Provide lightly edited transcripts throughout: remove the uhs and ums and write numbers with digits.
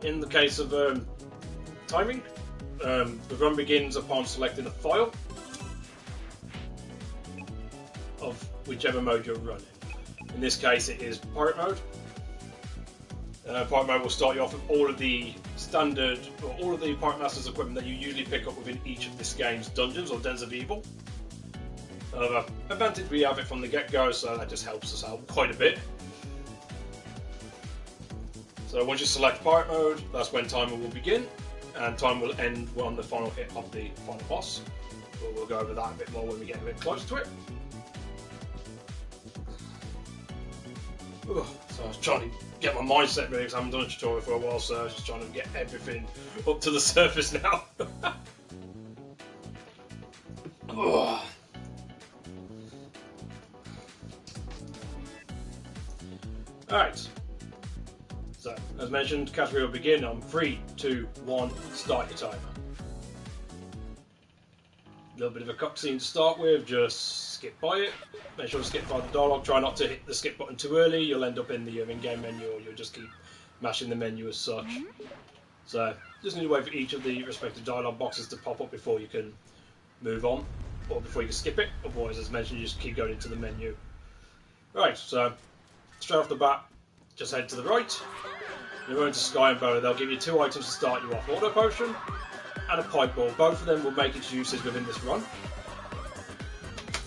In the case of timing, the run begins upon selecting a file of whichever mode you're running. In this case, it is Pirate Mode. Pirate Mode will start you off with all of the standard, or all of the Pirate Master's equipment that you usually pick up within each of this game's dungeons or Dens of Evil. Another advantage, we have it from the get-go, so that just helps us out quite a bit. So once you select Pirate Mode, that's when timer will begin, and time will end on the final hit of the final boss. But we'll go over that a bit more when we get a bit closer to it. Ugh, so I was trying to get my mindset ready because I haven't done a tutorial for a while, so I was just trying to get everything up to the surface now. Alright, so as mentioned, category will begin on 3, 2, 1, start your timer. A little bit of a cutscene to start with, just skip by it. Make sure to skip by the dialogue, try not to hit the skip button too early, you'll end up in the in-game menu, or you'll just keep mashing the menu as such. So, just need to wait for each of the respective dialogue boxes to pop up before you can move on, or before you can skip it, otherwise as mentioned you just keep going into the menu. Right, so straight off the bat, just head to the right, you're going to Sky and Bow. They'll give you 2 items to start you off, Auto Potion and a Pipe Ball. Both of them will make its uses within this run.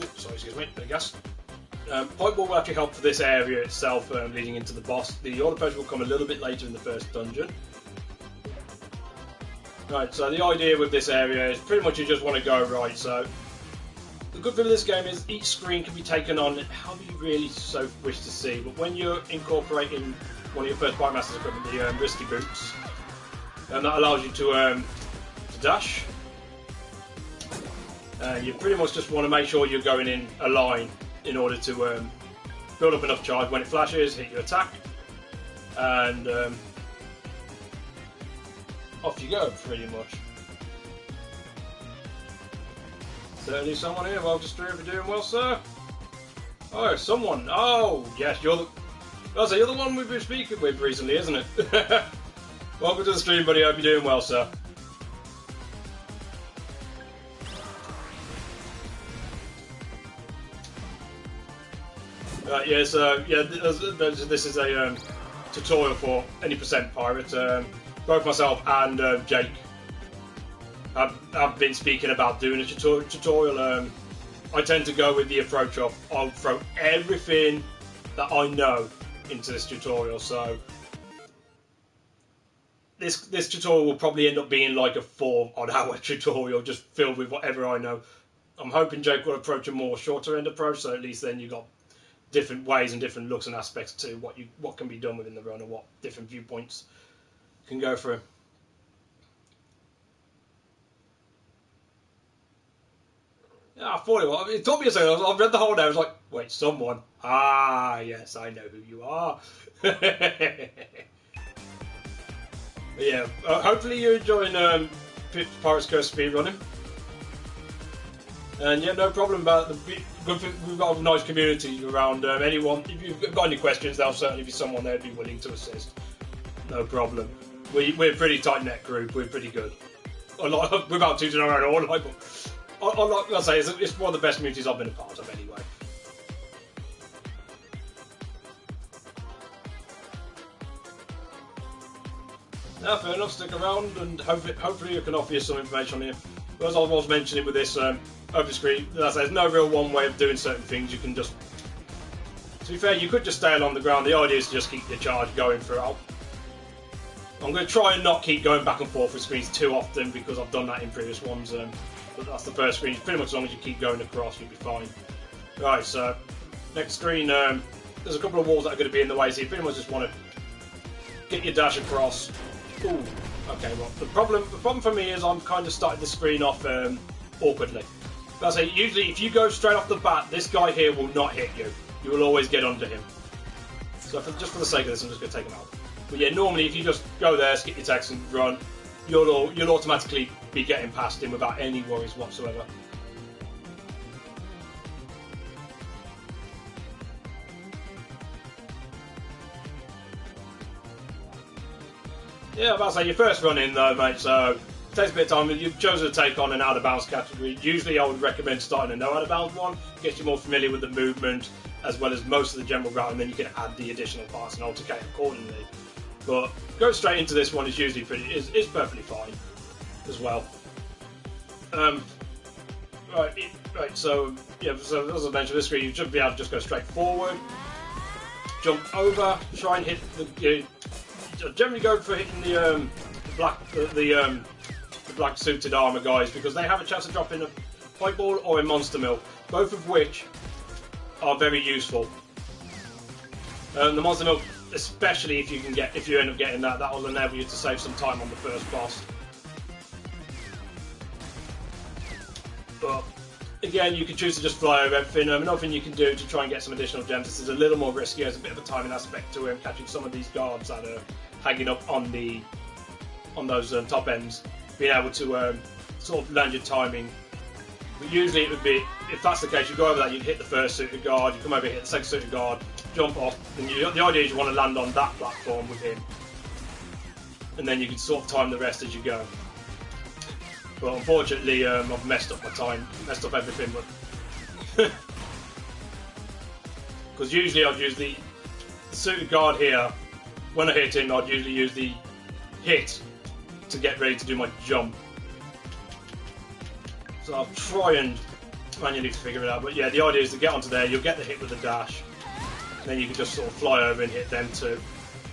Oops, sorry, excuse me, I guess. Pipe Ball will actually help for this area itself, leading into the boss. The Auto Potion will come a little bit later in the first dungeon. Right, so the idea with this area is pretty much you just want to go right, so the good thing with this game is each screen can be taken on however you really so wish to see, but when you're incorporating one of your first Pirate Master's equipment, the Risky Boots, and that allows you to dash, you pretty much just want to make sure you're going in a line in order to build up enough charge. When it flashes, hit your attack, and off you go, pretty much. Certainly someone here. Well, just for doing well, sir. Oh, someone. Oh, yes, you're the one we've been speaking with recently, isn't it? Welcome to the stream, buddy. Hope you're doing well, sir. Yeah, so yeah, this is a tutorial for any percent pirate. Both myself and Jake have been speaking about doing a tutorial. I tend to go with the approach of I'll throw everything that I know into this tutorial. So this tutorial will probably end up being like a 4-odd-hour tutorial, just filled with whatever I know. I'm hoping Jake will approach a more shorter end approach, so at least then you've got different ways and different looks and aspects to what can be done within the run, or what different viewpoints can go through. Yeah, I thought it was. It took me a second. I read the whole day. I was like, wait, someone. Ah, yes, I know who you are. Yeah, hopefully you're enjoying Pirates Curse speedrunning. And yeah, no problem about we've got a nice community around. Anyone, if you've got any questions, there'll certainly be someone there who'd be willing to assist. No problem. We're a pretty tight-knit group. We're pretty good. Without tooting our own horn, like I say, it's one of the best communities I've been a part of anyway. Now, fair enough, stick around and hopefully I can offer you some information on here. As I was mentioning with this over screen, there's no real one way of doing certain things. You can just, to be fair, you could just stay along the ground. The idea is to just keep your charge going throughout. I'm going to try and not keep going back and forth with screens too often, because I've done that in previous ones. But that's the first screen. Pretty much as long as you keep going across, you'll be fine. Right, so next screen, there's a couple of walls that are going to be in the way, so you pretty much just want to get your dash across. Ooh, okay, well, the problem for me is I'm kind of starting the screen off awkwardly. But I say, usually if you go straight off the bat, this guy here will not hit you. You will always get under him. So just for the sake of this, I'm just going to take him out. But yeah, normally if you just go there, skip your text and run, you'll automatically be getting past him without any worries whatsoever. Yeah, I'm about to say, your first run in though, mate, so it takes a bit of time. You've chosen to take on an out of bounds category. Usually I would recommend starting a no out of bounds one, gets you more familiar with the movement as well as most of the general route, and then you can add the additional parts and alternate accordingly. But going straight into this one is usually is perfectly fine as well. Right, so yeah, so as I mentioned, this screen you should be able to just go straight forward, jump over, try and hit the. Generally go for hitting the black suited armor guys because they have a chance of dropping a pipe ball or a monster mill, both of which are very useful. The monster mill, especially if you end up getting that will enable you to save some time on the first boss. But again, you can choose to just fly over everything. Another thing you can do to try and get some additional gems. This is a little more risky. There's a bit of a timing aspect to it, catching some of these guards that are hanging up on those top ends, being able to sort of land your timing. But usually it would be, if that's the case, you go over that, you'd hit the first suited guard, you come over, hit the second suited guard, jump off, and the idea is you want to land on that platform with him, and then you can sort of time the rest as you go. But unfortunately, I've messed up my time, messed up everything, but because usually I'd use the suited guard here. When I hit him, I'd usually use the hit to get ready to do my jump. So I'll try and manually figure it out. But yeah, the idea is to get onto there, you'll get the hit with the dash, and then you can just sort of fly over and hit them too.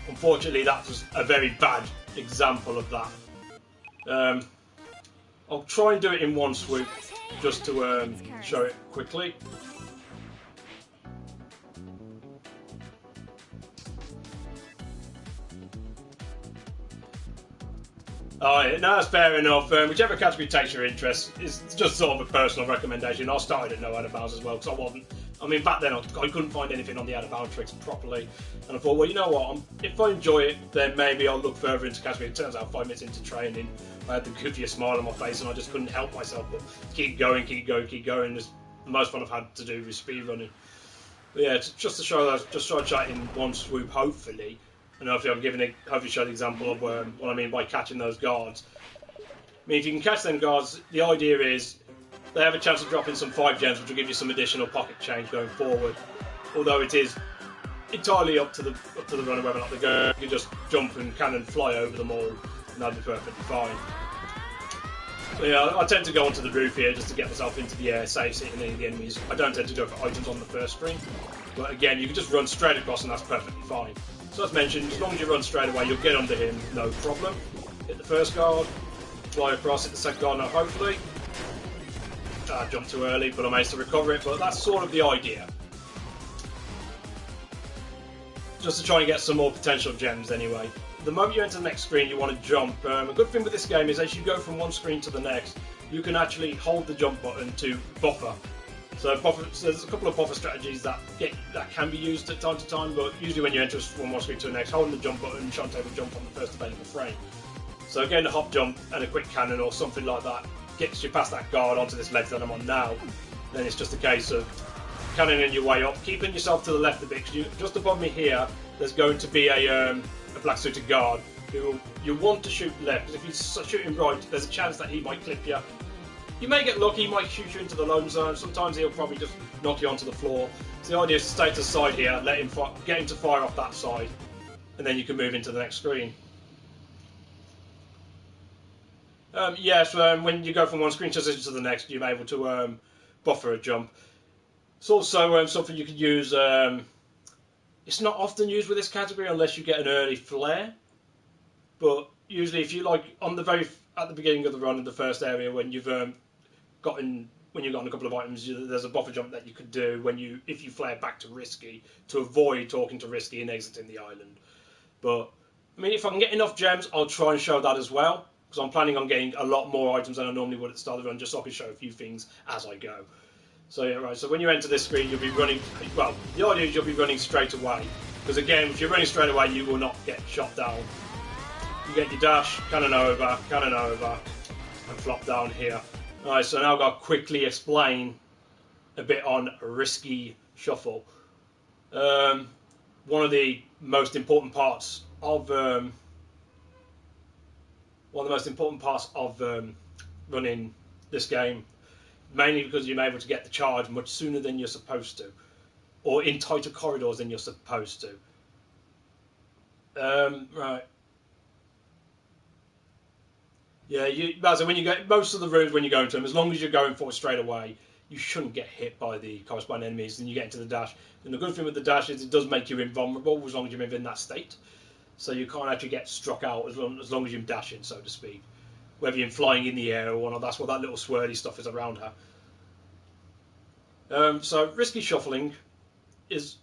Unfortunately, that was a very bad example of that. I'll try and do it in one swoop, just to show it quickly. Oh, yeah, no, that's fair enough. Whichever category takes your interest, it's just sort of a personal recommendation. I started at no out of bounds as well because I wasn't. I mean, back then I couldn't find anything on the out of bounds tricks properly, and I thought, well, you know what? If I enjoy it, then maybe I'll look further into category. It turns out 5 minutes into training, I had the goofiest smile on my face, and I just couldn't help myself but keep going. It's the most fun I've had to do with speedrunning. But yeah, just to show that, just try to chat in one swoop, hopefully. And hopefully hopefully show the example of what I mean by catching those guards. I mean, if you can catch them guards, the idea is they have a chance of dropping some 5 gems, which will give you some additional pocket change going forward. Although it is entirely up to the runner whether or not they go. You can just jump and cannon fly over them all, and that'll be perfectly fine. So yeah, I tend to go onto the roof here just to get myself into the air, safe sitting in the enemies. I don't tend to go for items on the first screen, but again, you can just run straight across, and that's perfectly fine. So as mentioned, as long as you run straight away, you'll get under him, no problem. Hit the first guard, fly across, hit the second guard now, hopefully. I jumped too early, but I managed to recover it, but that's sort of the idea. Just to try and get some more potential gems anyway. The moment you enter the next screen, you want to jump. A good thing with this game is as you go from one screen to the next, you can actually hold the jump button to buffer. So there's a couple of buffer strategies that can be used at time to time, but usually when you enter from one screen to the next, holding the jump button, Shantae will jump on the first available frame. So again, a hop jump and a quick cannon or something like that gets you past that guard onto this ledge that I'm on now. Then it's just a case of cannoning your way up, keeping yourself to the left a bit, because just above me here, there's going to be a black suited guard who you want to shoot left, because if you shoot him right, there's a chance that he might clip you. You may get lucky, he might shoot you into the loam zone, sometimes he'll probably just knock you onto the floor. So the idea is to stay to the side here, let him get him to fire off that side, and then you can move into the next screen. When you go from one screen transition to the next, you're able to buffer a jump. It's also something you can use. It's not often used with this category unless you get an early flare, but usually if you like at the beginning of the run in the first area when you've gotten a couple of items, there's a buffer jump that you could do if you flare back to Risky to avoid talking to Risky and exiting the island. But I mean, if I can get enough gems, I'll try and show that as well, because I'm planning on getting a lot more items than I normally would at the start of the run, just so I can show a few things as I go. So yeah, right. So when you enter this screen, you'll be running. Well, the idea is you'll be running straight away, because again, if you're running straight away, you will not get shot down. You get your dash, cannon over, and flop down here. Alright, so now I've got to quickly explain a bit on Risky Shuffle. One of the most important parts of one of the most important parts of running this game, mainly because you're able to get the charge much sooner than you're supposed to, or in tighter corridors than you're supposed to. Right. Yeah, so when you get most of the rooms when you go into them, as long as you're going for it straight away, you shouldn't get hit by the corresponding enemies. Then you get into the dash, and the good thing with the dash is it does make you invulnerable as long as you're in that state. So you can't actually get struck out as long as you're dashing, so to speak. Whether you're flying in the air or not, that's what that little swirly stuff is around her. So risky shuffling is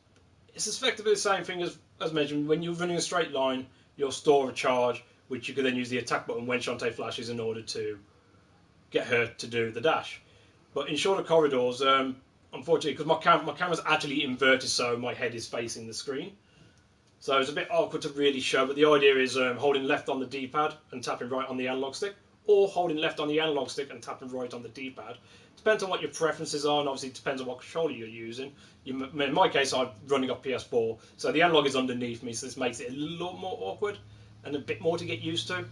effectively the same thing as mentioned. When you're running a straight line, you'll store a charge, which you can then use the attack button when Shantae flashes in order to get her to do the dash. But in shorter corridors, unfortunately, because my camera's actually inverted, so my head is facing the screen. So it's a bit awkward to really show, but the idea is holding left on the D-pad and tapping right on the analog stick, or holding left on the analog stick and tapping right on the D-pad. Depends on what your preferences are, and obviously it depends on what controller you're using. In my case, I'm running off PS4, so the analog is underneath me, so this makes it a little more awkward and a bit more to get used to,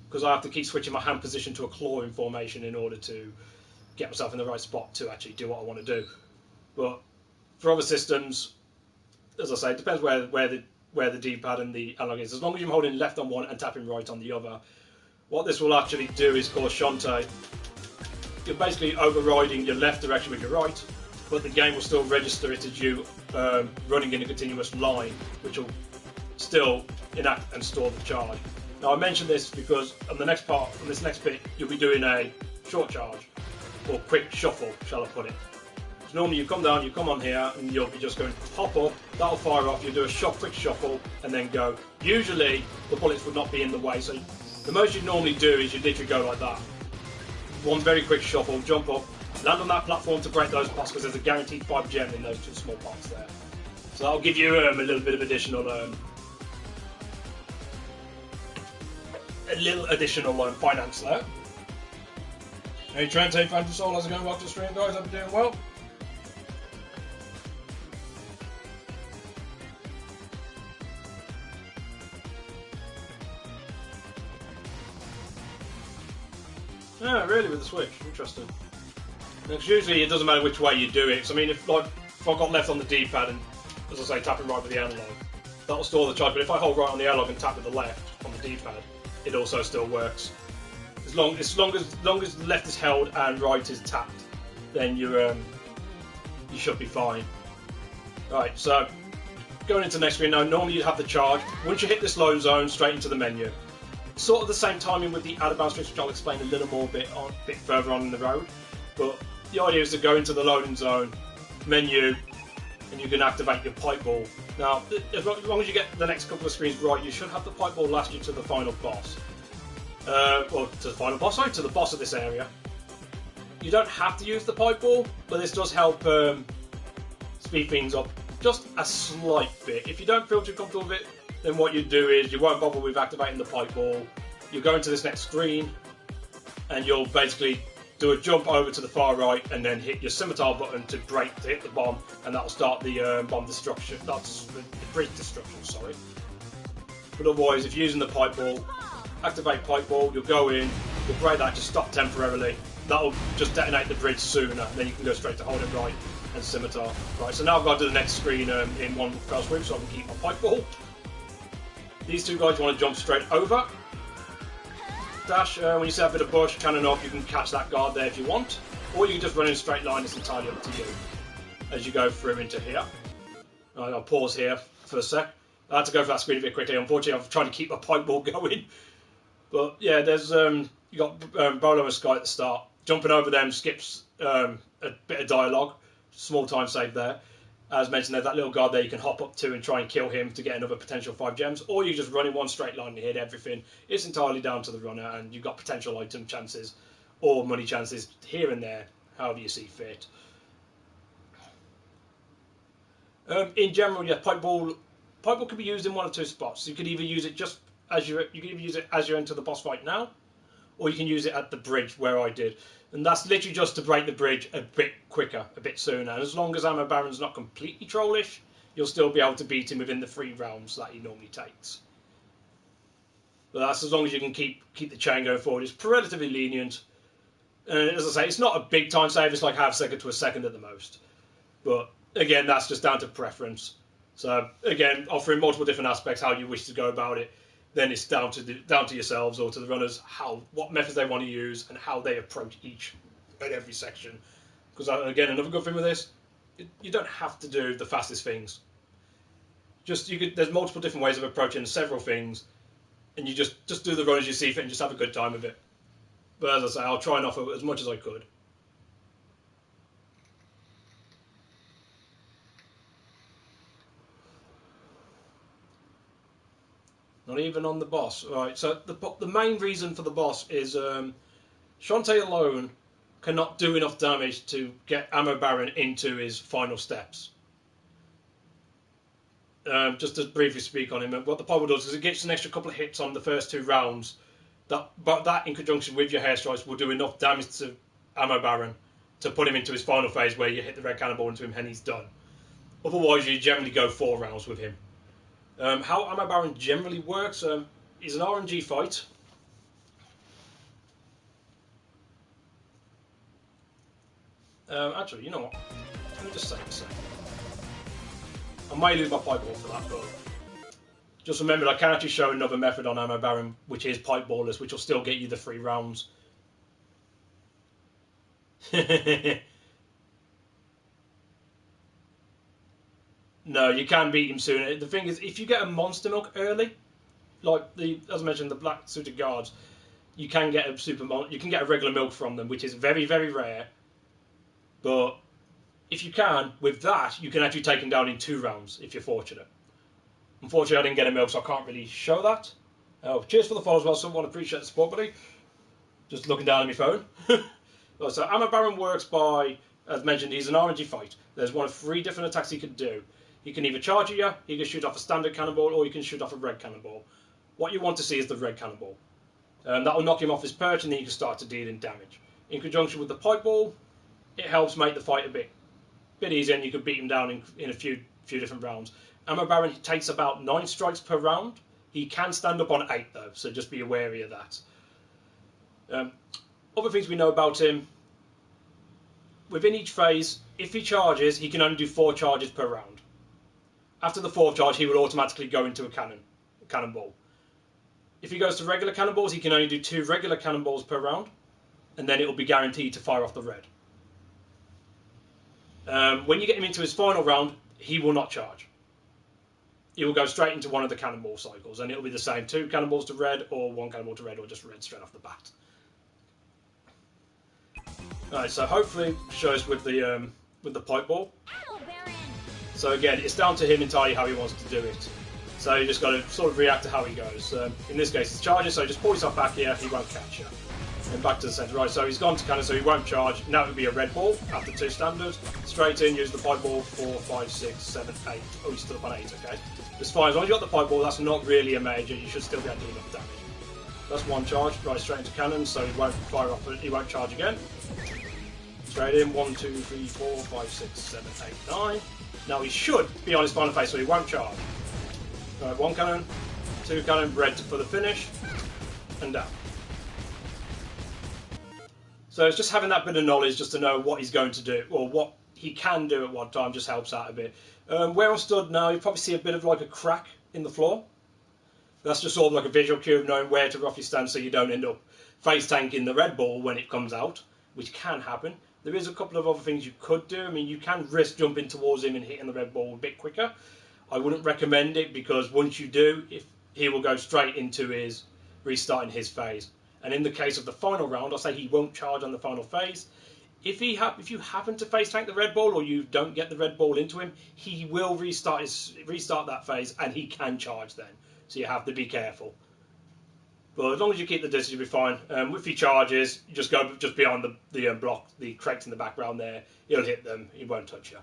because I have to keep switching my hand position to a clawing formation in order to get myself in the right spot to actually do what I want to do. But for other systems, as I say, it depends where the D-pad and the analog is. As long as you're holding left on one and tapping right on the other, what this will actually do is cause Shantae. You're basically overriding your left direction with your right, but the game will still register it as you running in a continuous line, which will still enact and store the charge. Now I mention this because on this next bit, you'll be doing a short charge, or quick shuffle, shall I put it. So normally you come down, you come on here, and you'll be just going hop up, that'll fire off, you'll do a quick shuffle, and then go. Usually the bullets would not be in the way, so the most you normally do is you literally go like that. One very quick shuffle, jump up, land on that platform to break those pots, because there's a guaranteed 5 gem in those 2 small pots there. So that'll give you a little bit of additional finance there. Hey Trent, hey Phantom Soul, how's it going? Welcome to the stream, guys. Hope you're doing well. Yeah, really, with the Switch. Interesting. Because usually it doesn't matter which way you do it. So, I mean, if I got left on the D-pad and, as I say, tapping right with the analog, that'll store the charge. But if I hold right on the analog and tap with the left on the D-pad, it also still works. As long as the left is held and right is tapped, then you should be fine. Right, so going into the next screen now. Normally you'd have the charge. Once you hit this load zone, straight into the menu. Sort of the same timing with the out-of-bounds switch, which I'll explain a little more bit further on in the road. But the idea is to go into the loading zone menu, and you can activate your pipe ball. Now, as long as you get the next couple of screens right, you should have the pipe ball last you to the final boss. To the boss of this area. You don't have to use the pipe ball, but this does help speed things up just a slight bit. If you don't feel too comfortable with it, then what you do is you won't bother with activating the pipe ball. You go into this next screen, and you'll basically do a jump over to the far right, and then hit your scimitar button to hit the bomb, and that'll start the bomb destruction. That's the bridge destruction. Sorry. But otherwise, if you're using the pipe ball, activate pipe ball. You'll go in. You'll break that to stop temporarily. That'll just detonate the bridge sooner. And then you can go straight to holding right and scimitar. Right. So now I've got to do the next screen in one fell swoop, so I can keep my pipe ball. These two guys you want to jump straight over. Dash, when you see a bit of bush, cannon up, you can catch that guard there if you want. Or you can just run in a straight line, it's entirely up to you. As you go through into here. Right, I'll pause here for a sec. I had to go for that screen a bit quickly, unfortunately I'm trying to keep my pipe ball going. But yeah, there's you got Bolo and Sky at the start. Jumping over them skips a bit of dialogue. Small time save there. As mentioned, there's that little guard there you can hop up to and try and kill him to get another potential 5 gems, or you just run in one straight line and hit everything. It's entirely down to the runner, and you've got potential item chances or money chances here and there, however you see fit. In general, yeah, pipe ball can be used in one of 2 spots. You could either use it just as you enter the boss fight now, or you can use it at the bridge where I did. And that's literally just to break the bridge a bit quicker, a bit sooner. And as long as Ammo Baron's not completely trollish, you'll still be able to beat him within the 3 rounds that he normally takes. But that's as long as you can keep the chain going forward. It's relatively lenient. And as I say, it's not a big time save. It's like half second to a second at the most. But again, that's just down to preference. So again, offering multiple different aspects, how you wish to go about it, then it's down to yourselves or to the runners what methods they want to use and how they approach each and every section. Because again, another good thing with this, you don't have to do the fastest things. There's multiple different ways of approaching several things, and you just do the run as you see fit and just have a good time with it. But as I say, I'll try and offer as much as I could. Not even on the boss. Right, so the main reason for the boss is Shantae alone cannot do enough damage to get Ammo Baron into his final steps. Just to briefly speak on him, what the Pieball does is it gets an extra couple of hits on the first 2 rounds. But that in conjunction with your hair strikes will do enough damage to Ammo Baron to put him into his final phase where you hit the red cannonball into him and he's done. Otherwise, you generally go 4 rounds with him. How Ammo Baron generally works, is an RNG fight. Actually, you know what? Let me just save a second. I might lose my pipe ball for that, but just remember I can actually show another method on Ammo Baron, which is pipe ballers, which will still get you the 3 rounds. No, you can beat him sooner. The thing is, if you get a monster milk early, like as I mentioned, the black suited guards, you can get a regular milk from them, which is very, very rare. But if you can, with that, you can actually take him down in 2 rounds if you're fortunate. Unfortunately, I didn't get a milk, so I can't really show that. Oh, cheers for the follow as well. Someone appreciate the support, buddy. Just looking down at my phone. So Ammo Baron works by, as mentioned, he's an RNG fight. There's one of 3 different attacks he can do. He can either charge at you, he can shoot off a standard cannonball, or you can shoot off a red cannonball. What you want to see is the red cannonball. That will knock him off his perch, and then you can start to deal in damage. In conjunction with the pipe ball, it helps make the fight a bit easier, and you can beat him down in a few different rounds. Ammo Baron takes about 9 strikes per round. He can stand up on 8 though, so just be wary of that. Other things we know about him, within each phase, if he charges, he can only do 4 charges per round. After the 4th charge, he will automatically go into a cannonball. If he goes to regular cannonballs, he can only do 2 regular cannonballs per round, and then it will be guaranteed to fire off the red. When you get him into his final round, he will not charge. He will go straight into one of the cannonball cycles, and it will be the same: 2 cannonballs to red, or 1 cannonball to red, or just red straight off the bat. Alright, so hopefully shows with the pipe ball. So again, it's down to him entirely how he wants to do it. So you just got to sort of react to how he goes. In this case, it's charges, so just pull yourself back here, he won't catch you. And back to the centre. Right, so he's gone to cannon, so he won't charge. Now it would be a red ball after 2 standards. Straight in, use the pipe ball, 4, 5, 6, 7, 8. Oh, he's still up on 8, okay. It's fine, as long as you got the pipe ball, that's not really a major. You should still be able to do enough damage. That's 1 charge, right, straight into cannon, so he won't fire off, he won't charge again. Straight in, 1, 2, 3, 4, 5, 6, 7, 8, 9. Now he should be on his final phase, so he won't charge. Right, 1 cannon, 2 cannon, red for the finish, and down. So it's just having that bit of knowledge just to know what he's going to do, or what he can do at what time, just helps out a bit. Where I'm stood now, you probably see a bit of like a crack in the floor. That's just sort of like a visual cue of knowing where to roughly stand so you don't end up face tanking the red ball when it comes out, which can happen. There is a couple of other things you could do. I mean, you can risk jumping towards him and hitting the red ball a bit quicker. I wouldn't recommend it, because once you do, he will go straight into his restarting his phase. And in the case of the final round, I'll say he won't charge on the final phase. If you happen to face tank the red ball, or you don't get the red ball into him, he will restart that phase, and he can charge then. So you have to be careful. But as long as you keep the distance, you'll be fine. If he charges, you just go just beyond the block, the crates in the background there. He'll hit them. He won't touch you.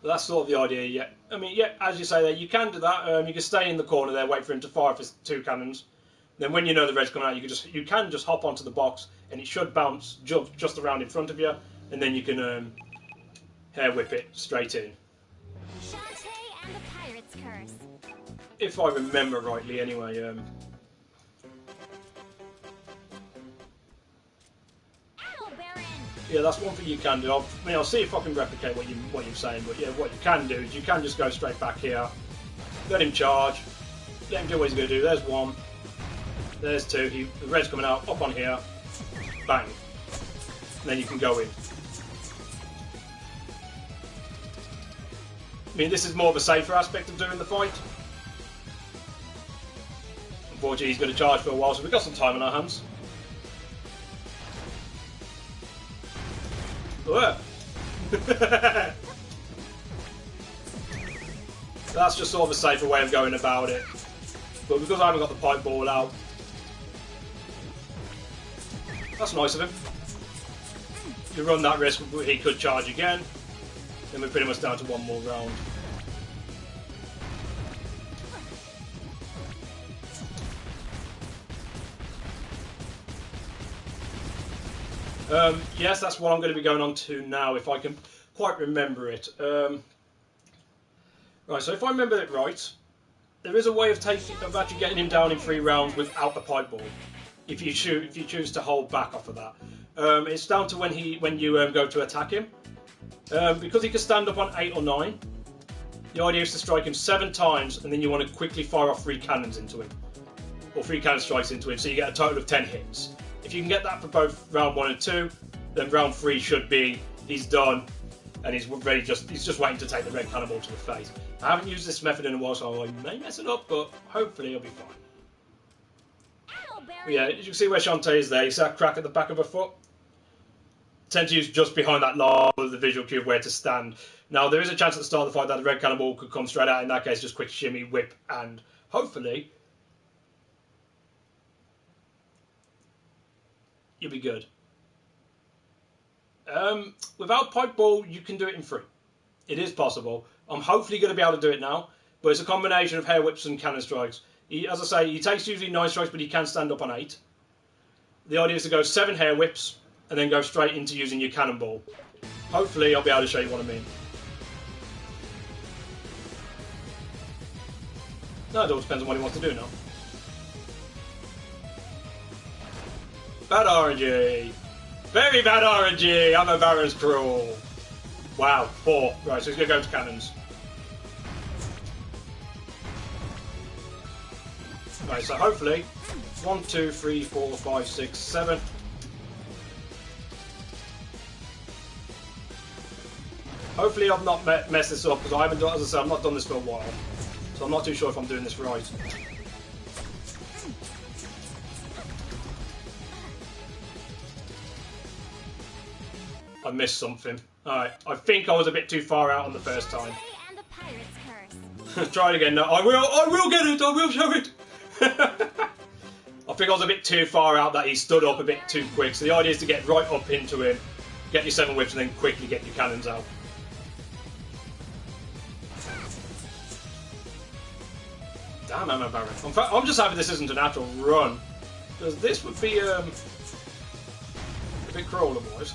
But that's sort of the idea. Yeah, I mean, yeah, as you say there, you can do that. You can stay in the corner there, wait for him to fire for 2 cannons. Then when you know the red's coming out, you can just hop onto the box, and it should bounce just around in front of you, and then you can hair whip it straight in. pirate's curse. If I remember rightly, anyway. Ow, Baron! Yeah, that's one thing you can do. I'll see if I can replicate what you're saying. But yeah, what you can do is you can just go straight back here, let him charge, let him do what he's going to do. There's one, there's two. The red's coming out. Up on here, bang, and then you can go in. I mean, this is more of a safer aspect of doing the fight. Unfortunately, he's going to charge for a while, so we've got some time on our hands. That's just sort of a safer way of going about it. But because I haven't got the pipe ball out, that's nice of him. You run that risk, he could charge again. Then we're pretty much down to one more round. Yes, that's what I'm going to be going on to now, if I can quite remember it. Right, so if I remember it right, there is a way of actually getting him down in 3 rounds without the pipe ball. If you choose to hold back off of that, it's down to when you go to attack him. Because he can stand up on 8 or 9. The idea is to strike him 7 times, and then you want to quickly fire off 3 cannons into him, or 3 cannon strikes into him, so you get a total of 10 hits. If you can get that for both round 1 and 2, then round 3 should be he's done, and he's ready. He's just waiting to take the red cannonball to the face. I haven't used this method in a while, so I may mess it up, but hopefully it'll be fine. Ow, Baron! But yeah, as you can see where Shantae is there. You see that crack at the back of her foot? Tend to use just behind that line of the visual cue of where to stand. Now, there is a chance at the start of the fight that the red cannonball could come straight out. In that case, just quick shimmy, whip, and hopefully you'll be good. Without pipe ball, you can do it in 3. It is possible. I'm hopefully going to be able to do it now, but it's a combination of hair whips and cannon strikes. As I say, he takes usually 9 strikes, but he can stand up on 8. The idea is to go 7 hair whips, and then go straight into using your cannonball. Hopefully I'll be able to show you what I mean. No, it all depends on what he wants to do now. Bad RNG! Very bad RNG! I'm a Baron's Cruel! Wow, 4. Right, so he's going to go to cannons. Right, so hopefully 1, 2, 3, 4, 5, 6, 7. Hopefully I've not messed this up, because I haven't done, as I said, I've not done this for a while. So I'm not too sure if I'm doing this right. I missed something. Alright, I think I was a bit too far out on the first time. And the pirate's curse. Try it again. No, I will get it, I will show it! I think I was a bit too far out that he stood up a bit too quick. So the idea is to get right up into him, get your 7 whips, and then quickly get your cannons out. Damn, I'm a Baron. I'm just happy this isn't an actual run, because this would be a bit cruel, boys.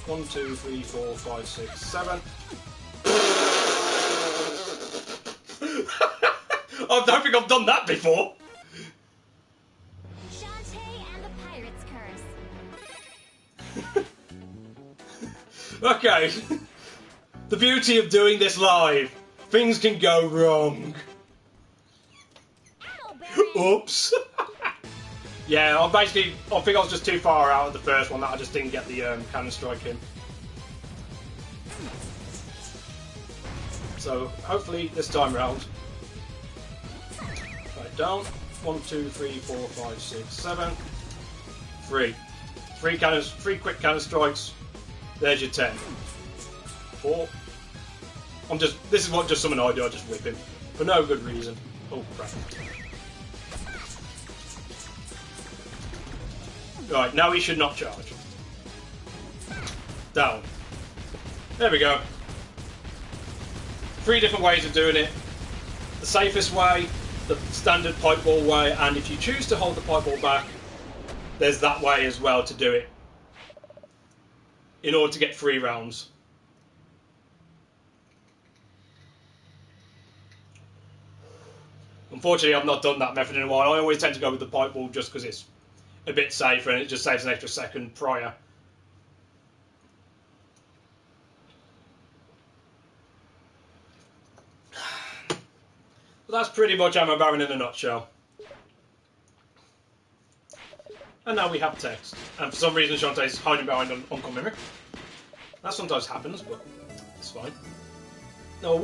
1, 2, 3, 4, 5, 6, 7. I don't think I've done that before. Shantae and the pirate's curse. Okay. The beauty of doing this live. Things can go wrong. Ow, Baron! Oops. Yeah, I think I was just too far out of the first one that I just didn't get the cannon strike in. So hopefully this time round. Right, down. 1, 2, 3, 4, 5, 6, 7. 3. 3 quick cannon strikes. There's your 10. 4. This is what just something I do, I just whip him. For no good reason. Oh crap. Right, now he should not charge. Down. There we go. 3 different ways of doing it. The safest way, the standard pipe ball way, and if you choose to hold the pipe ball back, there's that way as well to do it. In order to get 3 rounds. Unfortunately, I've not done that method in a while. I always tend to go with the pipe wall just because it's a bit safer and it just saves an extra second prior. But that's pretty much Ammo Baron in a nutshell. And now we have text. And for some reason, Shantae's hiding behind Uncle Mimic. That sometimes happens, but it's fine. No,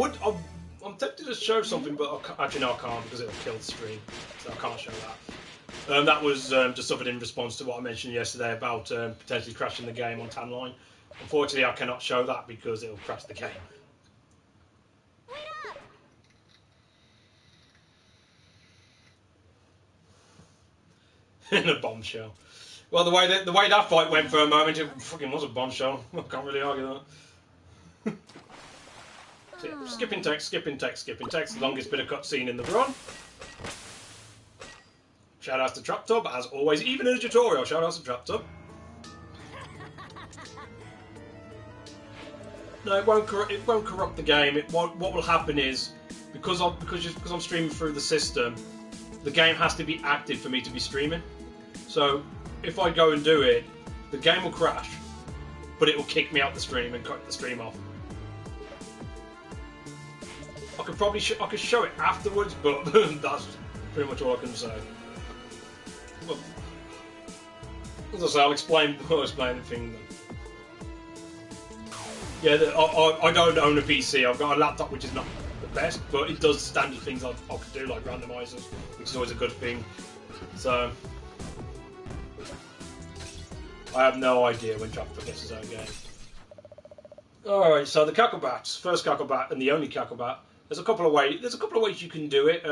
I'm tempted to show something, but actually no, I can't because it'll kill the stream, so I can't show that. That was just something in response to what I mentioned yesterday about potentially crashing the game on Tanline. Unfortunately, I cannot show that because it'll crash the game. In a bombshell. Well, the way that fight went for a moment, it fucking was a bombshell. I can't really argue that. So yeah, skipping text. The longest bit of cutscene in the run. Shout outs to TrapTub, as always, even in a tutorial. Shout outs to TrapTub. No, it won't corrupt the game. What will happen is because I'm streaming through the system, the game has to be active for me to be streaming. So if I go and do it, the game will crash, but it will kick me out the stream and cut the stream off. I could probably I could show it afterwards, but that's pretty much all I can say. Well, as I say, I'll explain the thing then. Yeah, I don't own a PC. I've got a laptop which is not the best, but it does standard things I could do, like randomizers, which is always a good thing. So I have no idea when TrapTub gets his own game. Alright, so the Cacklebats, first Cacklebat and the only Cacklebat. There's a couple of ways you can do it.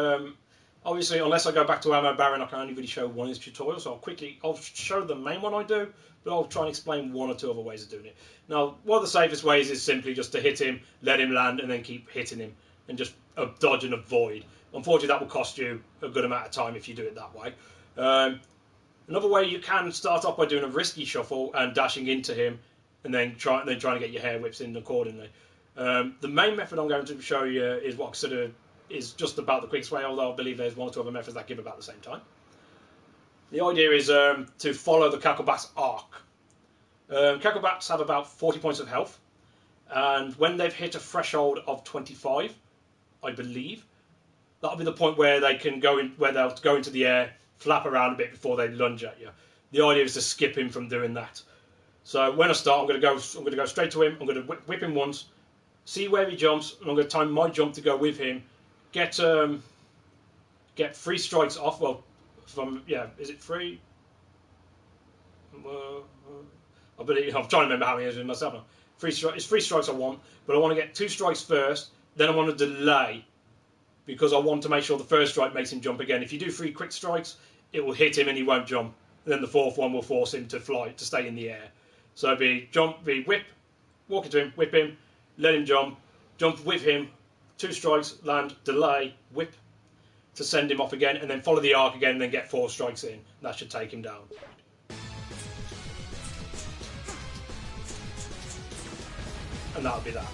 Obviously, unless I go back to Ammo Baron, I can only really show one in this tutorial, so I'll show the main one I do, but I'll try and explain one or two other ways of doing it. Now, one of the safest ways is simply just to hit him, let him land, and then keep hitting him, and just dodge and avoid. Unfortunately, that will cost you a good amount of time if you do it that way. Another way, you can start off by doing a risky shuffle and dashing into him, and then trying to get your hair whips in accordingly. The main method I'm going to show you is what sort of is just about the quickest way, although I believe there's one or two other methods that give about the same time. The idea is to follow the Cacklebat's arc. Cacklebats have about 40 points of health, and when they've hit a threshold of 25, I believe, that'll be the point where they can go in, where they'll go into the air, flap around a bit before they lunge at you. The idea is to skip him from doing that. So when I start, I'm going to go straight to him. I'm going to whip him once, see where he jumps, and I'm going to time my jump to go with him. Get 3 strikes off. Well, is it 3? I believe I'm trying to remember how many it is myself now. 3 strikes. It's 3 strikes I want, but I want to get 2 strikes first. Then I want to delay because I want to make sure the first strike makes him jump again. If you do 3 quick strikes, it will hit him and he won't jump. And then the 4th one will force him to fly, to stay in the air. So it'd be jump, be whip, walk into him, whip him, let him jump with him, 2 strikes, land, delay, whip to send him off again, and then follow the arc again, and then get 4 strikes in. That should take him down. And that'll be that.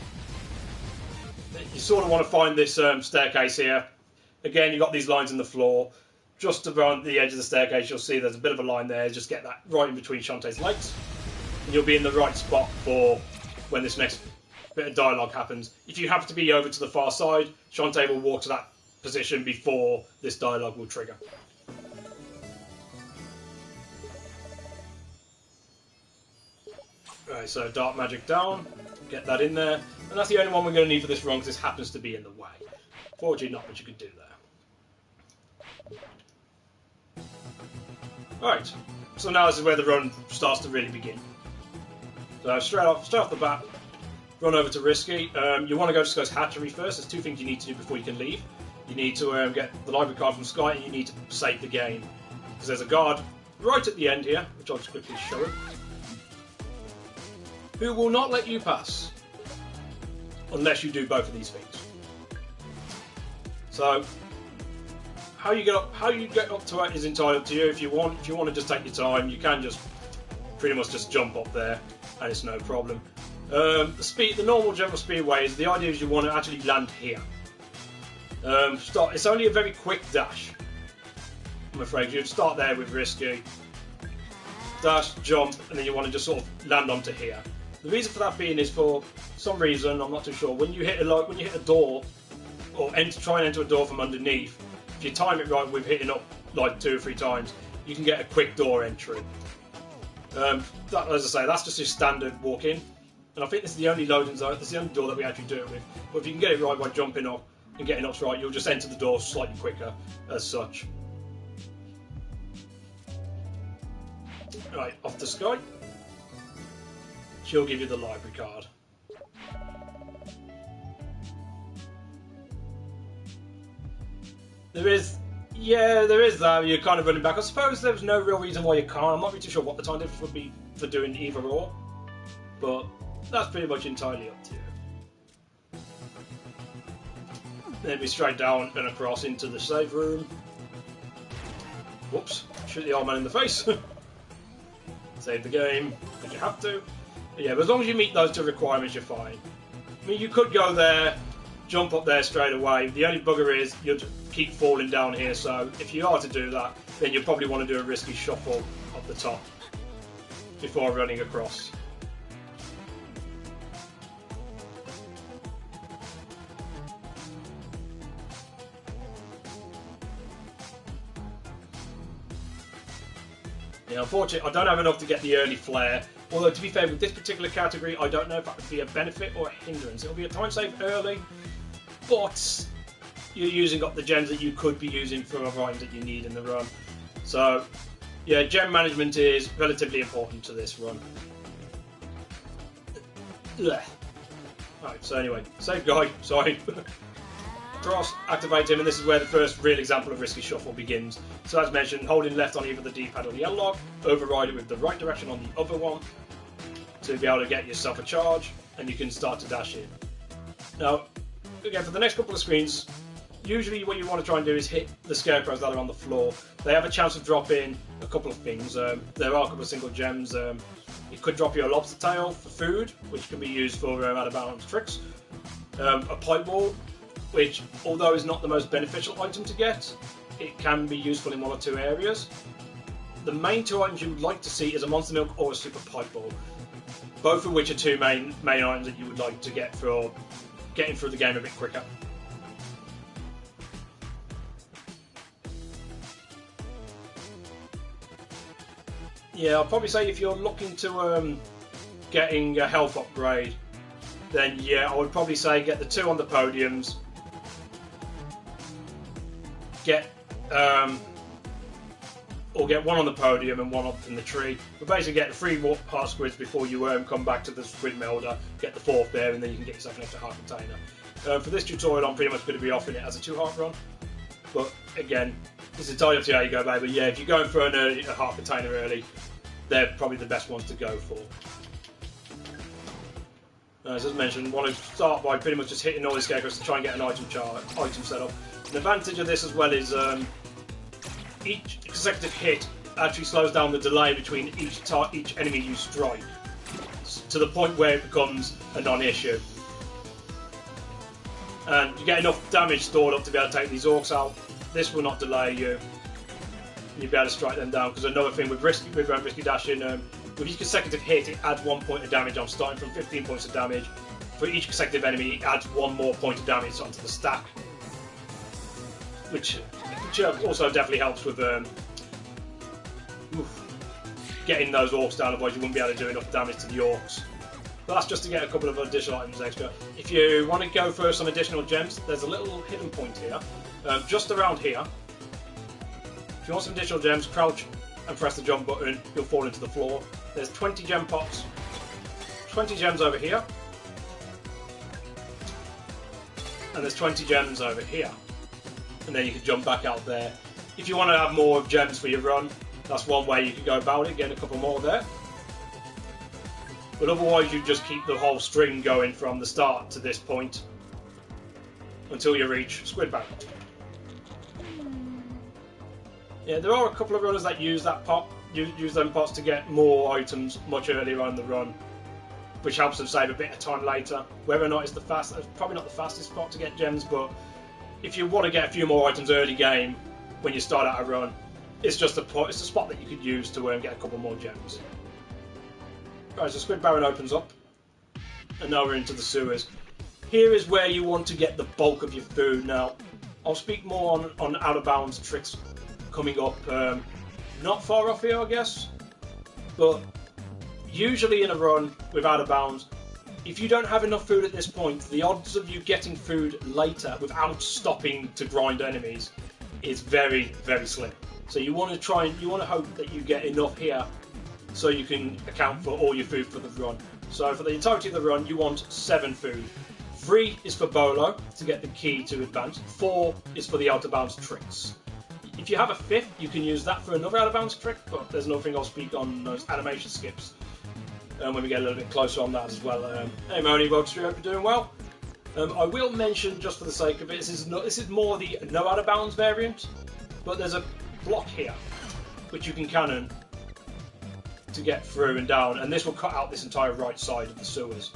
You sort of want to find this staircase here. Again, you've got these lines in the floor. Just around the edge of the staircase, you'll see there's a bit of a line there. Just get that right in between Shantae's legs. And you'll be in the right spot for when this next bit of dialogue happens. If you happen to be over to the far side, Shantae will walk to that position before this dialogue will trigger. Right, so Dark Magic down, get that in there, and that's the only one we're going to need for this run because this happens to be in the way. Fortunately, not much you could do there. Alright, so now this is where the run starts to really begin. So straight off the bat, run over to Risky. You want to go to Sky's hatchery first. There's 2 things you need to do before you can leave. You need to get the library card from Sky, and you need to save the game. Because there's a guard right at the end here, which I'll just quickly show him, who will not let you pass unless you do both of these things. So how you get up to it is entirely up to you. If you want to just take your time, you can just pretty much just jump up there, and it's no problem. The normal general speedway is the idea is you want to actually land here. It's only a very quick dash. I'm afraid you'd start there with Risky. Dash, jump, and then you want to just sort of land onto here. The reason for that being is for some reason, I'm not too sure, when you hit a door, or try and enter a door from underneath, if you time it right with hitting up like 2 or 3 times, you can get a quick door entry. As I say, that's just your standard walk-in, and I think this is the only loading zone, this is the only door that we actually do it with. But if you can get it right by jumping up and getting up right, you'll just enter the door slightly quicker as such. Right, off to Sky. She'll give you the library card. There is that. You're kind of running back. I suppose there's no real reason why you can't. I'm not really too sure what the time difference would be for doing either or, but that's pretty much entirely up to you. Then we straight down and across into the save room. Whoops! Shoot the old man in the face. Save the game because you have to. But yeah, but as long as you meet those 2 requirements, you're fine. I mean, you could go there, jump up there straight away. The only bugger is you'd keep falling down here, so if you are to do that, then you'll probably want to do a risky shuffle up the top before running across. Yeah, unfortunately, I don't have enough to get the early flare. Although, to be fair, with this particular category, I don't know if that would be a benefit or a hindrance. It'll be a time save early, but you're using up the gems that you could be using for other items that you need in the run. So, yeah, gem management is relatively important to this run. Right, so anyway, save guy, sorry. Cross, activate him, and this is where the first real example of Risky Shuffle begins. So as mentioned, holding left on either the D-pad or the L-lock, override it with the right direction on the other one to be able to get yourself a charge, and you can start to dash in. Now, again, for the next couple of screens, usually what you want to try and do is hit the scarecrows that are on the floor. They have a chance of dropping a couple of things. There are a couple of single gems. It could drop you a lobster tail for food, which can be used for out-of-bounds tricks. A pipe wall, which, although is not the most beneficial item to get, it can be useful in 1 or 2 areas. The main 2 items you would like to see is a Monster Milk or a Super Pipe Ball, both of which are 2 main items that you would like to get for getting through the game a bit quicker. Yeah, I'll probably say if you're looking to getting a health upgrade, then yeah, I would probably say get the 2 on the podiums. Get 1 on the podium and 1 up in the tree. But basically get the 3 heart squids before you come back to the squid melder, get the 4th there, and then you can get yourself an extra heart container. For this tutorial, I'm pretty much going to be offering it as a 2-heart run. But again, it's entirely up to you how you go, baby. Yeah, if you're going for a heart container early, they're probably the best ones to go for. As I mentioned, want to start by pretty much just hitting all these scarecrows to try and get an item set up. The advantage of this as well is each consecutive hit actually slows down the delay between each enemy you strike to the point where it becomes a non-issue. And you get enough damage stored up to be able to take these orcs out. This will not delay you. You'll be able to strike them down, because another thing with risky dashing, with each consecutive hit it adds 1 point of damage. I'm starting from 15 points of damage. For each consecutive enemy it adds 1 more point of damage onto the stack. Which also definitely helps with getting those orcs down, otherwise you wouldn't be able to do enough damage to the orcs. But that's just to get a couple of additional items extra. If you want to go for some additional gems, there's a little hidden point here, just around here. If you want some additional gems, crouch and press the jump button, you'll fall into the floor. There's 20 gem pots, 20 gems over here, and there's 20 gems over here. And then you can jump back out there. If you want to have more gems for your run, that's one way you can go about it, get a couple more there. But otherwise you just keep the whole string going from the start to this point until you reach Squidbank. Yeah, there are a couple of runners that use that pot, use them pots to get more items much earlier on in the run, which helps them save a bit of time later. Whether or not it's probably not the fastest pot to get gems, but if you want to get a few more items early game when you start out a run, it's just it's a spot that you could use to get a couple more gems. Right, so Squid Baron opens up, and now we're into the sewers. Here is where you want to get the bulk of your food. Now, I'll speak more on out of bounds tricks coming up, not far off here, I guess. But usually in a run with out of bounds, if you don't have enough food at this point, the odds of you getting food later without stopping to grind enemies is very, very slim. So you want to hope that you get enough here so you can account for all your food for the run. So for the entirety of the run, you want 7 food. 3 is for Bolo to get the key to advance. 4 is for the out of bounds tricks. If you have a 5th, you can use that for another out of bounds trick, but there's nothing I'll speak on those animation skips when we get a little bit closer on that as well. Hey Moni, Roadster, hope you're doing well. I will mention, just for the sake of it, this is more the no out of bounds variant, but there's a block here which you can cannon to get through and down, and this will cut out this entire right side of the sewers.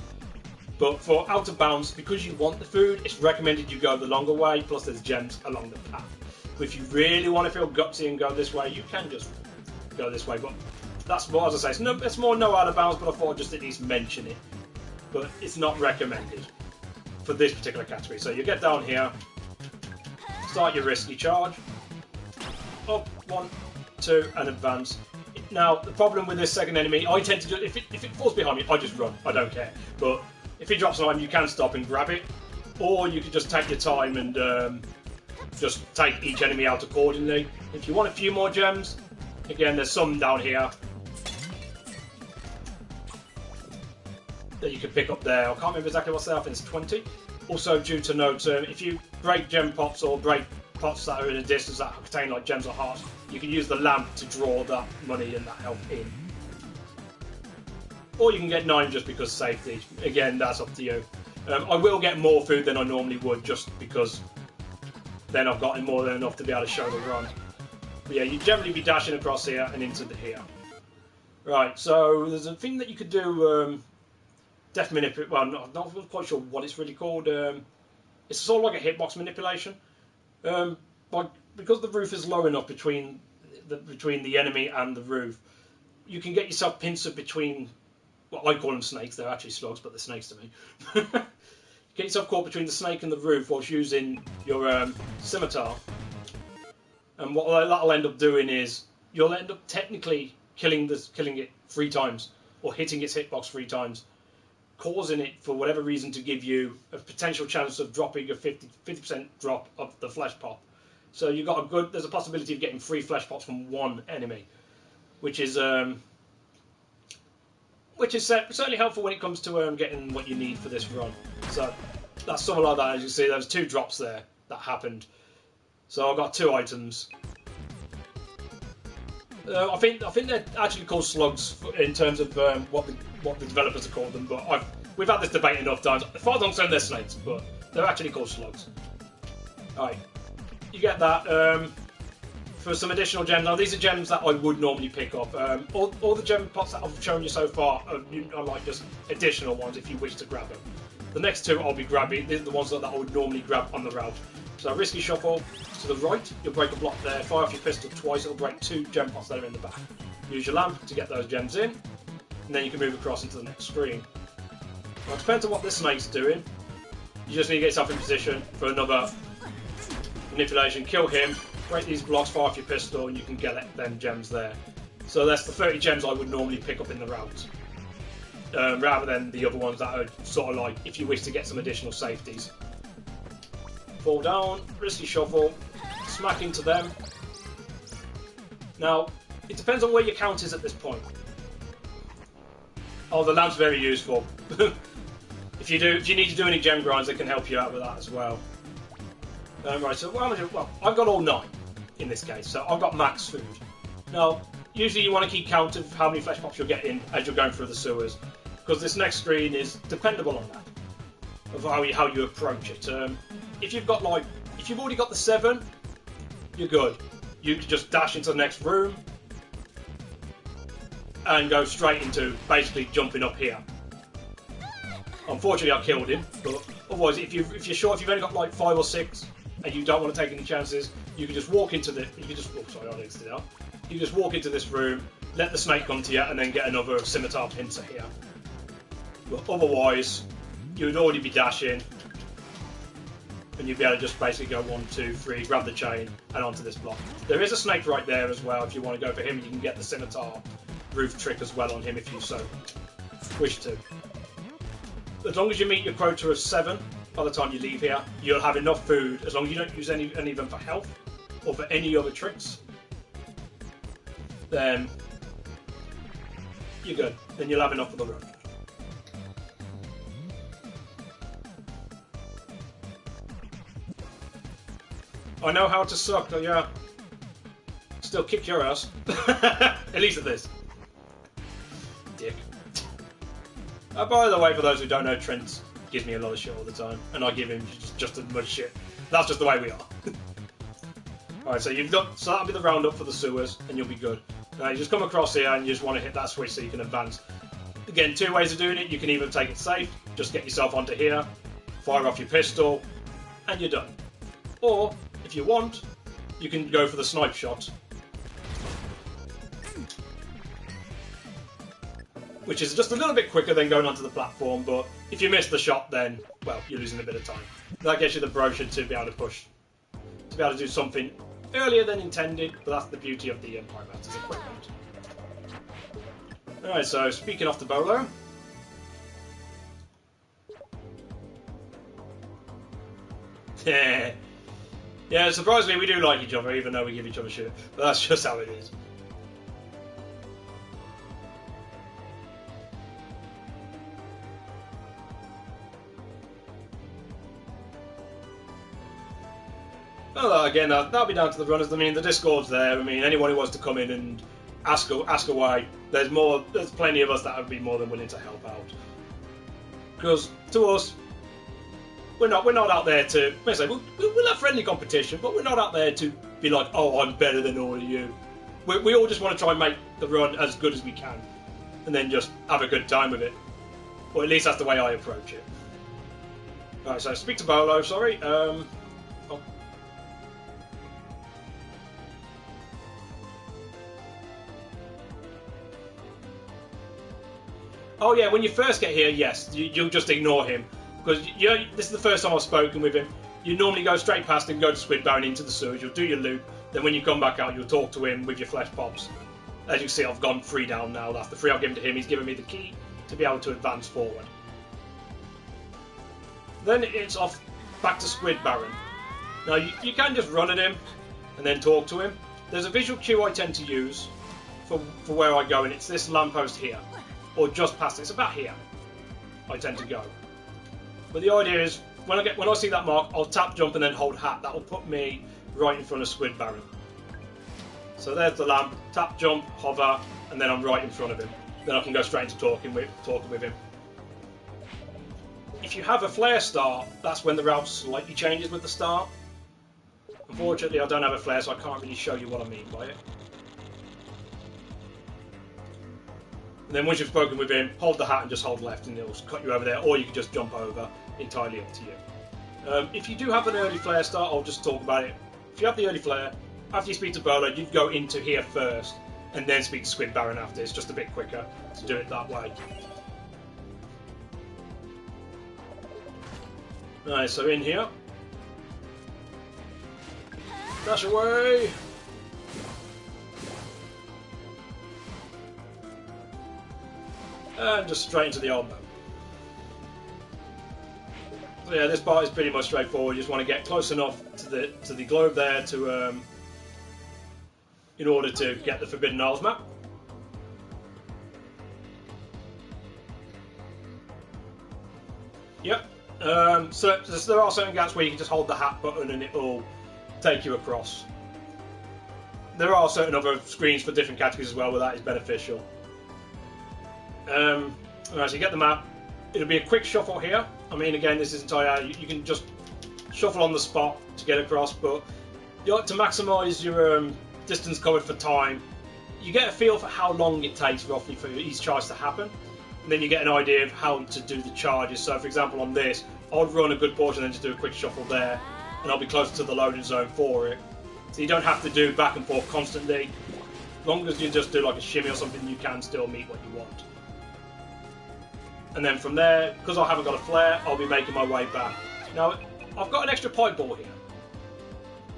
But for out of bounds, because you want the food, it's recommended you go the longer way, plus there's gems along the path. But if you really want to feel gutsy and go this way, you can just go this way, but that's more, as I say, it's more no out of bounds, but I thought I'd just at least mention it. But it's not recommended for this particular category. So you get down here, start your risky charge, up, 1, 2, and advance. Now, the problem with this second enemy, I tend to do, if it falls behind me, I just run, I don't care. But if it drops on, you can stop and grab it, or you could just take your time and just take each enemy out accordingly. If you want a few more gems, again, there's some down here that you can pick up there. I can't remember exactly what's there, I think it's 20. Also, due to note, if you break gem pots or break pots that are in a distance that contain like gems or hearts, you can use the lamp to draw that money and that health in. Or you can get 9 just because safety. Again, that's up to you. I will get more food than I normally would, just because then I've gotten more than enough to be able to show the run. But yeah, you generally be dashing across here and into here. Right, so there's a thing that you could do, death manipulation, well, I'm not quite sure what it's really called. It's sort of like a hitbox manipulation. Because the roof is low enough between the enemy and the roof, you can get yourself pincered between, well, I call them snakes, they're actually slugs, but they're snakes to me. Get yourself caught between the snake and the roof whilst using your scimitar. And what that'll end up doing is, you'll end up technically killing it 3 times, or hitting its hitbox 3 times, causing it, for whatever reason, to give you a potential chance of dropping a 50% drop of the flesh pop. So you've got there's a possibility of getting 3 flesh pops from 1 enemy, which is certainly helpful when it comes to getting what you need for this run. So that's something like that. As you see, there's 2 drops there that happened. So I've got 2 items. I think they're actually called slugs in terms of what the developers have called them. But we've had this debate enough times. As far as I'm concerned, they're snakes, but they're actually called slugs. Alright, you get that. For some additional gems. Now these are gems that I would normally pick up. All the gem pots that I've shown you so far are like just additional ones if you wish to grab them. The next 2 I'll be grabbing. These are the ones that I would normally grab on the route. So risky shuffle to the right, you'll break a block there. Fire off your pistol twice, it'll break 2 gem pots that are in the back. Use your lamp to get those gems in, and then you can move across into the next screen. Now it depends on what this snake's doing. You just need to get yourself in position for another manipulation. Kill him, break these blocks, fire off your pistol, and you can get them gems there. So that's the 30 gems I would normally pick up in the route. Rather than the other ones that are sort of like, if you wish to get some additional safeties. Fall down, risky shuffle, smack into them. Now, it depends on where your count is at this point. Oh, the lamp's very useful. If you need to do any gem grinds, they can help you out with that as well. Right, so what I'm gonna do, well, I've got all 9 in this case, so I've got max food. Now, usually you want to keep count of how many flesh pops you'll get in as you're going through the sewers, because this next screen is dependable on that, of how you approach it. If you've already got the 7, you're good. You can just dash into the next room and go straight into basically jumping up here. Unfortunately, I killed him, but otherwise, if you're sure, if you've only got like 5 or 6 and you don't want to take any chances, you can just walk into the. You can just. Oh, sorry, I exited out. You just walk into this room, let the snake come to you, and then get another scimitar pincer here. But otherwise, you would already be dashing, and you'd be able to just basically go 1, 2, 3, grab the chain, and onto this block. There is a snake right there as well. If you want to go for him, you can get the scimitar roof trick as well on him if you so wish to. As long as you meet your quota of 7 by the time you leave here, you'll have enough food. As long as you don't use any of them for health or for any other tricks, then you're good. Then you'll have enough for the run. I know how to suck, though, yeah. Still kick your ass. At least at this. Dick. By the way, for those who don't know, Trent gives me a lot of shit all the time, and I give him just as much shit. That's just the way we are. Alright, so that'll be the roundup for the sewers, and you'll be good. Now you just come across here and you just want to hit that switch so you can advance. Again, 2 ways of doing it. You can either take it safe, just get yourself onto here, fire off your pistol, and you're done. Or, if you want, you can go for the snipe shot, which is just a little bit quicker than going onto the platform, but if you miss the shot, then, well, you're losing a bit of time. That gets you the brochure to be able to push, to be able to do something earlier than intended, but that's the beauty of the Pyromancer's equipment. Alright, so speaking off the bolo. Yeah, surprisingly we do like each other, even though we give each other shit. But that's just how it is. Well, again, that'll be down to the runners. I mean, the Discord's there. I mean, anyone who wants to come in and ask away, there's plenty of us that would be more than willing to help out. Because to us, we're not out there to. We'll have friendly competition, but we're not out there to be like, oh, I'm better than all of you. We all just want to try and make the run as good as we can, and then just have a good time with it. Or at least that's the way I approach it. Alright, so speak to Bolo. Sorry. Oh yeah, when you first get here, yes, you'll just ignore him. Because this is the first time I've spoken with him. You normally go straight past him, go to Squid Baron into the sewers, you'll do your loot, then when you come back out, you'll talk to him with your flesh pops. As you can see, I've gone 3 down now. That's the 3 I've given to him. He's given me the key to be able to advance forward. Then it's off back to Squid Baron. Now, you can just run at him and then talk to him. There's a visual cue I tend to use for where I go, and it's this lamppost here. Or just past it. It's about here I tend to go. But the idea is, when I see that mark, I'll tap, jump, and then hold hat. That will put me right in front of Squid Baron. So there's the lamp. Tap, jump, hover, and then I'm right in front of him. Then I can go straight into talking with him. If you have a flare star, that's when the route slightly changes with the star. Unfortunately, I don't have a flare, so I can't really show you what I mean by it. And then once you've spoken with him, hold the hat and just hold left and it'll cut you over there, or you can just jump over, entirely up to you. If you do have an early flare start, I'll just talk about it. If you have the early flare, after you speak to Bolo, you'd go into here first, and then speak to Squid Baron after. It's just a bit quicker to do it that way. Alright, so in here. Dash away! And just straight into the old mode. So yeah, this part is pretty much straightforward. You just want to get close enough to the globe there to in order to get the Forbidden Isles map. Yep. So there are certain gaps where you can just hold the hat button and it will take you across. There are certain other screens for different categories as well where that is beneficial. Alright, so you get the map. It'll be a quick shuffle here. I mean, again, this is entirely you can just shuffle on the spot to get across, but you like to maximise your distance covered for time. You get a feel for how long it takes roughly for each charge to happen, and then you get an idea of how to do the charges. So, for example, on this, I'd run a good portion and then just do a quick shuffle there, and I'll be closer to the loading zone for it. So you don't have to do back and forth constantly. As long as you just do like a shimmy or something, you can still meet what you want. And then from there, because I haven't got a flare, I'll be making my way back. Now, I've got an extra pipe ball here,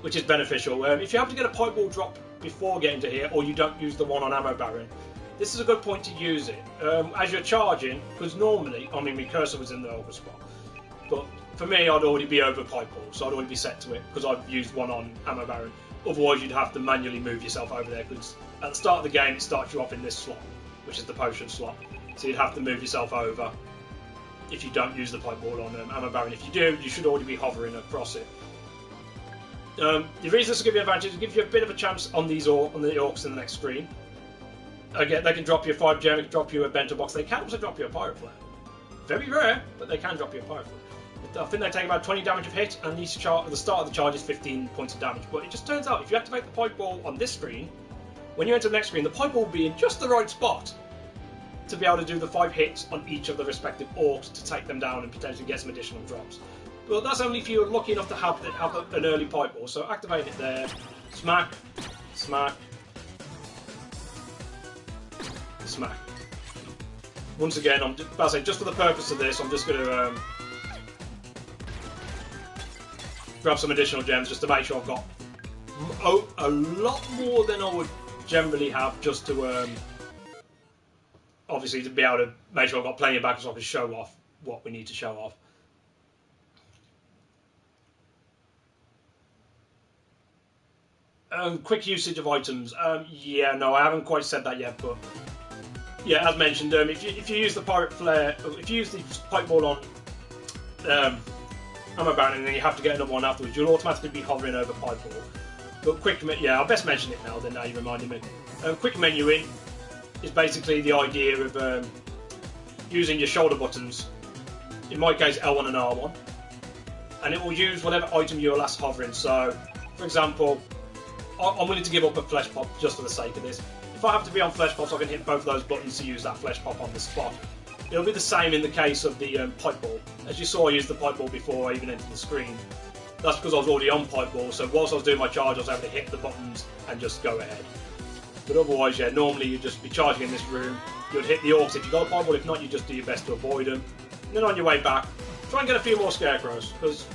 which is beneficial. If you have to get a pipe ball drop before getting to here, or you don't use the one on Ammo Baron, this is a good point to use it. As you're charging, because normally, I mean, my cursor was in the over spot, but for me, I'd already be over pipe ball, so I'd already be set to it, because I've used one on Ammo Baron. Otherwise, you'd have to manually move yourself over there, because at the start of the game, it starts you off in this slot, which is the potion slot. So you'd have to move yourself over if you don't use the pipe ball on Ammo Baron. If you do, you should already be hovering across it. The reason this will give you an advantage is it gives you a bit of a chance on these on the orcs in the next screen. Again, they can drop you a 5 gem, they can drop you a bento box, they can also drop you a pirate flare. Very rare, but they can drop you a pirate flare. I think they take about 20 damage of hit, and each at the start of the charge is 15 points of damage. But it just turns out, if you activate the pipe ball on this screen, when you enter the next screen, the pipe ball will be in just the right spot to be able to do the 5 hits on each of the respective orcs to take them down and potentially get some additional drops. But that's only if you're lucky enough to have an early pipe ball. So activate it there, smack, smack, smack. Once again, just for the purpose of this, I'm just going to grab some additional gems just to make sure I've got a lot more than I would generally have, just to obviously to be able to make sure I've got plenty of backers so I can show off what we need to show off. Quick usage of items. Yeah, no, I haven't quite said that yet, but yeah, as mentioned, if you use the pirate flare, if you use the pipe ball on Ammo Baron, and then you have to get another one afterwards, you'll automatically be hovering over pipe ball. But I'll best mention it now. Then now you reminded me. Quick menuing is basically the idea of using your shoulder buttons. In my case, L1 and R1, and it will use whatever item you're last hovering. So, for example, I'm willing to give up a flesh pop just for the sake of this. If I have to be on flesh pops, I can hit both of those buttons to use that flesh pop on the spot. It'll be the same in the case of the pipe ball. As you saw, I used the pipe ball before I even entered the screen. That's because I was already on pipe ball, so whilst I was doing my charge, I was able to hit the buttons and just go ahead. But otherwise, yeah, normally you'd just be charging in this room. You'd hit the orcs if you got a pipe ball. If not, you just do your best to avoid them. And then on your way back, try and get a few more scarecrows, because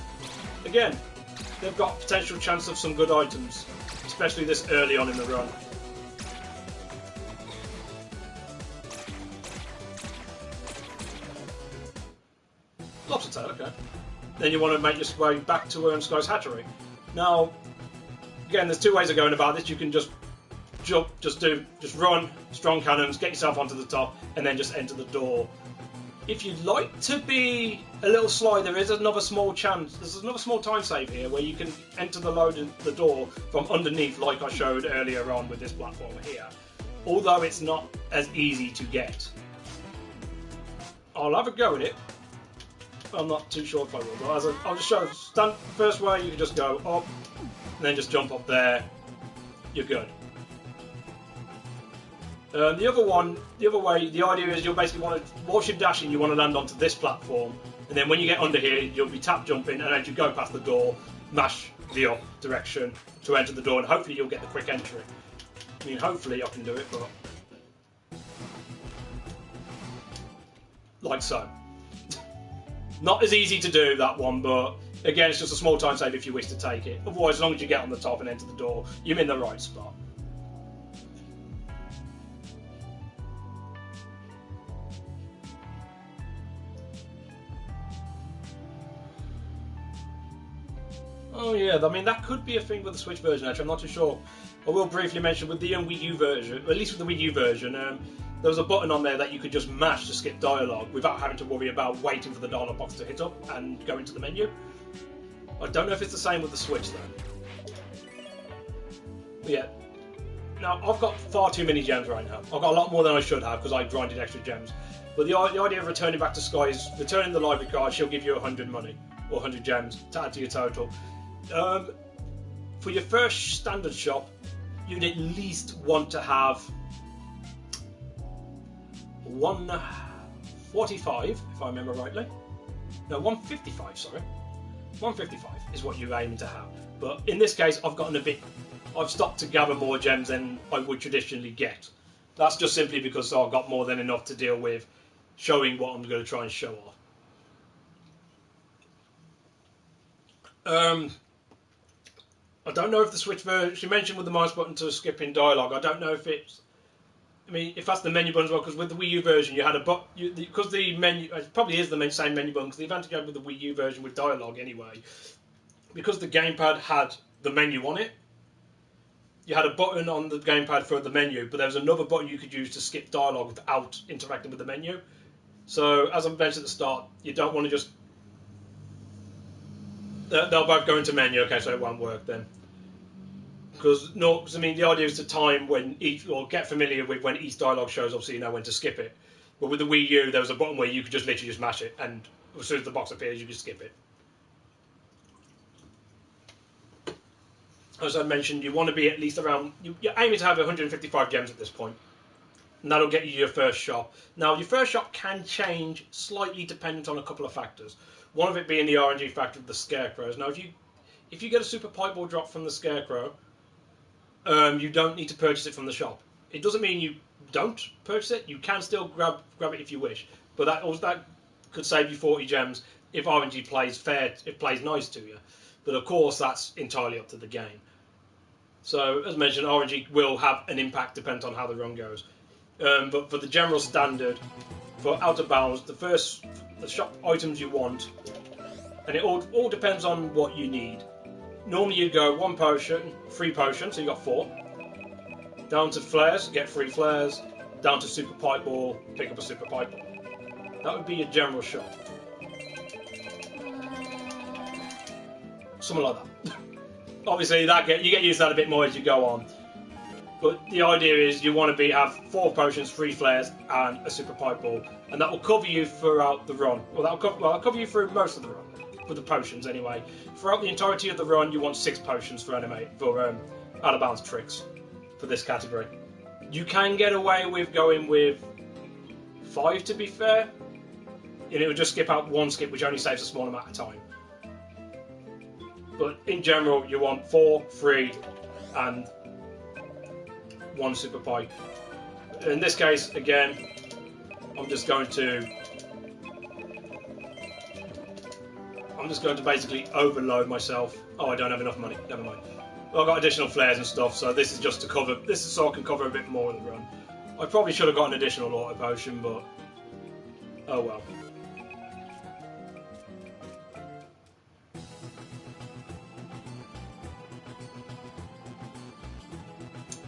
again, they've got potential chance of some good items, especially this early on in the run. Lobster tail, okay. Then you want to make your way back to Sky's Hatchery. Now, again, there's 2 ways of going about this. You can just jump, just run, strong cannons, get yourself onto the top, and then just enter the door. If you'd like to be a little sly, there is another small chance. There's another small time save here where you can enter the door from underneath, like I showed earlier on with this platform here. Although it's not as easy to get. I'll have a go at it. I'm not too sure if I will, but I'll just show. First way, you can just go up, and then just jump up there. You're good. The other way, the idea is you'll basically want to, whilst you're dashing, you want to land onto this platform, and then when you get under here, you'll be tap jumping, and as you go past the door, mash the up direction to enter the door, and hopefully you'll get the quick entry. I mean, hopefully I can do it, but like so. Not as easy to do, that one, but again, it's just a small time save if you wish to take it. Otherwise, as long as you get on the top and enter the door, you're in the right spot. Oh yeah, I mean, that could be a thing with the Switch version, actually. I'm not too sure. I will briefly mention with the Wii U version, at least with the Wii U version, there was a button on there that you could just mash to skip dialogue without having to worry about waiting for the dialogue box to hit up and go into the menu. I don't know if it's the same with the Switch though. But yeah. Now, I've got far too many gems right now. I've got a lot more than I should have because I grinded extra gems. But the idea of returning back to Sky is returning the library card, she'll give you 100 money or 100 gems to add to your total. For your first standard shop, you'd at least want to have 145, if I remember rightly. No, 155, sorry. 155 is what you're aiming to have. But in this case, I've stopped to gather more gems than I would traditionally get. That's just simply because I've got more than enough to deal with showing what I'm going to try and show off. I don't know if the Switch version, she mentioned with the mouse button to skip in dialogue, I don't know if it's, I mean, if that's the menu button as well, because with the Wii U version you had because the menu, it probably is the same menu button, because the advantage with the Wii U version with dialogue anyway, because the gamepad had the menu on it, you had a button on the gamepad for the menu, but there was another button you could use to skip dialogue without interacting with the menu. So, as I mentioned at the start, you don't want to just... They'll both go into menu, okay, so it won't work then. Because, I mean, the idea is to time when each... or get familiar with when each dialogue shows, obviously you know when to skip it. But with the Wii U, there was a button where you could just literally just mash it, and as soon as the box appears, you could skip it. As I mentioned, you want to be at least around... You're aiming to have 155 gems at this point. And that'll get you your first shop. Now, your first shop can change slightly dependent on a couple of factors. One of it being the RNG factor of the Scarecrows. Now, if you get a Super Pipe Ball drop from the Scarecrow, you don't need to purchase it from the shop. It doesn't mean you don't purchase it. You can still grab it if you wish. But that could save you 40 gems if RNG plays fair, it plays nice to you. But of course, that's entirely up to the game. So, as mentioned, RNG will have an impact depending on how the run goes. But for the general standard, for Out of Bounds, the shop items you want, and it all depends on what you need. Normally you'd go 1 potion, 3 potions, so you got 4. Down to flares, get 3 flares. Down to Super Pipe Ball, pick up a Super Pipe Ball. That would be your general shop. Something like that. Obviously, you get used to that a bit more as you go on. But the idea is you want to have 4 potions, 3 flares, and a Super Pipe Ball, and that will cover you throughout the run. Well, that'll cover you through most of the run, with the potions anyway. Throughout the entirety of the run, you want 6 potions for out of bounds tricks for this category. You can get away with going with 5, to be fair, and it will just skip out 1 skip, which only saves a small amount of time. But in general, you want 4, 3, and 1 Super Pipe. In this case, again, I'm just going to basically overload myself. Oh, I don't have enough money. Never mind. Well, I've got additional flares and stuff, so this is just to cover. This is so I can cover a bit more of the run. I probably should have got an additional auto potion, but oh well.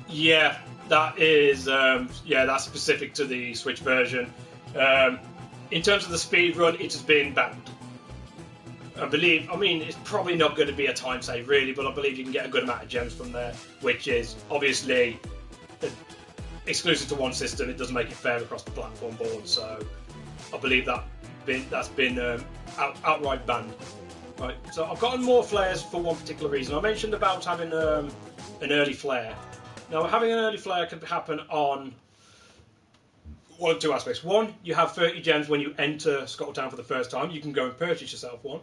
Yeah, that is that's specific to the Switch version. In terms of the speed run, it has been banned. I mean, it's probably not going to be a time save really, but I believe you can get a good amount of gems from there, which is obviously exclusive to one system. It doesn't make it fair across the platform board, so I believe that's been outright banned. Right, so I've gotten more flares for one particular reason. I mentioned about having an early flare. Now, having an early flare can happen on one of 2 aspects. One, you have 30 gems when you enter Scuttletown for the first time. You can go and purchase yourself one.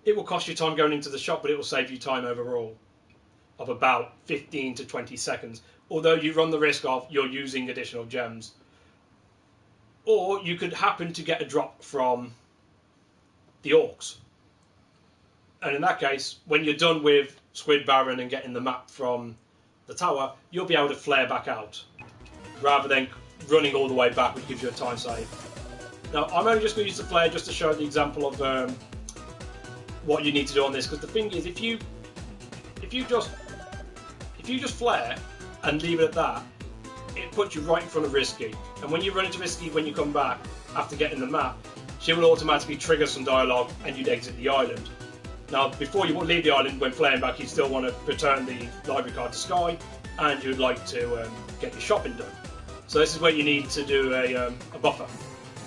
It will cost you time going into the shop, but it will save you time overall of about 15 to 20 seconds. Although you run the risk of you're using additional gems. Or you could happen to get a drop from the Orcs. And in that case, when you're done with Squid Baron and getting the map from the tower, you'll be able to flare back out rather than running all the way back, which gives you a time save. Now, I'm only just going to use the flare just to show the example of what you need to do on this, because the thing is, if you just flare and leave it at that, it puts you right in front of Risky, and when you run into Risky when you come back after getting the map, she will automatically trigger some dialogue and you'd exit the island. Now, before you leave the island, when flaring back, you still want to return the library card to Sky, and you'd like to get your shopping done. So this is where you need to do a buffer,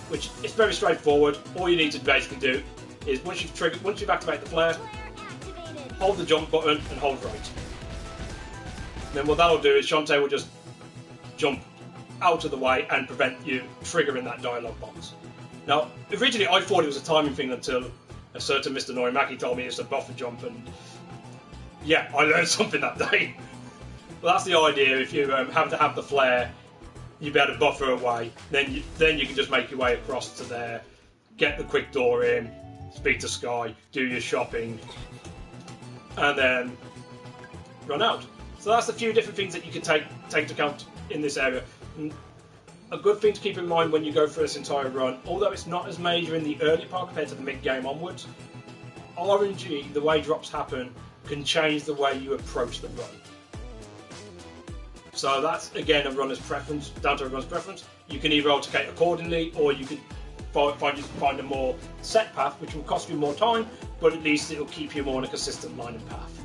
which is very straightforward. All you need to basically do is once you've activated the flare, hold the jump button and hold right. And then what that'll do is Shantae will just jump out of the way and prevent you triggering that dialogue box. Now, originally I thought it was a timing thing until a certain Mr. Norimaki told me it's a buffer jump, and yeah, I learned something that day. Well, that's the idea. If you have to have the flare, you better buffer away. Then you can just make your way across to there, get the quick door in, speak to Sky, do your shopping, and then run out. So that's a few different things that you can take into account in this area. And a good thing to keep in mind when you go through this entire run, although it's not as major in the early part compared to the mid-game onwards, RNG, the way drops happen, can change the way you approach the run. So that's, again, a runner's preference, down to a runner's preference. You can either alternate accordingly, or you could find a more set path, which will cost you more time, but at least it'll keep you more on a consistent line and path.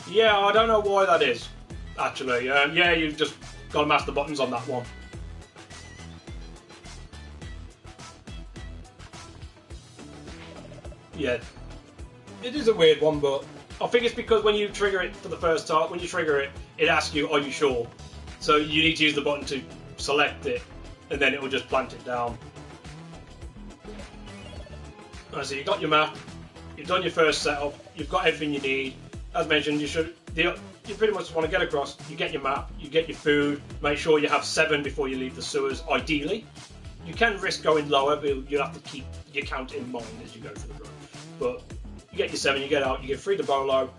Yeah, I don't know why that is, actually. Yeah, you've just got to mash the buttons on that one. Yeah, it is a weird one, but I think it's because when you trigger it for the first time, when you trigger it, it asks you, are you sure? So you need to use the button to select it, and then it will just plant it down. Right, so you've got your map, you've done your first setup, you've got everything you need. As mentioned, you pretty much want to get across, you get your map, you get your food, make sure you have 7 before you leave the sewers, ideally. You can risk going lower, but you'll have to keep your count in mind as you go through the run. But you get your 7, you get out, you get 3 to Bolo,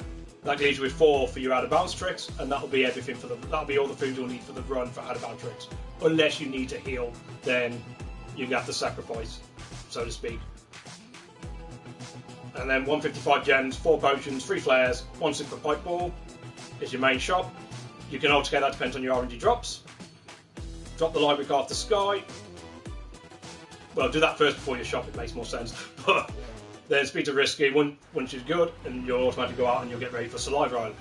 that leaves you with 4 for your out of bounds tricks, and that'll be everything that'll be all the food you'll need for the run for out of bounds tricks. Unless you need to heal, then you have to sacrifice, so to speak. And then 155 gems, 4 potions, 3 flares, 1 super pipe ball is your main shop. You can alternate that, depends on your RNG drops. Drop the library card to Sky. Well, do that first before you shop, it makes more sense. But then speak to Risky once you're good, and you'll automatically go out and you'll get ready for Saliva Island.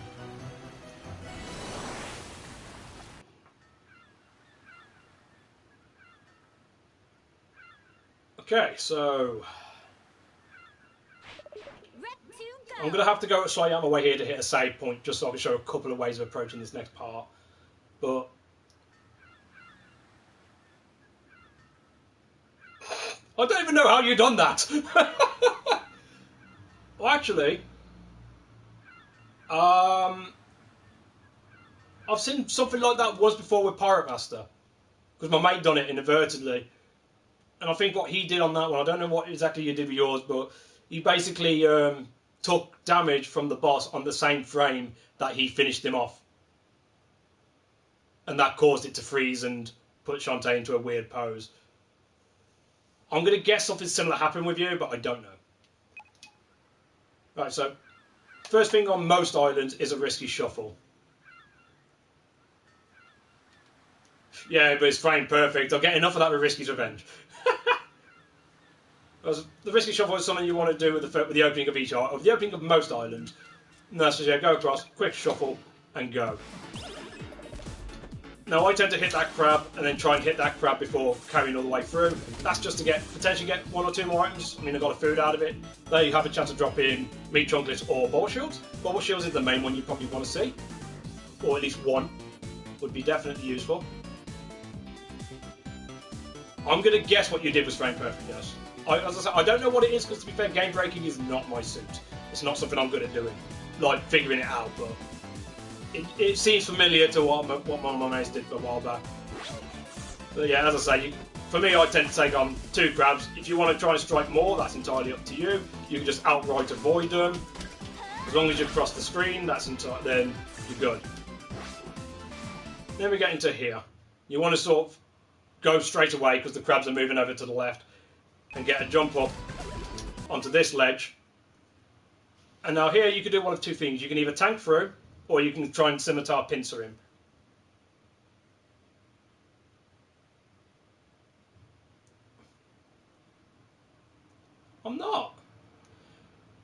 Okay, so I'm going to have to go slightly out of my way here to hit a save point, just so I can show a couple of ways of approaching this next part. But I don't even know how you've done that. Well, actually, I've seen something like that once before with Pirate Master, because my mate done it inadvertently, and I think what he did on that one, I don't know what exactly you did with yours, but he basically took damage from the boss on the same frame that he finished him off, and that caused it to freeze and put Shantae into a weird pose. I'm going to guess something similar happened with you, but I don't know. Right, so first thing on most islands is a risky shuffle. Yeah, but it's framed perfect. I'll get enough of that with Risky's Revenge. The risky shuffle is something you want to do with the opening of each island, or the opening of most islands. And that's just, yeah, go across, quick shuffle, and go. Now I tend to hit that crab and then try and hit that crab before carrying all the way through. That's just to potentially get 1 or 2 more items. I mean, I got a food out of it. There you have a chance to drop in meat chunklets or bubble shields. Bubble shields is the main one you probably want to see, or at least one would be definitely useful. I'm going to guess what you did was frame perfect, yes. As I said, I don't know what it is, because to be fair, game breaking is not my suit. It's not something I'm good at doing, like figuring it out, but it seems familiar to what my mates did a while back. But yeah, as I say, for me, I tend to take on 2 crabs. If you want to try and strike more, that's entirely up to you. You can just outright avoid them. As long as you cross the screen, then you're good. Then we get into here. You want to sort of go straight away, because the crabs are moving over to the left, and get a jump up onto this ledge. And now here you can do one of 2 things. You can either tank through, or you can try and scimitar pincer him. I'm not.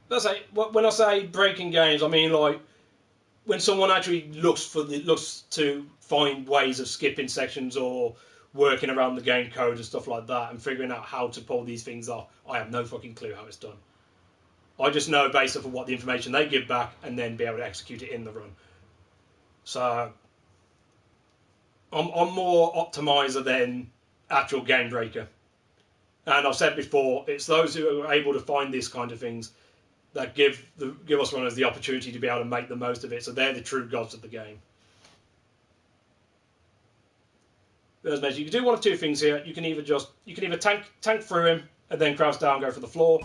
When I say breaking games, I mean like when someone actually looks to find ways of skipping sections or working around the game code and stuff like that, and figuring out how to pull these things off. I have no fucking clue how it's done. I just know based off of what the information they give back and then be able to execute it in the run. So I'm more optimizer than actual game breaker. And I've said before, it's those who are able to find these kind of things that give us runners the opportunity to be able to make the most of it. So they're the true gods of the game. As mentioned, you can do one of two things here. You can either tank through him and then crouch down and go for the floor,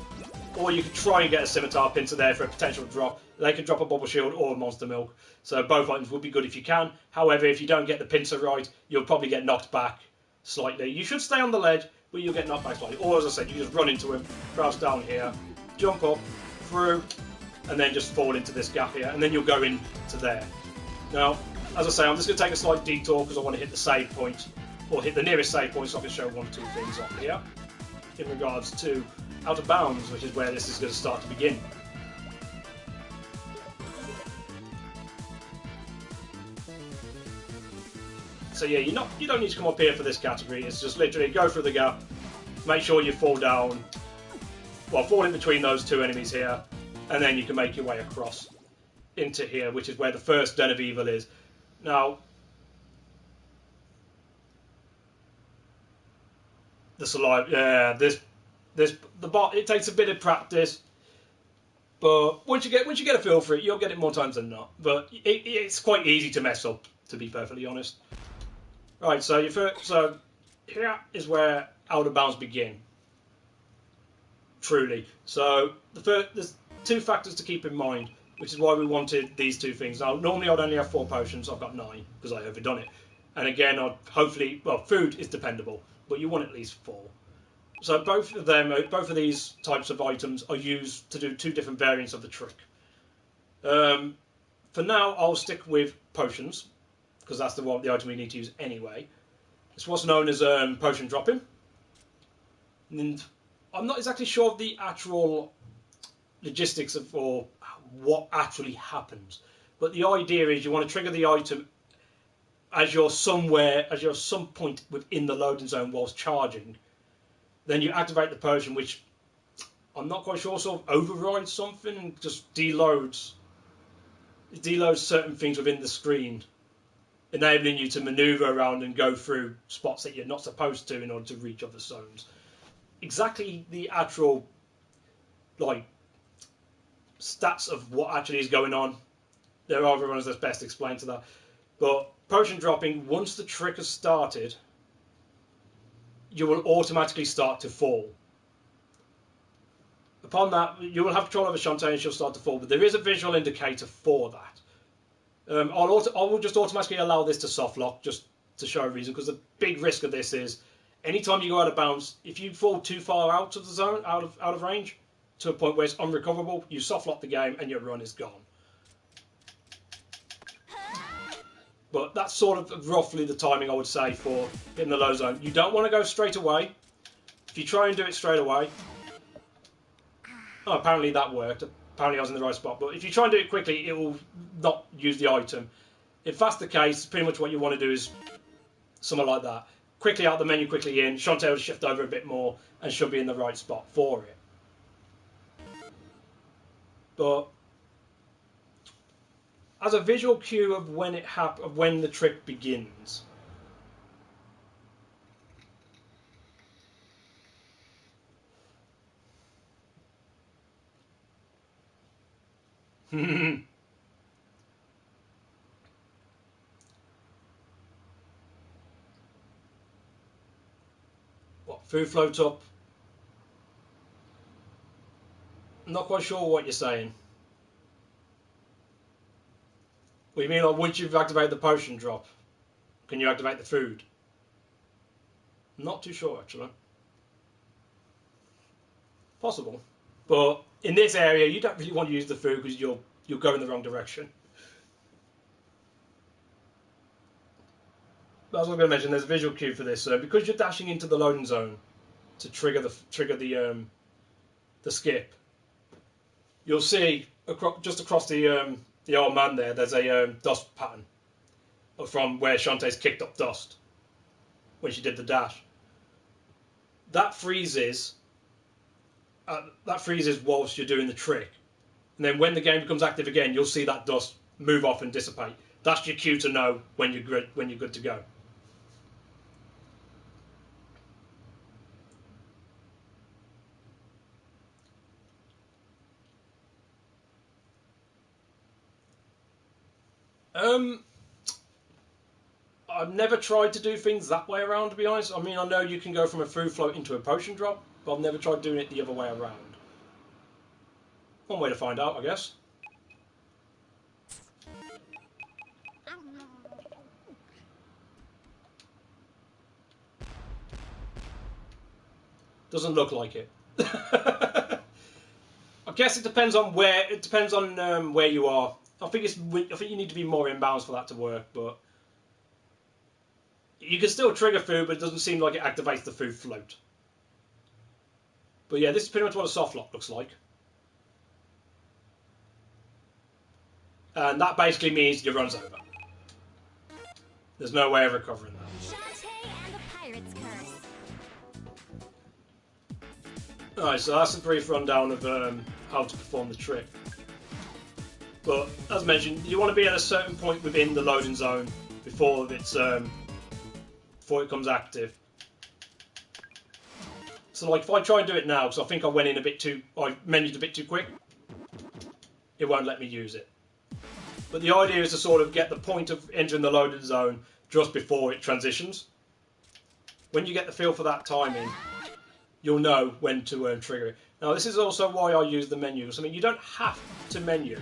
or you can try and get a scimitar pincer there for a potential drop. They can drop a bubble shield or a monster milk. So both items would be good if you can. However, if you don't get the pincer right, you'll probably get knocked back slightly. You should stay on the ledge, but you'll get knocked back slightly. Or as I said, you just run into him, crouch down here, jump up, through, and then just fall into this gap here, and then you'll go into there. Now, as I say, I'm just going to take a slight detour because I want to hit the save point, or hit the nearest save point, so I can show one or two things off here in regards to Out of Bounds, which is where this is going to start to begin. So yeah, you don't need to come up here for this category. It's just literally go through the gap, make sure you fall down, well, fall in between those two enemies here, and then you can make your way across into here, which is where the first Den of Evil is. Now, the saliva, yeah, the bot. It takes a bit of practice, but once you get a feel for it, you'll get it more times than not. But it's quite easy to mess up, to be perfectly honest. Right, so here is where Out of Bounds begin. Truly. So there's two factors to keep in mind, which is why we wanted these two things. Now, normally I'd only have 4 potions. I've got 9 because I overdone it. And again, food is dependable, but you want at least 4. So both of these types of items are used to do 2 different variants of the trick. For now, I'll stick with potions, because that's the item we need to use anyway. It's what's known as potion dropping. And I'm not exactly sure of the actual logistics or what actually happens. But the idea is you want to trigger the item as you're some point within the loading zone whilst charging. Then you activate the potion, which I'm not quite sure, sort of overrides something and just deloads certain things within the screen, enabling you to maneuver around and go through spots that you're not supposed to in order to reach other zones. Exactly the actual stats of what actually is going on, there are other runners that's best explained to that. But potion dropping, once the trick has started, you will automatically start to fall. Upon that, you will have control over Shantae and she'll start to fall, but there is a visual indicator for that. I will just automatically allow this to soft lock, just to show a reason, because the big risk of this is anytime you go out of bounds, if you fall too far out of the zone, out of range, to a point where it's unrecoverable, you soft lock the game and your run is gone. But that's sort of roughly the timing I would say for hitting the low zone. You don't want to go straight away. If you try and do it straight away... Oh, apparently that worked. Apparently I was in the right spot. But if you try and do it quickly, it will not use the item. If that's the case, pretty much what you want to do is something like that. Quickly out the menu, quickly in. Shantae will shift over a bit more and should be in the right spot for it. But as a visual cue of when the trick begins. What, food floats up? I'm not quite sure what you're saying. What do you mean, like, once you've activated the potion drop, can you activate the food? I'm not too sure, actually. Possible. But in this area, you don't really want to use the food because you'll go in the wrong direction. But as I was going to mention, there's a visual cue for this. So because you're dashing into the loading zone to trigger the skip, you'll see just across the old man there's a dust pattern from where Shantae's kicked up dust when she did the dash. That freezes that freezes whilst you're doing the trick. And then when the game becomes active again, you'll see that dust move off and dissipate. That's your cue to know when you're good to go. I've never tried to do things that way around, to be honest. I mean, I know you can go from a food float into a potion drop, but I've never tried doing it the other way around. One way to find out, I guess. Doesn't look like it. I guess it depends on where. It depends on where you are. I think you need to be more inbounds for that to work, but you can still trigger food, but it doesn't seem like it activates the food float. But yeah, this is pretty much what a soft lock looks like. And that basically means your run's over. There's no way of recovering that. Shantae and the Pirate's Curse. Alright, so that's a brief rundown of how to perform the trick. But, as mentioned, you want to be at a certain point within the loading zone before it comes active. So, like, if I try and do it now, because I think I menued a bit too quick, it won't let me use it. But the idea is to sort of get the point of entering the loading zone just before it transitions. When you get the feel for that timing, you'll know when to trigger it. Now, this is also why I use the menus. I mean, you don't have to menu.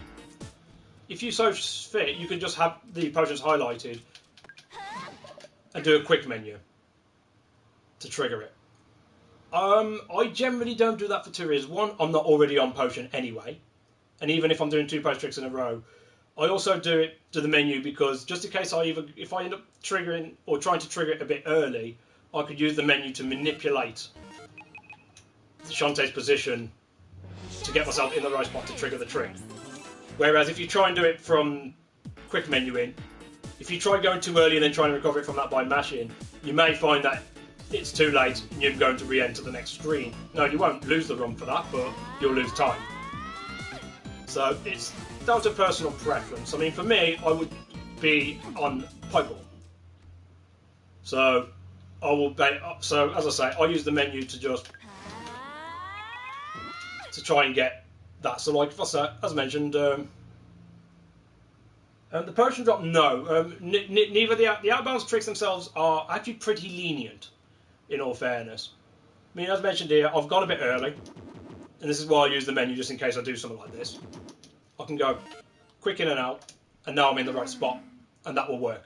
If you so fit, you can just have the potions highlighted and do a quick menu to trigger it. I generally don't do that for two reasons. One, I'm not already on potion anyway, and even if I'm doing 2 post tricks in a row, I also do it to the menu because just in case if I end up triggering or trying to trigger it a bit early, I could use the menu to manipulate Shantae's position to get myself in the right spot to trigger the trick. Whereas if you try and do it from quick menuing, if you try going too early and then trying to recover it from that by mashing, you may find that it's too late and you're going to re-enter the next screen. No, you won't lose the run for that, but you'll lose time. So it's down to personal preference. I mean, for me, I would be on Pokeball. So as I say, I use the menu to try and get that. So like as I mentioned, the potion drop, no. Neither the outbounds tricks themselves are actually pretty lenient, in all fairness. I mean, as mentioned here, I've gone a bit early, and this is why I use the menu just in case I do something like this. I can go quick in and out, and now I'm in the right spot, and that will work.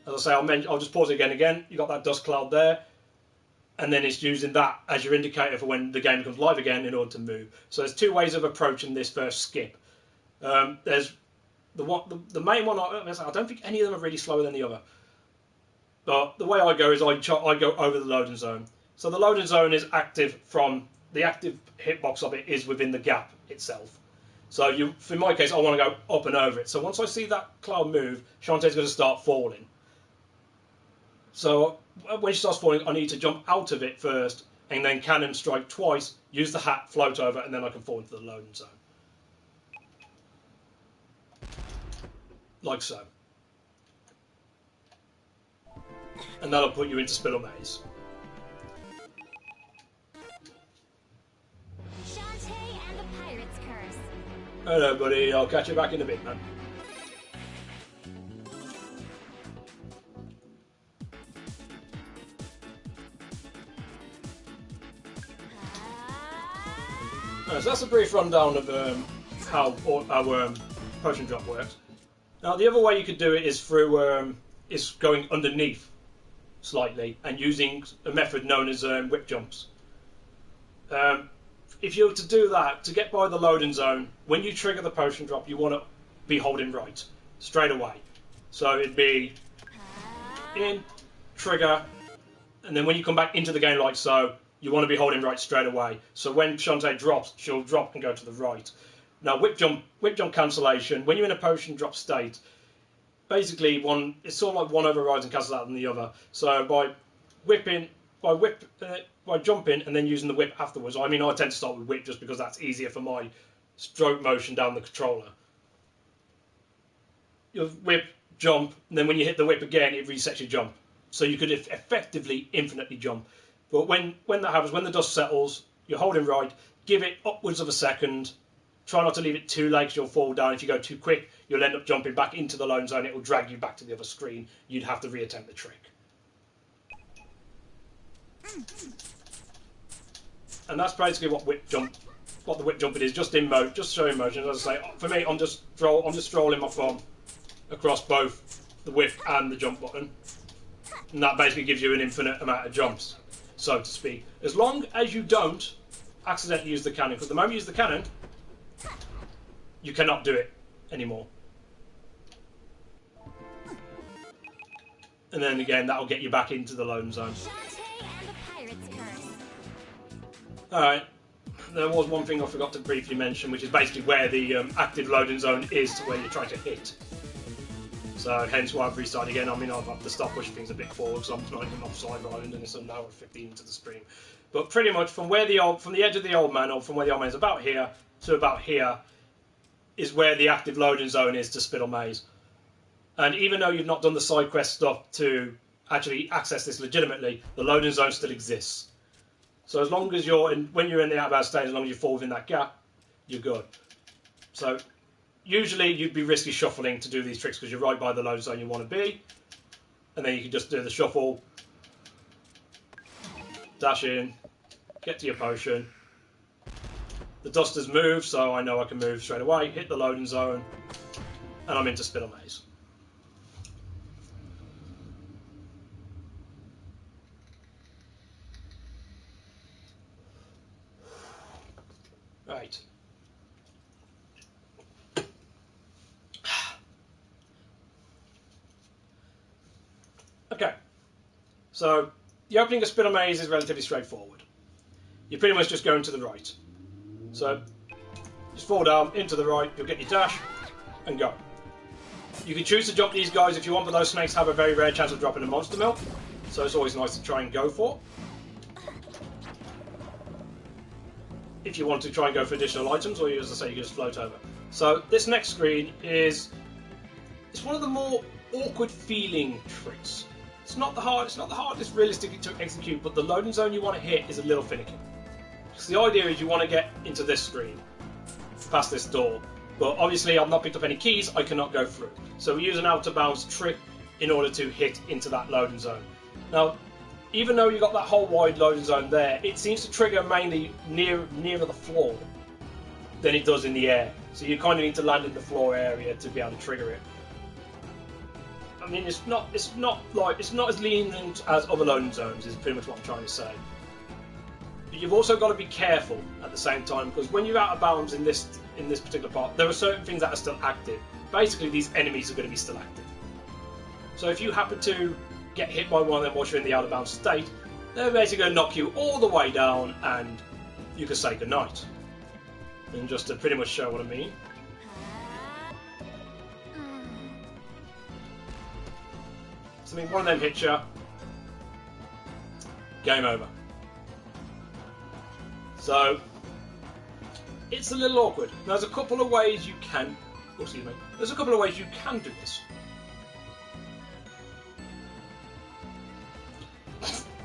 As I say, I'll just pause it again. You got that dust cloud there, and then it's using that as your indicator for when the game becomes live again in order to move. So there's 2 ways of approaching this first skip. There's the main one. I don't think any of them are really slower than the other. But the way I go is I go over the loading zone. So the loading zone is active from the active hitbox of it is within the gap itself. So in my case, I want to go up and over it. So once I see that cloud move, Shantae's going to start falling. So when she starts falling, I need to jump out of it first, and then cannon strike twice, use the hat, float over, and then I can fall into the loading zone. Like so. And that'll put you into Spittle Maze. Shantae and the Pirate's Curse. Hello, buddy. I'll catch you back in a bit, man. So that's a brief rundown of how our potion drop works. Now, the other way you could do it is through is going underneath slightly and using a method known as whip jumps. If you were to do that, to get by the loading zone, when you trigger the potion drop, you want to be holding right straight away. So it'd be in, trigger, and then when you come back into the game like so, you want to be holding right straight away. So when Shantae drops, she'll drop and go to the right. Now, whip jump cancellation, when you're in a potion drop state, basically it's sort of like one overrides and cancels out on the other. So by whipping by jumping and then using the whip afterwards. I mean, I tend to start with whip just because that's easier for my stroke motion down the controller. You whip, jump, and then when you hit the whip again, it resets your jump. So you could effectively infinitely jump. But when that happens, when the dust settles, you're holding right, give it upwards of a second. Try not to leave it too late, you'll fall down. If you go too quick, you'll end up jumping back into the loading zone. It will drag you back to the other screen. You'd have to reattempt the trick. And that's basically what the whip jumping is, just in mode, just showing motion. As I say, for me, I'm just strolling my thumb across both the whip and the jump button, and that basically gives you an infinite amount of jumps, so to speak. As long as you don't accidentally use the cannon, because the moment you use the cannon, you cannot do it anymore. And then again, that'll get you back into the loading zone. Alright, there was one thing I forgot to briefly mention, which is basically where the active loading zone is to where you're trying to hit. So hence why I've restarted again. I mean, I've had to stop pushing things a bit forward because I'm not even offside island and it's an hour 15 into the stream. But pretty much from the edge of the old man, or from where the old man is about here to about here, is where the active loading zone is to Spittle Maze. And even though you've not done the side quest stuff to actually access this legitimately, the loading zone still exists. So as long as when you're in the outbound stage, as long as you fall within that gap, you're good. So usually you'd be risky shuffling to do these tricks because you're right by the load zone you want to be. And then you can just do the shuffle, dash in, get to your potion. The dust has moved, so I know I can move straight away, hit the loading zone, and I'm into Spittle Maze. Right. Okay. So, the opening of Spittle Maze is relatively straightforward. You're pretty much just going to the right. So, just fall down, into the right, you'll get your dash, and go. You can choose to jump these guys if you want, but those snakes have a very rare chance of dropping a monster milk. So it's always nice to try and go for. If you want to try and go for additional items, or as I say, you can just float over. So this next screen it's one of the more awkward feeling tricks. It's not the hardest realistically to execute, but the loading zone you want to hit is a little finicky. Because the idea is you want to get into this screen, past this door. But obviously I've not picked up any keys, I cannot go through. So we use an out of bounds trick in order to hit into that loading zone. Now, even though you've got that whole wide loading zone there, it seems to trigger mainly nearer the floor than it does in the air. So you kind of need to land in the floor area to be able to trigger it. I mean, it's not as lenient as other loading zones, is pretty much what I'm trying to say. But you've also got to be careful at the same time, because when you're out of bounds in this particular part, there are certain things that are still active. Basically, these enemies are going to be still active. So if you happen to get hit by one of them while you're in the out of bounds state, they're basically going to knock you all the way down, and you can say goodnight. And just to pretty much show what I mean. So I mean, one of them hits you, game over. So it's a little awkward. Now, there's a couple of ways you can. Oh, excuse me. There's a couple of ways you can do this.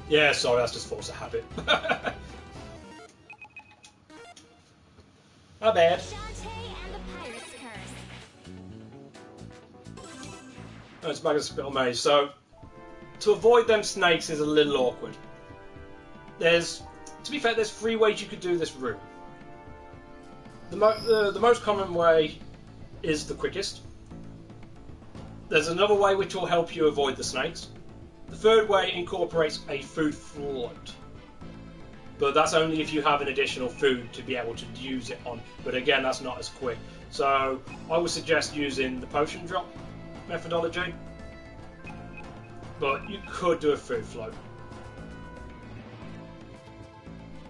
Yeah, sorry, that's just force of habit. My bad. It's back at Spittle Maze. So, to avoid them snakes is a little awkward. To be fair, there's 3 ways you could do this room. The most common way is the quickest. There's another way which will help you avoid the snakes. The third way incorporates a food float. But that's only if you have an additional food to be able to use it on. But again, that's not as quick. So I would suggest using the potion drop methodology. But you could do a food float.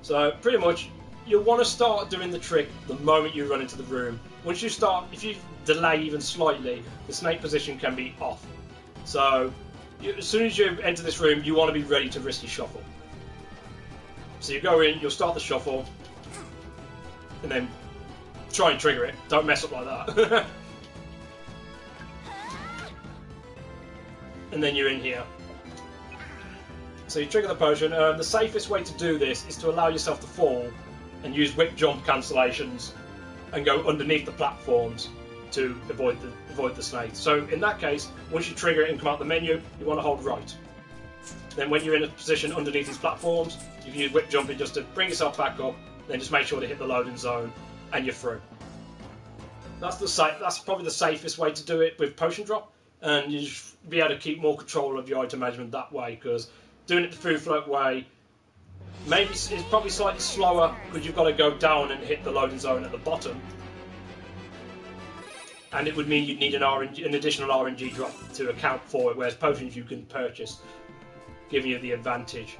So pretty much, you'll want to start doing the trick the moment you run into the room. Once you start, if you delay even slightly, the snake position can be off. So as soon as you enter this room, you want to be ready to risky shuffle. So you go in, you'll start the shuffle, and then try and trigger it. Don't mess up like that. And then you're in here. So you trigger the potion. The safest way to do this is to allow yourself to fall and use whip jump cancellations and go underneath the platforms to avoid the snake. So in that case, once you trigger it and come out the menu, you want to hold right. Then when you're in a position underneath these platforms, you can use whip jumping just to bring yourself back up, then just make sure to hit the loading zone and you're through. That's probably the safest way to do it with potion drop, and you should be able to keep more control of your item management that way, because doing it the food float way maybe it's probably slightly slower because you've got to go down and hit the loading zone at the bottom, and it would mean you'd need an additional RNG drop to account for it, whereas potions you can purchase, giving you the advantage.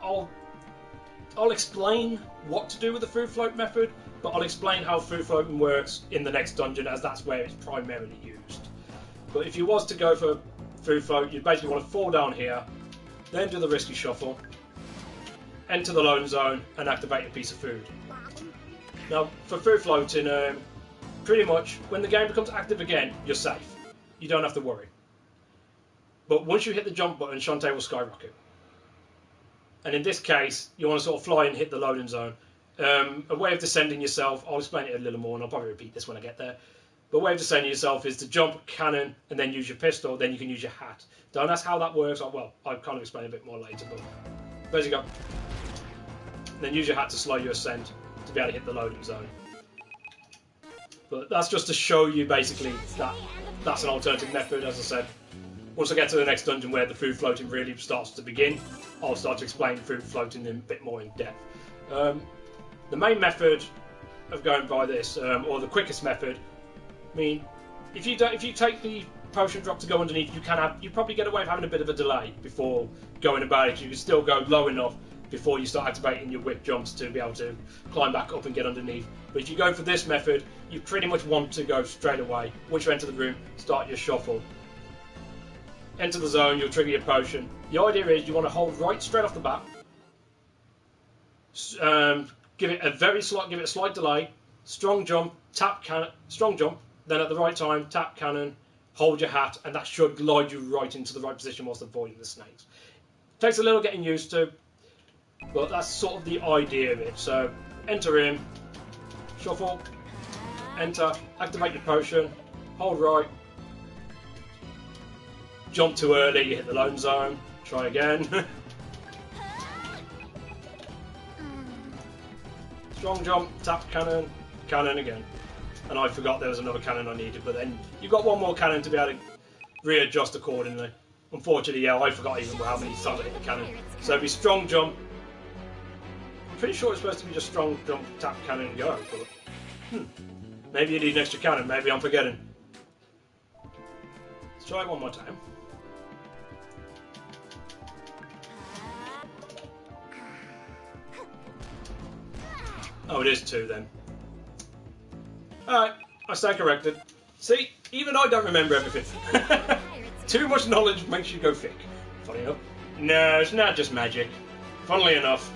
I'll explain what to do with the food float method, but I'll explain how food floating works in the next dungeon, as that's where it's primarily used. But if you was to go for food float, you'd basically want to fall down here, then do the risky shuffle, enter the loading zone, and activate a piece of food. Now, for food floating, pretty much when the game becomes active again, you're safe. You don't have to worry. But once you hit the jump button, Shantae will skyrocket. And in this case, you want to sort of fly and hit the loading zone. A way of descending yourself, I'll explain it a little more, and I'll probably repeat this when I get there. But a way of descending yourself is to jump, cannon, and then use your pistol, then you can use your hat. Don't ask how that works. Well, I'll kind of explain a bit more later, but basically go. Then use your hat to slow your ascent to be able to hit the loading zone. But that's just to show you basically that that's an alternative method, as I said. Once I get to the next dungeon where the food floating really starts to begin, I'll start to explain food floating in a bit more in depth. The main method of going by this, or the quickest method, I mean, if you take the potion drop to go underneath, you probably get away with having a bit of a delay before going about it. You can still go low enough before you start activating your whip jumps to be able to climb back up and get underneath. But if you go for this method, you pretty much want to go straight away. Once you enter the room, start your shuffle. Enter the zone, you'll trigger your potion. The idea is you want to hold right straight off the bat. Give it a slight delay. Strong jump, tap cannon, strong jump. Then at the right time, tap cannon, hold your hat, and that should glide you right into the right position whilst avoiding the snakes. Takes a little getting used to, but that's sort of the idea of it. So enter in, shuffle, enter, activate your potion, hold right. Jump too early, you hit the loading zone. Try again. Strong jump, tap cannon, cannon again. And I forgot there was another cannon I needed, but then you've got one more cannon to be able to readjust accordingly. Unfortunately, yeah, I forgot even how many times I hit the cannon. So it'd be strong jump. I'm pretty sure it's supposed to be just strong jump, tap cannon, and go. But maybe you need an extra cannon. Maybe I'm forgetting. Let's try it one more time. Oh, it is 2 then. Alright, I stand corrected. See, even I don't remember everything. Too much knowledge makes you go thick. Funny enough. No, it's not just magic. Funnily enough.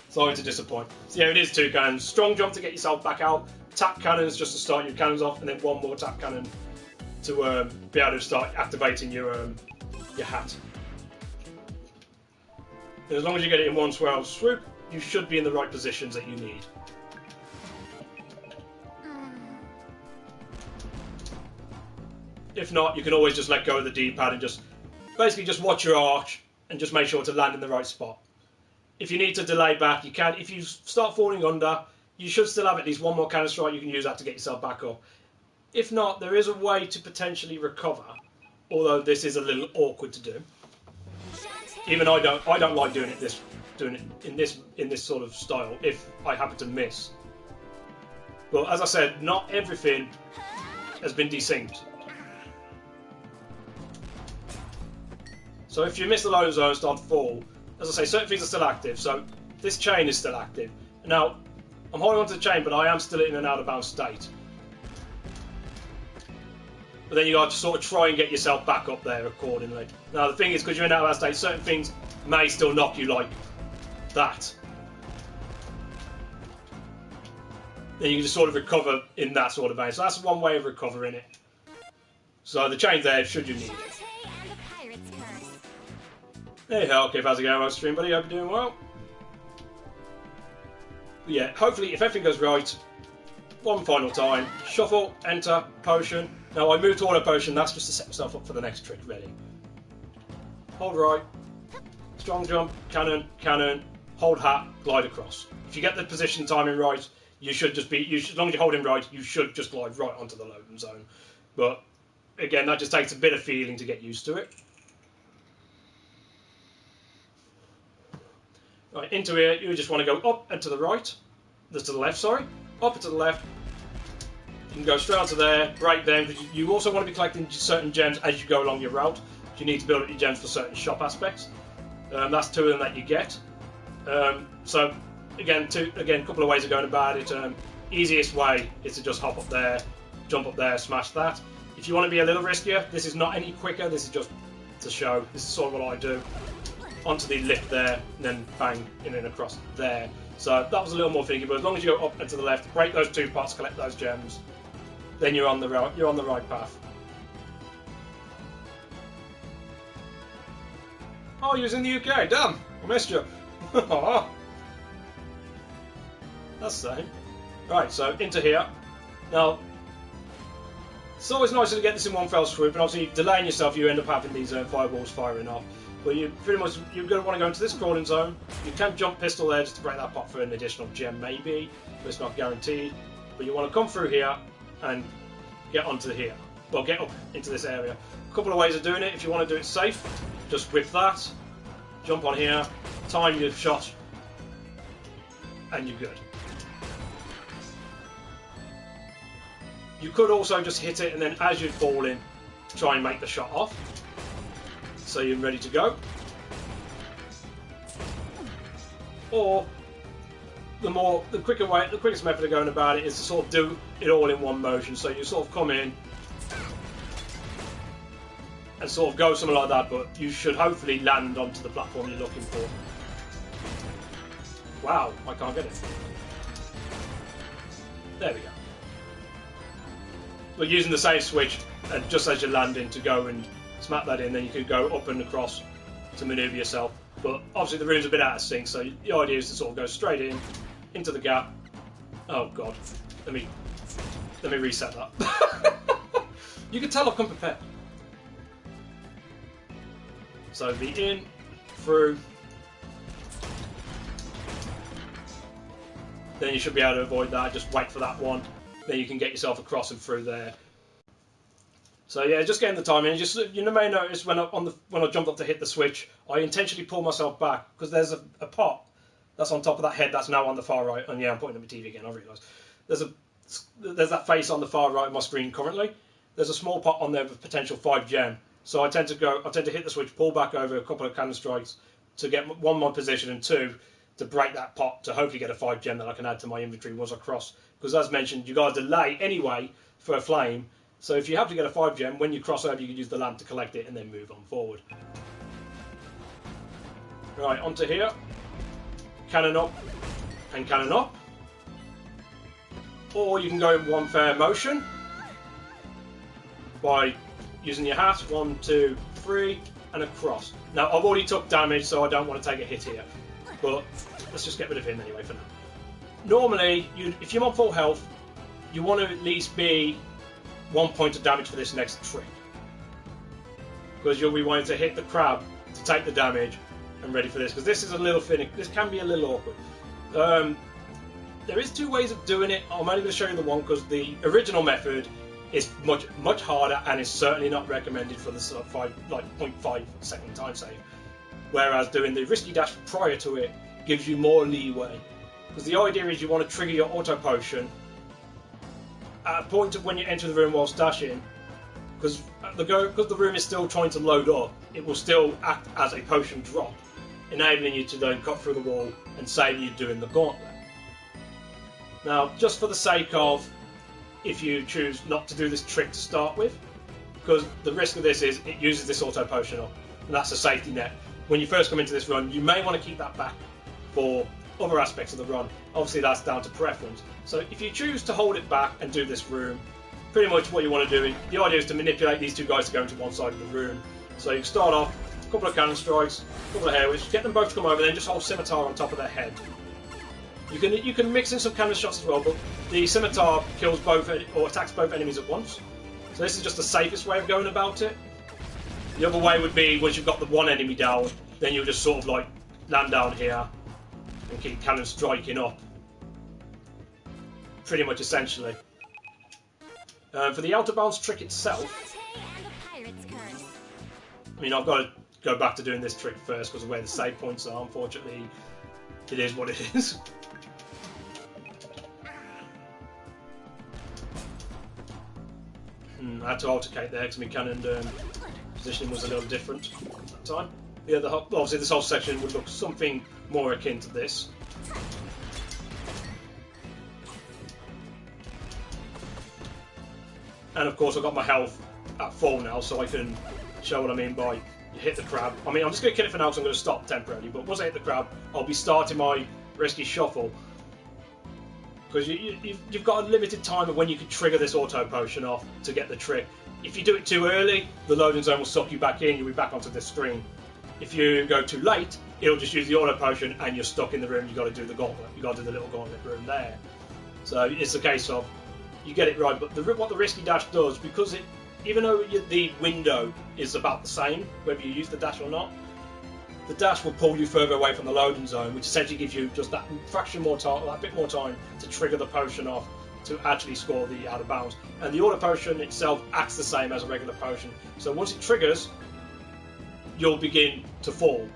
Sorry to disappoint. So yeah, it is 2 cannons. Strong jump to get yourself back out. Tap cannons just to start your cannons off, and then one more tap cannon to be able to start activating your hat. And as long as you get it in one swell swoop, you should be in the right positions that you need. If not, you can always just let go of the D-pad and just basically just watch your arch and just make sure to land in the right spot. If you need to delay back, you can. If you start falling under, you should still have at least one more cannon strike. You can use that to get yourself back up. If not, there is a way to potentially recover, although this is a little awkward to do. Even I don't like doing it in this sort of style if I happen to miss. But as I said, not everything has been desynced. So if you miss the loading zone and start to fall, as I say, certain things are still active. So this chain is still active. Now, I'm holding onto the chain, but I am still in an out of bounds state. but then you got to sort of try and get yourself back up there accordingly. Now the thing is, because you're in out of that state, certain things may still knock you like that. Then you can just sort of recover in that sort of vein. So that's one way of recovering it. So the chain's there should you need it. Dante and the Pirate's Curse. Hey Hellcave, how's it going, stream buddy? Hope you're doing well. But yeah, hopefully if everything goes right, one final time, shuffle, enter, potion. Now I moved to auto potion, that's just to set myself up for the next trick, ready. Hold right, strong jump, cannon, cannon, hold hat, glide across. If you get the position timing right, you should just be, as long as you hold him right, you should just glide right onto the loading zone. But again, that just takes a bit of feeling to get used to it. Right, into here, you just want to go up and to the right. To the left, sorry. Up and to the left. You can go straight onto there, break them, because you also want to be collecting certain gems as you go along your route. You need to build up your gems for certain shop aspects. That's 2 of them that you get. So, again, a couple of ways of going about it. Easiest way is to just hop up there, jump up there, smash that. If you want to be a little riskier, this is not any quicker, this is just to show. This is sort of what I do. Onto the lift there, and then bang in and across there. So that was a little more thinky, but as long as you go up and to the left, break those 2 pots, collect those gems, then you're on the right path. Oh, you was in the UK, damn! I missed you. That's the same. Right, so into here. Now, it's always nicer to get this in one fell swoop, and obviously delaying yourself, you end up having these fireballs firing off. But you're going to want to go into this crawling zone. You can jump pistol there just to break that pot for an additional gem, maybe, but it's not guaranteed. But you want to come through here and get onto here. Well, get up into this area. A couple of ways of doing it. If you want to do it safe, just whip that, jump on here, time your shot, and you're good. You could also just hit it, and then as you're falling, try and make the shot off. So you're ready to go. Or the quickest method of going about it is to sort of do it all in one motion. So you sort of come in and sort of go something like that, but you should hopefully land onto the platform you're looking for. Wow, I can't get it. There we go. But using the same switch, and just as you're landing, to go and smack that in, then you could go up and across to manoeuvre yourself. But obviously the room's a bit out of sync, so the idea is to sort of go straight in, into the gap. Oh god, let me reset that. You can tell I've come prepared. So be in, through, then you should be able to avoid that. Just wait for that one, then you can get yourself across and through there. So yeah, just getting the timing. Just you may notice when I jumped up to hit the switch, I intentionally pulled myself back because there's a pot that's on top of that head that's now on the far right. And yeah, I'm pointing at my TV again. I realise there's that face on the far right of my screen currently. There's a small pot on there with potential 5 gem. So I tend to hit the switch, pull back over a couple of cannon strikes to get 1 my position, and 2 to break that pot to hopefully get a 5 gem that I can add to my inventory once I cross. Because as mentioned, you guys delay anyway for a flame. So if you have to get a 5 gem, when you cross over, you can use the lamp to collect it and then move on forward. Right, onto here. Cannon up and cannon up. Or you can go in one fair motion by using your hat. 1, 2, 3, and across. Now, I've already took damage, so I don't want to take a hit here. But let's just get rid of him anyway for now. Normally, if you're on full health, you want to at least be 1 point of damage for this next trick, because you'll be wanting to hit the crab to take the damage and ready for this, because this is a little finicky. This can be a little awkward. There is 2 ways of doing it. I'm only going to show you the one because the original method is much harder and is certainly not recommended for the sort of 0.5 second time save, whereas doing the risky dash prior to it gives you more leeway, because the idea is you want to trigger your auto potion at a point of when you enter the room while dashing, because the room is still trying to load up, it will still act as a potion drop, enabling you to then cut through the wall and save you doing the gauntlet. Now, just for the sake of, if you choose not to do this trick to start with, because the risk of this is it uses this auto potion up, and that's a safety net. When you first come into this run, you may want to keep that back for other aspects of the run. Obviously, that's down to preference. So if you choose to hold it back and do this room, pretty much what you want to do, the idea is to manipulate these two guys to go into one side of the room. So you can start off, a couple of cannon strikes, a couple of hair whips, get them both to come over, then just hold scimitar on top of their head. You can mix in some cannon shots as well, but the scimitar kills both or attacks both enemies at once. So this is just the safest way of going about it. The other way would be once you've got the one enemy down, then you'll just sort of like land down here and keep cannon striking up. Pretty much essentially. For the Outer Bounds trick itself, I mean, I've got to go back to doing this trick first because of where the save points are. Unfortunately, it is what it is. I had to alternate there because my cannon positioning was a little different at that time. Yeah, obviously this whole section would look something more akin to this. And of course I've got my health at full now, so I can show what I mean by you hit the crab. I mean, I'm just going to kill it for now, so I'm going to stop temporarily, but once I hit the crab, I'll be starting my risky shuffle. Because you've got a limited time of when you can trigger this auto potion off to get the trick. If you do it too early, the loading zone will suck you back in, you'll be back onto this screen. If you go too late, it'll just use the auto potion and you're stuck in the room, you've got to do the gauntlet. You've got to do the little gauntlet room there. So it's a case of, you get it right, but what the risky dash does, because even though the window is about the same, whether you use the dash or not, the dash will pull you further away from the loading zone, which essentially gives you just that fraction more time, that bit more time to trigger the potion off to actually score the out of bounds. And the auto potion itself acts the same as a regular potion. So once it triggers, you'll begin to fall.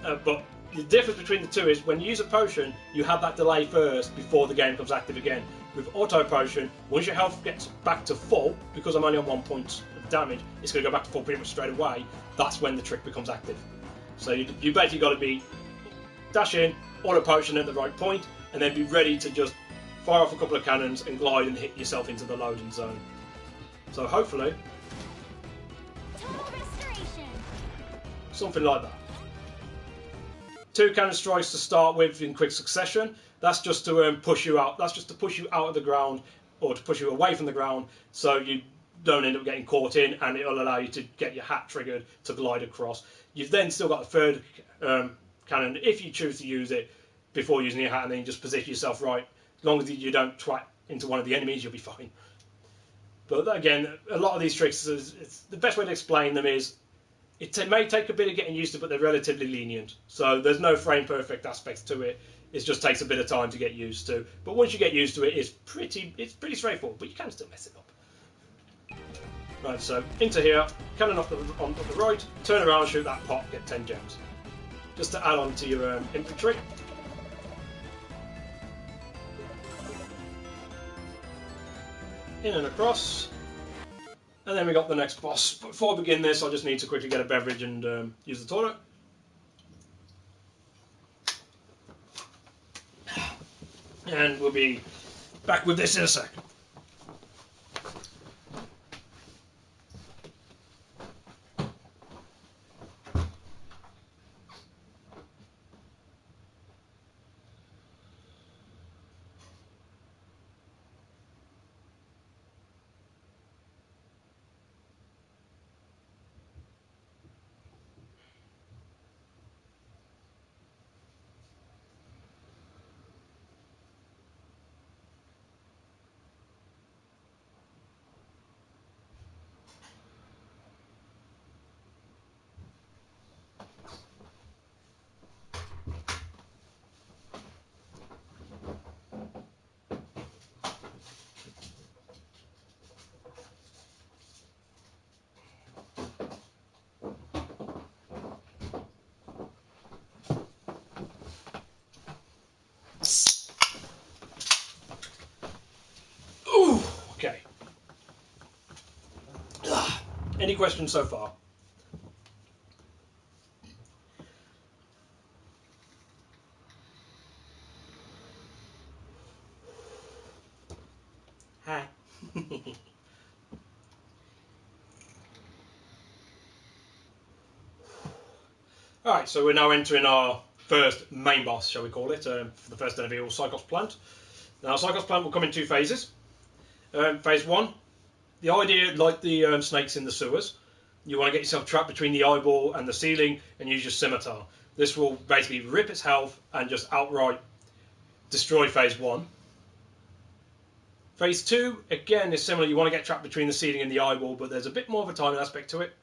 But the difference between the two is when you use a potion, you have that delay first before the game becomes active again. With auto potion, once your health gets back to full, because I'm only on 1 point of damage, it's going to go back to full pretty much straight away. That's when the trick becomes active. So you basically got to be dash in, auto potion at the right point, and then be ready to just fire off a couple of cannons and glide and hit yourself into the loading zone. So hopefully, something like that. 2 cannon strikes to start with in quick succession. That's just to push you out. That's just to push you out of the ground or to push you away from the ground, so you don't end up getting caught in, and it'll allow you to get your hat triggered to glide across. You've then still got a third cannon if you choose to use it before using your hat, and then you just position yourself right. As long as you don't twat into one of the enemies, you'll be fine. But again, a lot of these tricks, the best way to explain them is it may take a bit of getting used to, but they're relatively lenient. So there's no frame perfect aspects to it. It just takes a bit of time to get used to. But once you get used to it, it's pretty straightforward. But you can still mess it up. Right, so into here, cannon off on the right, turn around, shoot that pot, get 10 gems. Just to add on to your infantry. In and across. And then we got the next boss. But before I begin this, I just need to quickly get a beverage and use the toilet. And we'll be back with this in a sec. Ooh, okay. Any questions so far? Hi. Alright, so we're now entering our first main boss, shall we call it, for the first enemy, Cyclops Plant. Now, Cyclops Plant will come in two phases. Phase 1, the idea, like the snakes in the sewers, you want to get yourself trapped between the eyeball and the ceiling and use your scimitar. This will basically rip its health and just outright destroy Phase 1. Phase 2, again, is similar. You want to get trapped between the ceiling and the eyeball, but there's a bit more of a timing aspect to it.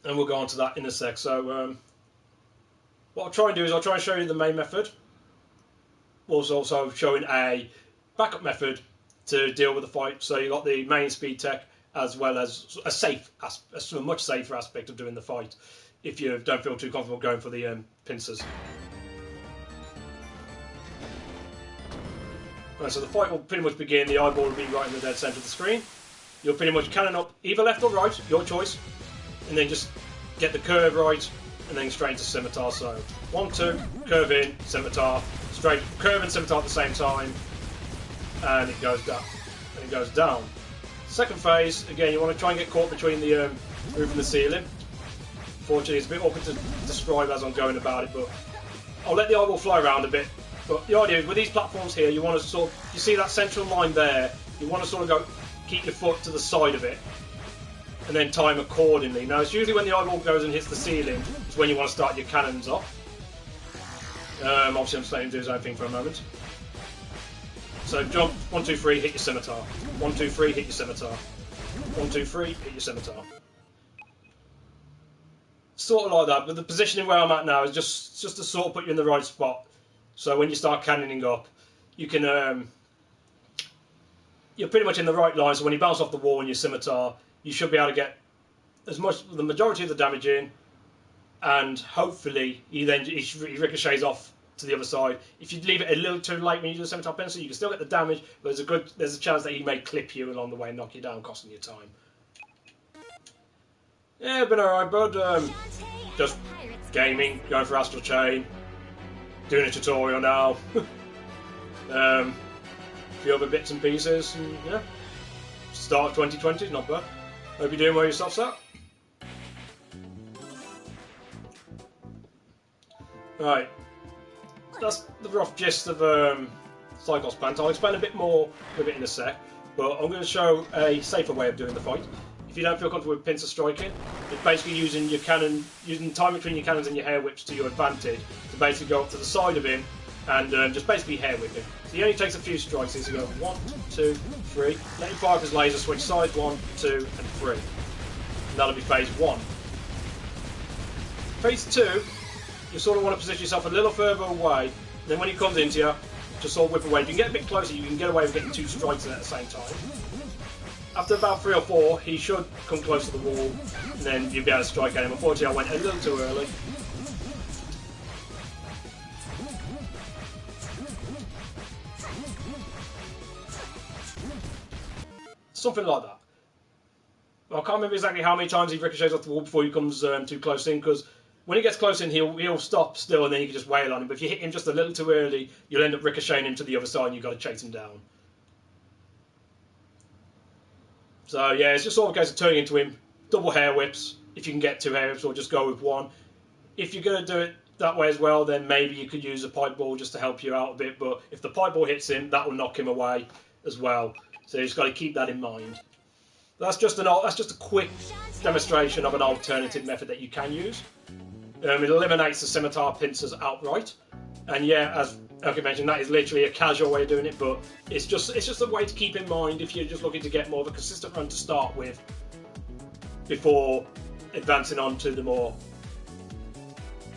And we'll go on to that in a sec. So, what I'll try and do is I'll try and show you the main method. Also showing a backup method to deal with the fight. So you've got the main speed tech as well as a much safer aspect of doing the fight if you don't feel too comfortable going for the pincers. Right, so the fight will pretty much begin. The eyeball will be right in the dead centre of the screen. You'll pretty much cannon up either left or right, your choice, and then just get the curve right and then straight into scimitar. So 1, 2, curve in, scimitar, straight, curve and scimitar at the same time, and it goes down. And it goes down. Second phase, again, you want to try and get caught between the roof and the ceiling. Fortunately, it's a bit awkward to describe as I'm going about it, but I'll let the eyeball fly around a bit. But the idea is, with these platforms here, you want to sort of, you see that central line there, you want to sort of go, keep your foot to the side of it, and then time accordingly. Now, it's usually when the eyeball goes and hits the ceiling, it's when you want to start your cannons off. Obviously, I'm just letting him do his own thing for a moment. So jump, 1, 2, 3, hit your scimitar. 1, 2, 3, hit your scimitar. 1, 2, 3, hit your scimitar. Sort of like that, but the positioning where I'm at now is just to sort of put you in the right spot. So when you start cannoning up, you can you're pretty much in the right line. So when you bounce off the wall in your scimitar, you should be able to get the majority of the damage in, and hopefully he ricochets off to the other side. If you leave it a little too late when you do the scimitar pencil, you can still get the damage, but there's a chance that he may clip you along the way and knock you down, costing you time. Yeah, been alright, bud. Just gaming, going for Astral Chain, doing a tutorial now. A few other bits and pieces, and yeah. Start of 2020, not bad. Hope you're doing well yourself, sir. Right. That's the rough gist of Cyclops Plant. I'll explain a bit more with it in a sec, but I'm going to show a safer way of doing the fight. If you don't feel comfortable with pincer striking, it's basically using your cannon, using time between your cannons and your hair whips to your advantage to basically go up to the side of him and just basically hair whip him. So he only takes a few strikes. So you go 1, 2, 3. Let him fire up his laser, switch sides 1, 2, and 3. And that'll be phase 1. Phase 2, you sort of want to position yourself a little further away. Then when he comes into you, just sort of whip away. If you can get a bit closer, you can get away with getting 2 strikes in at the same time. After about 3 or 4, he should come close to the wall, and then you'll be able to strike at him. Unfortunately, I went a little too early. Something like that. I can't remember exactly how many times he ricochets off the wall before he comes too close in, because when he gets close in, he'll stop still, and then you can just wail on him. But if you hit him just a little too early, you'll end up ricocheting him to the other side, and you've got to chase him down. So yeah, it's just sort of a case of turning into him, double hair whips, if you can get 2 hair whips, or just go with 1. If you're going to do it that way as well, then maybe you could use a pipe ball just to help you out a bit, but if the pipe ball hits him, that will knock him away as well. So you just got to keep that in mind. That's just a quick demonstration of an alternative method that you can use. It eliminates the scimitar pincers outright, and yeah, as Elke mentioned, that is literally a casual way of doing it, but it's just a way to keep in mind if you're just looking to get more of a consistent run to start with before advancing on to the more,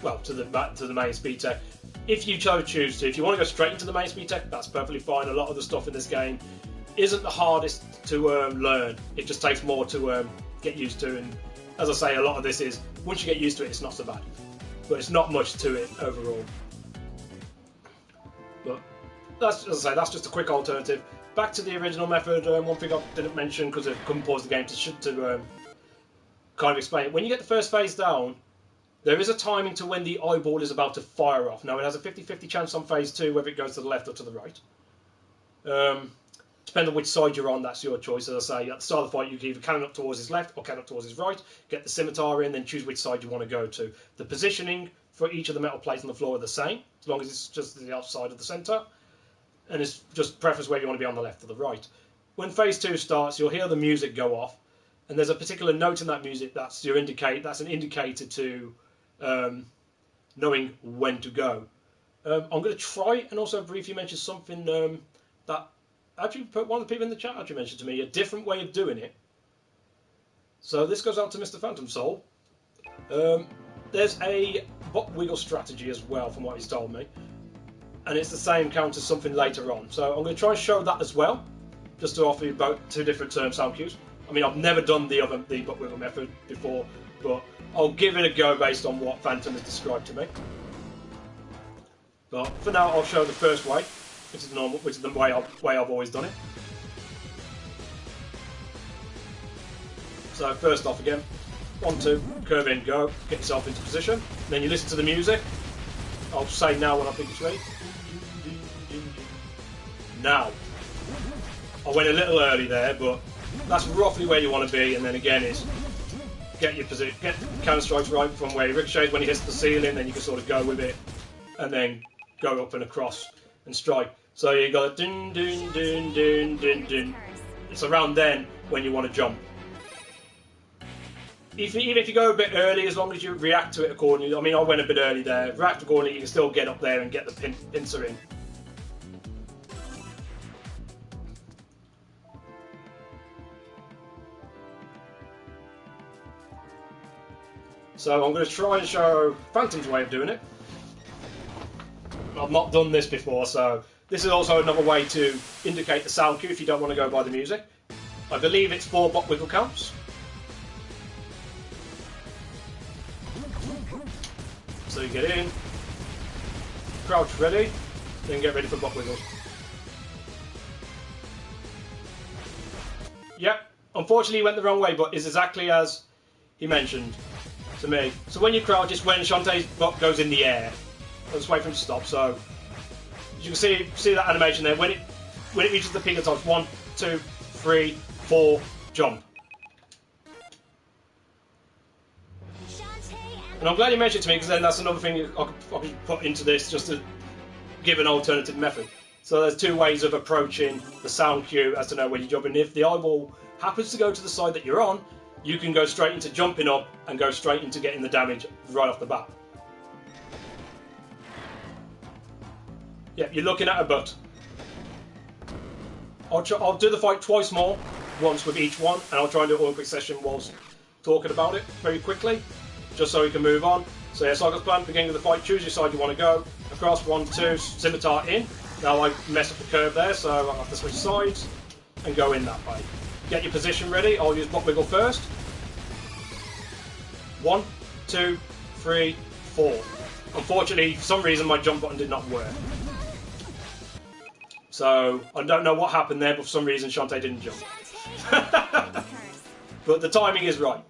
well, to the main speed tech. If you choose to, if you want to go straight into the main speed tech, that's perfectly fine. A lot of the stuff in this game isn't the hardest to learn. It just takes more to get used to, and as I say, a lot of this is, once you get used to it, it's not so bad. But it's not much to it overall. But that's, as I say, that's just a quick alternative. Back to the original method, one thing I didn't mention because I couldn't pause the game to kind of explain it. When you get the first phase down, there is a timing to when the eyeball is about to fire off. Now, it has a 50-50 chance on phase 2 whether it goes to the left or to the right. Depending on which side you're on, that's your choice. As I say, at the start of the fight, you can either cannon up towards his left or cannon up towards his right. Get the scimitar in, then choose which side you want to go to. The positioning for each of the metal plates on the floor are the same, as long as it's just the outside of the centre. And it's just preference whether you want to be on the left or the right. When phase 2 starts, you'll hear the music go off, and there's a particular note in that music that's an indicator to knowing when to go. I'm going to try and also briefly mention something that actually one of the people in the chat actually mentioned to me, a different way of doing it. So this goes out to Mr. Phantom Soul. There's a bot wiggle strategy as well, from what he's told me, and it's the same count as something later on. So I'm going to try and show that as well, just to offer you both two different sound cues. I mean, I've never done the bot wiggle method before, but I'll give it a go based on what Phantom has described to me. But for now, I'll show the first way, which is normal, which is the way I've always done it. So first off again, 1, 2, curve in, go, get yourself into position. Then you listen to the music. I'll say now when I think it's ready. Now. I went a little early there, but that's roughly where you want to be. And then again is get your position, get counter strikes right from where he ricochets when he hits the ceiling. Then you can sort of go with it, and then go up and across and strike. So you got dun dun dun dun dun dun. It's around then when you want to jump. Even if you go a bit early, as long as you react to it accordingly. I mean, I went a bit early there. React accordingly, you can still get up there and get the pincer in. So I'm going to try and show Phantom's way of doing it. I've not done this before, so this is also another way to indicate the sound cue if you don't want to go by the music. I believe it's 4 bot wiggle counts. So you get in, crouch ready, then get ready for bot wiggles. Yep, unfortunately he went the wrong way, but it's exactly as he mentioned to me. So when you crouch, it's when Shantae's bot goes in the air. I'll just wait for him to stop. So as you can see that animation there. When it reaches the peak of the top, 1, 2, 3, 4, jump. And I'm glad you mentioned it to me, because then that's another thing I could put into this, just to give an alternative method. So there's 2 ways of approaching the sound cue as to know when you jump. And if the eyeball happens to go to the side that you're on, you can go straight into jumping up and go straight into getting the damage right off the bat. Yep, you're looking at a butt. I'll do the fight twice more, once with each one, and I'll try and do it all in quick session whilst talking about it very quickly, just so we can move on. So yeah, cycles plan, beginning of the fight, choose your side you want to go. Across, 1, 2, scimitar in. Now I messed up the curve there, so I have to switch sides and go in that way. Get your position ready, I'll use bot wiggle first. 1, 2, 3, 4. Unfortunately, for some reason my jump button did not work. So I don't know what happened there, but for some reason Shantae didn't jump. But the timing is right.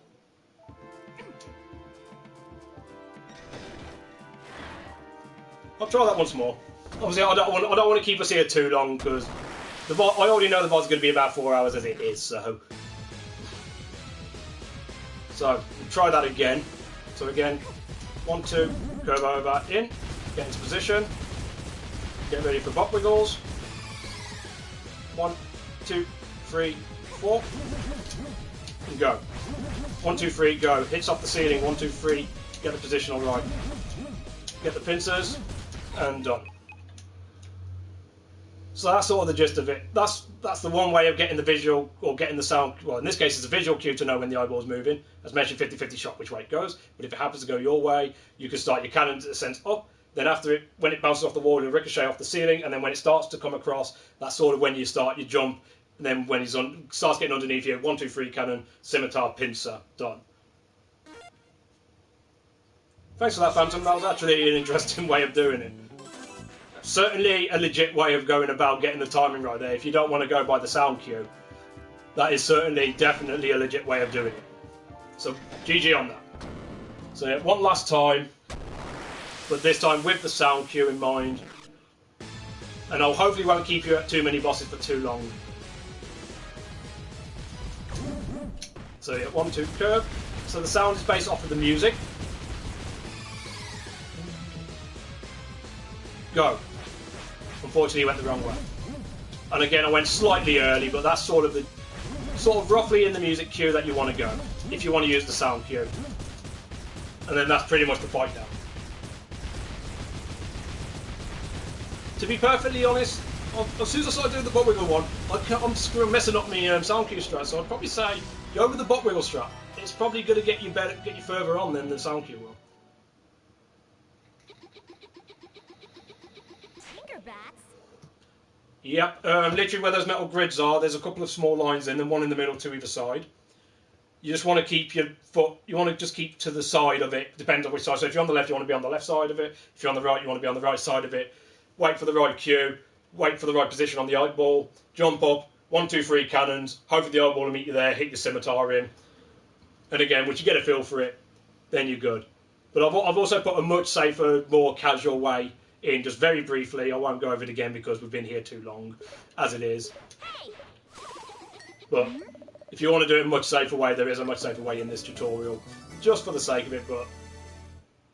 I'll try that once more. Obviously, I don't want to keep us here too long, because I already know the VOD's going to be about 4 hours as it is. So we'll try that again. So again, 1, 2, curve over, in, get into position, get ready for bot wiggles. 1, 2, 3, 4, and go. 1, 2, 3, go. Hits off the ceiling. 1, 2, 3. Get the position all right. Get the pincers, and done. So that's sort of the gist of it. That's the one way of getting the visual, or getting the sound. Well, in this case, it's a visual cue to know when the eyeball's moving. As mentioned, 50-50 shot which way it goes. But if it happens to go your way, you can start your cannon to the sense up. Then after it, when it bounces off the wall, it'll ricochet off the ceiling, and then when it starts to come across, that's sort of when you start your jump. And then when he's starts getting underneath you, 1, 2, 3, cannon, scimitar, pincer, done. Thanks for that, Phantom. That was actually an interesting way of doing it. Certainly a legit way of going about getting the timing right there. If you don't want to go by the sound cue, that is certainly, definitely a legit way of doing it. So GG on that. So yeah, one last time, but this time with the sound cue in mind. And I'll hopefully won't keep you at too many bosses for too long. So yeah, 1, 2, curve. So the sound is based off of the music. Go. Unfortunately, went the wrong way. And again, I went slightly early, but that's sort of roughly in the music cue that you want to go, if you want to use the sound cue. And then that's pretty much the fight down. To be perfectly honest, as soon as I started doing the butt wiggle one, I'm messing up my sound cue strat, so I'd probably say go with the butt wiggle strat. It's probably going to get you further on than the sound cue will. Tinkerbats? Yep, literally where those metal grids are, there's a couple of small lines in, and one in the middle to either side. You just want to keep your foot, you want to just keep to the side of it, depends on which side. So if you're on the left, you want to be on the left side of it. If you're on the right, you want to be on the right side of it. Wait for the right cue, wait for the right position on the eyeball, jump up, 1, 2, 3 cannons, hope for the eyeball to meet you there, hit your scimitar in. And again, once you get a feel for it, then you're good. But I've also put a much safer, more casual way in, just very briefly. I won't go over it again because we've been here too long, as it is. But if you want to do it a much safer way, there is a much safer way in this tutorial, just for the sake of it, but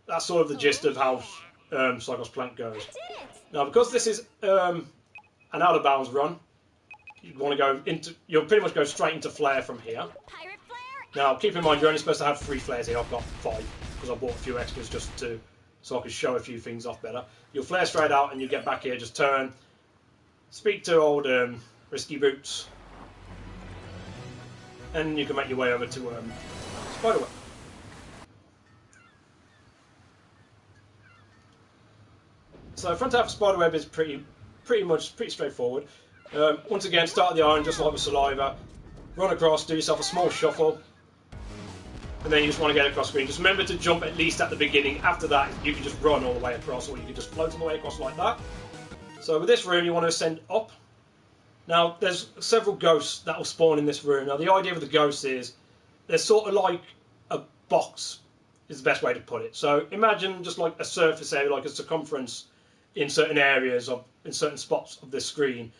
that's sort of the gist of how Cyclops Plank goes. Now, because this is an out of bounds run, you'll pretty much go straight into flare from here. Pirate flare? Now, keep in mind, you're only supposed to have 3 flares here. I've got 5, because I bought a few extras just so I could show a few things off better. You'll flare straight out, and you get back here, just turn, speak to old Risky Boots, and you can make your way over to Spiderweb. So front half of Spiderweb is pretty straightforward. Once again, start at the iron, just like with Saliva. Run across, do yourself a small shuffle, and then you just want to get across screen. Just remember to jump at least at the beginning. After that, you can just run all the way across, or you can just float all the way across like that. So with this room, you want to ascend up. Now, there's several ghosts that will spawn in this room. Now, the idea of the ghosts is they're sort of like a box, is the best way to put it. So imagine just like a surface area, like a circumference in certain areas, in certain spots of this screen.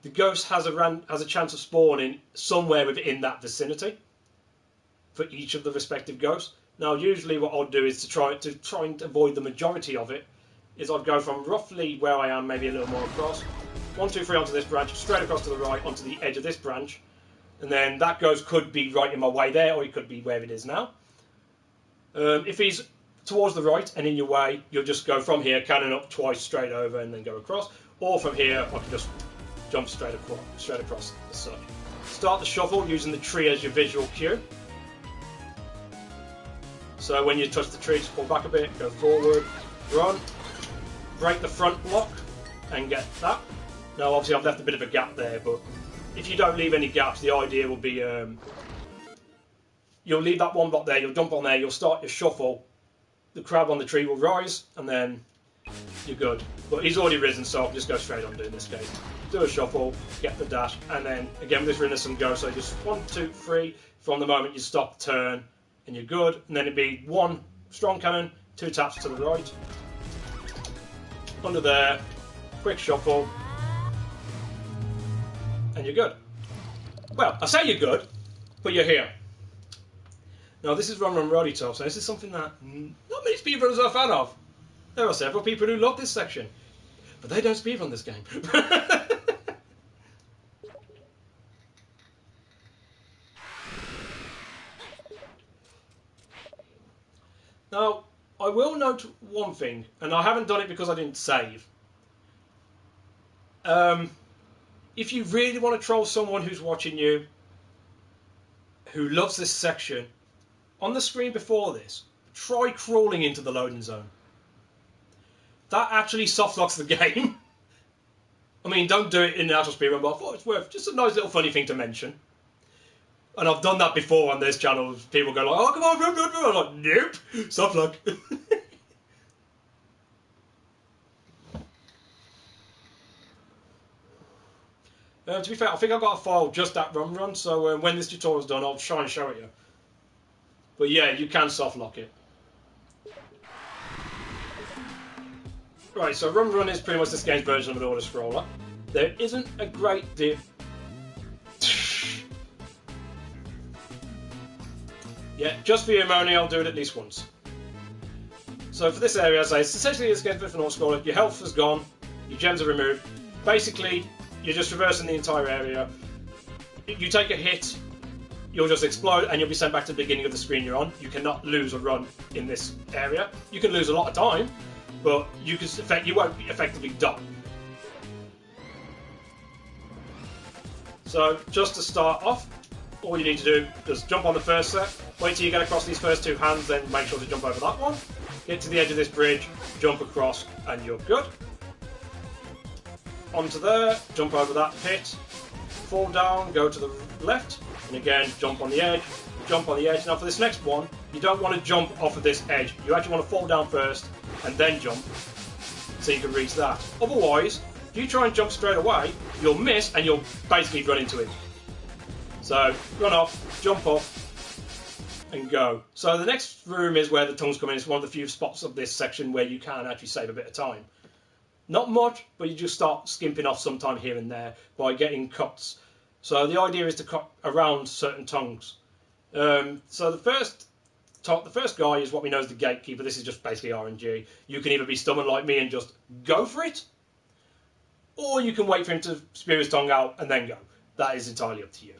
The ghost has a chance of spawning somewhere within that vicinity for each of the respective ghosts. Now, usually what I'll do is to try and avoid the majority of it, is I'd go from roughly where I am, maybe a little more across. 1, 2, 3 onto this branch, straight across to the right, onto the edge of this branch. And then that ghost could be right in my way there, or he could be where it is now. If he's towards the right and in your way, you'll just go from here, cannon up twice, straight over, and then go across. Or from here, I can just jump straight across as such. Start the shuffle using the tree as your visual cue. So when you touch the tree, just pull back a bit, go forward, run, break the front block, and get that. Now, obviously, I've left a bit of a gap there, but if you don't leave any gaps, the idea will be you'll leave that one block there, you'll jump on there, you'll start your shuffle, the crab on the tree will rise, and then you're good. But he's already risen, so I'll just go straight on in this case. Do a shuffle, get the dash, and then again with this run, there's some go. So just 1, 2, 3. From the moment you stop, turn, and you're good. And then it'd be 1 strong cannon, 2 taps to the right, under there, quick shuffle, and you're good. Well, I say you're good, but you're here. Now, this is Run Run Roddy Top, so this is something that not many speedrunners are a fan of. There are several people who love this section, but they don't speedrun this game. Now, I will note one thing, and I haven't done it because I didn't save. If you really want to troll someone who's watching you, who loves this section, on the screen before this, try crawling into the loading zone. That actually softlocks the game. I mean, don't do it in the actual speedrun, but I thought it's worth just a nice little funny thing to mention. And I've done that before on this channel. People go like, "Oh, come on, run, run, run." I'm like, nope, softlock. To be fair, I think I've got a file just that run, so when this tutorial's done, I'll try and show it you. But yeah, you can softlock it. Right, so Run is pretty much this game's version of an auto-scroller. There isn't a great deal... Yeah, just for you, Moni, I'll do it at least once. So for this area, as I say, it's essentially this game for an auto-scroller. Your health is gone, your gems are removed. Basically, you're just traversing the entire area. You take a hit, you'll just explode, and you'll be sent back to the beginning of the screen you're on. You cannot lose or run in this area. You can lose a lot of time, but you won't effectively die. So just to start off, all you need to do is jump on the first set, wait till you get across these first two hands, then make sure to jump over that one. Get to the edge of this bridge, jump across, and you're good. Onto there, jump over that pit, fall down, go to the left, and again, jump on the edge, jump on the edge. Now for this next one, you don't want to jump off of this edge. You actually want to fall down first, and then jump, so you can reach that. Otherwise, if you try and jump straight away, you'll miss, and you'll basically run into it. So, run off, jump up, and go. So the next room is where the tongues come in. It's one of the few spots of this section where you can actually save a bit of time. Not much, but you just start skimping off some time here and there by getting cuts. So the idea is to cut around certain tongues. So the first guy is what we know as the gatekeeper. This is just basically RNG. You can either be stubborn like me and just go for it, or you can wait for him to spew his tongue out and then go. That is entirely up to you.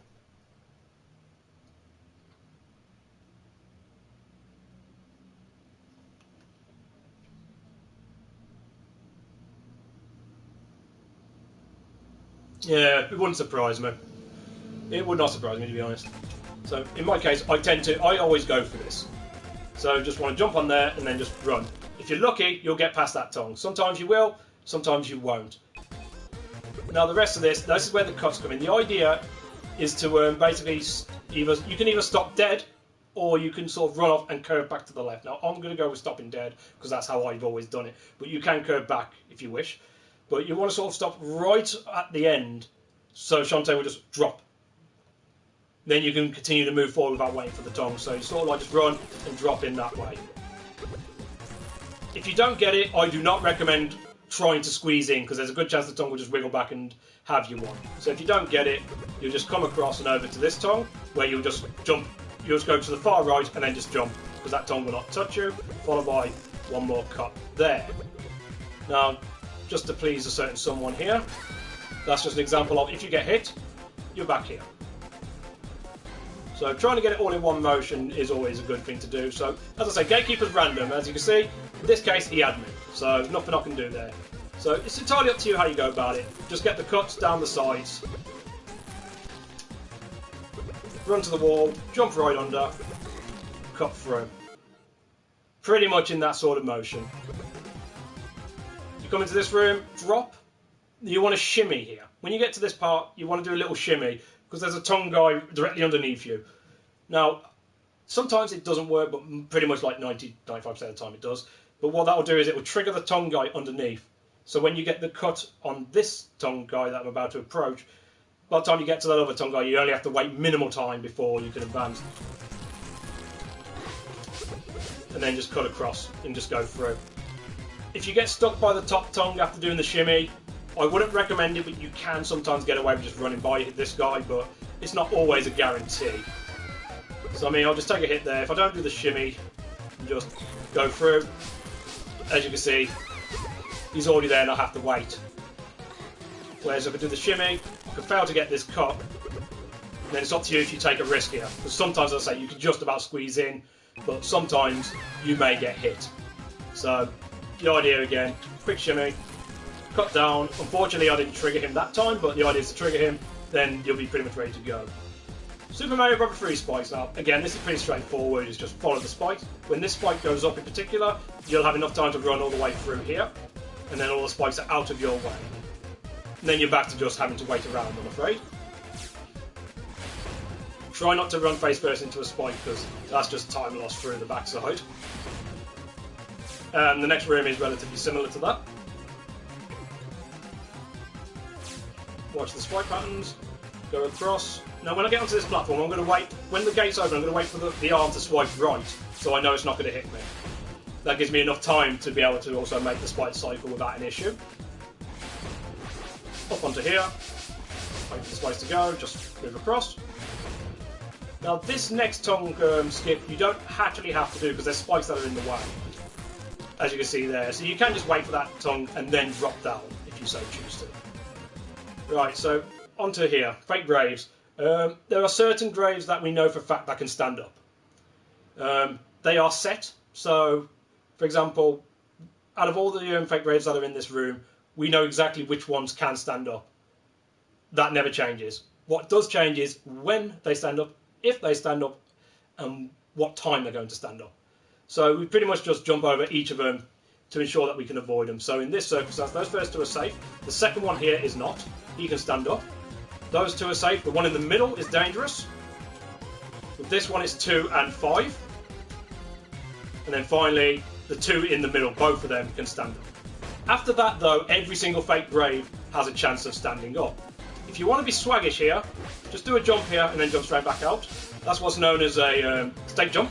Yeah, it wouldn't surprise me. It would not surprise me, to be honest. So, in my case, I always go for this. So, just want to jump on there and then just run. If you're lucky, you'll get past that tongue. Sometimes you will, sometimes you won't. Now, the rest of this is where the cuts come in. The idea is to basically you can either stop dead, or you can sort of run off and curve back to the left. Now, I'm going to go with stopping dead, because that's how I've always done it. But you can curve back if you wish. But you want to sort of stop right at the end, so Shantae will just drop. Then you can continue to move forward without waiting for the tongue. So you sort of like just run and drop in that way. If you don't get it, I do not recommend trying to squeeze in, because there's a good chance the tongue will just wiggle back and have you one. So if you don't get it, you'll just come across and over to this tongue, where you'll just jump. You'll just go to the far right and then just jump, because that tongue will not touch you, followed by one more cut there. Now, just to please a certain someone here, that's just an example of if you get hit, you're back here. So trying to get it all in one motion is always a good thing to do. So as I say, Gatekeeper's random. As you can see, in this case he had me, so there's nothing I can do there. So it's entirely up to you how you go about it. Just get the cuts down the sides, run to the wall, jump right under, cut through. Pretty much in that sort of motion. Come into this room, drop. You want to shimmy here. When you get to this part, you want to do a little shimmy, because there's a tongue guy directly underneath you. Now, sometimes it doesn't work, but pretty much like 90-95% of the time it does. But what that will do is it will trigger the tongue guy underneath. So when you get the cut on this tongue guy that I'm about to approach, by the time you get to that other tongue guy, you only have to wait minimal time before you can advance. And then just cut across and just go through. If you get stuck by the top tongue after doing the shimmy, I wouldn't recommend it, but you can sometimes get away with just running by this guy, but it's not always a guarantee. So I mean, I'll just take a hit there. If I don't do the shimmy, just go through. As you can see, he's already there and I have to wait. Whereas if I do the shimmy, I can fail to get this cut, and then it's up to you if you take a risk here. Because sometimes, as I say, you can just about squeeze in, but sometimes you may get hit. So the idea again, quick shimmy, cut down. Unfortunately I didn't trigger him that time, but the idea is to trigger him, then you'll be pretty much ready to go. Super Mario Bros. 3 spikes now. Again, this is pretty straightforward, it's just follow the spike. When this spike goes up in particular, you'll have enough time to run all the way through here, and then all the spikes are out of your way. And then you're back to just having to wait around, I'm afraid. Try not to run face first into a spike, because that's just time lost through the backside. The next room is relatively similar to that. Watch the spike patterns, go across. Now when I get onto this platform, I'm going to wait, when the gate's open, I'm going to wait for the arm to swipe right, so I know it's not going to hit me. That gives me enough time to be able to also make the spike cycle without an issue. Up onto here, wait for the spikes to go, just move across. Now this next tongue skip you don't actually have to do because there's spikes that are in the way, as you can see there. So you can just wait for that tongue and then drop down if you so choose to. Right, so onto here, fake graves. There are certain graves that we know for a fact that can stand up. They are set, so for example, out of all the fake graves that are in this room, we know exactly which ones can stand up. That never changes. What does change is when they stand up, if they stand up, and what time they're going to stand up. So we pretty much just jump over each of them to ensure that we can avoid them. So in this circumstance, those first two are safe. The second one here is not. He can stand up. Those two are safe. The one in the middle is dangerous. With this one, it's 2 and 5. And then finally, the two in the middle, both of them can stand up. After that, though, every single fake grave has a chance of standing up. If you want to be swaggish here, just do a jump here and then jump straight back out. That's what's known as a stake jump.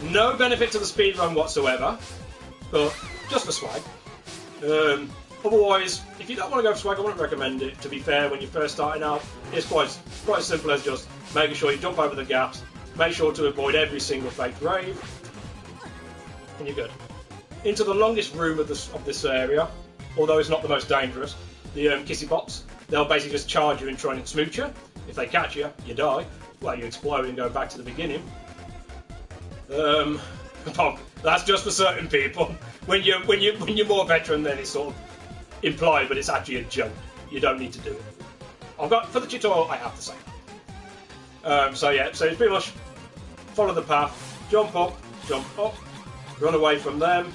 No benefit to the speed run whatsoever, but just for swag. Otherwise, if you don't want to go for swag, I wouldn't recommend it. To be fair, when you're first starting out, it's quite as simple as just making sure you jump over the gaps, make sure to avoid every single fake grave, and you're good. Into the longest room of this area, although it's not the most dangerous, the kissy bots. They'll basically just charge you and try and smooch you. If they catch you, you die. Well, you explode and go back to the beginning. That's just for certain people. When you're more veteran, then it's sort of implied, but it's actually a joke. You don't need to do it. For the tutorial, I have to say. So it's pretty much follow the path, jump up, run away from them.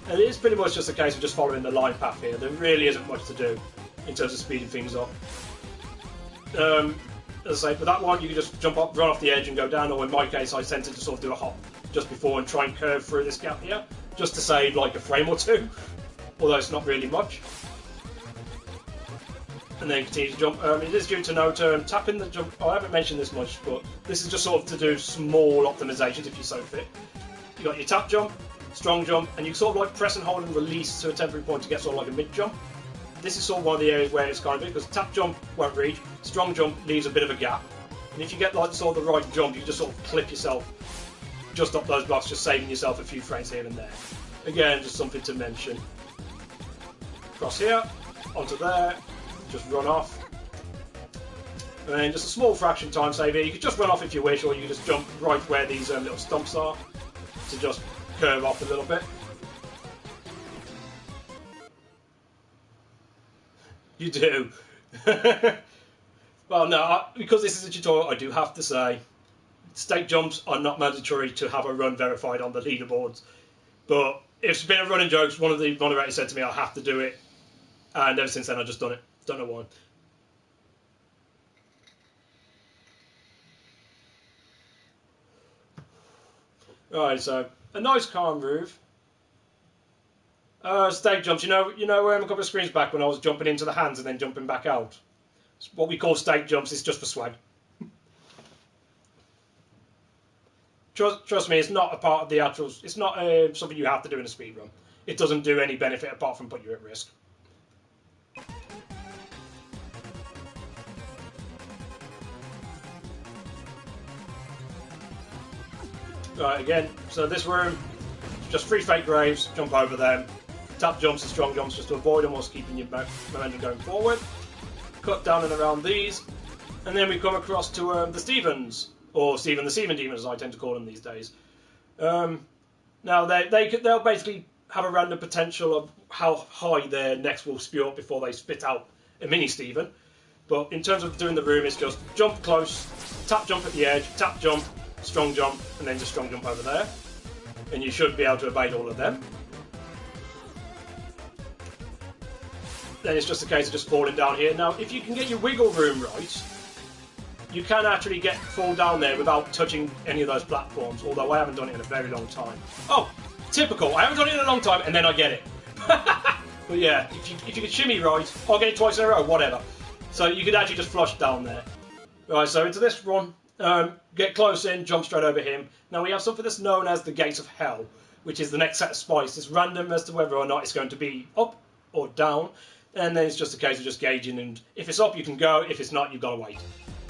And it is pretty much just a case of just following the line path here. There really isn't much to do in terms of speeding things up. As I say, for that one, you can just jump up, run off the edge and go down, or in my case, I tend to just sort of do a hop just before and try and curve through this gap here, just to save like a frame or two, although it's not really much. And then continue to jump. It is due to no turn. Tapping the jump, I haven't mentioned this much, but this is just sort of to do small optimizations if you so fit. You got your tap jump, strong jump, and you sort of like press and hold and release to a temporary point to get sort of like a mid jump. This is sort of one of the areas where it's kind of because tap jump won't reach, strong jump leaves a bit of a gap, and if you get like sort of the right jump, you just sort of clip yourself just up those blocks, just saving yourself a few frames here and there. Again, just something to mention. Cross here, onto there, just run off, and then just a small fraction time save here. You could just run off if you wish, or you can just jump right where these little stumps are to just curve off a little bit. You do. Well, no, because this is a tutorial, I do have to say, stake jumps are not mandatory to have a run verified on the leaderboards. But it's been a running joke. One of the moderators said to me, I have to do it. And ever since then, I've just done it. Don't know why. Right, so a nice calm groove. Stake jumps. You know, a couple of screens back when I was jumping into the hands and then jumping back out. It's what we call stake jumps. It's just for swag. Trust me, it's not a part of the actual. It's not something you have to do in a speedrun. It doesn't do any benefit apart from put you at risk. Right, again. So this room, just 3 fake graves. Jump over them. Tap jumps and strong jumps just to avoid them whilst keeping your momentum going forward. Cut down and around these, and then we come across to the Stevens, or Stephen the Seaman Demon as I tend to call them these days. Now they'll basically have a random potential of how high their necks will spew up before they spit out a mini Stephen. But in terms of doing the room, it's just jump close, tap jump at the edge, tap jump, strong jump, and then just strong jump over there. And you should be able to evade all of them. Then it's just a case of just falling down here. Now, if you can get your wiggle room right, you can actually fall down there without touching any of those platforms, although I haven't done it in a very long time. Oh, typical. I haven't done it in a long time, and then I get it. But yeah, if you could shimmy right, I'll get it twice in a row, whatever. So you could actually just flush down there. Right, so into this run, get close in, jump straight over him. Now we have something that's known as the Gate of Hell, which is the next set of spikes. It's random as to whether or not it's going to be up or down. And then it's just a case of just gauging, and if it's up you can go, if it's not you've got to wait.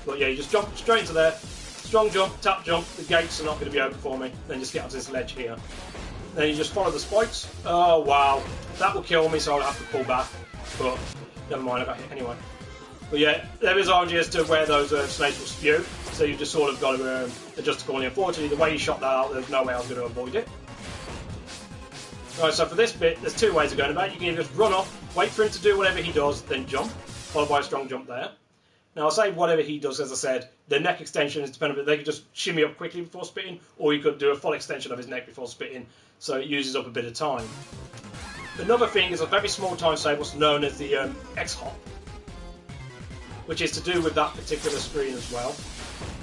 But yeah, you just jump straight into there, strong jump, tap jump, the gates are not going to be open for me. Then just get onto this ledge here. Then you just follow the spikes. Oh wow, that will kill me, so I'll have to pull back. But never mind, I got hit anyway. But yeah, there is RNG as to where those snakes will spew, so you've just sort of got to adjust accordingly. Unfortunately, the way you shot that out, there's no way I was going to avoid it. Right, so for this bit, there's two ways of going about it. You can either just run off, wait for him to do whatever he does, then jump, followed by a strong jump there. Now, I'll say whatever he does, as I said, the neck extension is dependent, but they could just shimmy up quickly before spitting, or you could do a full extension of his neck before spitting, so it uses up a bit of time. Another thing is a very small time saver, what's known as the X-Hop, which is to do with that particular screen as well,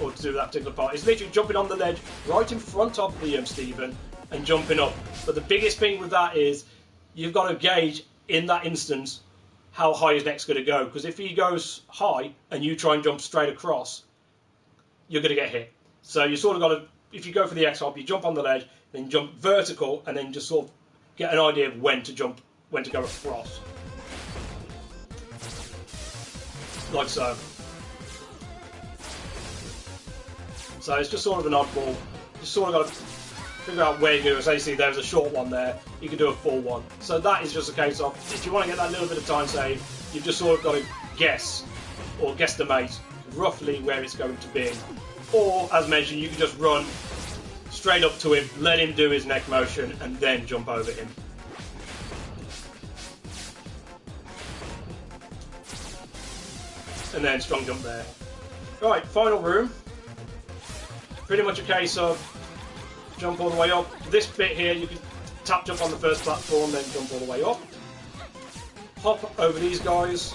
or to do with that particular part. It's literally jumping on the ledge right in front of the Stephen and jumping up. But the biggest thing with that is you've got to gauge in that instance how high his neck's going to go, because if he goes high and you try and jump straight across, you're going to get hit. So you sort of got to, if you go for the X-Hop, you jump on the ledge, then jump vertical, and then just sort of get an idea of when to jump, when to go across. Like so. So it's just sort of an oddball. You sort of got to figure out where you go. So you see there's a short one there, you can do a full one. So that is just a case of, if you want to get that little bit of time save, you've just sort of got to guess, or guesstimate, roughly where it's going to be. Or, as mentioned, you can just run straight up to him, let him do his neck motion, and then jump over him. And then strong jump there. Right, final room. Pretty much a case of jump all the way up. This bit here, you can tap jump on the first platform, then jump all the way up. Hop over these guys.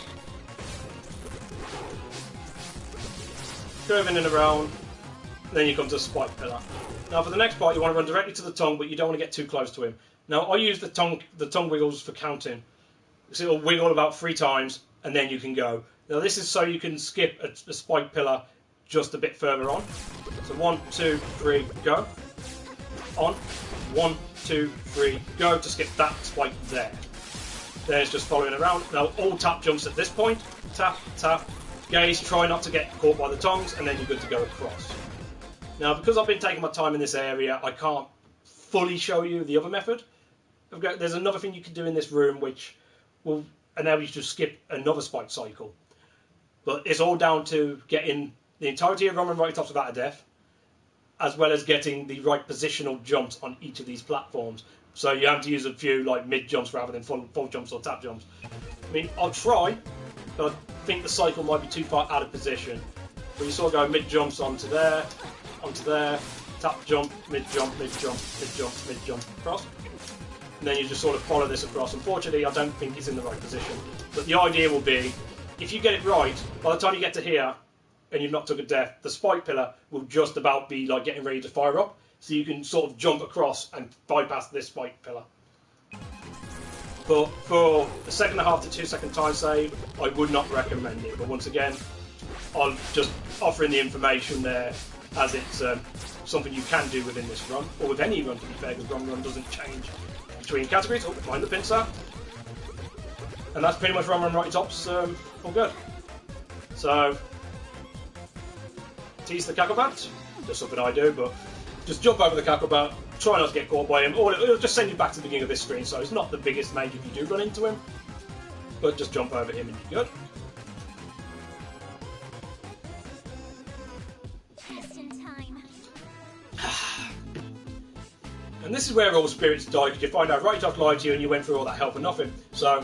Curving in and around. Then you come to the spike pillar. Now for the next part, you want to run directly to the tongue, but you don't want to get too close to him. Now I use the tongue wiggles for counting. So it'll wiggle about 3 times, and then you can go. Now this is so you can skip a spike pillar just a bit further on. So 1, 2, 3, go. On. 1, 2, 3, go to skip that spike there. Then it's just following around. Now all tap jumps at this point. Tap, tap, gaze, try not to get caught by the tongues, and then you're good to go across. Now because I've been taking my time in this area, I can't fully show you the other method. There's another thing you can do in this room which will enable you to skip another spike cycle. But it's all down to getting the entirety of Roman right tops without a death, as well as getting the right positional jumps on each of these platforms. So you have to use a few like mid jumps rather than full jumps or tap jumps. I mean, I'll try, but I think the cycle might be too far out of position. But you sort of go mid jumps onto there, tap jump, mid jump, mid jump, mid jump, mid jump across. And then you just sort of follow this across. Unfortunately, I don't think it's in the right position. But the idea will be, if you get it right, by the time you get to here, and you've not took a death, the spike pillar will just about be like getting ready to fire up. So you can sort of jump across and bypass this spike pillar. But for the 1.5 to 2 second time save, I would not recommend it. But once again, I'm just offering the information there as it's something you can do within this run, or with any run to be fair, because run doesn't change between categories. Oh, find the pincer. And that's pretty much Run Righty Tops all good. So, tease the Kakobat, just something I do, but just jump over the Kakobat, try not to get caught by him, or it'll just send you back to the beginning of this screen, so it's not the biggest mage if you do run into him, but just jump over him and you're good. Just in time. And this is where all spirits die, because you find out Righty Tops lied to you and you went through all that hell for nothing, so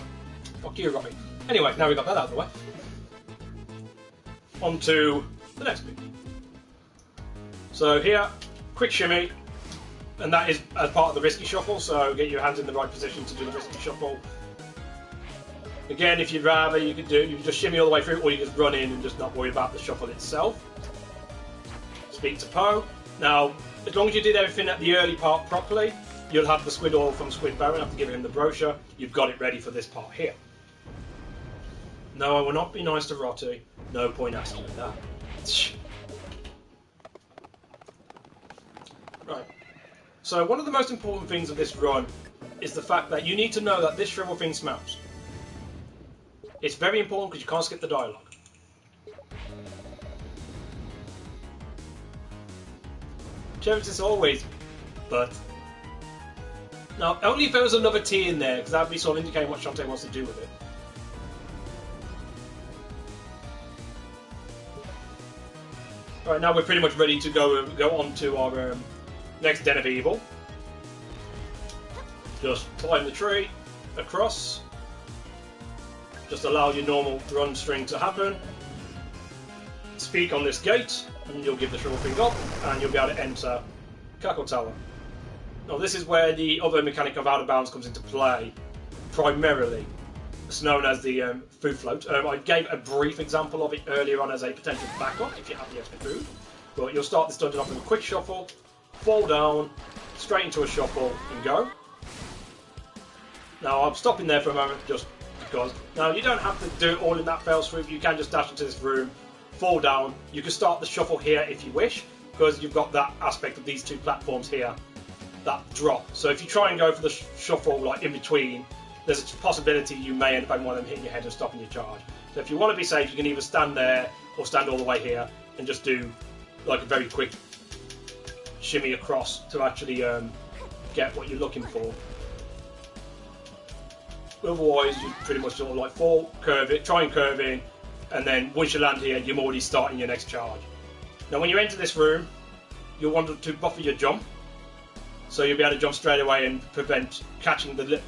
fuck you, Robbie. Anyway, now we've got that out of the way. On to the next bit. So here, quick shimmy, and that is as part of the risky shuffle, so get your hands in the right position to do the risky shuffle. Again, if you'd rather, you can just shimmy all the way through, or you just run in and just not worry about the shuffle itself. Speak to Poe. Now, as long as you did everything at the early part properly, you'll have the squid oil from Squid Baron after giving him the brochure. You've got it ready for this part here. No, I will not be nice to Rotty. No point asking that. Right. So one of the most important things of this run is the fact that you need to know that this shrivel thing smells. It's very important because you can't skip the dialogue. Cherish this always, but now only if there was another T in there, because that'd be sort of indicating what Shantae wants to do with it. Alright, now we're pretty much ready to go on to our next Den of Evil. Just climb the tree, across. Just allow your normal run string to happen. Speak on this gate, and you'll give the shuttle thing up, and you'll be able to enter Cackle Tower. Now this is where the other mechanic of out of bounds comes into play, primarily. It's known as the food float. I gave a brief example of it earlier on as a potential backup if you have the extra food. But you'll start this dungeon off with a quick shuffle, fall down, straight into a shuffle, and go. Now I'm stopping there for a moment just because. Now you don't have to do it all in that fail swoop. You can just dash into this room, fall down. You can start the shuffle here if you wish, because you've got that aspect of these two platforms here that drop. So if you try and go for the shuffle like in between, there's a possibility you may end up having one of them hitting your head and stopping your charge. So if you want to be safe, you can either stand there or stand all the way here and just do like a very quick shimmy across to actually get what you're looking for. Otherwise, you pretty much sort of like fall, curve it, try and curve in, and then once you land here, you're already starting your next charge. Now when you enter this room, you'll want to buffer your jump. So you'll be able to jump straight away and prevent catching that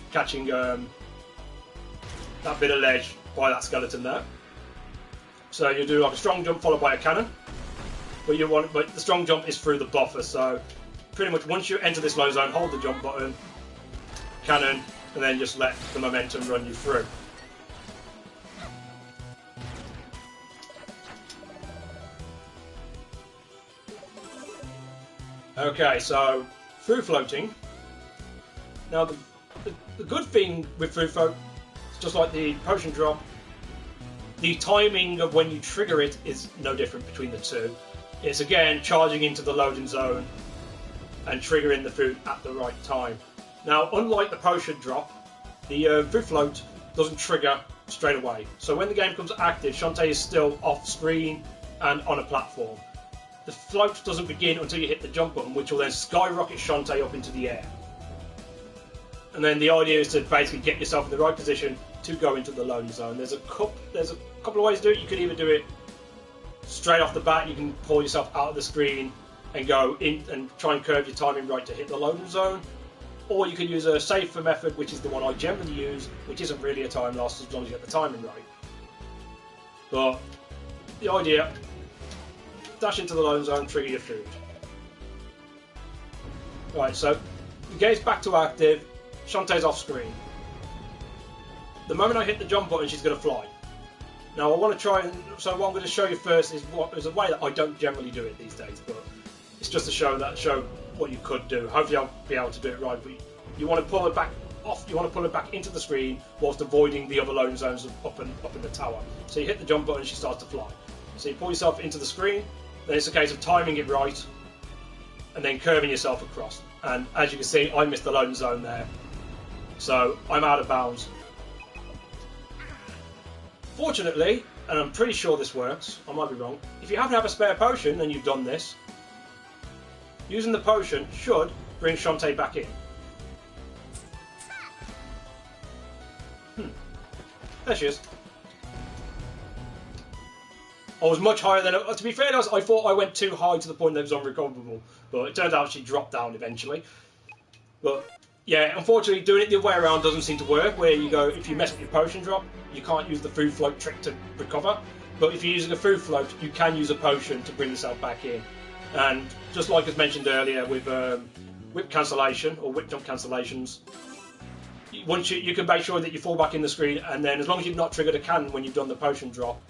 bit of ledge by that skeleton there. So you do like a strong jump followed by a cannon, but the strong jump is through the buffer. So pretty much once you enter this low zone, hold the jump button, cannon, and then just let the momentum run you through. Okay, so food floating. Now the good thing with food float, just like the potion drop, the timing of when you trigger it is no different between the two. It's again charging into the loading zone and triggering the food at the right time. Now unlike the potion drop, the food float doesn't trigger straight away. So when the game becomes active, Shantae is still off screen and on a platform. The float doesn't begin until you hit the jump button, which will then skyrocket Shantae up into the air. And then the idea is to basically get yourself in the right position to go into the loading zone. There's a couple of ways to do it. You could either do it straight off the bat. You can pull yourself out of the screen and go in and try and curve your timing right to hit the loading zone. Or you can use a safer method, which is the one I generally use, which isn't really a time loss as long as you get the timing right. But the idea, dash into the loading zone, trigger your food. Right, so the game's back to active, Shantae's off screen. The moment I hit the jump button, she's going to fly. Now I want to try and, so what I'm going to show you first is a way that I don't generally do it these days, but it's just to show what you could do. Hopefully I'll be able to do it right, but you want to pull it back off, you want to pull it back into the screen whilst avoiding the other loading zones up in the tower. So you hit the jump button and she starts to fly. So you pull yourself into the screen, then it's a case of timing it right and then curving yourself across. And as you can see, I missed the loading zone there. So I'm out of bounds. Fortunately, and I'm pretty sure this works, I might be wrong, if you happen to have a spare potion and you've done this, using the potion should bring Shantae back in. There she is. I was much higher than... To be fair, I thought I went too high to the point that it was unrecoverable, but it turned out she dropped down eventually. But yeah, unfortunately doing it the other way around doesn't seem to work, where you go, if you mess up your potion drop, you can't use the food float trick to recover. But if you're using a food float, you can use a potion to bring yourself back in. And just like as mentioned earlier with whip cancellation or whip jump cancellations, once you can make sure that you fall back in the screen, and then as long as you've not triggered a cannon when you've done the potion drop,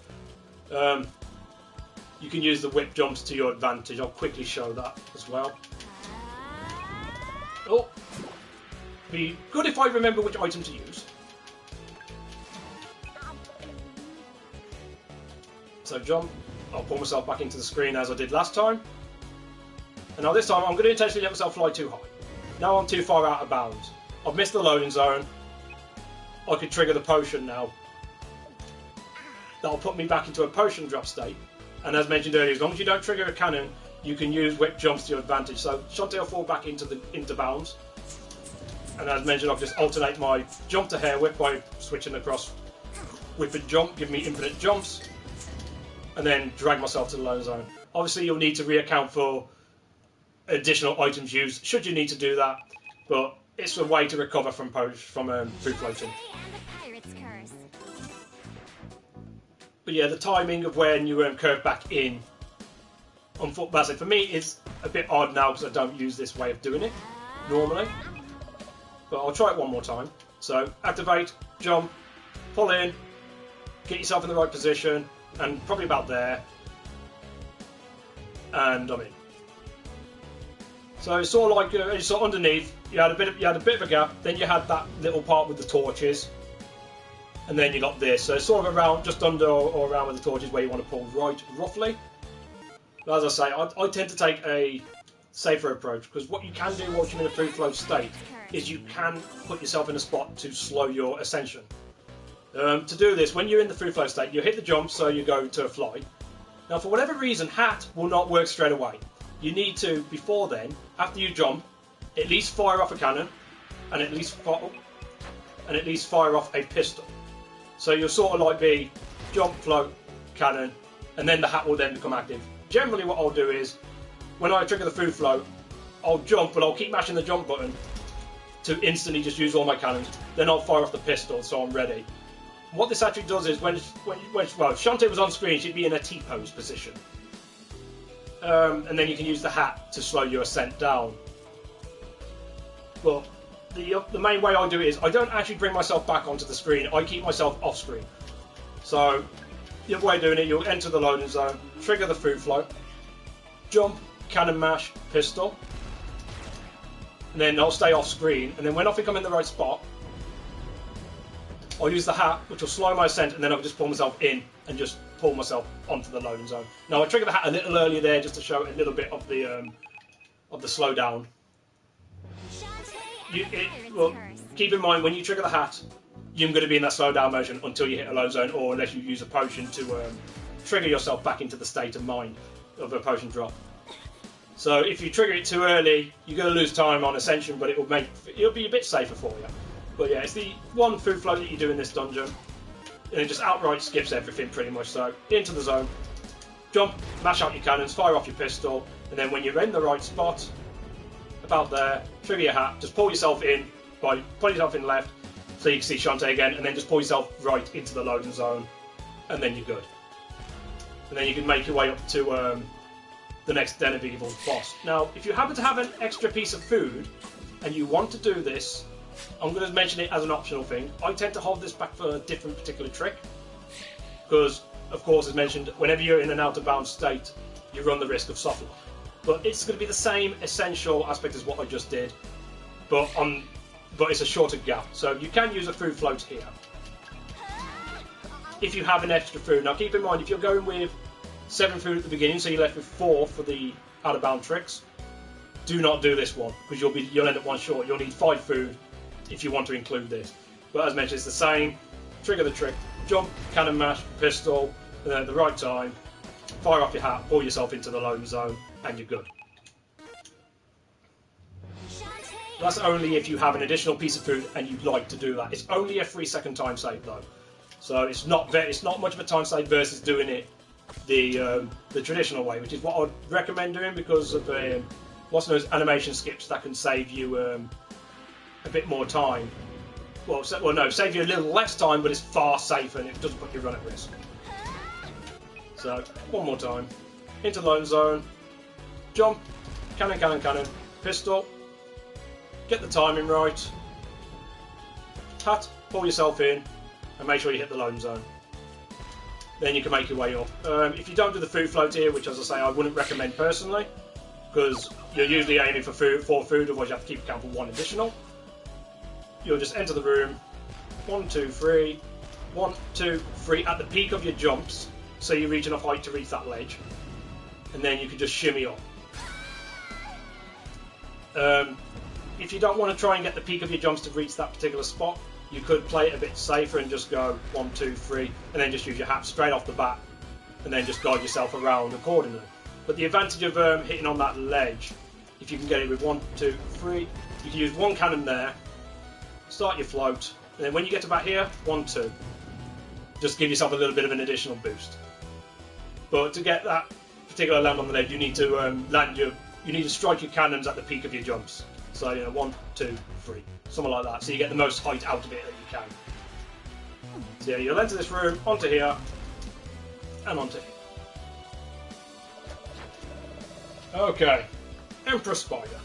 you can use the whip jumps to your advantage. I'll quickly show that as well. Oh, be good if I remember which item to use. So jump, I'll pull myself back into the screen as I did last time. And now this time I'm going to intentionally let myself fly too high. Now I'm too far out of bounds. I've missed the loading zone. I could trigger the potion now. That'll put me back into a potion drop state. And as mentioned earlier, as long as you don't trigger a cannon, you can use whip jumps to your advantage. So Shantae will fall back into bounds. And as mentioned, I'll just alternate my jump to hair whip by switching across whip and jump, give me infinite jumps, and then drag myself to the low zone. Obviously, you'll need to reaccount for additional items used, should you need to do that, but it's a way to recover from food floating. But yeah, the timing of when you curve back in, unfortunately for me, is a bit odd now because I don't use this way of doing it normally. But I'll try it one more time. So activate, jump, pull in, get yourself in the right position, and probably about there. And I'm in. So it's sort of like you saw underneath. You had a bit of a gap. Then you had that little part with the torches, and then you got this. So it's sort of around, just under or around with the torches where you want to pull right, roughly. But as I say, I tend to take a safer approach because what you can do while you're in a free flow state is you can put yourself in a spot to slow your ascension. To do this, when you're in the free flow state, you hit the jump, so you go to a fly. Now, for whatever reason, hat will not work straight away. You need to, before then, after you jump, at least fire off a cannon, and at least fire off a pistol. So you'll sort of like be jump, float, cannon, and then the hat will then become active. Generally, what I'll do is, when I trigger the food float, I'll jump, but I'll keep mashing the jump button to instantly just use all my cannons. Then I'll fire off the pistol, so I'm ready. What this actually does is, when Shantae was on screen, she'd be in a T-pose position. And then you can use the hat to slow your ascent down. Well, the main way I do it is, I don't actually bring myself back onto the screen, I keep myself off screen. So, the other way of doing it, you'll enter the loading zone, trigger the food float, jump, cannon mash, pistol, and then I'll stay off screen, and then when I think I'm in the right spot, I'll use the hat, which will slow my ascent, and then I'll just pull myself in and just pull myself onto the loading zone. Now I trigger the hat a little earlier there just to show a little bit of the slowdown. Well, keep in mind when you trigger the hat, you're going to be in that slowdown motion until you hit a low zone, or unless you use a potion to trigger yourself back into the state of mind of a potion drop. So if you trigger it too early, you're going to lose time on ascension, but it'll be a bit safer for you. But yeah, it's the one food flow that you do in this dungeon, and it just outright skips everything pretty much. So into the zone, jump, mash out your cannons, fire off your pistol, and then when you're in the right spot, about there, trigger your hat, just pull yourself in by putting yourself in left, so you can see Shantae again, and then just pull yourself right into the loading zone, and then you're good. And then you can make your way up to the next Den of Evil boss. Now, if you happen to have an extra piece of food, and you want to do this, I'm going to mention it as an optional thing. I tend to hold this back for a different particular trick, because, of course, as mentioned, whenever you're in an out-of-bounds state, you run the risk of soft lock. But it's going to be the same essential aspect as what I just did, but it's a shorter gap. So you can use a food float here, if you have an extra food. Now keep in mind, if you're going with 7 food at the beginning, so you're left with 4 for the out-of-bound tricks, do not do this one, because you'll end up one short. You'll need 5 food if you want to include this. But as mentioned, it's the same. Trigger the trick, jump, cannon mash, pistol, and then at the right time, fire off your hat, pull yourself into the loading zone, and you're good. That's only if you have an additional piece of food and you'd like to do that. It's only a 3-second time save though, so it's not much of a time save versus doing it the traditional way, which is what I'd recommend doing because of what's known as animation skips that can save you a bit more time. Well, save you a little less time, but it's far safer and it doesn't put your run at risk. So one more time, into the loading zone, jump, cannon, cannon, cannon, pistol. Get the timing right. Hat, pull yourself in, and make sure you hit the loading zone. Then you can make your way up. If you don't do the food float here, which as I say I wouldn't recommend personally, because you're usually aiming for food, otherwise you have to keep account for 1 additional. You'll just enter the room, 1, 2, 3, 1, 2, 3 at the peak of your jumps, so you reach enough height to reach that ledge, and then you can just shimmy up. If you don't want to try and get the peak of your jumps to reach that particular spot, you could play it a bit safer and just go 1, 2, 3, and then just use your hat straight off the bat, and then just guide yourself around accordingly. But the advantage of hitting on that ledge, if you can get it with 1, 2, 3, you can use one cannon there, start your float, and then when you get about here, 1, 2. Just give yourself a little bit of an additional boost. But to get that particular land on the ledge, you need to you need to strike your cannons at the peak of your jumps. So 1, 2, 3, something like that. So you get the most height out of it that you can. So yeah, you'll enter this room, onto here, and onto here. Okay, Emperor Spider.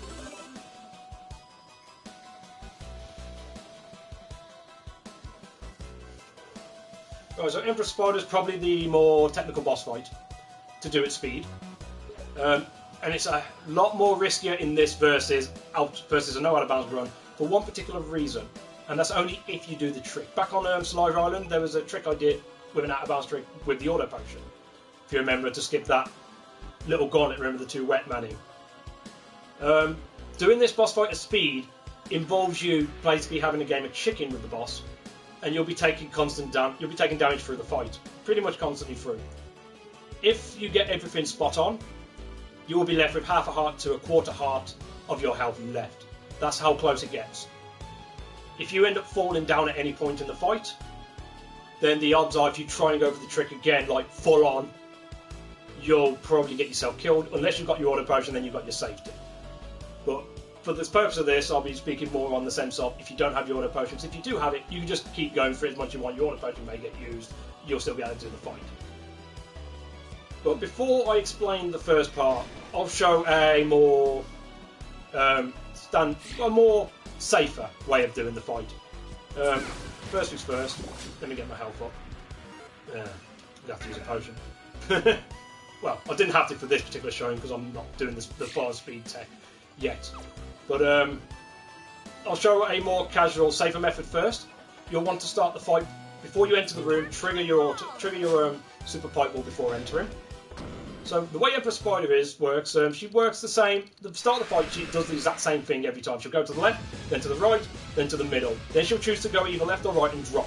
Right, so Emperor Spider is probably the more technical boss fight to do at speed. And it's a lot more riskier in this versus a no out of bounds run for one particular reason, and that's only if you do the trick. Back on Slive Island, there was a trick I did with an out of bounds trick with the auto potion. If you remember, to skip that little gauntlet, remember the 2 wet manning. Doing this boss fight at speed involves you basically having a game of chicken with the boss, and you'll be taking damage through the fight, pretty much constantly through. If you get everything spot on, you will be left with half a heart to a quarter heart of your health left. That's how close it gets. If you end up falling down at any point in the fight, then the odds are if you try and go for the trick again, like full on, you'll probably get yourself killed. Unless you've got your auto potion, then you've got your safety. But for the purpose of this, I'll be speaking more on the sense of if you don't have your auto potions. If you do have it, you can just keep going for it as much as you want. Your auto potion may get used. You'll still be able to do the fight. But before I explain the first part, I'll show a more safer way of doing the fight. First things first, let me get my health up. Yeah, you have to use a potion. Well, I didn't have to for this particular showing because I'm not doing the fire speed tech yet. But I'll show a more casual, safer method first. You'll want to start the fight before you enter the room. Trigger your super pipe ball before entering. So the way Emperor Spider works, she works the same. The start of the fight, she does the exact same thing every time. She'll go to the left, then to the right, then to the middle. Then she'll choose to go either left or right and drop.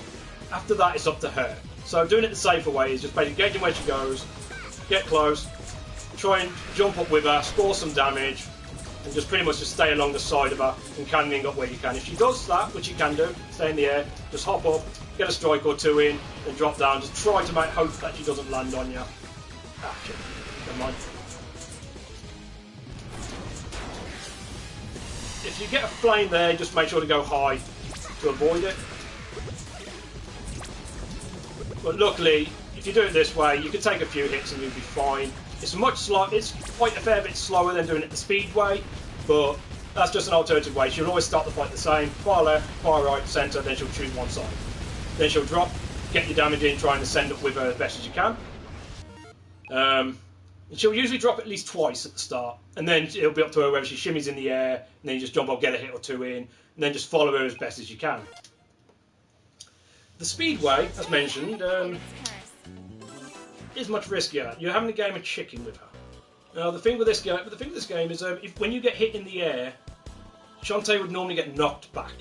After that, it's up to her. So doing it the safer way is just basically gauging where she goes, get close, try and jump up with her, score some damage, and just pretty much just stay along the side of her and cannoning up where you can. If she does that, which you can do, stay in the air, just hop up, get a strike or 2 in, and drop down. Just try to hope that she doesn't land on you. Ah, shit. Never mind. If you get a flame there, just make sure to go high to avoid it. But luckily, if you do it this way, you can take a few hits and you'll be fine. It's quite a fair bit slower than doing it the speed way, but that's just an alternative way. She'll always start the fight the same: far left, far right, centre. Then she'll choose one side. Then she'll drop, get your damage in, trying to send up with her as best as you can. She'll usually drop at least twice at the start, and then it'll be up to her whether she shimmies in the air, and then you just jump up, get a hit or 2 in, and then just follow her as best as you can. The speedway, as mentioned, is much riskier. You're having a game of chicken with her. Now the thing with this game is when you get hit in the air, Shantae would normally get knocked back,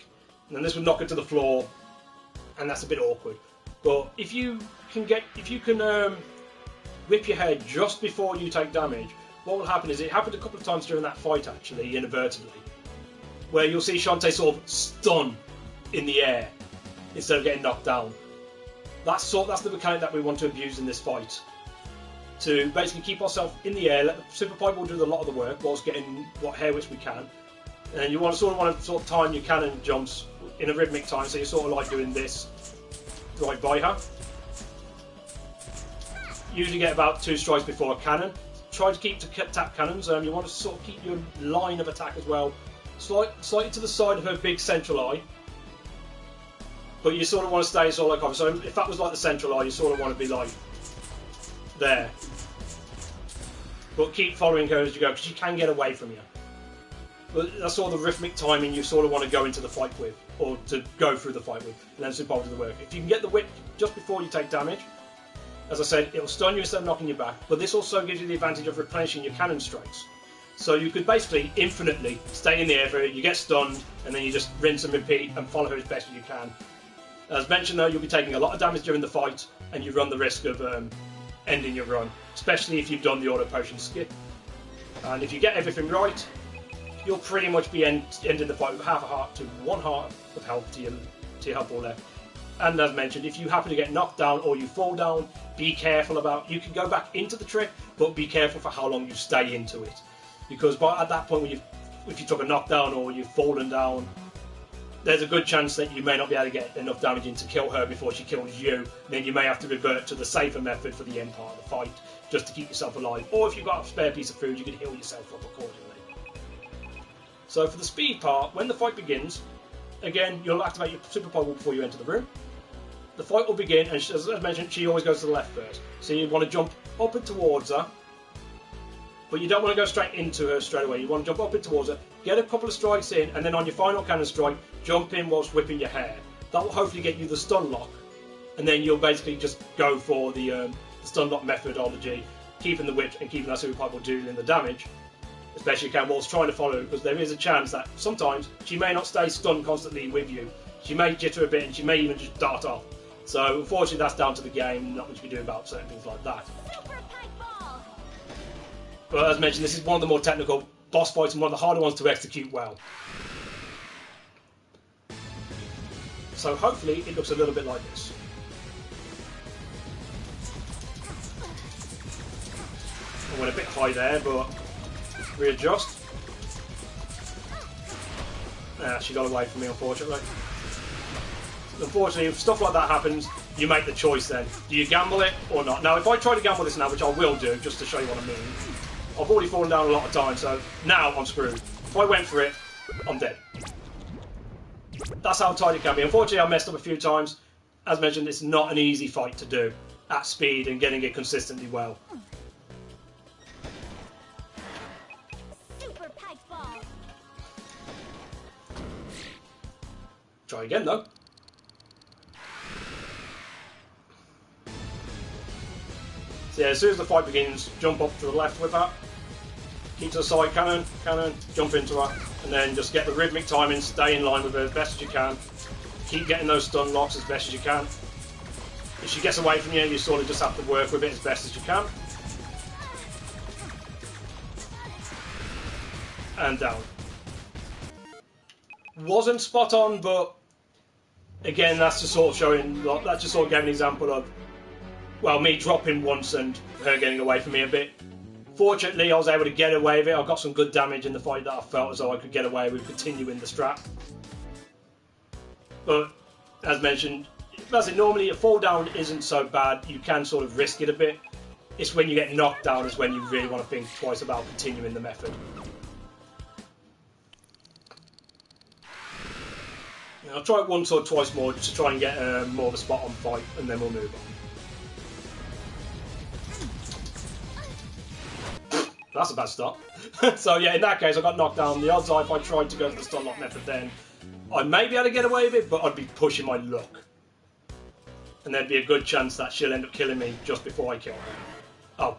and then this would knock her to the floor, and that's a bit awkward. But if you can whip your head just before you take damage, what will happen is, it happened a couple of times during that fight actually, inadvertently, where you'll see Shantae sort of stun in the air instead of getting knocked down. That's the mechanic that we want to abuse in this fight, to basically keep ourselves in the air, let the super pipe will do a lot of the work whilst getting what hair which we can, and you want to time your cannon jumps in a rhythmic time, so you're sort of like doing this right by her. Usually get about 2 strikes before a cannon. Try to keep to tap cannons. You want to sort of keep your line of attack as well slightly to the side of her big central eye. But you sort of want to stay sort of like, so if that was like the central eye, you sort of want to be like there. But keep following her as you go, because she can get away from you. But that's sort of the rhythmic timing you sort of want to go into the fight with, or to go through the fight with, and then super do the work. If you can get the whip just before you take damage, as I said, it'll stun you instead of knocking you back, but this also gives you the advantage of replenishing your cannon strikes. So you could basically infinitely stay in the air for it, you get stunned, and then you just rinse and repeat and follow her as best as you can. As mentioned though, you'll be taking a lot of damage during the fight, and you run the risk of ending your run, especially if you've done the auto potion skip. And if you get everything right, you'll pretty much be ending the fight with half a heart to 1 heart of health to your health ball left. And as mentioned, if you happen to get knocked down or you fall down, be careful about. You can go back into the trick, but be careful for how long you stay into it, because at that point, if you took a knockdown or you've fallen down, there's a good chance that you may not be able to get enough damage in to kill her before she kills you. Then you may have to revert to the safer method for the end part of the fight, just to keep yourself alive. Or if you've got a spare piece of food, you can heal yourself up accordingly. So for the speed part, when the fight begins, again, you'll activate your super Pokeball before you enter the room. The fight will begin, and as I mentioned, she always goes to the left first. So you want to jump up and towards her, but you don't want to go straight into her straight away. You want to jump up and towards her, get a couple of strikes in, and then on your final cannon strike, jump in whilst whipping your hair. That will hopefully get you the stun lock, and then you'll basically just go for the stun lock methodology, keeping the whip and keeping that super Pokeball dealing the damage as best you can whilst trying to follow, because there is a chance that sometimes she may not stay stunned constantly with you. She may jitter a bit, and she may even just dart off. So unfortunately, that's down to the game. Not much you can do about certain things like that. But as mentioned, this is one of the more technical boss fights and one of the harder ones to execute well. So hopefully, it looks a little bit like this. I went a bit high there, but readjust. She got away from me, unfortunately. Unfortunately, if stuff like that happens, you make the choice then. Do you gamble it or not? Now, if I try to gamble this now, which I will do, just to show you what I mean, I've already fallen down a lot of times, so now I'm screwed. If I went for it, I'm dead. That's how tight it can be. Unfortunately, I messed up a few times. As mentioned, it's not an easy fight to do at speed and getting it consistently well. Super Pipe Ball. Try again, though. So yeah, as soon as the fight begins, jump up to the left with her. Keep to the side, cannon, jump into her, and then just get the rhythmic timing, stay in line with her as best as you can. Keep getting those stun locks as best as you can. If she gets away from you, you sort of just have to work with it as best as you can. And down. Wasn't spot on, but again, that's just sort of showing, that just sort of gave an example of, well, me dropping once and her getting away from me a bit. Fortunately, I was able to get away with it. I got some good damage in the fight that I felt as though I could get away with continuing the strat. But, as mentioned, normally a fall down isn't so bad. You can sort of risk it a bit. It's when you get knocked down is when you really want to think twice about continuing the method. Now, I'll try it once or twice more just to try and get more of a spot on fight, and then we'll move on. That's a bad start. So yeah, in that case, I got knocked down. The odds are if I tried to go for the stun lock method then, I may be able to get away with it, but I'd be pushing my luck. And there'd be a good chance that she'll end up killing me just before I kill her. Oh.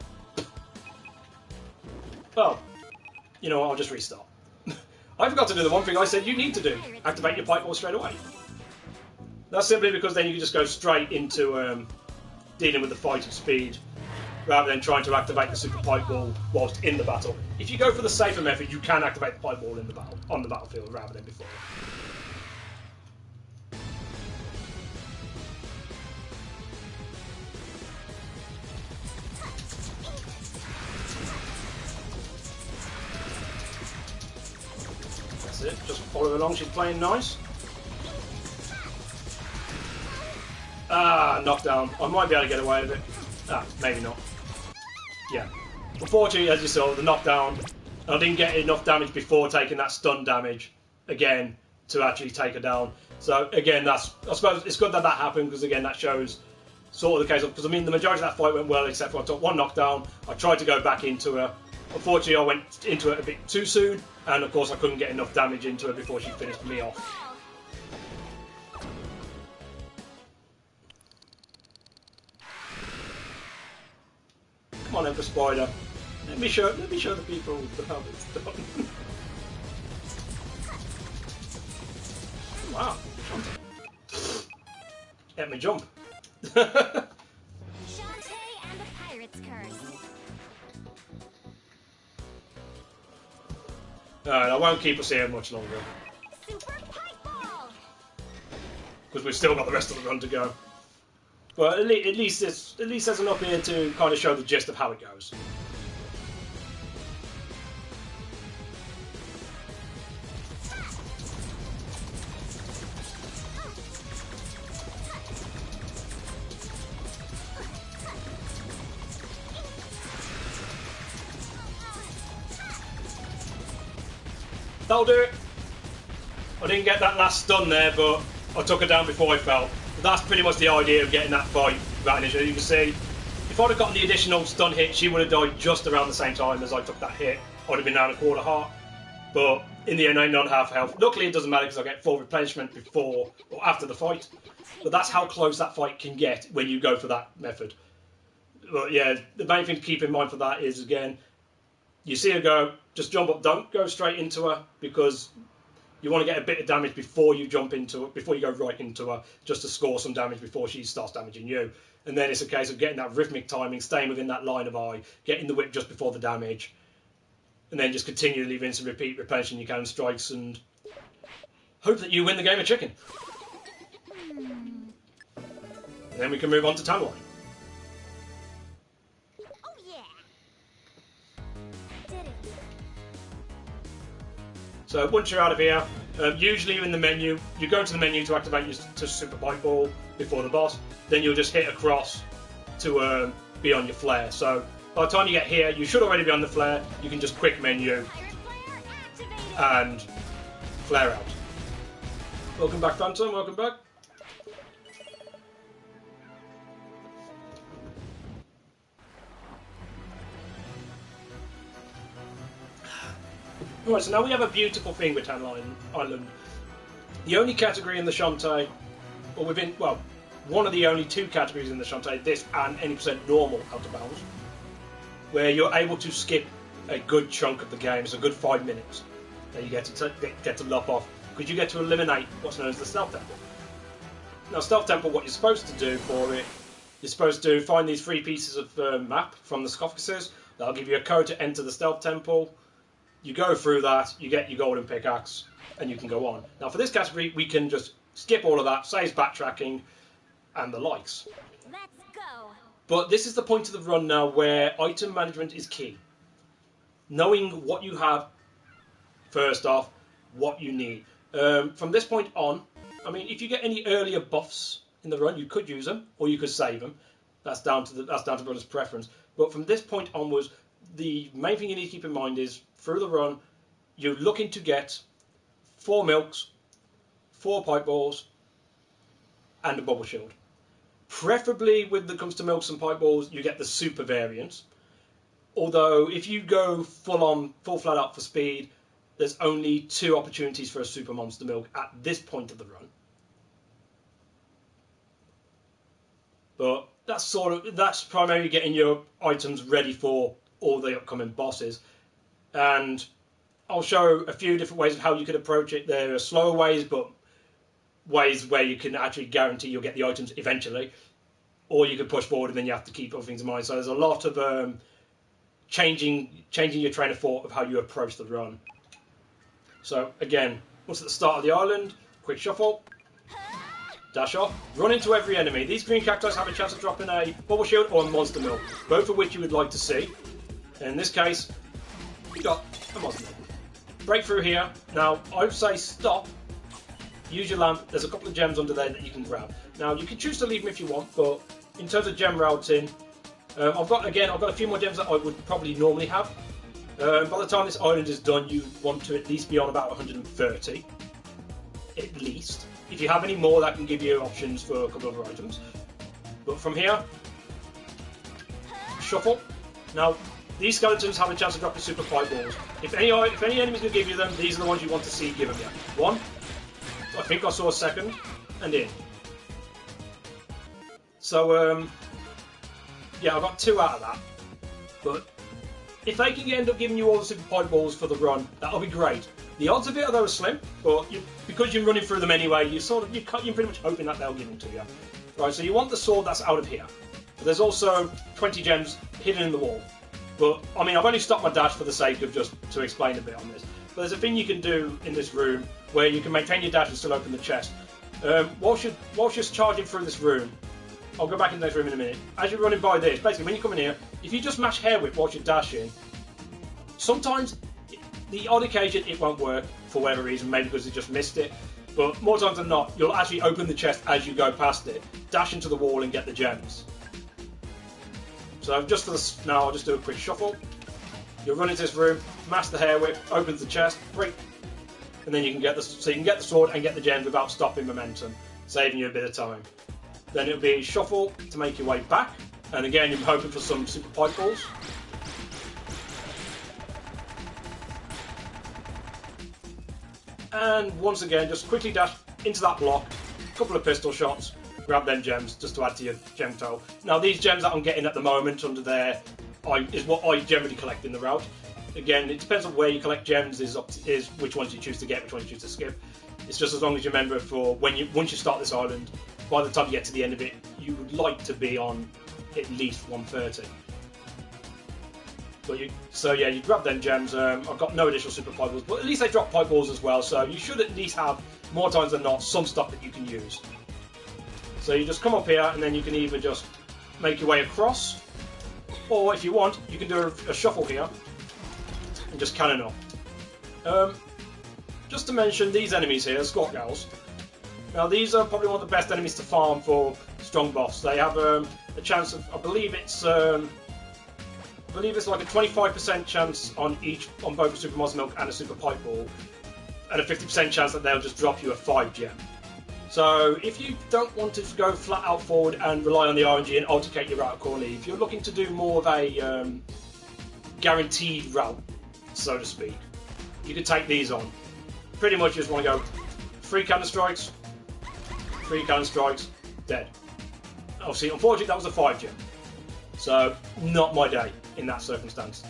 Well, you know what, I'll just restart. I forgot to do the one thing I said you need to do. Activate your Pipe Ball straight away. That's simply because then you can just go straight into dealing with the fight at speed, rather than trying to activate the Super Pipe Ball whilst in the battle. If you go for the safer method, you can activate the Pipe Ball in the battle, on the battlefield rather than before. That's it, just follow along, she's playing nice. Ah, knockdown. I might be able to get away with it. Ah, maybe not. Yeah. Unfortunately, as you saw, the knockdown, I didn't get enough damage before taking that stun damage again to actually take her down. So again, I suppose it's good that that happened, because again, that shows sort of the case of, because I mean, the majority of that fight went well, except for I took one knockdown. I tried to go back into her. Unfortunately, I went into it a bit too soon, and of course, I couldn't get enough damage into her before she finished me off. Come on, Emperor Spider. Let me show the people how it's done. Wow, let me jump. Shantae and the Pirate's Curse. Alright, I won't keep us here much longer. Super pipe ball. Because we've still got the rest of the run to go. But at least there's enough here to kind of show the gist of how it goes. That'll do it. I didn't get that last stun there, but I took her down before I fell. But that's pretty much the idea of getting that fight without an issue. You can see, if I'd have gotten the additional stun hit, she would have died just around the same time as I took that hit. I'd have been down a quarter heart. But in the end, I'm not half health. Luckily, it doesn't matter because I get full replenishment before or after the fight. But that's how close that fight can get when you go for that method. But yeah, the main thing to keep in mind for that is, again, you see her go, just jump up. Don't go straight into her because you want to get a bit of damage before you jump into it, before you go right into her, just to score some damage before she starts damaging you. And then it's a case of getting that rhythmic timing, staying within that line of eye, getting the whip just before the damage, and then just continually rinse and repeat, replenishing your cannon strikes, and hope that you win the game of chicken. And then we can move on to Tanline. Oh yeah. Did it. So once you're out of here, usually in the menu, you go into the menu to activate your Super Pipe Ball before the boss. Then you'll just hit across to be on your flare. So by the time you get here, you should already be on the flare. You can just quick menu and flare out. Welcome back, Phantom. Welcome back. Right, so now we have a beautiful thing with Tanline Island. The only category in the Shantae, or within, well, one of the only two categories in the Shantae, this and any % normal out of bounds, where you're able to skip a good chunk of the game. It's a good 5 minutes that you get to lop off, because you get to eliminate what's known as the Stealth Temple. Now, Stealth Temple, what you're supposed to do for it, you're supposed to find these 3 pieces of map from the sarcophaguses. That'll give you a code to enter the Stealth Temple. You go through that, you get your golden pickaxe, and you can go on. Now, for this category, we can just skip all of that, saves backtracking, and the likes. Let's go. But this is the point of the run now where item management is key. Knowing what you have, first off, what you need. From this point on, I mean, if you get any earlier buffs in the run, you could use them, or you could save them. That's down to brother's preference. But from this point onwards, the main thing you need to keep in mind is, through the run, you're looking to get 4 milks, 4 pipe balls, and a bubble shield. Preferably, when it comes to milks and pipe balls, you get the super variant. Although, if you go full flat out for speed, there's only 2 opportunities for a super monster milk at this point of the run. But that's primarily getting your items ready for all the upcoming bosses. And I'll show a few different ways of how you could approach it. There are slower ways, but ways where you can actually guarantee you'll get the items eventually. Or you can push forward and then you have to keep other things in mind. So there's a lot of changing your train of thought of how you approach the run. So again, once at the start of the island, quick shuffle, dash off, run into every enemy. These green cacti have a chance of dropping a bubble shield or a monster milk, both of which you would like to see. And in this case, you got a monster milk. Break through here. Now, I would say stop. Use your lamp. There's a couple of gems under there that you can grab. Now, you can choose to leave them if you want, but in terms of gem routing, I've got a few more gems that I would probably normally have. By the time this island is done, you want to at least be on about 130. At least. If you have any more, that can give you options for a couple of other items. But from here, shuffle. Now, these skeletons have a chance to drop the super pipe balls. If any enemies will give you them, these are the ones you want to see give them you. One, I think I saw a second, and in. So, yeah, I got 2 out of that. But if they can end up giving you all the super pipe balls for the run, that'll be great. The odds of it, although, are slim, but because you're running through them anyway, you're pretty much hoping that they'll give them to you. Right, so you want the sword that's out of here. But there's also 20 gems hidden in the wall. But, I mean, I've only stopped my dash for the sake of just to explain a bit on this. But there's a thing you can do in this room where you can maintain your dash and still open the chest. Whilst you're charging through this room, I'll go back into this room in a minute. As you're running by this, basically when you come in here, if you just mash hair whip whilst you're dashing, sometimes, the odd occasion, it won't work for whatever reason, maybe because it just missed it. But more times than not, you'll actually open the chest as you go past it, dash into the wall and get the gems. So just for this, now I'll just do a quick shuffle. You'll run into this room, mash the hair whip, opens the chest, break, and then you can get the sword and get the gems without stopping momentum, saving you a bit of time. Then it'll be shuffle to make your way back, and again you're hoping for some super pipe balls. And once again, just quickly dash into that block, a couple of pistol shots, grab them gems just to add to your gem total. Now these gems that I'm getting at the moment under there is what I generally collect in the route. Again, it depends on where you collect gems, is which ones you choose to get, which ones you choose to skip. It's just as long as you remember for once you start this island, by the time you get to the end of it, you would like to be on at least 130. But you grab them gems. I've got no additional super pipe balls, but at least they drop pipe balls as well, so you should at least have, more times than not, some stuff that you can use. So you just come up here, and then you can either just make your way across, or if you want, you can do a shuffle here, and just cannon up. Just to mention, these enemies here, Scorpgals. Now these are probably one of the best enemies to farm for strong buffs. They have a chance of, I believe it's like a 25% chance on both a Super Monster Milk and a Super Pipe Ball, and a 50% chance that they'll just drop you a 5 gem. So if you don't want to go flat out forward and rely on the RNG and alternate your route accordingly, if you're looking to do more of a guaranteed route, so to speak, you can take these on. Pretty much you just want to go 3 cannon strikes, 3 cannon strikes, dead. Obviously, unfortunately that was a 5 gem. So, not my day in that circumstance.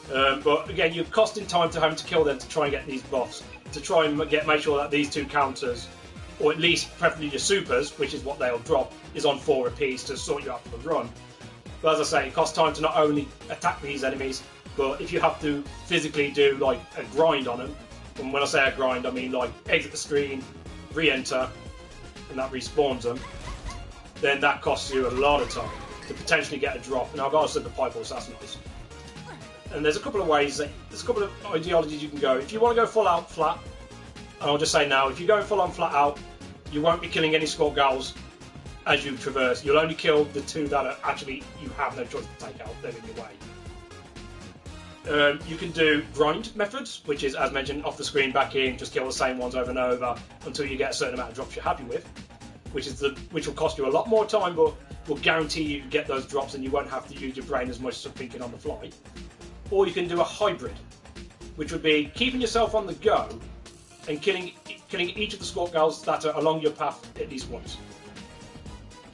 But again, you're costing time to having to kill them to try and get these buffs, to try and make sure that these 2 counters, or at least preferably your supers, which is what they'll drop, is on 4 apiece to sort you out for the run. But as I say, it costs time to not only attack these enemies, but if you have to physically do like a grind on them, and when I say a grind, I mean like exit the screen, re-enter, and that respawns them, then that costs you a lot of time to potentially get a drop. And I've got a super pipe ball, so that's nice. And there's a couple of ways, there's a couple of ideologies you can go. If you want to go full out flat, and I'll just say now, if you're going full on flat out, you won't be killing any Scorpgals as you traverse. You'll only kill the 2 that are actually, you have no choice to take out, they're in your way. You can do grind methods, which is, as mentioned, off the screen, back in, just kill the same ones over and over until you get a certain amount of drops you're happy with, which will cost you a lot more time, but will guarantee you get those drops and you won't have to use your brain as much as thinking on the fly. Or you can do a hybrid, which would be keeping yourself on the go and killing each of the Scorpgals that are along your path at least once.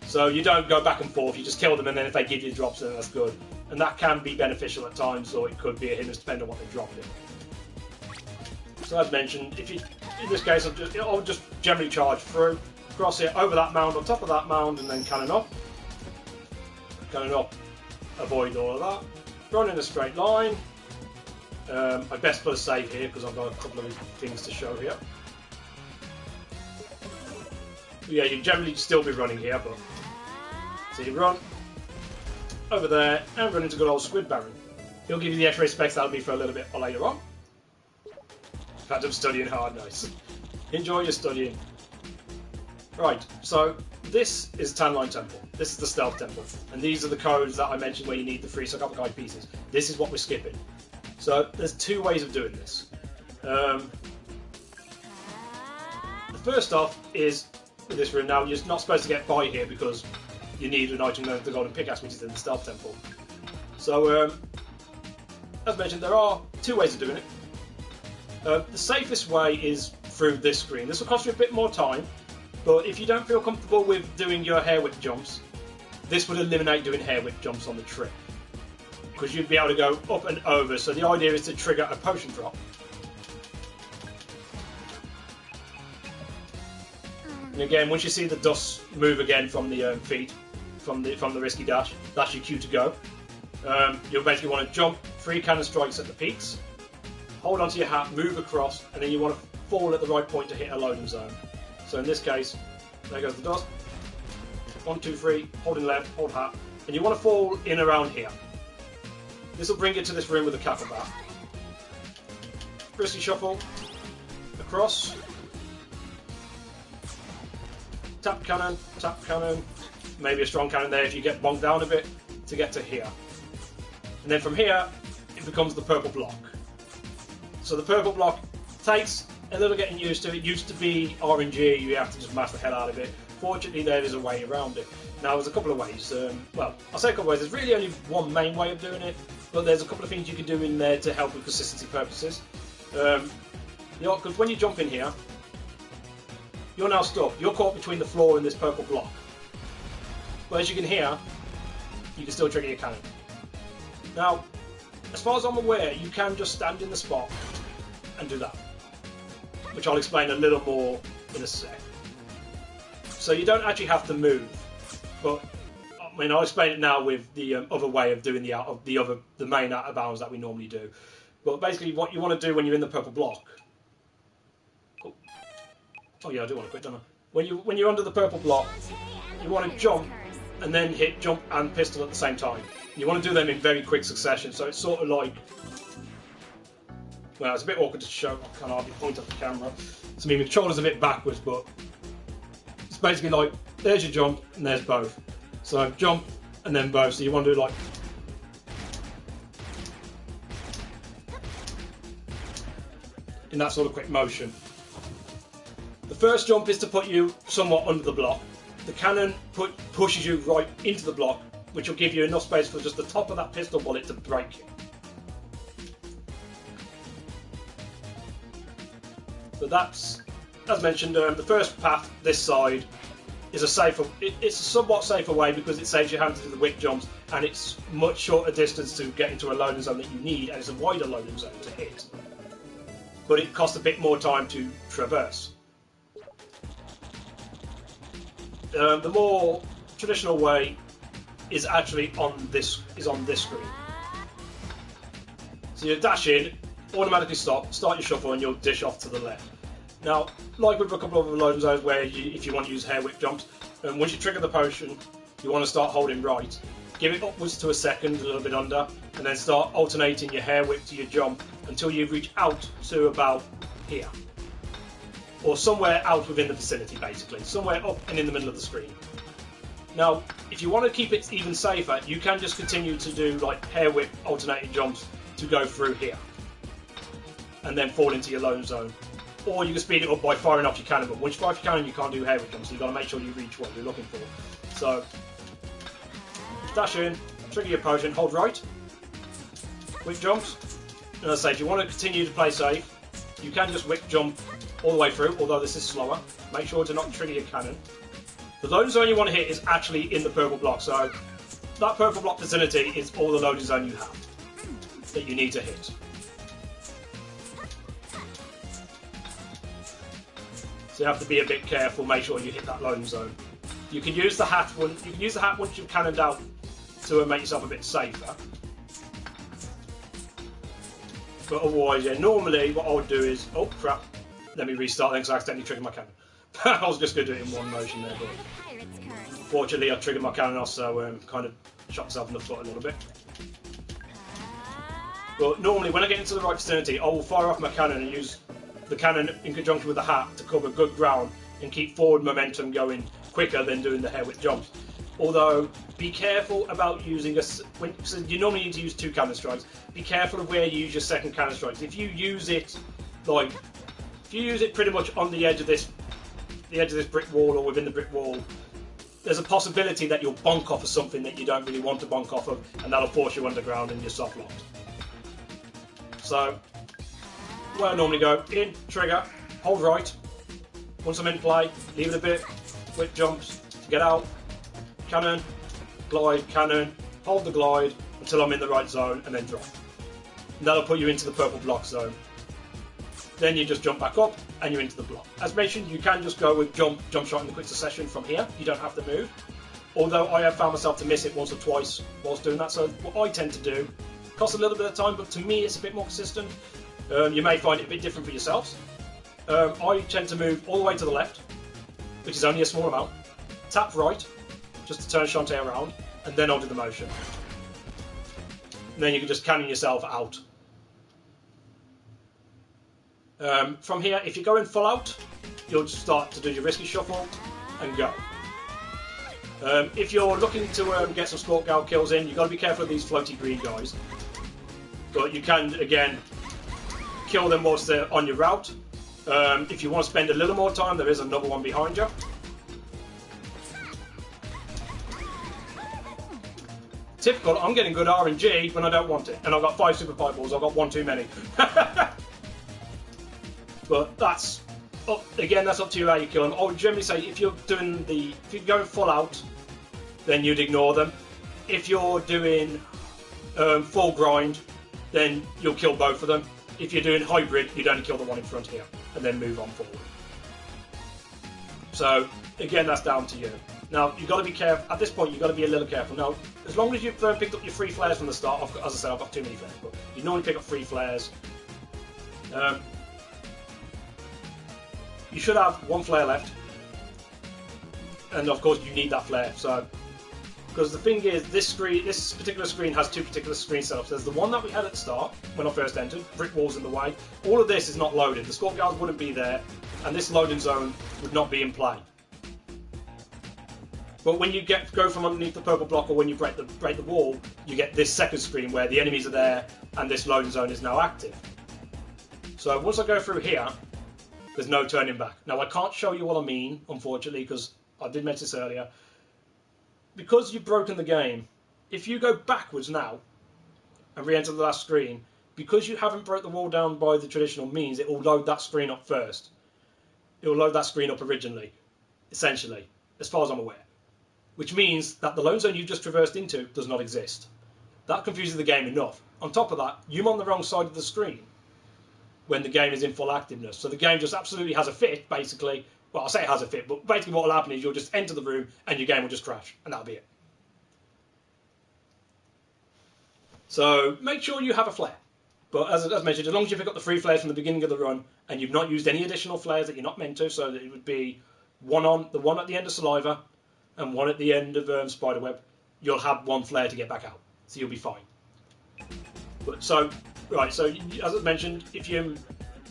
So you don't go back and forth, you just kill them, and then if they give you drops, then that's good. And that can be beneficial at times, or it could be a hindrance depending on what they drop in. So as mentioned, in this case, I'll just generally charge through, cross it over that mound, on top of that mound, and then cannon up. Cannon up, avoid all of that. Run in a straight line. I best put a save here because I've got a couple of things to show here. Yeah, you generally still be running here, but so you run over there and run into good old Squid Baron. He'll give you the X-ray specs, that'll be for a little bit later on. In fact, I'm studying hard, nice. Enjoy your studying. Right, so this is Tanline Temple. This is the Stealth Temple. And these are the codes that I mentioned where you need the 3 sarcophagi pieces. This is what we're skipping. So there's 2 ways of doing this. The first off is with this room. Now, you're not supposed to get by here because you need an item known as the Golden Pickaxe, which is in the Stealth Temple. So, as mentioned, there are 2 ways of doing it. The safest way is through this screen. This will cost you a bit more time, but if you don't feel comfortable with doing your hair whip jumps, this would eliminate doing hair whip jumps on the trip, because you'd be able to go up and over. So the idea is to trigger a potion drop. And again, once you see the dust move again from the feet, from the risky dash, that's your cue to go. You'll basically want to jump 3 cannon strikes at the peaks, hold onto your hat, move across, and then you want to fall at the right point to hit a loading zone. So in this case, there goes the dust. 1, 2, 3, holding left, hold hat, and you want to fall in around here. This will bring you to this room with a cap bat. Frisky shuffle, across, tap cannon, maybe a strong cannon there if you get bogged down a bit to get to here. And then from here, it becomes the purple block. So the purple block takes a little getting used to. It used to be RNG, you have to just mash the hell out of it. Fortunately, there is a way around it. Now, there's a couple of ways. Well, I'll say a couple of ways. There's really only one main way of doing it, but there's a couple of things you can do in there to help with consistency purposes. Because when you jump in here, you're now stuck. You're caught between the floor and this purple block. But as you can hear, you can still trigger your cannon. Now, as far as I'm aware, you can just stand in the spot and do that, which I'll explain a little more in a sec. So you don't actually have to move, but I mean I'll explain it now with the other way of doing the main out of bounds that we normally do. But basically, what you want to do when you're in the purple block. Oh yeah, I do want to quit, don't I? When you're under the purple block, you want to jump and then hit jump and pistol at the same time. You want to do them in very quick succession, so it's sort of like, well, it's a bit awkward to show. I can't hardly point at the camera. So I mean, the controller's a bit backwards, but it's basically like, there's your jump and there's both. So jump and then both. So you want to do like, in that sort of quick motion. The first jump is to put you somewhat under the block. The cannon pushes you right into the block, which will give you enough space for just the top of that pistol bullet to break you. But that's, as mentioned, the first path this side is a safer. It's a somewhat safer way because it saves your hand to do the whip jumps, and it's much shorter distance to get into a loading zone that you need, and it's a wider loading zone to hit. But it costs a bit more time to traverse. The more traditional way is actually on this screen. So you dash in, automatically start your shuffle, and you'll dish off to the left. Now, like with a couple of loading zones where if you want to use hair whip jumps, once you trigger the potion, you want to start holding right. Give it upwards to a second, a little bit under, and then start alternating your hair whip to your jump until you reach out to about here. Or somewhere out within the vicinity, basically. Somewhere up and in the middle of the screen. Now, if you want to keep it even safer, you can just continue to do like hair whip alternating jumps to go through here. And then fall into your loading zone. Or you can speed it up by firing off your cannon, but once you fire off your cannon, you can't do hair whip jumps, so you've got to make sure you reach what you're looking for. So, dash in, trigger your potion, hold right, whip jumps. And as I say, if you want to continue to play safe, you can just whip jump all the way through, although this is slower. Make sure to not trigger your cannon. The loading zone you want to hit is actually in the purple block, so that purple block vicinity is all the loading zone you have that you need to hit. So you have to be a bit careful, make sure you hit that loading zone. You can use the hat once you've cannoned out to make yourself a bit safer. But otherwise, yeah, normally what I would do is, oh crap, let me restart then because I accidentally triggered my cannon. I was just going to do it in one motion there, but fortunately I triggered my cannon off, so kind of shot myself in the foot a little bit. But normally when I get into the right vicinity, I will fire off my cannon and use the cannon in conjunction with the hat to cover good ground and keep forward momentum going quicker than doing the hair whip jumps. Although, be careful about using so you normally need to use 2 cannon strikes. Be careful of where you use your second cannon strikes. If you use it pretty much on the edge of this brick wall or within the brick wall, there's a possibility that you'll bonk off of something that you don't really want to bonk off of, and that'll force you underground and you're soft locked. So, where I normally go, in, trigger, hold right. Once I'm in play, leave it a bit, whip jumps, get out, cannon, glide, cannon, hold the glide until I'm in the right zone, and then drop. And that'll put you into the purple block zone. Then you just jump back up, and you're into the block. As mentioned, you can just go with jump shot in the quick succession from here. You don't have to move. although I have found myself to miss it once or twice whilst doing that. So what I tend to do, costs a little bit of time, but to me it's a bit more consistent. You may find it a bit different for yourselves. I tend to move all the way to the left, which is only a small amount, tap right, just to turn Shantae around, and then I'll do the motion. And then you can just cannon yourself out. From here, if you're going full out, you'll just start to do your risky shuffle and go. If you're looking to get some Scorch Gal kills in, you've got to be careful of these floaty green guys. But you can, again, kill them whilst they're on your route. If you want to spend a little more time, there is another one behind you. Typical, I'm getting good RNG when I don't want it. And I've got 5 super pipe balls, I've got one too many. But that's, again, that's up to you how you kill them. I would generally say if you're going full out, then you'd ignore them. If you're doing full grind, then you'll kill both of them. If you're doing hybrid, you'd only kill the one in front here, and then move on forward. So, again, that's down to you. Now, you've got to be careful. At this point, you've got to be a little careful. Now, as long as you've picked up your 3 flares from the start, as I said, I've got too many flares, but you normally pick up 3 flares. You should have 1 flare left, and of course you need that flare. So, because the thing is, this particular screen has 2 particular screen setups. There's the one that we had at the start when I first entered, brick walls in the way. All of this is not loaded. The Scorch Gals wouldn't be there, and this loading zone would not be in play. But when you go from underneath the purple block, or when you break the wall, you get this second screen where the enemies are there, and this loading zone is now active. So once I go through here, there's no turning back. Now, I can't show you what I mean, unfortunately, because I did mention this earlier. Because you've broken the game, if you go backwards now and re-enter the last screen, because you haven't broke the wall down by the traditional means, it will load that screen up first. It will load that screen up originally, essentially, as far as I'm aware. Which means that the load zone you've just traversed into does not exist. That confuses the game enough. On top of that, you're on the wrong side of the screen when the game is in full activeness. So the game just absolutely has a fit, basically. Well, I'll say it has a fit, but basically what will happen is you'll just enter the room and your game will just crash, and that'll be it. So make sure you have a flare. But as mentioned, as long as you pick up the 3 flares from the beginning of the run and you've not used any additional flares that you're not meant to, so that it would be the one at the end of Saliva and one at the end of Spiderweb, you'll have 1 flare to get back out. So you'll be fine. But so as I mentioned,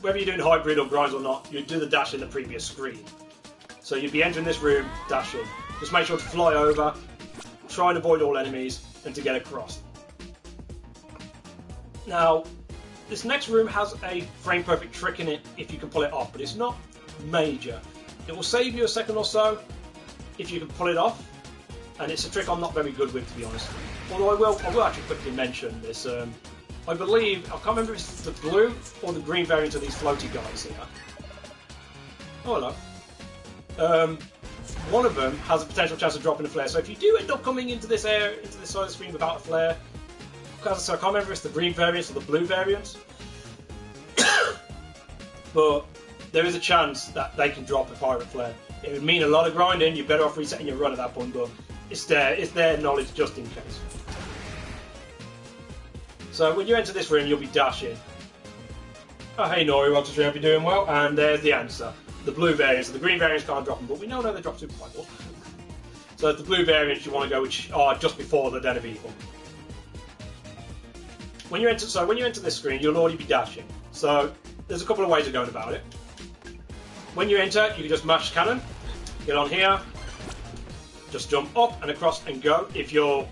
whether you're doing hybrid or grinds or not, you do the dash in the previous screen. So you'd be entering this room, dashing. Just make sure to fly over, try and avoid all enemies, and to get across. Now, this next room has a frame perfect trick in it if you can pull it off, but it's not major. It will save you a second or so if you can pull it off, and it's a trick I'm not very good with, to be honest. Although I will actually quickly mention this. I believe, I can't remember if it's the blue or the green variant of these floaty guys here. Oh, hello. One of them has a potential chance of dropping a flare, so if you do end up coming into this side of the screen without a flare, because I can't remember if it's the green variant or the blue variant, but there is a chance that they can drop a pirate flare. It would mean a lot of grinding. You're better off resetting your run at that point, but it's their knowledge just in case. So when you enter this room, you'll be dashing. Oh, hey Nori, welcome to stream, hope you're doing well. And there's the answer. The blue variants, the green variants can't drop them, but we know they drop super fireballs. So it's the blue variants you want to go, which are just before the Den of Evil. When you enter this screen, you'll already be dashing. So there's a couple of ways of going about it. When you enter, you can just mash cannon, get on here, just jump up and across and go. If you're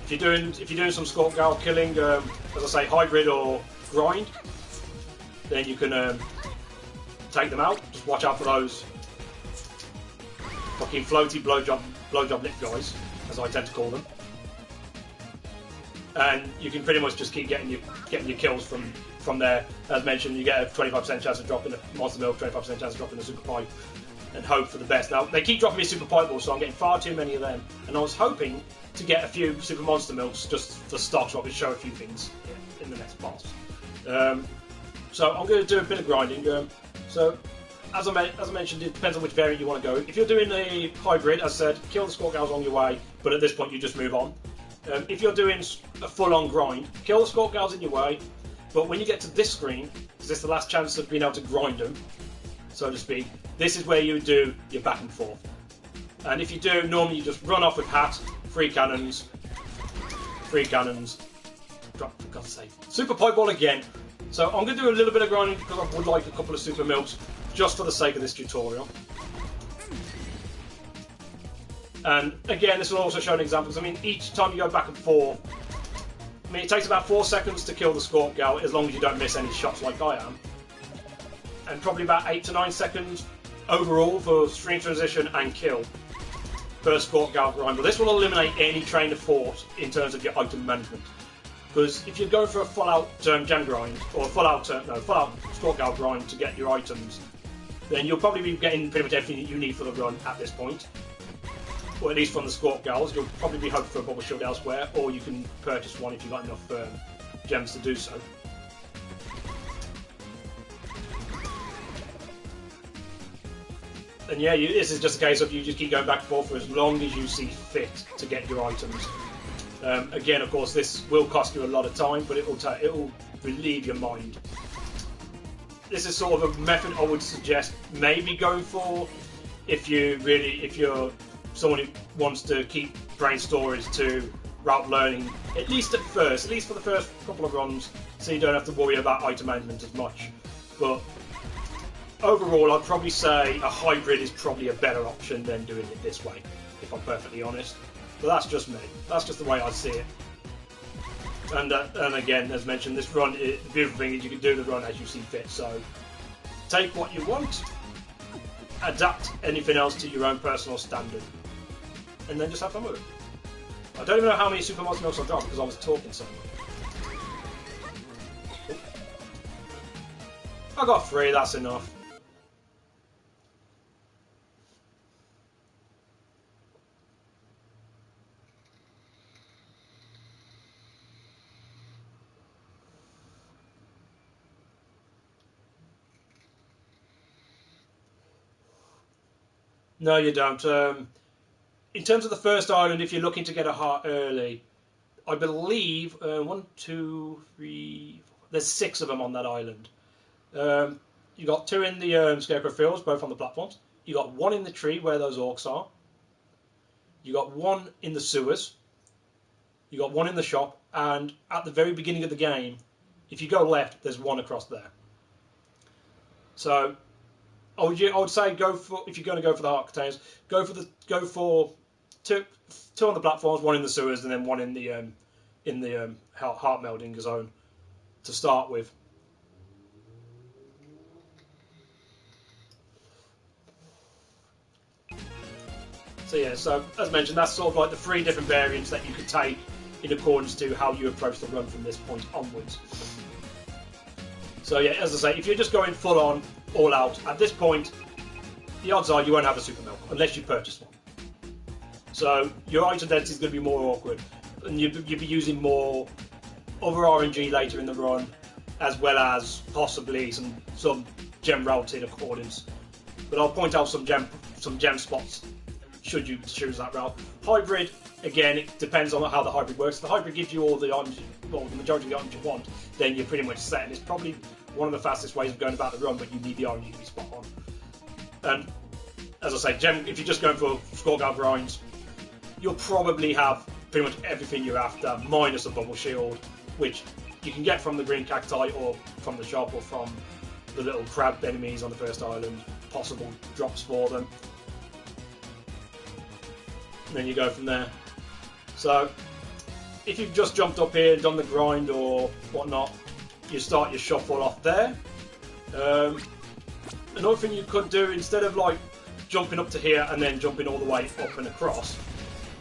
doing some Scorch Gal killing, as I say, hybrid or grind, then you can take them out. Just watch out for those fucking floaty blowjob lip guys, as I tend to call them. And you can pretty much just keep getting your kills from there. As mentioned, you get a 25% chance of dropping a Monster Milk, 25% chance of dropping a Super Pipe, and hope for the best. Now, they keep dropping me Super Pipe Balls, so I'm getting far too many of them, and I was hoping to get a few Super Monster Milks just for stock, so I could show a few things in the next boss. So I'm going to do a bit of grinding. So as I mentioned, it depends on which variant you want to go. If you're doing a hybrid, as I said, kill the Scorch Gals on your way, but at this point you just move on. If you're doing a full-on grind, kill the Scorch Gals in your way, but when you get to this screen, because this is the last chance of being able to grind them, so to speak, this is where you would do your back and forth. And if you do, normally you just run off with Hat, 3 cannons, drop, for God's sake. Super Pipe Ball again. So I'm going to do a little bit of grinding because I would like a couple of Super Milks, just for the sake of this tutorial. And again, this will also show an example, because I mean, each time you go back and forth, I mean, it takes about 4 seconds to kill the Scorch Gal, as long as you don't miss any shots like I am. And probably about 8 to 9 seconds overall for stream transition and kill per Scorch Gal grind. But this will eliminate any train of thought in terms of your item management. Because if you're going for a full-out gem grind, or a full-out Scorch Gal grind to get your items, then you'll probably be getting pretty much everything that you need for the run at this point. Or at least from the Scorch Gals. You'll probably be hoping for a Bubble Shield elsewhere, or you can purchase one if you've got enough gems to do so. And yeah, this is just a case of you just keep going back and forth for as long as you see fit to get your items. Again, of course, this will cost you a lot of time, but it will relieve your mind. This is sort of a method I would suggest maybe going for if you're someone who wants to keep brain storage to route learning, at least for the first couple of runs, so you don't have to worry about item management as much. But overall, I'd probably say a hybrid is probably a better option than doing it this way, if I'm perfectly honest. But that's just me. That's just the way I see it. And again, as mentioned, this run, the beautiful thing is you can do the run as you see fit. So take what you want, adapt anything else to your own personal standard, and then just have fun with it. I don't even know how many Super Multi Milks I dropped because I was talking so much. I got 3, that's enough. No, you don't. In terms of the first island, if you're looking to get a heart early, I believe 1, 2, 3. There's 6 of them on that island. You got 2 in the Scarecrow Fields, both on the platforms. You got 1 in the tree where those orcs are. You got 1 in the sewers. You got 1 in the shop, and at the very beginning of the game, if you go left, there's 1 across there. So I would say go for, if you're going to go for the heart containers, go for two on the platforms, 1 in the sewers, and then 1 in the heart melding zone to start with. So yeah, so as mentioned, that's sort of like the 3 different variants that you could take in accordance to how you approach the run from this point onwards. So yeah, as I say, if you're just going full on, all out, at this point, the odds are you won't have a Super Milk, unless you purchase one. So your item density is going to be more awkward, and you'll be using more other RNG later in the run, as well as possibly some gem routing accordance. But I'll point out some gem spots should you choose that route. Hybrid, again, it depends on how the hybrid works. If the hybrid gives you all the items, well, the majority of the items you want, then you're pretty much set, and it's probably one of the fastest ways of going about the run, but you need the RNG to be spot on. And as I say, if you're just going for Scorch Gal grinds, you'll probably have pretty much everything you're after, minus a Bubble Shield, which you can get from the green cacti, or from the shop, or from the little crab enemies on the first island, possible drops for them. And then you go from there. So if you've just jumped up here and done the grind or whatnot, you start your shuffle off there. Another thing you could do, instead of like jumping up to here and then jumping all the way up and across,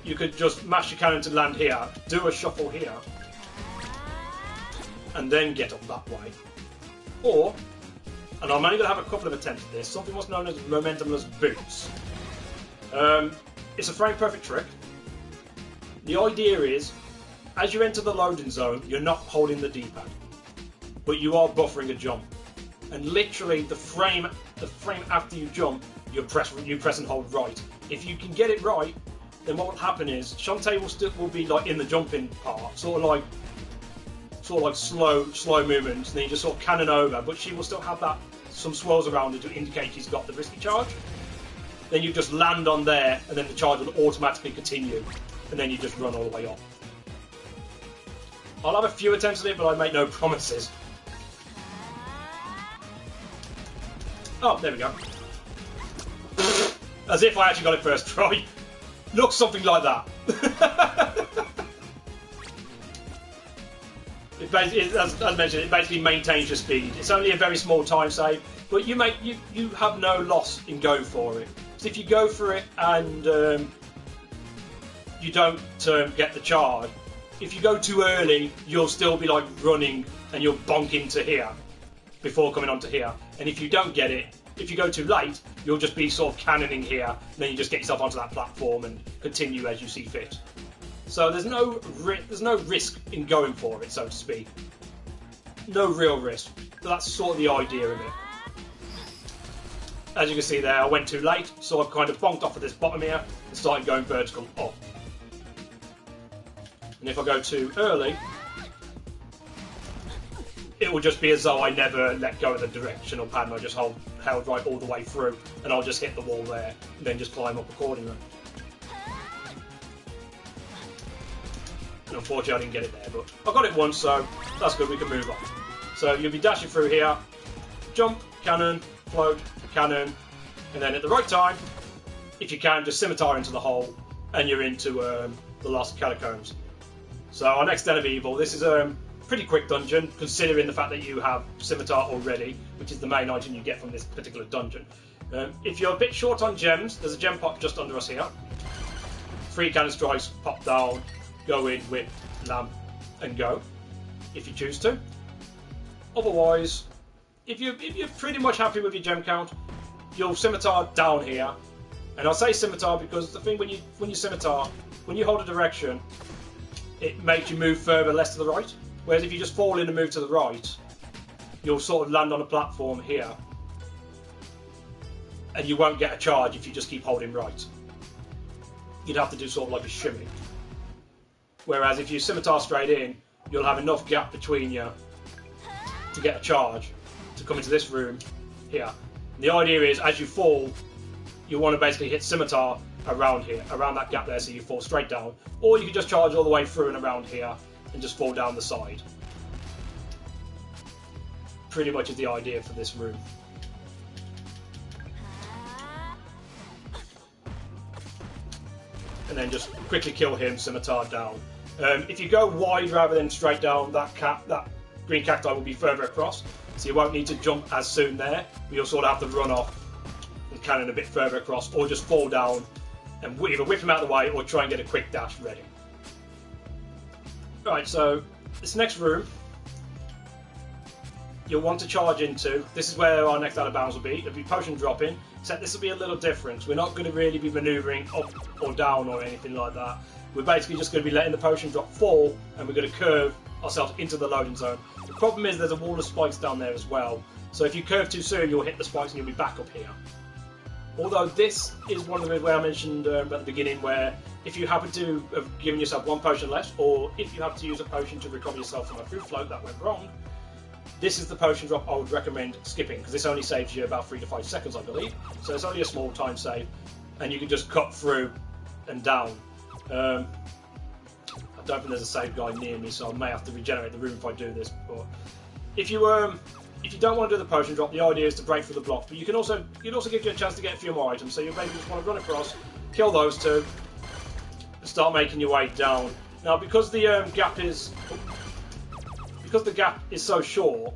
you could just mash your cannon to land here, do a shuffle here, and then get up that way. Or, and I'm only going to have a couple of attempts at this, something what's known as momentumless boots. It's a frame perfect trick. The idea is, as you enter the loading zone, you're not holding the D-pad, but you are buffering a jump. and literally the frame after you jump, you press and hold right. If you can get it right, then what will happen is Shantae will be like in the jumping part, sort of like slow movements, and then you just sort of cannon over, but she will still have some swirls around her to indicate she's got the risky charge. Then you just land on there, and then the charge will automatically continue, and then you just run all the way up. I'll have a few attempts at it, but I make no promises. Oh, there we go. As if I actually got it first try. Looks something like that. As mentioned, it basically maintains your speed. It's only a very small time save, but you have no loss in going for it. So if you go for it and you don't get the charge, if you go too early, you'll still be like running and you'll bonk into here before coming onto here. And if you don't get it, if you go too late, you'll just be sort of cannoning here, and then you just get yourself onto that platform and continue as you see fit. So there's no risk in going for it, so to speak. No real risk. So that's sort of the idea of it. As you can see there, I went too late, so I've kind of bonked off at this bottom here and started going vertical up. And if I go too early, it will just be as though I never let go of the directional pad and I just held right all the way through, and I'll just hit the wall there and then just climb up accordingly. And unfortunately I didn't get it there, but I got it once, so that's good, we can move on. So you'll be dashing through here, jump, cannon, float, cannon, and then at the right time, if you can, just scimitar into the hole, and you're into the Lost Catacombs. So our next Den of Evil, this is a pretty quick dungeon, considering the fact that you have scimitar already, which is the main item you get from this particular dungeon. If you're a bit short on gems, there's a gem pot just under us here. 3 cannon strikes, pop down, go in, whip, lamp, and go, if you choose to. Otherwise, if you're pretty much happy with your gem count, you'll scimitar down here. And I'll say scimitar because the thing when you scimitar, when you hold a direction, it makes you move further less to the right. Whereas if you just fall in and move to the right, you'll sort of land on a platform here. And you won't get a charge if you just keep holding right. You'd have to do sort of like a shimmy. Whereas if you scimitar straight in, you'll have enough gap between you to get a charge to come into this room here. And the idea is, as you fall, you want to basically hit scimitar around here, around that gap there, so you fall straight down. Or you can just charge all the way through and around here and just fall down the side. Pretty much is the idea for this room. And then just quickly kill him, scimitar down. If you go wide rather than straight down, that green cacti will be further across, so you won't need to jump as soon there. You'll sort of have to run off and cannon a bit further across, or just fall down and either whip him out of the way or try and get a quick dash ready. Right, so this next room you'll want to charge into. This is where our next out of bounds will be. It'll be potion dropping, except this will be a little different. We're not going to really be manoeuvring up or down or anything like that. We're basically just going to be letting the potion drop fall, and we're going to curve ourselves into the loading zone. The problem is there's a wall of spikes down there as well, so if you curve too soon you'll hit the spikes and you'll be back up here. Although this is one of the ways I mentioned at the beginning, where if you happen to have given yourself 1 potion less, or if you have to use a potion to recover yourself from a food float that went wrong, this is the potion drop I would recommend skipping, because this only saves you about 3 to 5 seconds, I believe. So it's only a small time save, and you can just cut through and down. I don't think there's a save guide near me, so I may have to regenerate the room if I do this. But if you don't want to do the potion drop, the idea is to break through the blocks. But it also gives you a chance to get a few more items. So you maybe just want to run across, kill those 2, and start making your way down. Now, because the gap is so short,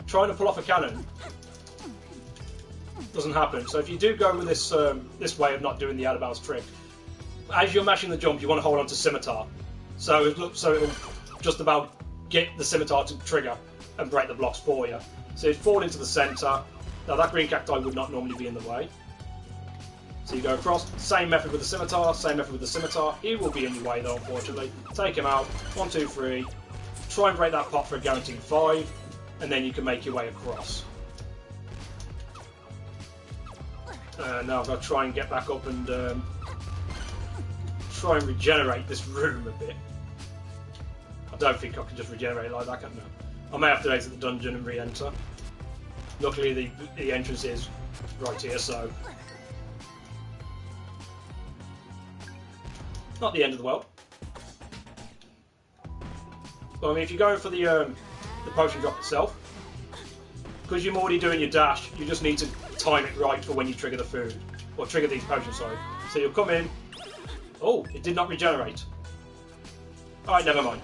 trying to pull off a cannon doesn't happen. So if you do go with this way of not doing the out of bounds trick, as you're mashing the jump, you want to hold on to scimitar. So it'll just about get the scimitar to trigger and break the blocks for you. So you fall into the centre. Now that green cacti would not normally be in the way. So you go across, same method with the scimitar, same method with the scimitar. He will be in your way though, unfortunately. Take him out, 1, 2, 3. Try and break that pot for a guaranteed 5, and then you can make your way across. Now I've got to try and get back up and try and regenerate this room a bit. I don't think I can just regenerate like that, can I? I may have to exit the dungeon and re-enter. Luckily the entrance is right here, so... Not the end of the world. But I mean, if you're going for the potion drop itself, because you're already doing your dash, you just need to time it right for when you trigger the food. Or trigger these potions, sorry. So you'll come in... Oh, it did not regenerate. Alright, never mind.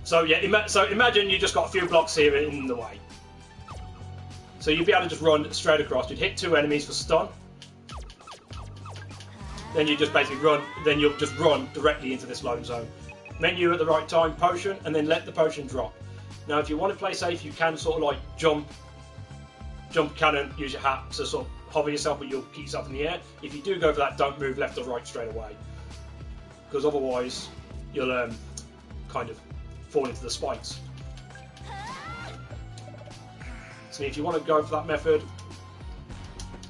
So yeah, so imagine you just got a few blocks here in the way. So you'd be able to just run straight across. You'd hit 2 enemies for stun. Then you just basically run, then you'll just run directly into this loading zone. Menu at the right time, potion, and then let the potion drop. Now if you want to play safe, you can sort of like jump cannon, use your hat to sort of hover yourself, but you'll keep yourself in the air. If you do go for that, don't move left or right straight away. Because otherwise, you'll kind of fall into the spikes. So if you want to go for that method,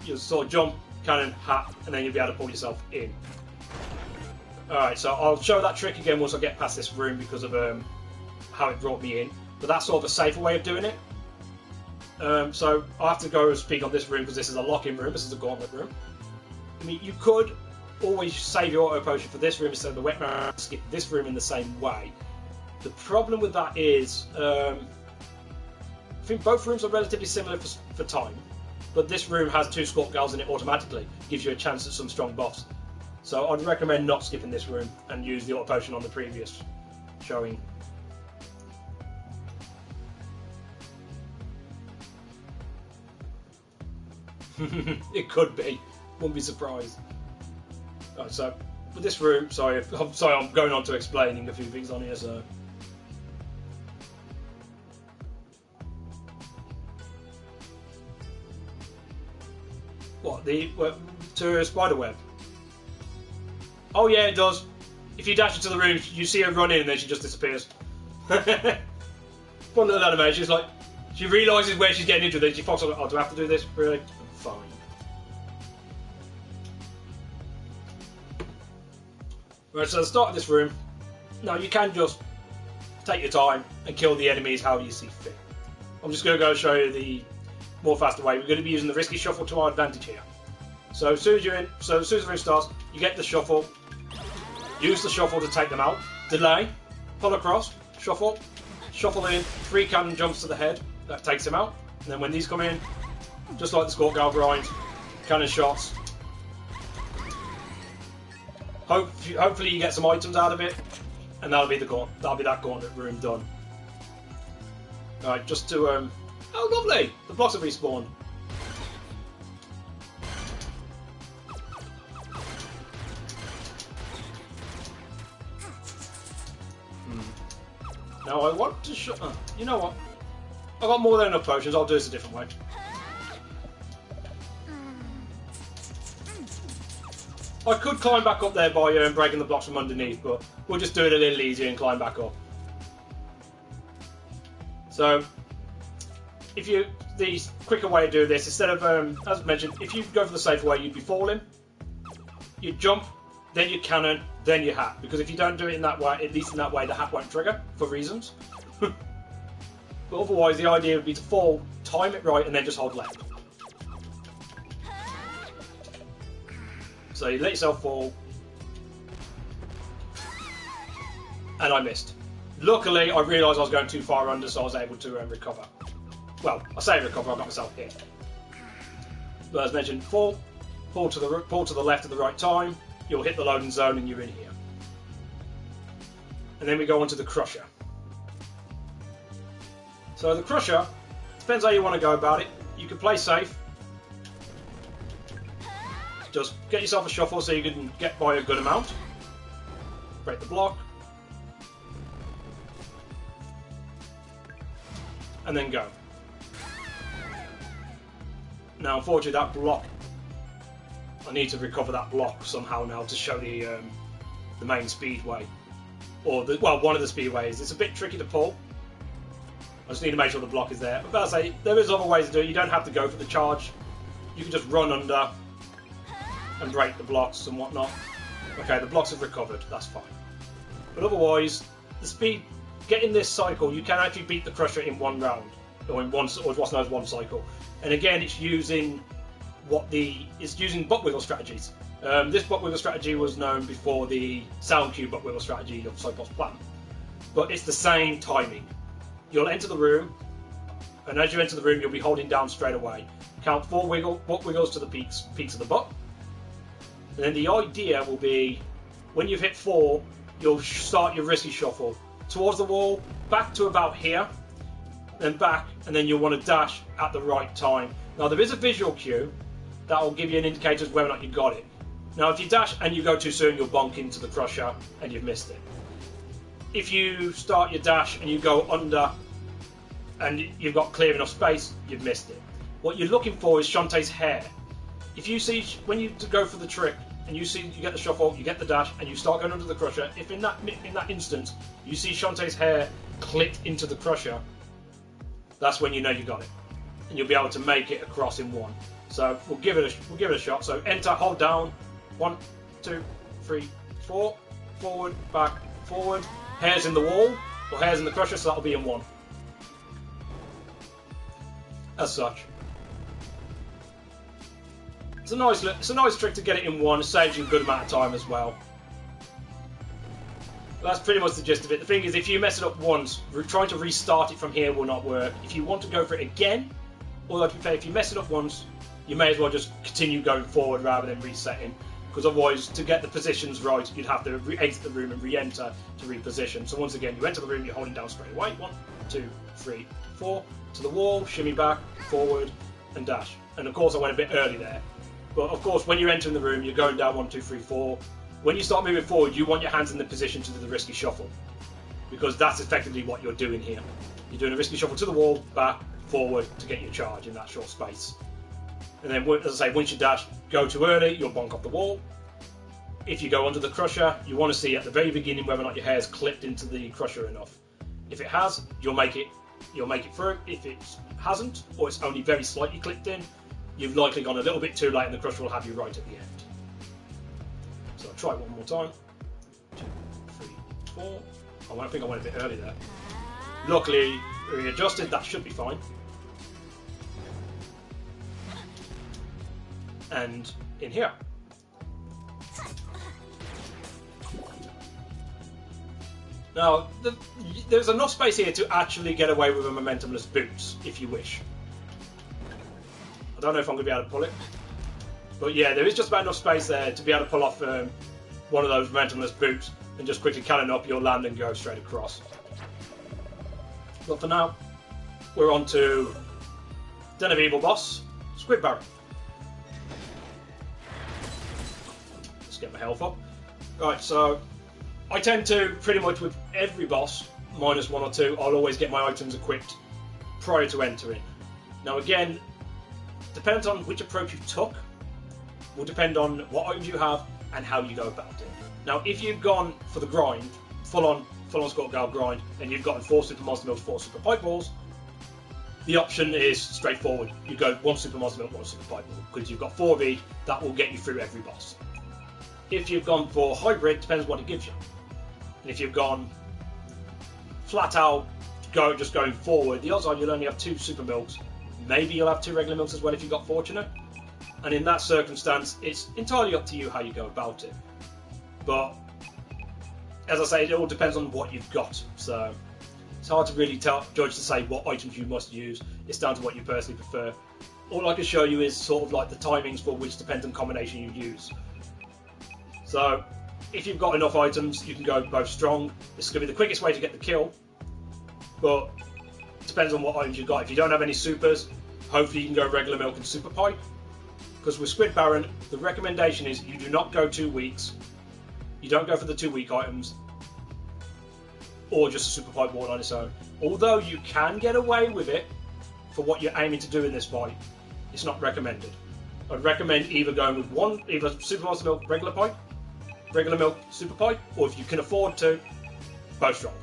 you'll sort of jump, cannon, hat, and then you'll be able to pull yourself in. Alright, so I'll show that trick again once I get past this room because of how it brought me in. But that's sort of a safer way of doing it. So I have to go and speak on this room because this is a lock-in room, this is a gauntlet room. I mean, you could always save your auto potion for this room instead of the wet room, skip this room in the same way. The problem with that is, I think both rooms are relatively similar for time, but this room has 2 Scorp Girls in it automatically, gives you a chance at some strong boss. So I'd recommend not skipping this room and use the auto potion on the previous showing. It could be, wouldn't be surprised. Right, so with this room, sorry I'm going on to explaining a few things on here. So what to a spider web? Oh yeah, it does. If you dash into the room, you see her run in and then she just disappears. Fun little animation. It's like she realises where she's getting into, then she focuses on, oh, do I have to do this? Really? Fine. Right, so at the start of this room, now you can just take your time and kill the enemies how you see fit. I'm just going to go show you the more faster way. We're going to be using the risky shuffle to our advantage here. So as soon as the room starts, you get the shuffle. Use the shuffle to take them out. Delay, pull across, shuffle, shuffle in. 3 cannon jumps to the head. That takes him out. And then when these come in, just like the Scorp Girl grind, cannon shots. Hopefully you get some items out of it, and that'll be that gauntlet room done. Alright, just to oh lovely! The blocks have respawned. Now I want to show. You know what? I've got more than enough potions. I'll do this a different way. I could climb back up there by breaking the blocks from underneath, but we'll just do it a little easier and climb back up. So, the quicker way to do this, instead of, as mentioned, if you go for the safer way, you'd be falling. You jump, then you cannon, then you hat. Because if you don't do it in that way, at least in that way, the hat won't trigger, for reasons. But otherwise, the idea would be to fall, time it right, and then just hold left. So you let yourself fall. And I missed. Luckily, I realised I was going too far under, so I was able to recover. Well, I say recover, I got myself hit. But as mentioned, fall to the left at the right time, you'll hit the loading zone and you're in here. And then we go on to the Crusher. So the Crusher, depends how you want to go about it. You can play safe. Just get yourself a shuffle so you can get by a good amount. Break the block. And then go. Now unfortunately that block, I need to recover that block somehow now to show the main speedway. Or, one of the speedways. It's a bit tricky to pull. I just need to make sure the block is there. But as I say, there is other ways to do it. You don't have to go for the charge. You can just run under, and break the blocks and whatnot. Okay, the blocks have recovered, that's fine. But otherwise, the speed, getting this cycle, you can actually beat the Crusher in one round, or in what's known as one cycle. And again, it's using butt wiggle strategies. This butt wiggle strategy was known before the sound cue butt wiggle strategy of Cyclops Plan. But it's the same timing. You'll enter the room, and as you enter the room, you'll be holding down straight away. Count 4 butt wiggles to the peaks of the butt. And then the idea will be, when you've hit 4, you'll start your risky shuffle towards the wall, back to about here, then back, and then you'll want to dash at the right time. Now there is a visual cue that will give you an indicator of whether or not you got it. Now if you dash and you go too soon, you'll bonk into the Crusher and you've missed it. If you start your dash and you go under and you've got clear enough space, you've missed it. What you're looking for is Shantae's hair. If you see, when you go for the trick and you see you get the shuffle, you get the dash, and you start going under the Crusher, if in that instant you see Shantae's hair clip into the Crusher, that's when you know you got it, and you'll be able to make it across in one. So we'll give it a shot. So enter, hold down, 1, 2, 3, 4, forward, back, forward. Hair's in the wall, or hair's in the Crusher, so that'll be in 1. As such. It's a nice trick to get it in 1, it saves you a good amount of time as well. But that's pretty much the gist of it. The thing is, if you mess it up once, trying to restart it from here will not work. If you want to go for it again, although to be fair, if you mess it up once, you may as well just continue going forward rather than resetting. Because otherwise, to get the positions right, you'd have to exit the room and re-enter to reposition. So once again, you enter the room, you're holding down straight away. 1, 2, 3, 4. To the wall, shimmy back, forward, and dash. And of course, I went a bit early there. But of course, when you're entering the room, you're going down 1, 2, 3, 4. When you start moving forward, you want your hands in the position to do the risky shuffle. Because that's effectively what you're doing here. You're doing a risky shuffle to the wall, back, forward, to get your charge in that short space. And then, as I say, once you dash, go too early, you'll bonk off the wall. If you go under the Crusher, you want to see at the very beginning whether or not your hair's clipped into the Crusher enough. If it has, you'll make it through. If it hasn't, or it's only very slightly clipped in, you've likely gone a little bit too late and the Crusher will have you right at the end. So I'll try it one more time. 2, 3, 4. Oh, I think I went a bit early there. Luckily, readjusted, that should be fine. And in here. Now, there's enough space here to actually get away with a momentumless boots, if you wish. I don't know if I'm going to be able to pull it. But yeah, there is just about enough space there to be able to pull off one of those momentumless boots and just quickly cannon up, you'll land and go straight across. But for now, we're on to Den of Evil boss, Squid Baron. Let's get my health up. Right, so I tend to, pretty much with every boss, minus 1 or 2, I'll always get my items equipped prior to entering. Now again, depends on which approach you took, will depend on what items you have and how you go about it. Now if you've gone for the grind, full on Skull Girl grind, and you've gotten 4 Super Monster Milks, 4 Super Pipe Balls, the option is straightforward. You go 1 Super Monster Milk, 1 Super Pipe Ball, because you've got 4 of each, that will get you through every boss. If you've gone for hybrid, depends what it gives you. And if you've gone flat out, just going forward, the odds are you'll only have 2 Super Milks. Maybe you'll have 2 regular milks as well if you got fortunate. And in that circumstance, it's entirely up to you how you go about it. But as I say, it all depends on what you've got. So it's hard to really judge to say what items you must use. It's down to what you personally prefer. All I can show you is sort of like the timings for which dependent combination you use. So if you've got enough items, you can go both strong. This is going to be the quickest way to get the kill. But it depends on what items you've got. If you don't have any supers, hopefully you can go regular milk and super pipe. Because with Squid Baron, the recommendation is you do not go 2 weeks. You don't go for the 2 weak items. Or just a super pipe ball on its own. Although you can get away with it for what you're aiming to do in this fight, it's not recommended. I'd recommend either going with either Super Monster Milk, regular pipe, regular milk, super pipe, or if you can afford to, both strong.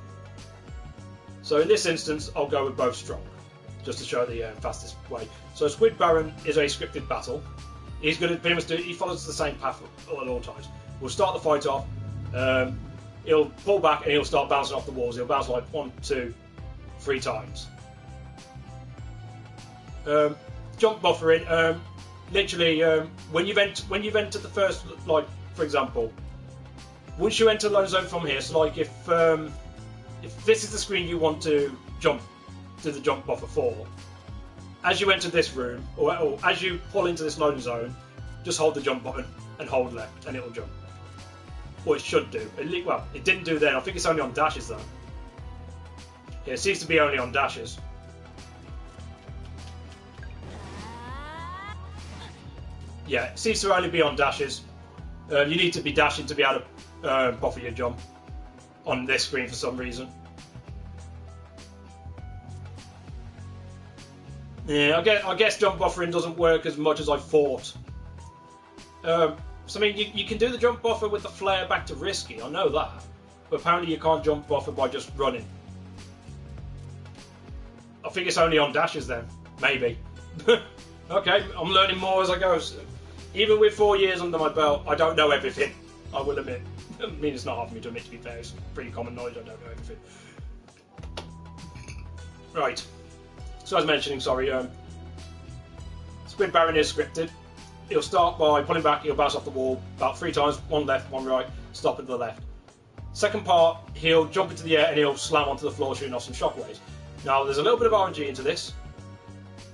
So in this instance, I'll go with both strong, just to show the fastest way. So Squid Baron is a scripted battle. he's going to pretty much he follows the same path at all times. We'll start the fight off. He'll pull back and he'll start bouncing off the walls. He'll bounce like 1, 2, 3 times. Jump buffering. Literally, when you've entered the first, like for example, once you enter loading zone from here, so like if this is the screen you want to jump to the jump buffer for, as you enter this room or as you pull into this loading zone, just hold the jump button and hold left, and it'll jump. Or it should do. Well, it didn't do then. I think it's only on dashes though. Yeah, it seems to be only on dashes. Yeah, it seems to only be on dashes. You need to be dashing to be able to buffer your jump on this screen for some reason. Yeah, I guess jump buffering doesn't work as much as I thought. So I mean, you can do the jump buffer with the flare back to risky, I know that. But apparently you can't jump buffer by just running. I think it's only on dashes then, maybe. Okay, I'm learning more as I go. So even with 4 years under my belt, I don't know everything, I will admit. I mean, it's not hard for me to admit, to be fair. It's pretty common knowledge, I don't know everything. Right. So as mentioning, sorry, Squid Baron is scripted. He'll start by pulling back, he'll bounce off the wall about 3 times, 1 left, 1 right, stop at the left. Second part, he'll jump into the air and he'll slam onto the floor, shooting off some shockwaves. Now, there's a little bit of RNG into this,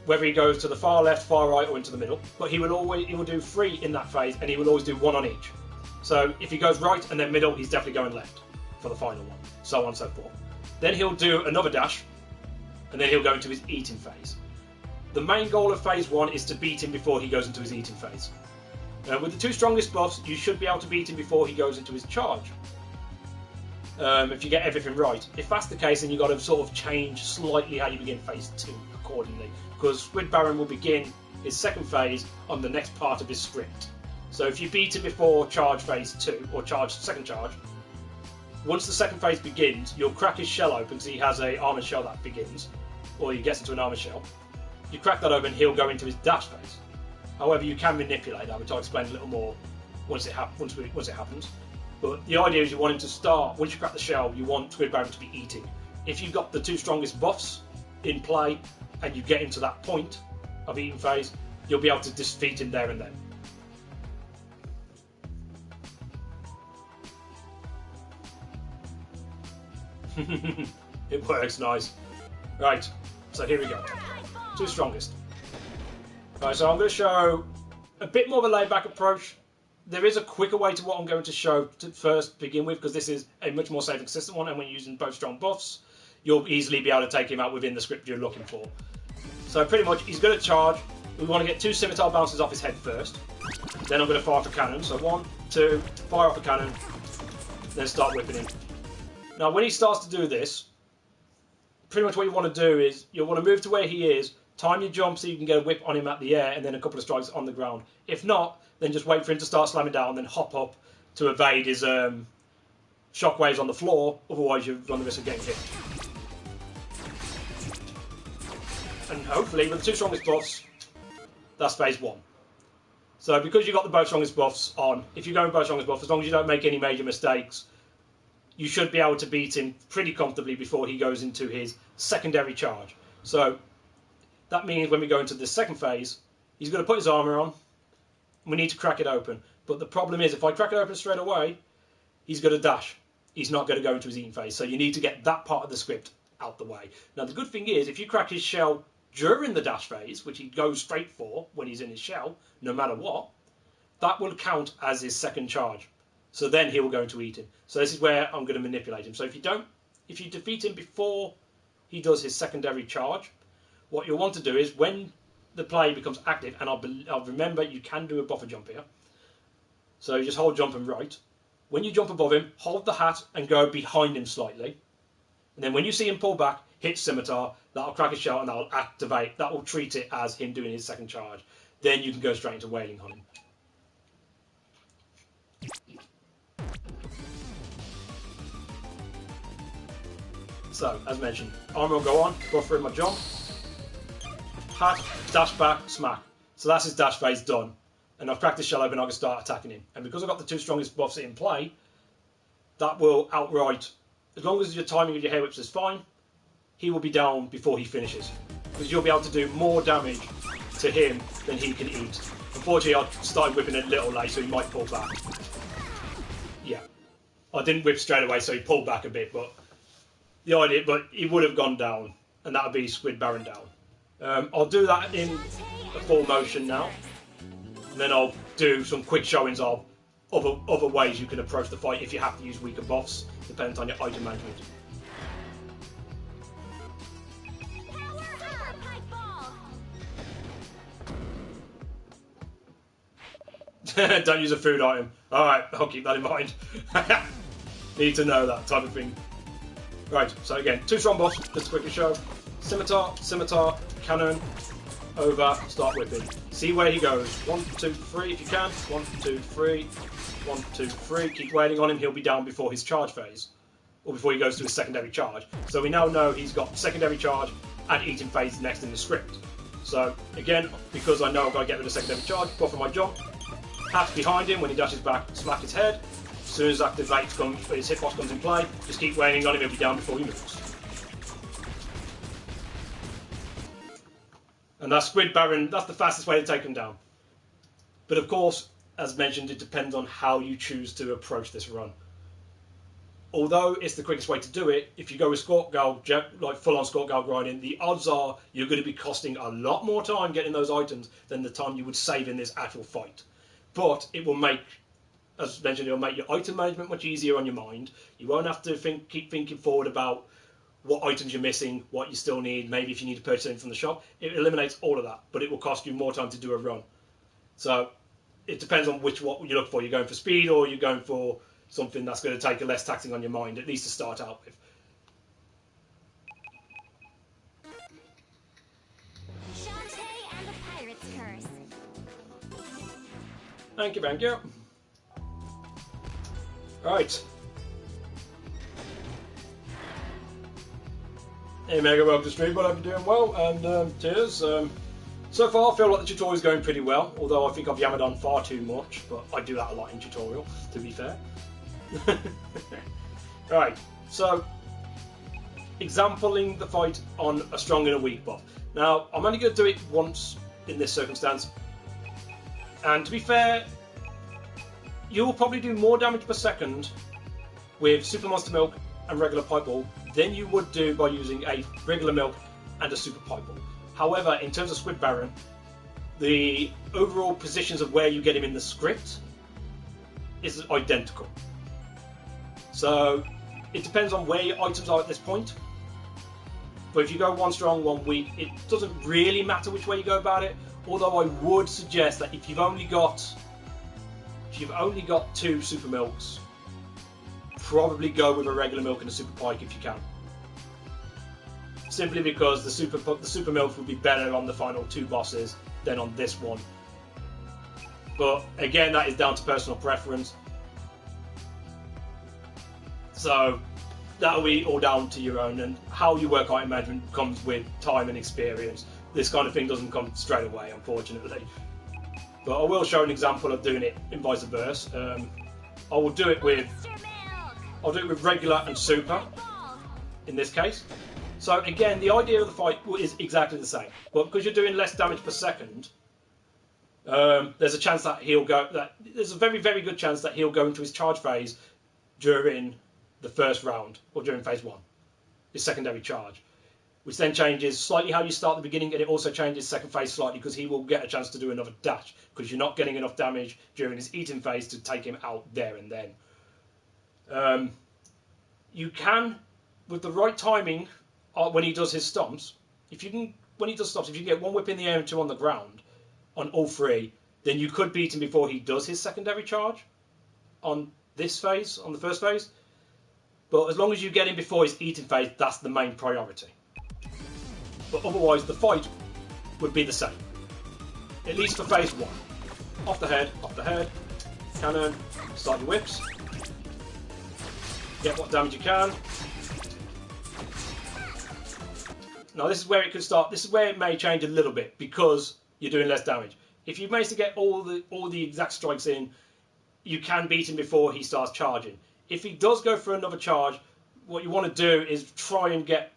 whether he goes to the far left, far right, or into the middle, but he will do 3 in that phase, and he will always do 1 on each. So if he goes right and then middle, he's definitely going left for the final one, so on and so forth. Then he'll do another dash, and then he'll go into his eating phase. The main goal of phase 1 is to beat him before he goes into his eating phase. With the 2 strongest buffs, you should be able to beat him before he goes into his charge. If you get everything right. If that's the case, then you've got to sort of change slightly how you begin phase 2 accordingly. Because Squid Baron will begin his second phase on the next part of his script. So if you beat him before charge phase 2, or second charge, once the second phase begins, you'll crack his shell open because he has an armoured shell that begins, or he gets into an armoured shell. You crack that open, he'll go into his dash phase. However, you can manipulate that, which I'll explain a little more once it happens. But the idea is you want him to start, once you crack the shell, you want Squid Baron to be eating. If you've got the 2 strongest buffs in play, and you get him to that point of eating phase, you'll be able to defeat him there and then. It works nice. Right, so here we go. 2 strongest. Right, so I'm going to show a bit more of a laid-back approach. There is a quicker way to what I'm going to show to first begin with, because this is a much more safe and consistent one, and when you're using both strong buffs, you'll easily be able to take him out within the script you're looking for. So pretty much, he's going to charge. We want to get 2 scimitar bounces off his head first. Then I'm going to fire off a cannon. So 1, 2, fire off a cannon, then start whipping him. Now when he starts to do this, pretty much what you want to do is, you'll want to move to where he is, time your jump so you can get a whip on him at the air, and then a couple of strikes on the ground. If not, then just wait for him to start slamming down, then hop up to evade his shockwaves on the floor, otherwise you run the risk of getting hit. And hopefully, with the 2 strongest buffs, that's phase 1. So because you've got the both strongest buffs on, if you go with both strongest buffs, as long as you don't make any major mistakes, you should be able to beat him pretty comfortably before he goes into his secondary charge. So that means when we go into the second phase, he's going to put his armour on, and we need to crack it open. But the problem is, if I crack it open straight away, he's going to dash. He's not going to go into his eating phase. So you need to get that part of the script out the way. Now the good thing is, if you crack his shell during the dash phase, which he goes straight for when he's in his shell, no matter what, that will count as his second charge. So then he will go into eating. So this is where I'm going to manipulate him. So if you defeat him before he does his secondary charge, what you'll want to do is, when the play becomes active, and I'll remember you can do a buffer jump here. So you just hold jump and right. When you jump above him, hold the hat and go behind him slightly. And then when you see him pull back, hit scimitar, that'll crack his shell and that'll activate, that will treat it as him doing his second charge. Then you can go straight into wailing on him. So, as mentioned, armor will go on, buffer my jump, hat, dash back, smack. So that's his dash phase done. and I've practiced Shell Open, I can start attacking him. And because I've got the 2 strongest buffs in play, that will outright, as long as your timing of your hair whips is fine, he will be down before he finishes. Because you'll be able to do more damage to him than he can eat. Unfortunately, I started whipping it a little late, so he might pull back. Yeah. I didn't whip straight away, so he pulled back a bit, but the idea, but he would have gone down, and that would be Squid Baron down. I'll do that in a full motion now, and then I'll do some quick showings of other ways you can approach the fight if you have to use weaker buffs, depending on your item management. Don't use a food item. Alright, I'll keep that in mind. Need to know that type of thing. Right, so again, 2 strong buffs, just to quickly show. Scimitar, Scimitar, Cannon, over, start whipping. See where he goes. 1, 2, 3 if you can. 1, 2, 3. 1, 2, 3. Keep waiting on him, he'll be down before his charge phase. Or before he goes to his secondary charge. So we now know he's got secondary charge and eating phase next in the script. So again, because I know I've got to get rid of secondary charge, buff on my jump. Half behind him when he dashes back, smack his head. As soon as activates comes, his hitbox comes in play, just keep waiting on him, he'll be down before he moves. And that Squid Baron, that's the fastest way to take him down. But of course, as mentioned, it depends on how you choose to approach this run. Although it's the quickest way to do it, if you go with Scorch Girl, like full-on Scorch Girl grinding, the odds are you're going to be costing a lot more time getting those items than the time you would save in this actual fight. But it will make, as mentioned, it will make your item management much easier on your mind. You won't have to keep thinking forward about what items you're missing, what you still need, maybe if you need to purchase anything from the shop. It eliminates all of that, but it will cost you more time to do a run. So it depends on what you look for. You're going for speed or you're going for something that's going to take a less taxing on your mind, at least to start out with. Shantae and the Pirate's Curse. Thank you, thank you. Right. Hey Mega, welcome to stream, but I hope you're doing well, and cheers. So far I feel like the tutorial is going pretty well, although I think I've yammered on far too much, but I do that a lot in tutorial, to be fair. Right, so exampling the fight on a strong and a weak buff. Now, I'm only going to do it once in this circumstance, and to be fair, you'll probably do more damage per second with Super Monster Milk and regular Pipe Ball than you would do by using a regular Milk and a Super Pipe Ball. However, in terms of Squid Baron, the overall positions of where you get him in the script is identical. So it depends on where your items are at this point. But if you go 1 strong, 1 weak, it doesn't really matter which way you go about it. Although I would suggest that if you've only got 2 Super Milks, probably go with a regular Milk and a Super Pike if you can. Simply because the Super Milk will be better on the final 2 bosses than on this one. But again, that is down to personal preference. So that'll be all down to your own, and how you work item management comes with time and experience. This kind of thing doesn't come straight away, unfortunately. But I will show an example of doing it in vice versa. I will do it with regular and super in this case. So again, the idea of the fight is exactly the same, but because you're doing less damage per second, there's a chance that there's a very, very good chance that he'll go into his charge phase during the first round, or during phase 1, his secondary charge, which then changes slightly how you start at the beginning, and it also changes second phase slightly because he will get a chance to do another dash because you're not getting enough damage during his eating phase to take him out there and then. You can, with the right timing, when he does his stomps, if you can get 1 whip in the air and 2 on the ground on all 3, then you could beat him before he does his secondary charge on this phase, on the first phase. But as long as you get him before his eating phase, that's the main priority. But otherwise, the fight would be the same. At least for phase 1. Off the head, cannon, start your whips. Get what damage you can. Now this is where it could start. This is where it may change a little bit because you're doing less damage. If you manage to get all the exact strikes in, you can beat him before he starts charging. If he does go for another charge, what you want to do is try and get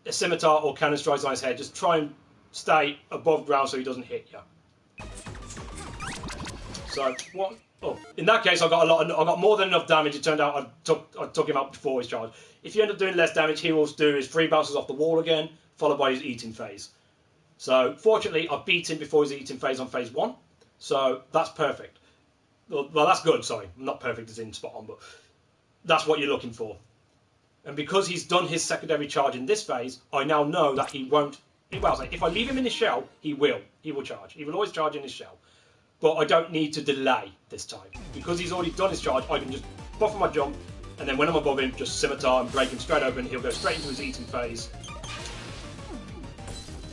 a scimitar or cannon strikes on his head. Just try and stay above ground so he doesn't hit you. So what? Oh, in that case, I got more than enough damage. It turned out I took him out before his charge. If you end up doing less damage, he will do his 3 bounces off the wall again, followed by his eating phase. So fortunately, I beat him before his eating phase on phase 1. So that's perfect. Well, that's good. Sorry, not perfect as in spot on, but that's what you're looking for. And because he's done his secondary charge in this phase, I now know that he won't. Well, if I leave him in his shell, he will charge. He will always charge in his shell. But I don't need to delay this time. Because he's already done his charge, I can just buffer my jump, and then when I'm above him, just scimitar and break him straight open. He'll go straight into his eating phase.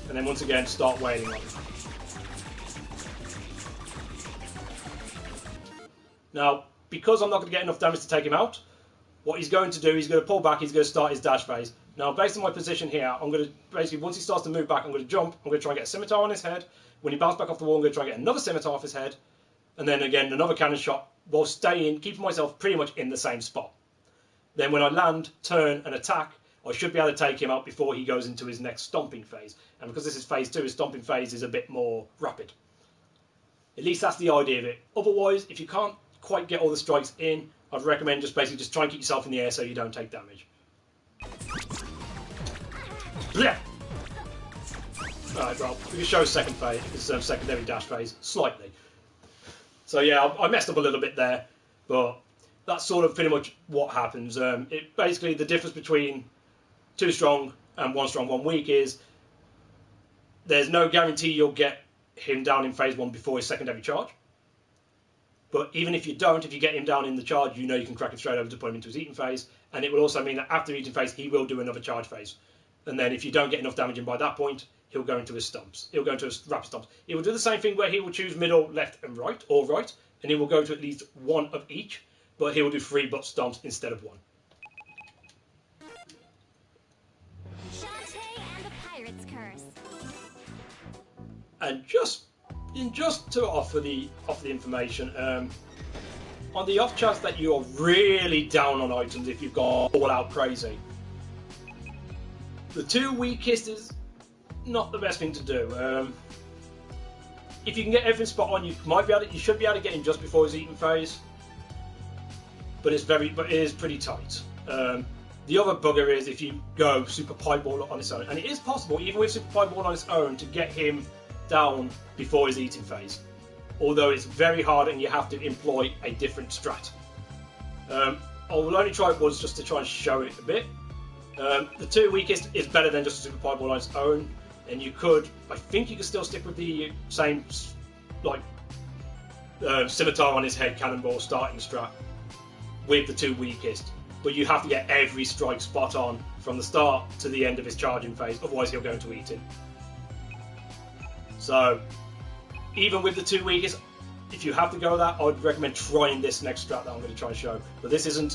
And then once again, start wailing on him. Now, because I'm not going to get enough damage to take him out, what he's going to do, he's going to pull back, he's going to start his dash phase. Now, based on my position here, I'm going to, basically, once he starts to move back, I'm going to jump, I'm going to try and get a scimitar on his head. When he bounces back off the wall, I'm going to try and get another scimitar off his head. And then again, another cannon shot, while staying, keeping myself pretty much in the same spot. Then when I land, turn, and attack, I should be able to take him out before he goes into his next stomping phase. And because this is phase 2, his stomping phase is a bit more rapid. At least that's the idea of it. Otherwise, if you can't quite get all the strikes in, I'd recommend just basically just try and keep yourself in the air so you don't take damage. Blech! Alright, well, we can show second phase, his secondary dash phase, slightly. So yeah, I messed up a little bit there, but that's sort of pretty much what happens. Basically, the difference between 2 strong and 1 strong, 1 weak is there's no guarantee you'll get him down in phase 1 before his secondary charge. But even if you don't, if you get him down in the charge, you know you can crack him straight over to put him into his eating phase. And it will also mean that after eating phase, he will do another charge phase. And then if you don't get enough damage in by that point, he'll go into his stumps. He'll go into his rapid stumps. He will do the same thing where he will choose middle, left, and right, or right. And he will go to at least 1 of each. But he will do 3 butt stomps instead of 1. Shantae and the Pirate's Curse. And just to offer the information, on the off chance that you are really down on items if you've gone all out crazy, the 2 weakest is not the best thing to do. If you can get everything spot on, you should be able to get him just before his eating phase, but it is pretty tight. The other bugger is if you go Super Pieball on its own, and it is possible even with Super Pieball on its own to get him down before his eating phase, although it's very hard and you have to employ a different strat. I will only try it once just to try and show it a bit. The 2 weakest is better than just a Super Pieball on its own, and I think you can still stick with the same like scimitar on his head cannonball starting strat with the 2 weakest, but you have to get every strike spot on from the start to the end of his charging phase, otherwise he'll go into eating. So, even with the 2 weakest, if you have to go with that, I would recommend trying this next strat that I'm going to try and show. But this isn't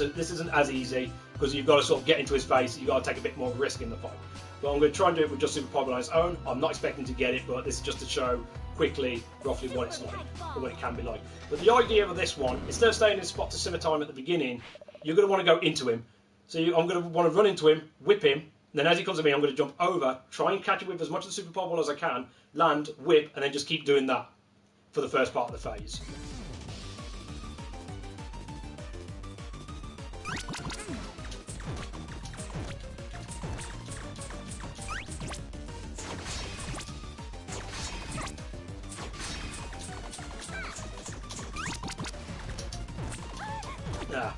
as easy, because you've got to sort of get into his face, you've got to take a bit more risk in the fight. But I'm going to try and do it with just Super Pieball on its own. I'm not expecting to get it, but this is just to show quickly, roughly what it's like, or what it can be like. But the idea of this one, instead of staying in spot to scimitar him at the beginning, you're going to want to go into him. So I'm going to want to run into him, whip him, and then as he comes to me, I'm going to jump over, try and catch him with as much of the Super Pieball as I can, land, whip, and then just keep doing that for the first part of the phase.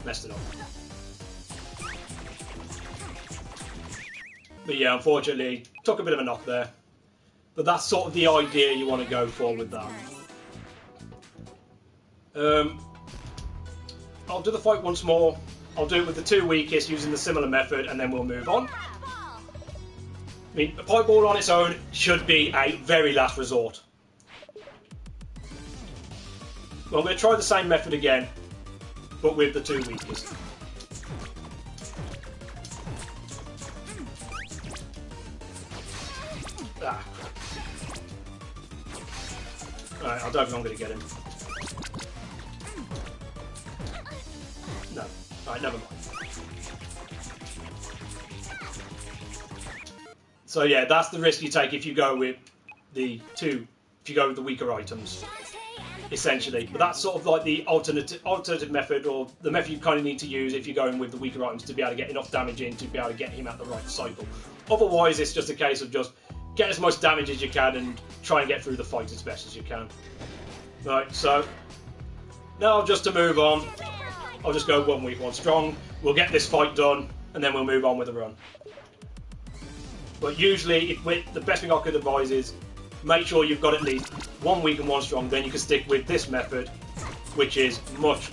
Messed it up. But yeah, unfortunately, took a bit of a knock there. But that's sort of the idea you want to go for with that. I'll do the fight once more. I'll do it with the 2 weakest using the similar method, and then we'll move on. I mean, a Pieball on its own should be a very last resort. Well, I'm going to try the same method again, but with the 2 weakest. Right, I don't think I'm going to get him. No. Right, never mind. So yeah, that's the risk you take if you go with the weaker items, essentially. But that's sort of like the alternative method, or the method you kind of need to use if you're going with the weaker items to be able to get enough damage in to be able to get him at the right cycle. Otherwise, it's just a case of just get as much damage as you can and try and get through the fight as best as you can. Right, so now just to move on, I'll just go 1 weak, 1 strong. We'll get this fight done, and then we'll move on with the run. But usually, the best thing I could advise is make sure you've got at least 1 weak and 1 strong. Then you can stick with this method, which is much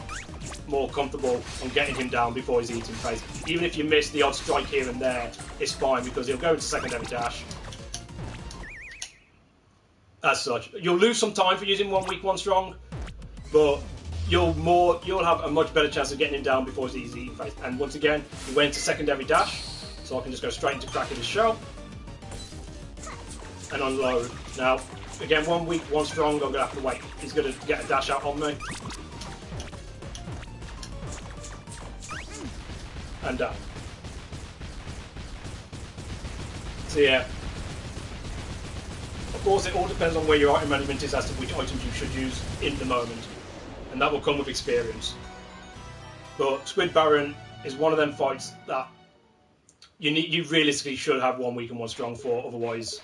more comfortable on getting him down before he's eating phase. Even if you miss the odd strike here and there, it's fine because he'll go into secondary dash. As such, you'll lose some time for using 1 weak, 1 strong, but you'll have a much better chance of getting him down before he's eating phase. And once again, he went to secondary dash, so I can just go straight into cracking his shell and unload. Now, again, 1 weak, 1 strong, I'm going to have to wait. He's going to get a dash out on me. And down. So yeah. Of course, it all depends on where your item management is as to which items you should use in the moment. And that will come with experience. But Squid Baron is one of them fights that you realistically should have 1 weak and 1 strong for, otherwise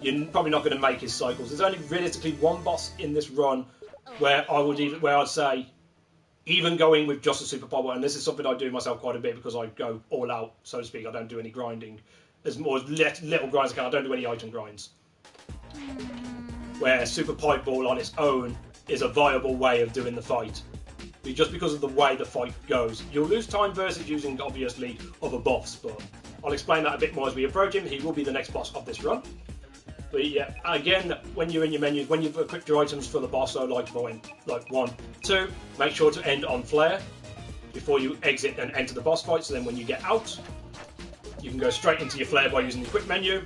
you're probably not going to make his cycles. There's only realistically one boss in this run where I'd say even going with just a super power, and this is something I do myself quite a bit because I go all out, so to speak. I don't do any grinding. There's more little grinds I can. I don't do any item grinds. Where Super Pipe Ball on its own is a viable way of doing the fight. Just because of the way the fight goes. You'll lose time versus using, obviously, other buffs, but I'll explain that a bit more as we approach him. He will be the next boss of this run. But yeah, again, when you're in your menus, when you've equipped your items for the boss, so like 1, 2, make sure to end on flare before you exit and enter the boss fight. So then when you get out, you can go straight into your flare by using the quick menu.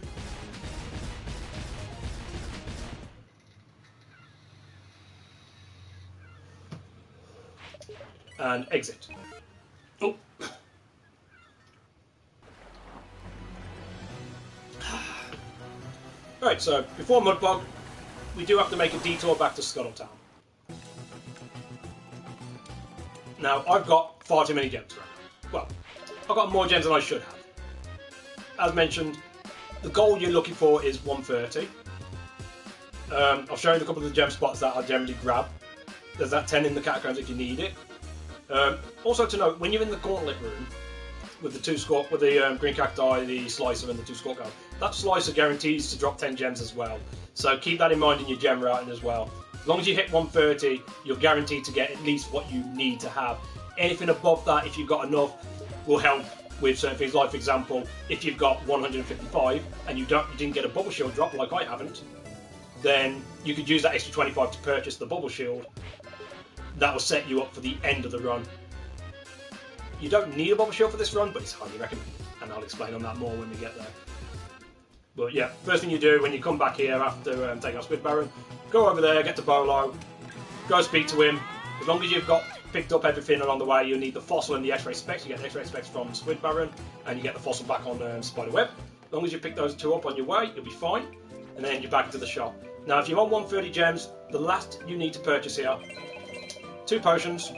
And exit. Oh. Right, so before Mudbog, we do have to make a detour back to Scuttletown. Now, I've got far too many gems right now. Well, I've got more gems than I should have. As mentioned, the goal you're looking for is 130. I've shown you a couple of the gem spots that I generally grab. There's that 10 in the catacombs if you need it. Also to note, when you're in the gauntlet room with the green cacti, the slicer, and the 2 squat guard, that slicer guarantees to drop 10 gems as well. So keep that in mind in your gem routing as well. As long as you hit 130, you're guaranteed to get at least what you need to have. Anything above that, if you've got enough, will help with certain things. Like, for example, if you've got 155 and you didn't get a bubble shield drop, like I haven't, then you could use that extra 25 to purchase the bubble shield. That will set you up for the end of the run. You don't need a bubble shield for this run, but it's highly recommended, and I'll explain on that more when we get there. But yeah, first thing you do when you come back here after taking off Squid Baron, go over there, get to Bolo, go speak to him. As long as you've picked up everything along the way, you'll need the fossil and the X-ray specs. You get the X-ray specs from Squid Baron, and you get the fossil back on Spiderweb. As long as you pick those 2 up on your way, you'll be fine. And then you're back into the shop. Now, if you're on 130 gems, the last you need to purchase here: 2 potions,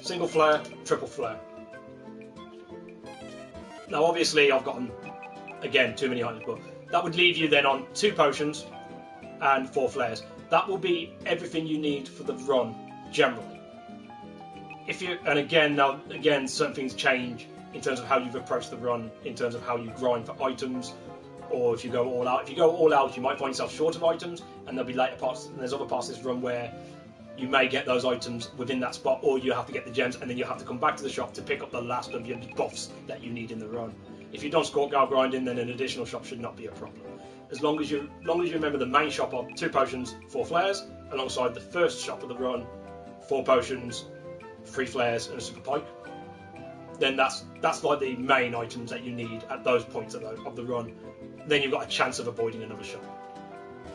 single flare, triple flare. Now obviously I've gotten, again, too many items, but that would leave you then on 2 potions and 4 flares. That will be everything you need for the run, generally. Again, certain things change in terms of how you've approached the run, in terms of how you grind for items, or if you go all out. If you go all out, you might find yourself short of items, and there'll be later parts, and there's other parts of this run where you may get those items within that spot, or you have to get the gems, and then you have to come back to the shop to pick up the last of your buffs that you need in the run. If you don't score guard grinding, then an additional shop should not be a problem. As long as you remember the main shop of 2 potions, 4 flares, alongside the first shop of the run, 4 potions, 3 flares, and a super pike. Then that's like the main items that you need at those points of the run. Then you've got a chance of avoiding another shop.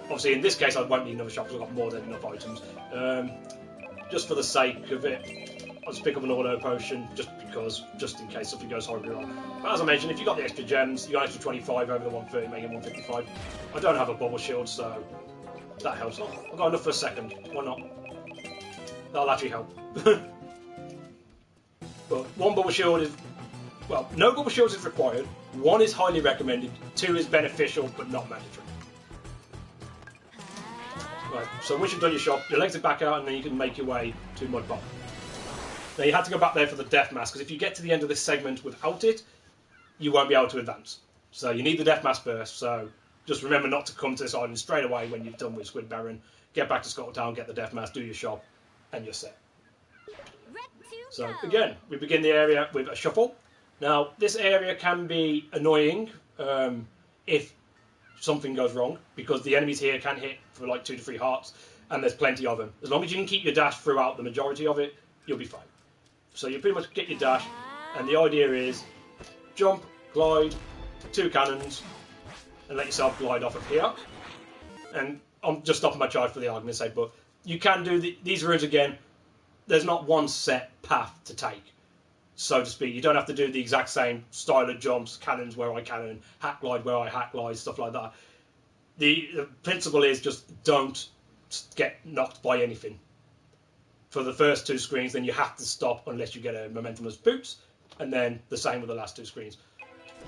Obviously, in this case, I won't need another shop because I've got more than enough items. Just for the sake of it, I'll just pick up an auto potion just in case something goes horribly wrong. But as I mentioned, if you've got the extra gems, you got an extra 25 over the 130, making 155. I don't have a bubble shield, so that helps. Oh, I've got enough for a second. Why not? That'll actually help. But one bubble shield is... Well, no bubble shields is required. One is highly recommended. Two is beneficial, but not mandatory. Right, so once you've done your shop, your legs are back out, and then you can make your way to Mud Bog. Now, you had to go back there for the Death Mask, because if you get to the end of this segment without it, you won't be able to advance. So you need the Death Mask first, so just remember not to come to this island straight away when you've done with Squid Baron. Get back to Scuttletown, get the Death Mask, do your shop, and you're set. So, again, we begin the area with a shuffle. Now, this area can be annoying if something goes wrong, because the enemies here can hit for like 2 to 3 hearts, and there's plenty of them. As long as you can keep your dash throughout the majority of it, you'll be fine. So you pretty much get your dash, and the idea is jump, glide, 2 cannons, and let yourself glide off of here. And I'm just stopping my charge for the argument's sake, but you can do these runes again. There's not one set path to take, so to speak. You don't have to do the exact same style of jumps, cannons where I cannon, hack glide where I hack glide, stuff like that. The principle is just don't get knocked by anything. For the first 2 screens, then you have to stop unless you get a Momentumless Boots, and then the same with the last 2 screens.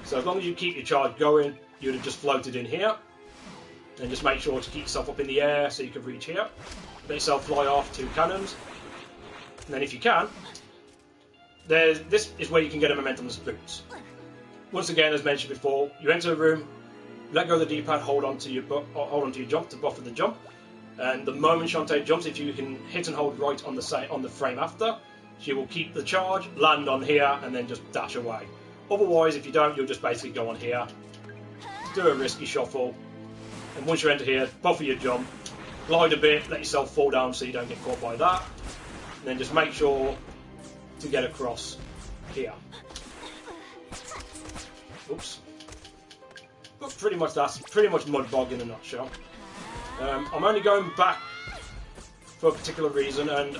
So as long as you keep your charge going, you'd have just floated in here, and just make sure to keep yourself up in the air so you can reach here. Let yourself fly off 2 cannons. And then if you can, this is where you can get a Momentumless Boots. Once again, as mentioned before, you enter a room, let go of the D-pad, hold on to your jump to buffer the jump. And the moment Shantae jumps, if you can hit and hold right on the frame after, she will keep the charge, land on here, and then just dash away. Otherwise, if you don't, you'll just basically go on here, do a risky shuffle, and once you enter here, buffer your jump, glide a bit, let yourself fall down so you don't get caught by that. And then just make sure to get across here. Oops. But pretty much that's pretty much Mud Bog in a nutshell. I'm only going back for a particular reason, and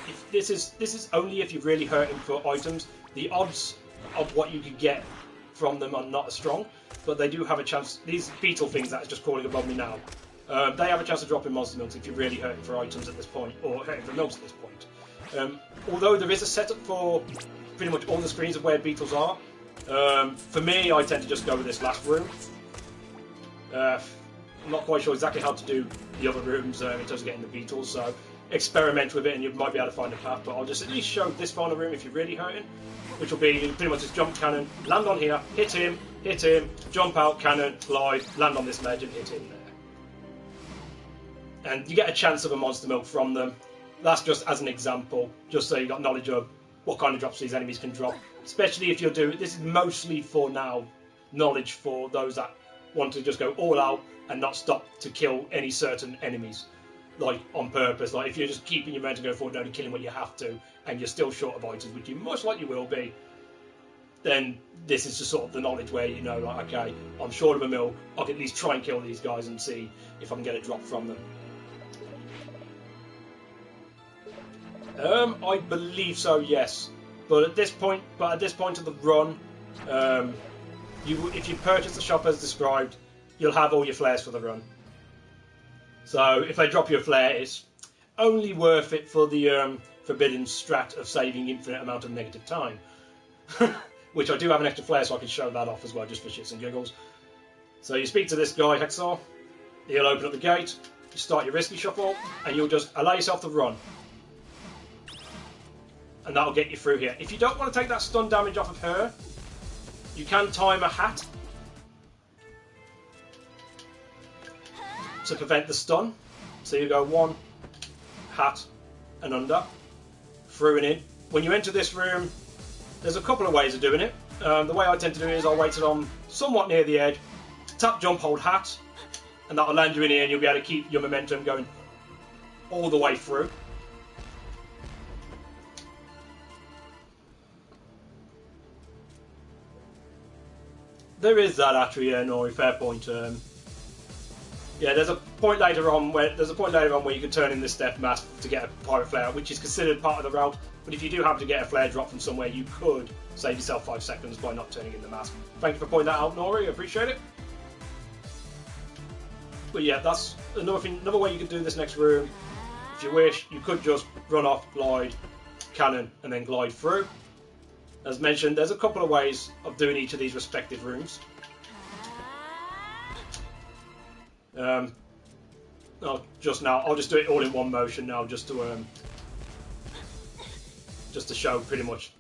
if this is only if you're really hurting for items. The odds of what you could get from them are not as strong, but they do have a chance. These beetle things that is just crawling above me now. They have a chance of dropping monster milks if you're really hurting for items at this point, or hurting for milks at this point. Although there is a setup for pretty much all the screens of where beetles are, for me I tend to just go with this last room. I'm not quite sure exactly how to do the other rooms in terms of getting the beetles, so experiment with it and you might be able to find a path, but I'll just at least show this final room if you're really hurting, which will be pretty much this jump cannon, land on here, hit him, jump out, cannon, glide, land on this ledge and hit him there. And you get a chance of a monster milk from them. That's just as an example, just so you got knowledge of what kind of drops these enemies can drop. Especially if you're doing, this is mostly for now, knowledge for those that want to just go all out and not stop to kill any certain enemies, like on purpose. Like if you're just keeping your momentum going forward and only killing what you have to, and you're still short of items, which you most likely will be, then this is just sort of the knowledge where you know, like, okay, I'm short of a milk, I can at least try and kill these guys and see if I can get a drop from them. I believe so, yes. But at this point of the run, if you purchase the shop as described, you'll have all your flares for the run. So if they drop you a flare, it's only worth it for the forbidden strat of saving infinite amount of negative time. Which I do have an extra flare, so I can show that off as well, just for shits and giggles. So you speak to this guy, Hexar, he'll open up the gate, you start your risky shuffle, and you'll just allow yourself to run. And that'll get you through here. If you don't want to take that stun damage off of her, you can time a hat to prevent the stun. So you go 1, hat, and under, through and in. When you enter this room, there's a couple of ways of doing it. The way I tend to do it is I'll wait till I'm somewhat near the edge, tap, jump, hold, hat, and that'll land you in here and you'll be able to keep your momentum going all the way through. There is that actually, yeah, no, fair point. Yeah, there's a point later on where you can turn in this death mask to get a pirate flare, which is considered part of the route. But if you do happen to get a flare drop from somewhere, you could save yourself 5 seconds by not turning in the mask. Thank you for pointing that out, Nori. I appreciate it. But yeah, that's another way you could do this next room. If you wish, you could just run off, glide, cannon, and then glide through. As mentioned, there's a couple of ways of doing each of these respective rooms. I'll just do it all in one motion now, just to show pretty much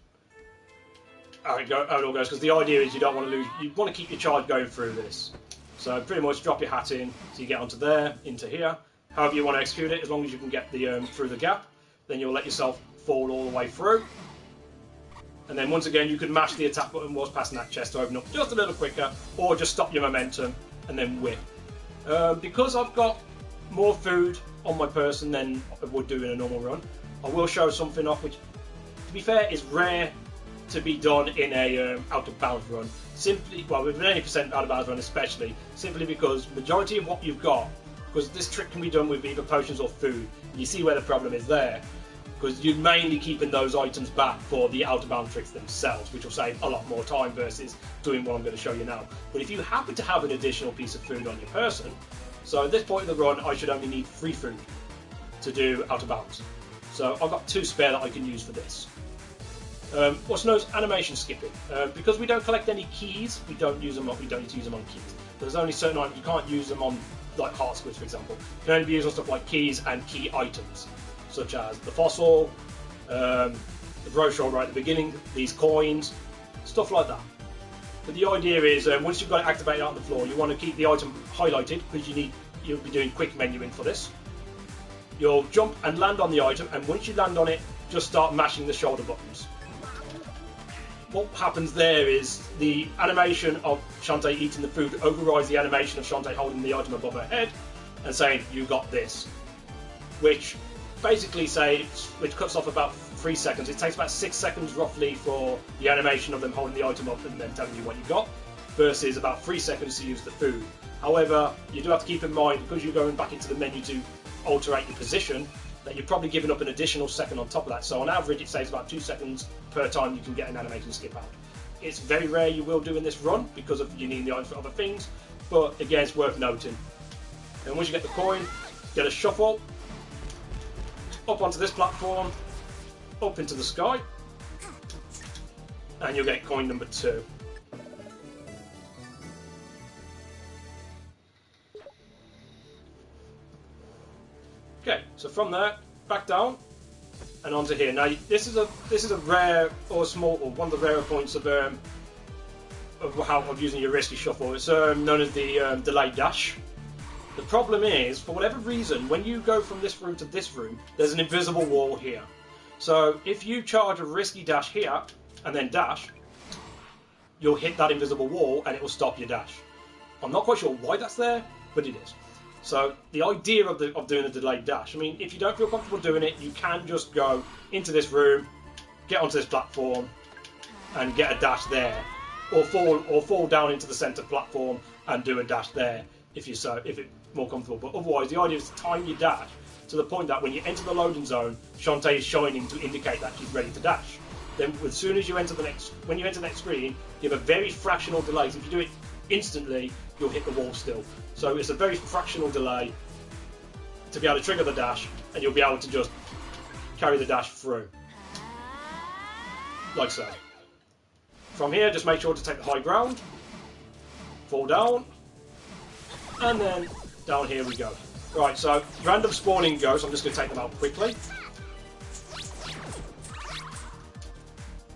how it all goes. Because the idea is you don't want to lose. You want to keep your charge going through this. So pretty much drop your hat in, so you get onto there, into here. However you want to execute it, as long as you can get the through the gap, then you'll let yourself fall all the way through. And then once again, you can mash the attack button whilst passing that chest to open up just a little quicker, or just stop your momentum and then whip. Because I've got more food on my person than I would do in a normal run, I will show something off which, to be fair, is rare to be done in a out of bounds run. Simply, well, with an 80% out of bounds run especially, simply because majority of what you've got, because this trick can be done with either potions or food, and you see where the problem is there. Because you're mainly keeping those items back for the out of bounds tricks themselves, which will save a lot more time versus doing what I'm going to show you now. But if you happen to have an additional piece of food on your person, so at this point of the run I should only need 3 food to do out of bounds. So I've got 2 spare that I can use for this. What's known as animation skipping. Because we don't collect any keys, we don't need to use them on keys. There's only certain items you can't use them on, like heart squids for example. You can only be used on stuff like keys and key items, such as the fossil, the brochure right at the beginning, these coins, stuff like that. But the idea is, once you've got it activated out on the floor, you want to keep the item highlighted because you'll be doing quick menuing for this. You'll jump and land on the item, and once you land on it, just start mashing the shoulder buttons. What happens there is the animation of Shantae eating the food overrides the animation of Shantae holding the item above her head and saying, "You got this," which basically which cuts off about 3 seconds. It takes about 6 seconds roughly for the animation of them holding the item up and then telling you what you got, versus about 3 seconds to use the food. However, you do have to keep in mind, because you're going back into the menu to alterate your position, that you're probably giving up an additional second on top of that. So on average it saves about 2 seconds per time you can get an animation skip out. It's very rare you will do in this run because of you need the items for other things, but again it's worth noting. And once you get the coin, get a shuffle up onto this platform, up into the sky, and you'll get coin number 2. Okay, so from there, back down, and onto here. Now this is a rare or one of the rarer points of how of using your risky shuffle. It's known as the delayed dash. The problem is, for whatever reason, when you go from this room to this room, there's an invisible wall here. So if you charge a risky dash here and then dash, you'll hit that invisible wall and it will stop your dash. I'm not quite sure why that's there, but it is. So the idea of doing a delayed dash, I mean, if you don't feel comfortable doing it, you can just go into this room, get onto this platform, and get a dash there, or fall down into the centre platform and do a dash there if it's more comfortable. But otherwise, the idea is to time your dash to the point that when you enter the loading zone, Shantae is shining to indicate that she's ready to dash. Then, as soon as you enter the next screen, you have a very fractional delay. So if you do it instantly, you'll hit the wall still. So it's a very fractional delay to be able to trigger the dash, and you'll be able to just carry the dash through, like so. From here, just make sure to take the high ground, fall down, and then down here we go. Right, so random spawning ghosts, I'm just going to take them out quickly.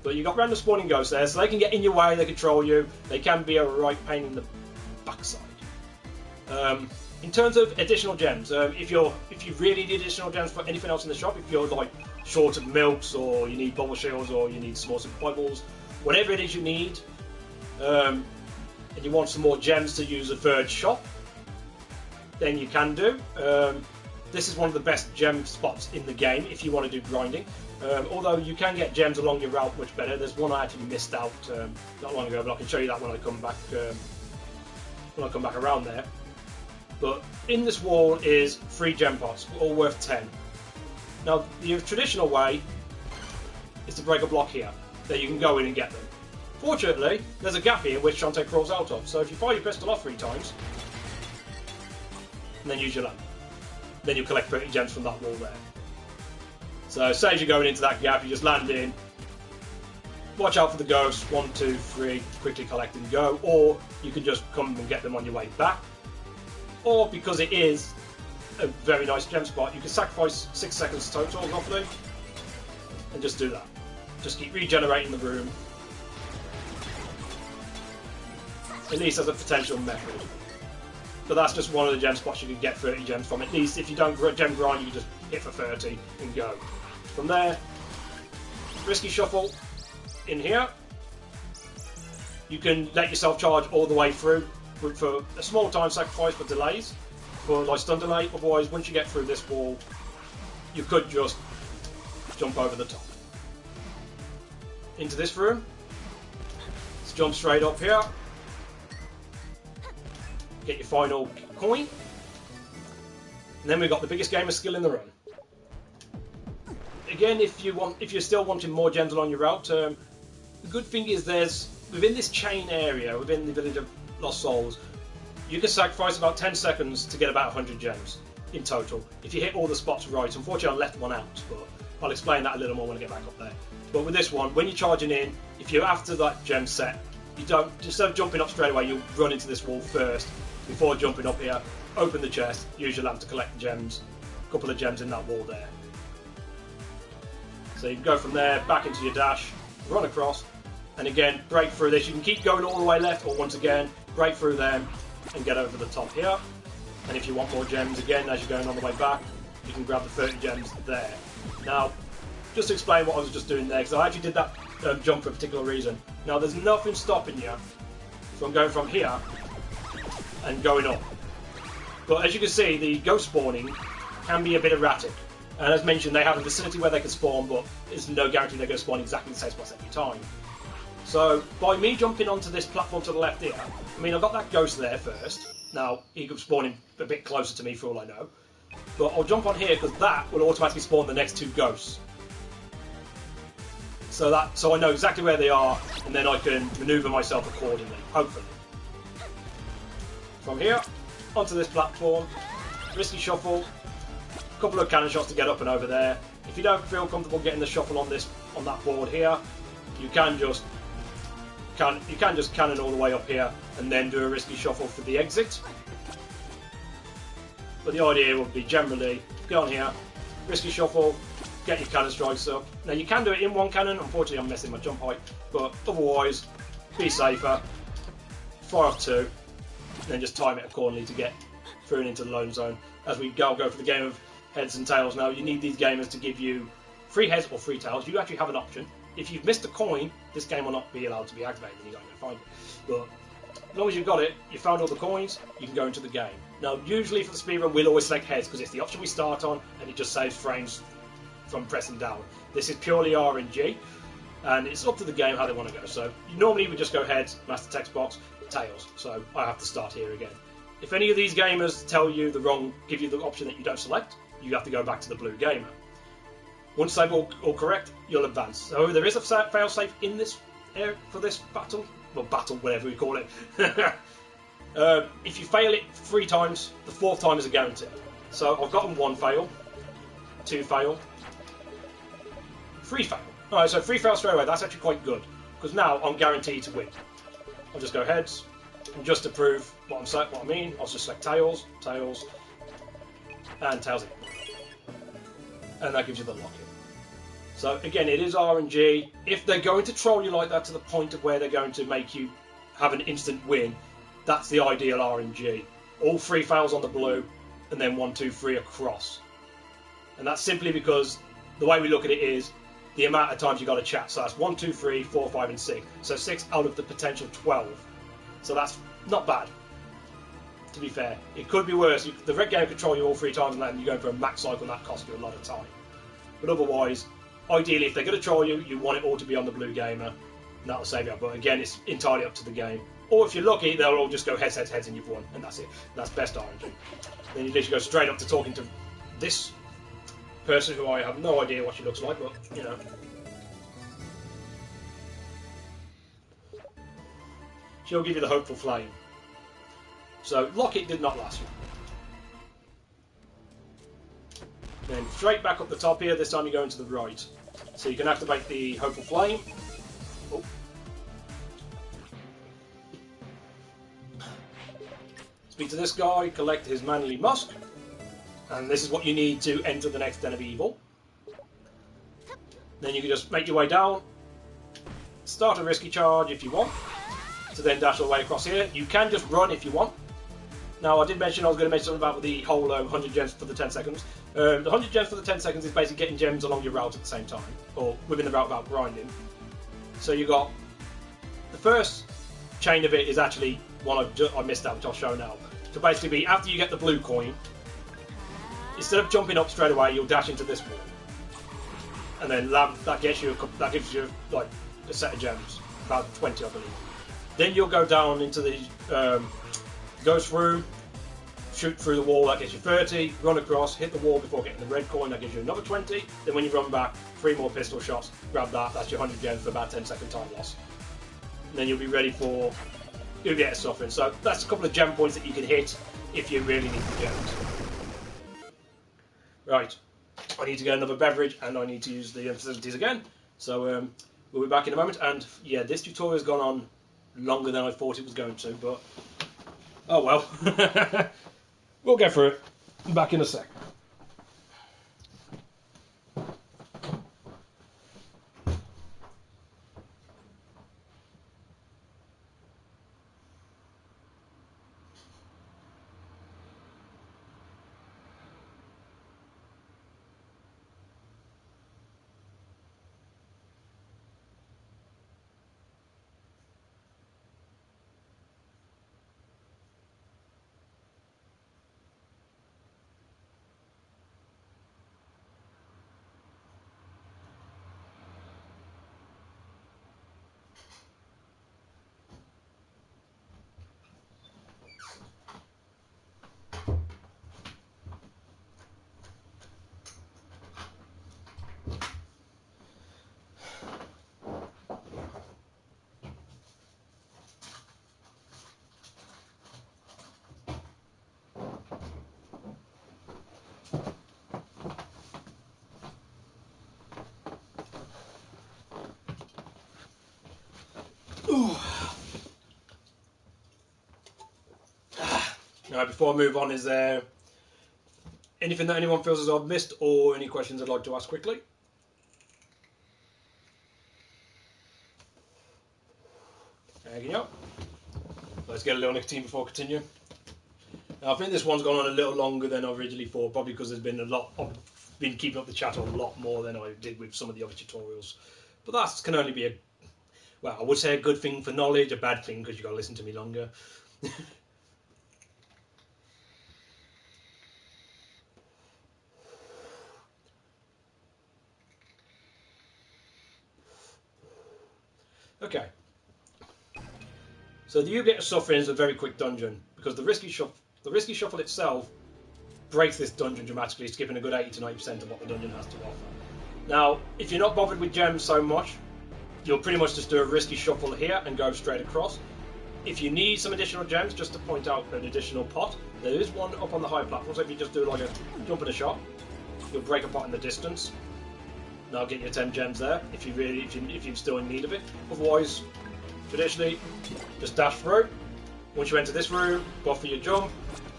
But you've got random spawning ghosts there, so they can get in your way, they control you, they can be a right pain in the backside. In terms of additional gems, if you really need additional gems for anything else in the shop, if you're like short of milks, or you need bubble shields, or you need small supply balls, whatever it is you need, and you want some more gems to use a third shop, then you can do. This is one of the best gem spots in the game if you want to do grinding. Although you can get gems along your route much better. There's one I actually missed out not long ago, but I can show you that when I come back around there. But in this wall is 3 gem pots, all worth 10. Now, the traditional way is to break a block here, that you can go in and get them. Fortunately, there's a gap here which Shantae crawls out of, so if you fire your pistol off 3 times, and then use your lamp, then you'll collect 30 gems from that wall there. So say as you're going into that gap, you just land in, watch out for the ghosts, 1, 2, 3, quickly collect and go, or you can just come and get them on your way back. Or, because it is a very nice gem spot, you can sacrifice 6 seconds total, roughly, and just do that. Just keep regenerating the room, at least as a potential method. But that's just one of the gem spots you can get 30 gems from. At least if you don't gem grind, you can just hit for 30 and go. From there, Risky Shuffle in here. You can let yourself charge all the way through for a small time sacrifice for delays, for like stun delay. Otherwise, once you get through this wall, you could just jump over the top into this room. Let's jump straight up here. Get your final coin, and then we've got the biggest game of skill in the run. Again, if you're still wanting more gems along your route, the good thing is there's within this chain area, within the village of Lost Souls, you can sacrifice about 10 seconds to get about 100 gems in total if you hit all the spots right. Unfortunately, I left one out, but I'll explain that a little more when I get back up there. But with this one, when you're charging in, if you're after that gem set, you don't, instead of jumping up straight away, you'll run into this wall first before jumping up here, open the chest, use your lamp to collect the gems, a couple of gems in that wall there. So you can go from there, back into your dash, run across, and again, break through this. You can keep going all the way left, or once again, break through them and get over the top here. And if you want more gems, again, as you're going on the way back, you can grab the 30 gems there. Now, just to explain what I was just doing there, because I actually did that jump for a particular reason. Now, there's nothing stopping you from going from here and going up. But as you can see, the ghost spawning can be a bit erratic. And as mentioned, they have a vicinity where they can spawn, but there's no guarantee they're going to spawn exactly the same spots every time. So, by me jumping onto this platform to the left here, I mean, I've got that ghost there first. Now, he could spawn in a bit closer to me for all I know. But I'll jump on here, because that will automatically spawn the next 2 ghosts. So I know exactly where they are, and then I can maneuver myself accordingly, hopefully. From here, onto this platform, Risky Shuffle, a couple of cannon shots to get up and over there. If you don't feel comfortable getting the shuffle on that board here, you can just cannon all the way up here and then do a Risky Shuffle for the exit. But the idea would be generally get on here, Risky Shuffle, get your cannon strikes up. Now you can do it in one cannon. Unfortunately, I'm messing my jump height, but otherwise, be safer. Fire off 2. And then just time it accordingly to get through and into the loan zone. As we go for the game of heads and tails now, you need these gamers to give you 3 heads or 3 tails. You actually have an option. If you've missed a coin, this game will not be allowed to be activated and you're going to find it. But as long as you've got it, you found all the coins, you can go into the game. Now, usually for the speedrun, we'll always select heads because it's the option we start on and it just saves frames from pressing down. This is purely RNG, and it's up to the game how they want to go. So normally we just go heads, master text box, tails. So I have to start here again. If any of these gamers tell you give you the option that you don't select, you have to go back to the blue gamer. Once they've all correct, you'll advance. So there is a failsafe in this area for this battle, well, whatever we call it. If you fail it 3 times, the 4th time is a guarantee. So I've gotten 1 fail, 2 fail, 3 fail. Alright, so 3 fail straight away. That's actually quite good because now I'm guaranteed to win. I'll just go heads, and just to prove what I mean, I'll just select tails, and tails again. And that gives you the lock-in. So again, it is RNG. If they're going to troll you like that to the point of where they're going to make you have an instant win, that's the ideal RNG. All 3 fails on the blue, and then 1, 2, 3 across. And that's simply because the way we look at it is the amount of times you got to chat. So that's 1, 2, 3, 4, 5, and 6. So 6 out of the potential 12. So that's not bad. To be fair, it could be worse. The red game could control you all 3 times, and then you're going for a max cycle, and that costs you a lot of time. But otherwise, ideally, if they're going to troll you, you want it all to be on the blue gamer, and that'll save you. But again, it's entirely up to the game. Or if you're lucky, they'll all just go heads, heads, heads, and you've won, and that's it. That's best RNG. Then you literally go straight up to talking to this person who I have no idea what she looks like, but you know. She'll give you the hopeful flame. So Locket did not last. Then straight back up the top here, this time you're going to the right. So you can activate the hopeful flame. Oh. Speak to this guy, collect his manly musk. And this is what you need to enter the next Den of Evil. Then you can just make your way down. Start a risky charge if you want. To then dash all the way across here. You can just run if you want. Now, I did mention I was going to mention something about the whole 100 gems for the 10 seconds. The 100 gems for the 10 seconds is basically getting gems along your route at the same time. Or within the route without grinding. So you got... The first chain of it is actually one I missed out, which I'll show now. So basically, after you get the blue coin, instead of jumping up straight away, you'll dash into this wall. And then that gives you like a set of gems. About 20, I believe. Then you'll go down into the... go through, shoot through the wall, that gets you 30, run across, hit the wall before getting the red coin, that gives you another 20, then when you run back, 3 more pistol shots, grab that, that's your 100 gems for about 10-second time loss. And then you'll be ready for, you'll get a suffering. So that's a couple of gem points that you can hit if you really need the gems. Right, I need to get another beverage and I need to use the facilities again. So we'll be back in a moment, and yeah, this tutorial's gone on longer than I thought it was going to, but oh well. We'll get through it. Back in a sec. Now, before I move on, is there anything that anyone feels as I've missed, or any questions I'd like to ask quickly? There you go. Let's get a little nicotine before I continue. Now, I think this one's gone on a little longer than I originally thought, probably because there's been a lot. I've been keeping up the chat a lot more than I did with some of the other tutorials. But that can only be well, I would say a good thing for knowledge, a bad thing because you've got to listen to me longer. Okay. So the You Get a Suffering is a very quick dungeon because the risky shuffle itself breaks this dungeon dramatically, skipping a good 80 to 90% of what the dungeon has to offer. Now, if you're not bothered with gems so much, you'll pretty much just do a risky shuffle here and go straight across. If you need some additional gems, just to point out an additional pot, there is one up on the high platform, so if you just do like a jump and a shot, you'll break a pot in the distance. And I'll get you 10 gems there if you're still in need of it. Otherwise, traditionally, just dash through. Once you enter this room, go for your jump,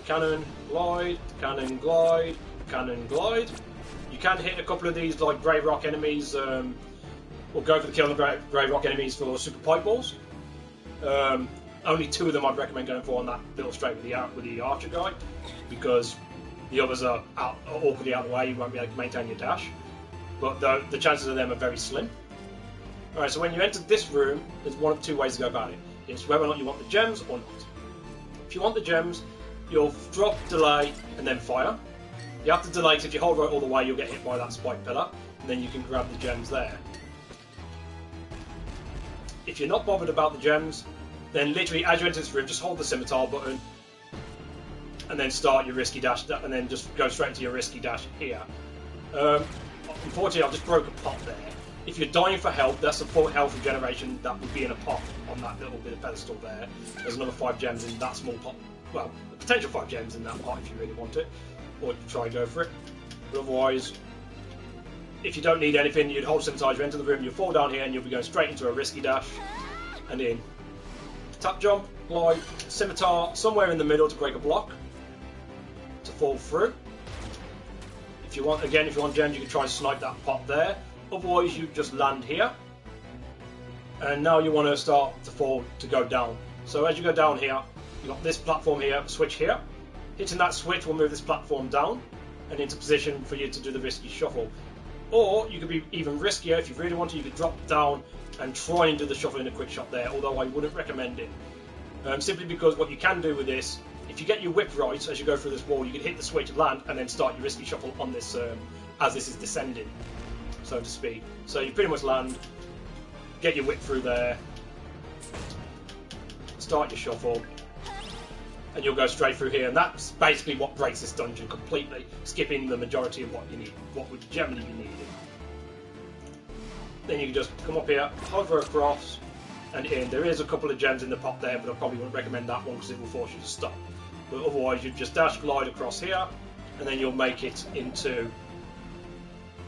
cannon, glide, cannon, glide, cannon, glide. You can hit a couple of these like grey rock enemies, or go for the kill of the grey rock enemies for super pipe balls. Only 2 of them I'd recommend going for on that little straight with the archer guy, because the others are awkwardly out of the way. You won't be able to maintain your dash. But the chances of them are very slim. Alright, so when you enter this room, there's one of 2 ways to go about it. It's whether or not you want the gems or not. If you want the gems, you'll drop, delay, and then fire. You have to delay, because if you hold right all the way, you'll get hit by that spike pillar, and then you can grab the gems there. If you're not bothered about the gems, then literally as you enter this room, just hold the scimitar button, and then start your risky dash, and then just go straight into your risky dash here. Unfortunately, I just broke a pot there. If you're dying for health, that's a full health regeneration that would be in a pot on that little bit of pedestal there. There's another 5 gems in that small pot. Well, potential 5 gems in that pot if you really want it, or you try and go for it. But otherwise, if you don't need anything, you'd hold scimitar, you enter the room, you'll fall down here, and you'll be going straight into a risky dash and in. Tap jump, glide, scimitar somewhere in the middle to break a block to fall through. If you want gems, you can try and snipe that pot there. Otherwise, you just land here. And now you want to start to fall to go down. So as you go down here, you've got this platform here, switch here. Hitting that switch will move this platform down and into position for you to do the risky shuffle. Or you could be even riskier if you really want to. You could drop down and try and do the shuffle in a quick shot there, although I wouldn't recommend it. Simply because what you can do with this, if you get your whip right as you go through this wall, you can hit the switch, land, and then start your risky shuffle on this as this is descending, so to speak. So you pretty much land, get your whip through there, start your shuffle, and you'll go straight through here. And that's basically what breaks this dungeon completely, skipping the majority of what you need, what would generally be needed. Then you can just come up here, hover across, and in. There is a couple of gems in the pot there, but I probably wouldn't recommend that one because it will force you to stop. But otherwise, you just dash glide across here, and then you'll make it into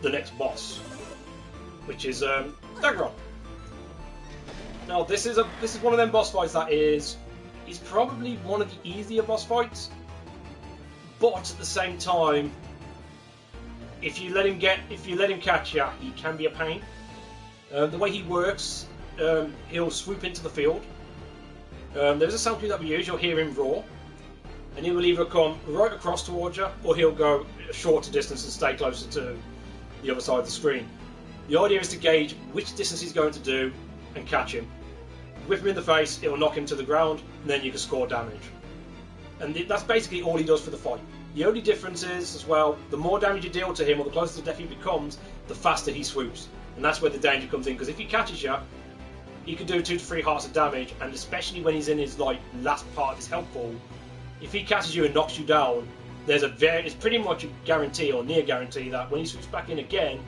the next boss, which is Dagron. Now, this is one of them boss fights that is probably one of the easier boss fights, but at the same time, if you let him catch you, he can be a pain. The way he works, he'll swoop into the field. There's a sound cue that we use. You'll hear him roar, and he will either come right across towards you, or he'll go a shorter distance and stay closer to the other side of the screen. The idea is to gauge which distance he's going to do and catch him. Whip him in the face, it'll knock him to the ground, and then you can score damage. And that's basically all he does for the fight. The only difference is, as well, the more damage you deal to him, or the closer to death he becomes, the faster he swoops. And that's where the danger comes in, because if he catches you, he can do 2 to 3 hearts of damage, and especially when he's in his last part of his health pool, if he catches you and knocks you down, it's pretty much a guarantee or near guarantee that when he swoops back in again,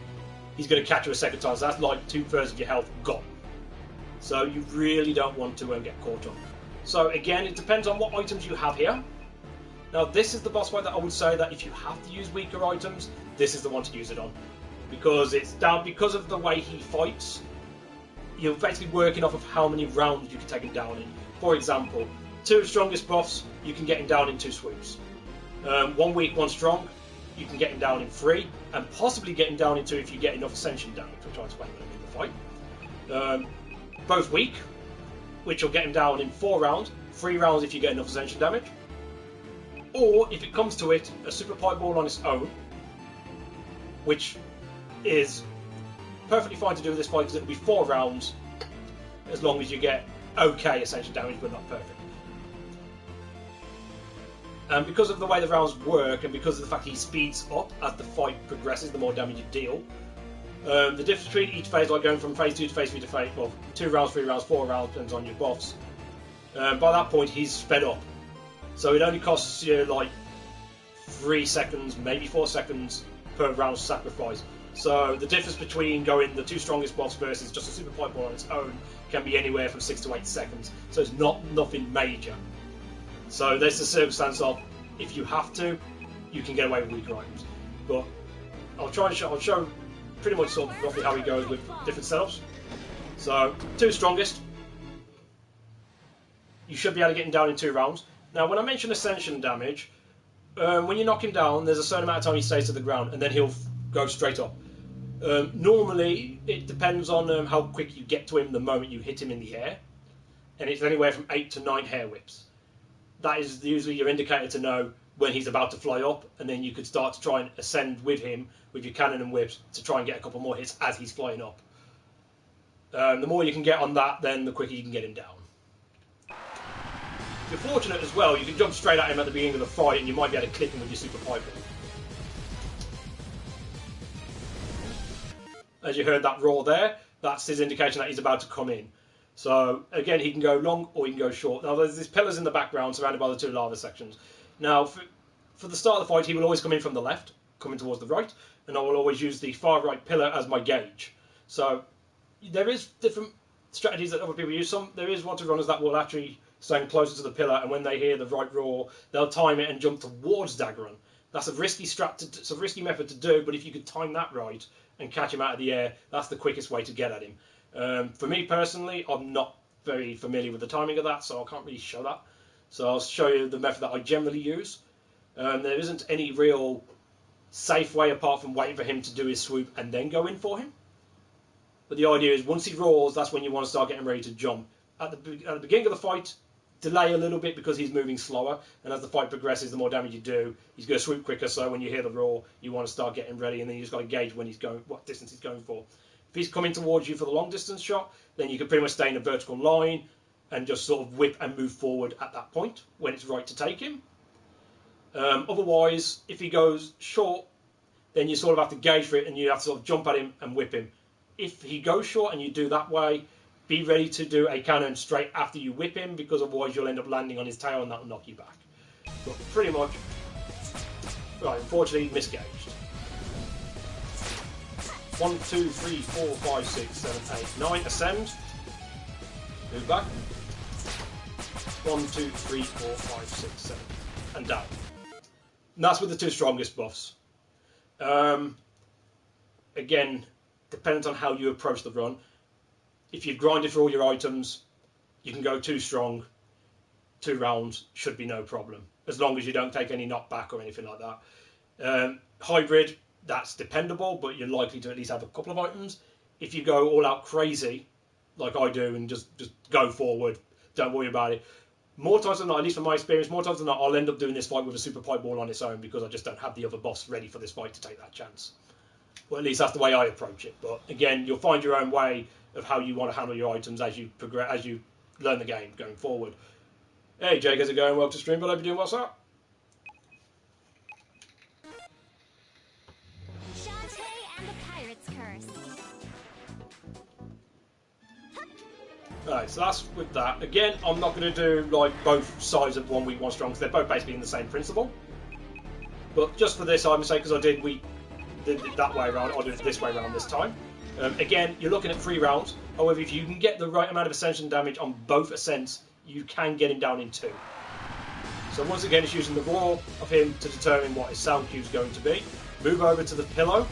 he's going to catch you a second time. So that's like 2/3 of your health gone. So you really don't want to get caught up. So again, it depends on what items you have here. Now this is the boss fight that I would say that if you have to use weaker items, this is the one to use it on, because because of the way he fights. You're basically working off of how many rounds you can take him down in. For example, 2 strongest buffs, you can get him down in 2 swoops. 1 weak, 1 strong, you can get him down in 3, and possibly get him down in 2 if you get enough ascension damage, which I'll explain when I'm in the fight. Both weak, which will get him down in 4 rounds, 3 rounds if you get enough ascension damage. Or, if it comes to it, a super pipe ball on its own, which is perfectly fine to do with this fight because it'll be 4 rounds as long as you get okay ascension damage but not perfect. And because of the way the rounds work, and because of the fact he speeds up as the fight progresses, the more damage you deal, the difference between each phase, like going from phase 2 to phase 3 to phase, well, 2 rounds, 3 rounds, 4 rounds, depends on your buffs. By that point he's sped up, so it only costs you like 3 seconds, maybe 4 seconds per round sacrifice. So the difference between going the 2 strongest buffs versus just a super pipe ball on its own can be anywhere from 6 to 8 seconds. So it's nothing major. So there's the circumstance of, if you have to, you can get away with weaker items. But I'll show pretty much sort of roughly how he goes with different setups. So 2 strongest, you should be able to get him down in 2 rounds. Now when I mention ascension damage, when you knock him down, there's a certain amount of time he stays to the ground, and then he'll go straight up. Normally, it depends on how quick you get to him the moment you hit him in the air, and it's anywhere from 8 to 9 hair whips. That is usually your indicator to know when he's about to fly up, and then you could start to try and ascend with him with your cannon and whips to try and get a couple more hits as he's flying up. The more you can get on that, then the quicker you can get him down. If you're fortunate as well, you can jump straight at him at the beginning of the fight, and you might be able to clip him with your super pipe. As you heard that roar there, that's his indication that he's about to come in. So again, he can go long or he can go short. Now there's these pillars in the background surrounded by the two lava sections. Now for the start of the fight, he will always come in from the left, coming towards the right, and I will always use the far right pillar as my gauge. So there is different strategies that other people use. There is one to runners that will actually stand closer to the pillar, and when they hear the right roar, they'll time it and jump towards Dagron. That's a risky it's a risky method to do, but if you could time that right and catch him out of the air, that's the quickest way to get at him. For me personally, I'm not very familiar with the timing of that, so I can't really show that. So I'll show you the method that I generally use. There isn't any real safe way apart from waiting for him to do his swoop and then go in for him. But the idea is once he roars, that's when you want to start getting ready to jump. At the beginning of the fight, delay a little bit because he's moving slower, and as the fight progresses, the more damage you do, he's going to swoop quicker. So when you hear the roar, you want to start getting ready, and then you just got to gauge when he's going, what distance he's going for. If he's coming towards you for the long distance shot, then you can pretty much stay in a vertical line and just sort of whip and move forward at that point when it's right to take him. Otherwise, if he goes short, then you sort of have to gauge for it, and you have to sort of jump at him and whip him. If he goes short and you do that way, be ready to do a cannon straight after you whip him, because otherwise you'll end up landing on his tail and that'll knock you back. But pretty much, right, unfortunately, misgauged. 1, 2, 3, 4, 5, 6, 7, 8, 9, ascend. Move back. 1, 2, 3, 4, 5, 6, 7, and down. And that's with the two strongest buffs. Again, depends on how you approach the run. If you've grinded for all your items, you can go 2 strong, 2 rounds, should be no problem. As long as you don't take any knockback or anything like that. Hybrid, that's dependable, but you're likely to at least have a couple of items. If you go all out crazy, like I do, and just go forward, don't worry about it. More times than not, at least from my experience, more times than not, I'll end up doing this fight with a super pipe ball on its own because I just don't have the other boss ready for this fight to take that chance. Well, at least that's the way I approach it. But again, you'll find your own way of how you want to handle your items as you progress, as you learn the game going forward. Hey Jake, how's it going? Welcome to stream. But I hope you're doing what's up. Shantae and the Pirate's Curse. Alright, so that's with that. Again, I'm not going to do like both sides of 1 weak, 1 strong, because they're both basically in the same principle. But just for this, I'm going to say, because I did it that way around, I'll do it this way around this time. Again, you're looking at 3 rounds. However, if you can get the right amount of ascension damage on both ascents, you can get him down in 2. So once again, it's using the roar of him to determine what his sound cue is going to be. Move over to the pillar,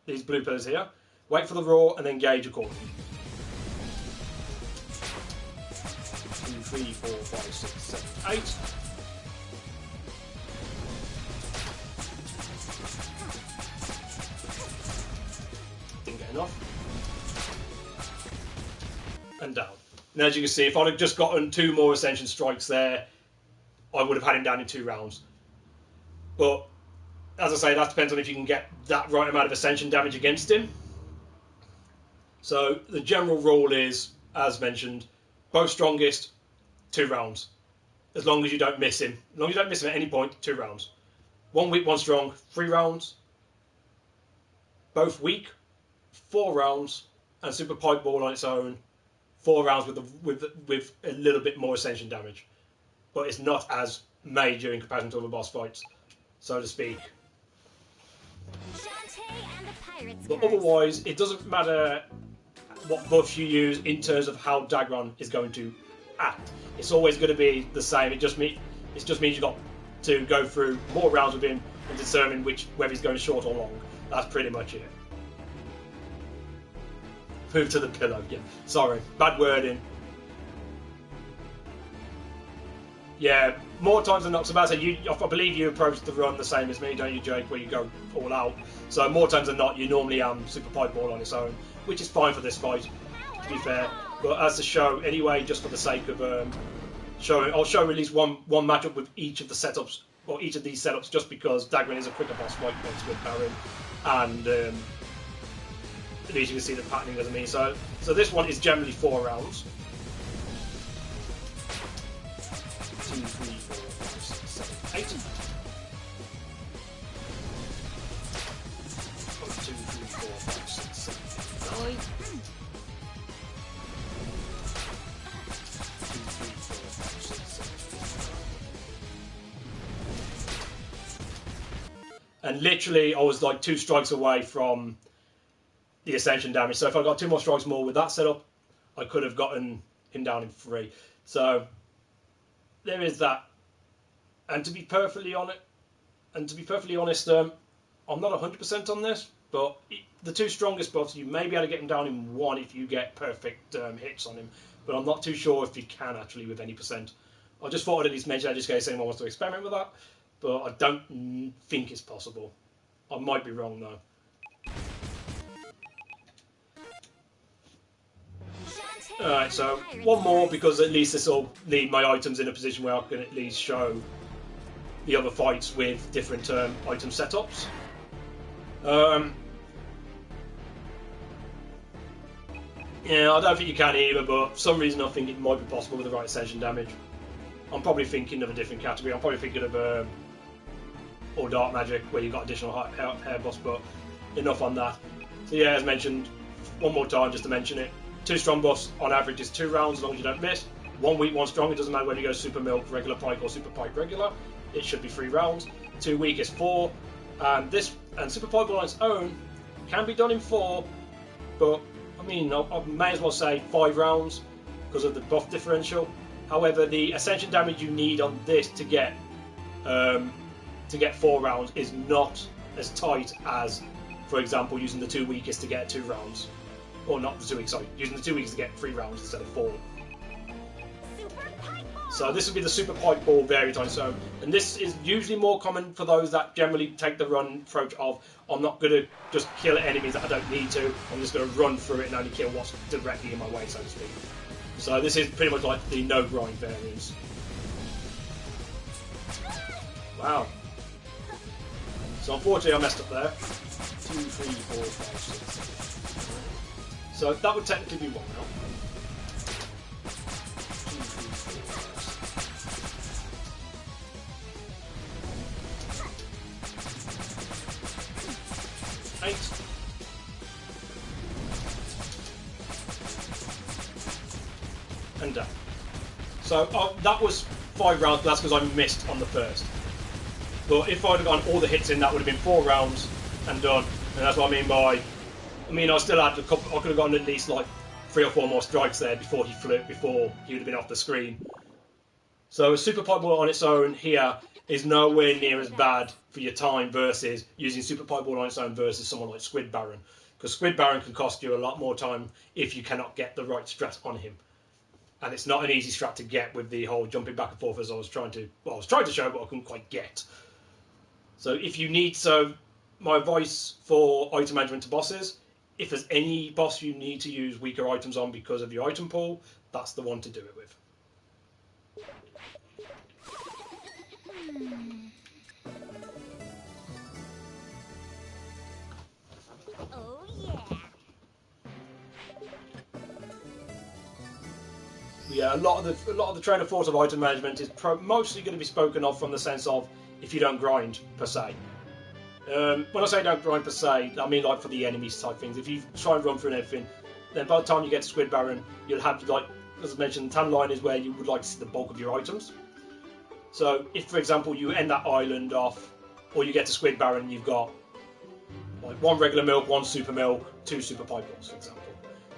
these blue pillars here. Wait for the roar and then gauge accordingly. 2, 3, 4, 5, 6, 7, 8. Enough. And down. And as you can see, if I'd have just gotten 2 more ascension strikes there, I would have had him down in 2 rounds. But as I say, that depends on if you can get that right amount of ascension damage against him. So the general rule is, as mentioned, both strongest, 2 rounds. As long as you don't miss him. As long as you don't miss him at any point, 2 rounds. 1 weak, 1 strong, 3 rounds. Both weak, 4 rounds, and Super Pipe Ball on its own, 4 rounds with a little bit more ascension damage. But it's not as major in comparison to other boss fights, so to speak. Shantae and the Pirate's But Curse. otherwise, it doesn't matter what buffs you use in terms of how Dagron is going to act. It's always going to be the same. It just means you've got to go through more rounds with him and determine whether he's going short or long. That's pretty much it. Move to the pillow. Yeah, sorry, bad wording. Yeah, more times than not. So I believe you approach the run the same as me, don't you, Jake? Where you go all out. So more times than not, you normally Super Pipe Ball on its own, which is fine for this fight, to be fair. But as the show, anyway, just for the sake of showing, I'll show at least one matchup with each of the setups, or each of these setups, just because Dagron is a quicker boss fight once with Baron, and at least you can see the patterning doesn't mean so. So this one is generally 4 rounds. 2, 3, 4, 5, 6, 7, 8. 1, 2, 3, 4, 5, 6, 7, 9. And literally, I was like 2 strikes away from the Ascension damage. So if I got 2 more strikes more with that setup, I could have gotten him down in 3. So there is that. And to be perfectly honest, I'm not 100% on this, but the 2 strongest buffs, you may be able to get him down in 1 if you get perfect hits on him. But I'm not too sure if you can actually with any percent. I just thought I'd at least mention that just in case anyone wants to experiment with that. But I don't think it's possible. I might be wrong though. Alright, so one more, because at least this will leave my items in a position where I can at least show the other fights with different item setups. Yeah, I don't think you can either, but for some reason I think it might be possible with the right Ascension damage. I'm probably thinking of a different category. I'm probably thinking of or Dark Magic, where you've got additional hair buffs, but enough on that. So yeah, as mentioned, one more time just to mention it. 2 strong buffs on average is 2 rounds as long as you don't miss. 1 weak, 1 strong. It doesn't matter whether you go Super Milk, Regular Pike, or Super Pike Regular. It should be 3 rounds. 2 weak is 4. And Super Pike Ball on its own can be done in 4, but I mean, I may as well say 5 rounds because of the buff differential. However, the Ascension damage you need on this to get 4 rounds is not as tight as, for example, using the 2 weakest to get 2 rounds. Or not the 2 weakest, sorry, using the 2 weakest to get 3 rounds instead of 4. So this would be the Super Pike Ball variant on its own. And this is usually more common for those that generally take the run approach of, I'm not going to just kill enemies that I don't need to, I'm just going to run through it and only kill what's directly in my way, so to speak. So this is pretty much like the no grind variants. Wow. So unfortunately I messed up there. 2, 3, 4, 5, 6. So that would technically be 1 now. 8. And down. So that was 5 rounds, but that's because I missed on the first. But if I'd have gotten all the hits in, that would have been 4 rounds and done. And that's what I mean by... I mean, I still had a couple... I could have gotten at least like 3 or 4 more strikes there before he flew, before he would have been off the screen. So a Super Pike Ball on its own here is nowhere near as bad for your time versus using Super Pike Ball on its own versus someone like Squid Baron. Because Squid Baron can cost you a lot more time if you cannot get the right strat on him. And it's not an easy strat to get with the whole jumping back and forth as I was trying to show, but I couldn't quite get. So if you need, my advice for item management to bosses, if there's any boss you need to use weaker items on because of your item pool, that's the one to do it with. Oh yeah. Yeah, a lot of the trainer force of item management is mostly going to be spoken of from the sense of if you don't grind per se. When I say don't grind per se, I mean like for the enemies type things. If you try and run through and everything, then by the time you get to Squid Baron, you'll have like, as I mentioned, the tan line is where you would like to see the bulk of your items. So if, for example, you end that island off, or you get to Squid Baron and you've got like 1 regular milk, 1 super milk, 2 super pipe balls, for example.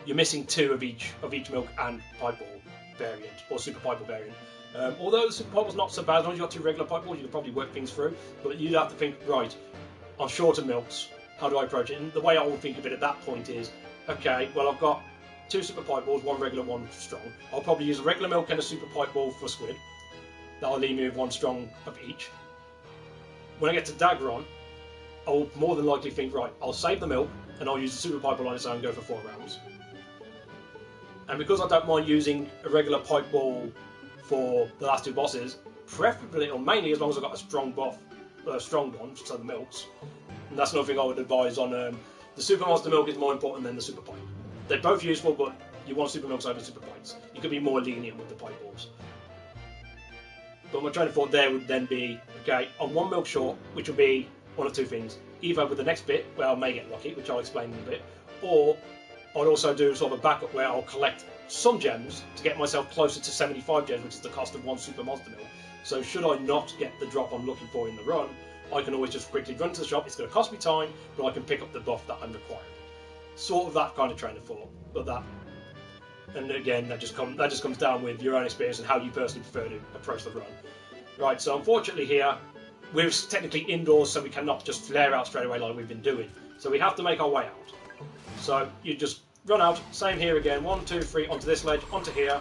You're missing 2 of each milk and pipe ball variant, or super pipe ball variant. Although the super pipe ball's not so bad, as long as you've got 2 regular pipe balls, you can probably work things through. But you'd have to think, right, on shorter milks, how do I approach it? And the way I would think of it at that point is, okay, well I've got 2 super pipe balls, 1 regular, 1 strong. I'll probably use a regular milk and a super pipe ball for Squid. That'll leave me with 1 strong of each. When I get to Dagron, I'll more than likely think, right, I'll save the milk and I'll use the super pipe ball on its own and go for 4 rounds. And because I don't mind using a regular pipe ball for the last 2 bosses, preferably or mainly as long as I've got a strong buff, strong one, so the milks. And that's another thing I would advise on. The super monster milk is more important than the super pipe. They're both useful, but you want super milks over super pipes. You could be more lenient with the pipe balls. But my train of thought there would then be, okay, on 1 milk short, which will be one of 2 things. Either with the next bit, where I may get lucky, which I'll explain in a bit, or I'll also do sort of a backup where I'll collect some gems to get myself closer to 75 gems, which is the cost of 1 super monster milk. So should I not get the drop I'm looking for in the run, I can always just quickly run to the shop. It's going to cost me time, but I can pick up the buff that I'm requiring. Sort of that kind of train of thought, but that. And again, that just comes down with your own experience and how you personally prefer to approach the run. Right, so unfortunately here, we're technically indoors, so we cannot just flare out straight away like we've been doing. So we have to make our way out. So you just run out, same here again, 1, 2, 3, onto this ledge, onto here,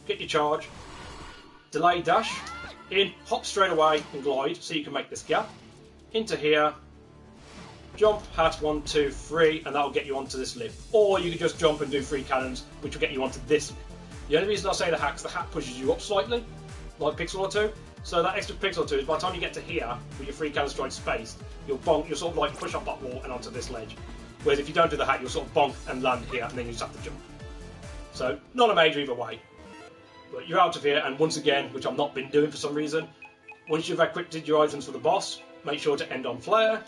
get your charge, delay dash, in, hop straight away and glide, so you can make this gap, into here, jump, hat, 1, 2, 3, and that'll get you onto this lip. Or you can just jump and do 3 cannons, which will get you onto this lip. The only reason I say the hat is the hat pushes you up slightly, like pixel or two. So that extra pixel or two is by the time you get to here, with your 3 cannon strike spaced, you'll sort of like push off that wall and onto this ledge. Whereas if you don't do the hat, you'll sort of bonk and land here, and then you just have to jump. So not a major either way. But you're out of here, and once again, which I've not been doing for some reason, once you've equipped your items for the boss, make sure to end on flare.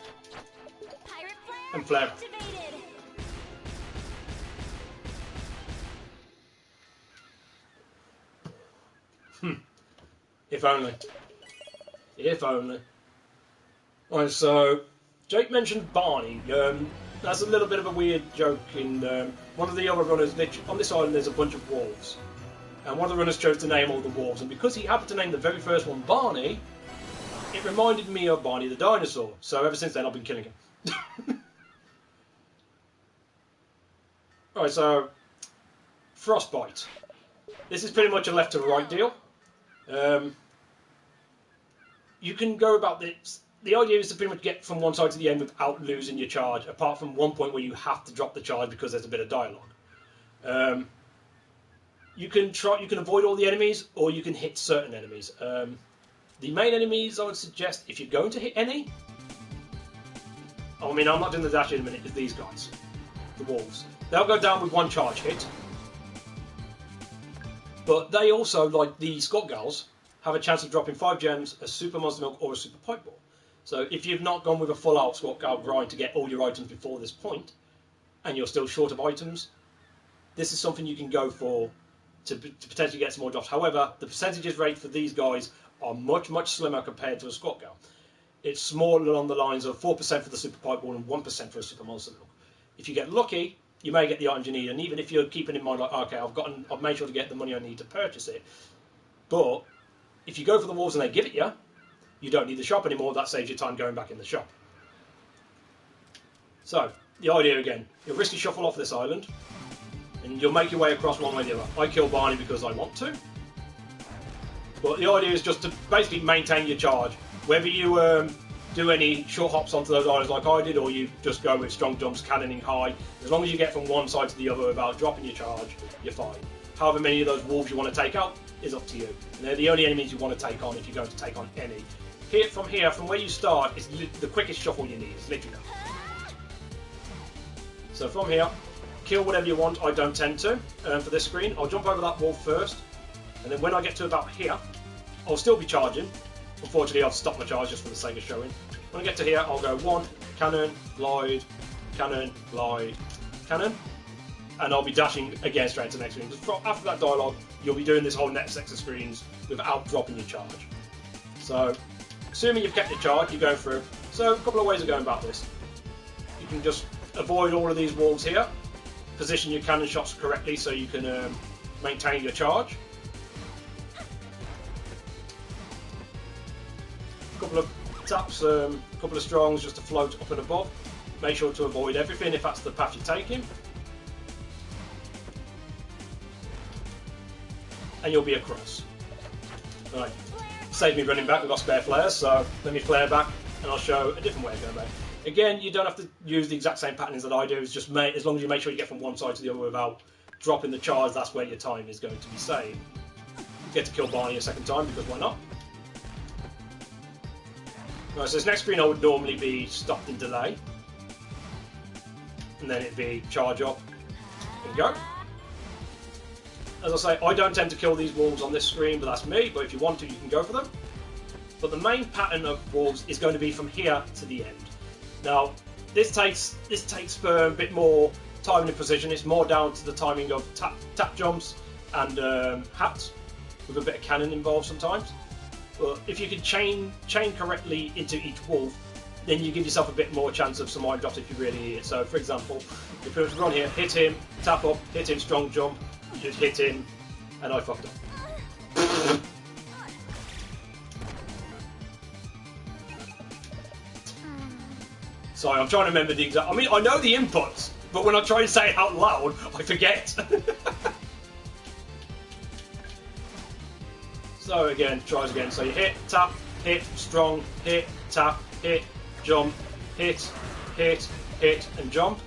Pirate flare And flare. activated. If only. If only. Right, so Jake mentioned Barney. That's a little bit of a weird joke. In one of the other runners, on this island, there's a bunch of wolves, and one of the runners chose to name all the wolves. And because he happened to name the very first one Barney, it reminded me of Barney the dinosaur. So ever since then, I've been killing him. Right, so Frostbite. This is pretty much a left to right deal. You can go about this. The idea is to pretty much get from one side to the end without losing your charge, apart from one point where you have to drop the charge because there's a bit of dialogue. You can avoid all the enemies, or you can hit certain enemies. The main enemies, I would suggest, if you're going to hit any, I mean, I'm not doing the dash in a minute, is these guys, the wolves. They'll go down with 1 charge hit, but they also, like the Scott Gals, have a chance of dropping 5 gems, a super monster milk, or a super pipe ball. So if you've not gone with a full out Scott Gal grind to get all your items before this point, and you're still short of items, this is something you can go for to potentially get some more drops. However, the percentages rate for these guys are much, much slimmer compared to a Scott Gal. It's more along the lines of 4% for the super pipe ball and 1% for a super monster milk. If you get lucky, you may get the items you need, and even if you're keeping in mind, like, okay, I've made sure to get the money I need to purchase it, but if you go for the wolves and they give it you, you don't need the shop anymore. That saves you time going back in the shop. So, the idea again, you'll risky shuffle off this island, and you'll make your way across one way or the other. I kill Barney because I want to, but the idea is just to basically maintain your charge. Whether you do any short hops onto those islands like I did, or you just go with strong jumps, cannoning high, as long as you get from one side to the other without dropping your charge, you're fine. However many of those wolves you want to take out is up to you. And they're the only enemies you want to take on if you're going to take on any. From where you start, is the quickest shuffle you need. It's literally that. So from here, kill whatever you want. I don't tend to for this screen. I'll jump over that wall first, and then when I get to about here, I'll still be charging. Unfortunately, I've stopped my charge just for the sake of showing. When I get to here, I'll go 1, cannon, glide, cannon, glide, cannon, and I'll be dashing again straight to the next screen. Because after that dialogue, you'll be doing this whole next set of screens without dropping your charge. So, assuming you've kept your charge, you're going through. So, a couple of ways of going about this. You can just avoid all of these walls here, position your cannon shots correctly so you can maintain your charge. A couple of taps, a couple of strongs just to float up and above. Make sure to avoid everything if that's the path you're taking. And you'll be across. Right. Save me running back, we've got spare flares, so let me flare back and I'll show a different way of going back. Again, you don't have to use the exact same patterns that I do, it's just as long as you make sure you get from one side to the other without dropping the charge, that's where your time is going to be saved. You get to kill Barney a second time, because why not? Right, so this next screen I would normally be stopped in delay. And then it'd be charge up and go. As I say, I don't tend to kill these wolves on this screen, but that's me. But if you want to, you can go for them. But the main pattern of wolves is going to be from here to the end. Now, this takes for a bit more timing and precision. It's more down to the timing of tap jumps and hats, with a bit of cannon involved sometimes. But if you can chain correctly into each wolf, then you give yourself a bit more chance of some item drops if you really need it. So, for example, if you run here, hit him, tap up, hit him, strong jump, you just hit him, and I fucked up. Sorry, I'm trying to remember the exact... I mean, I know the inputs, but when I try to say it out loud, I forget. So again, tries again. So you hit, tap, hit, strong, hit, tap, hit, jump, hit, hit, hit, and jump.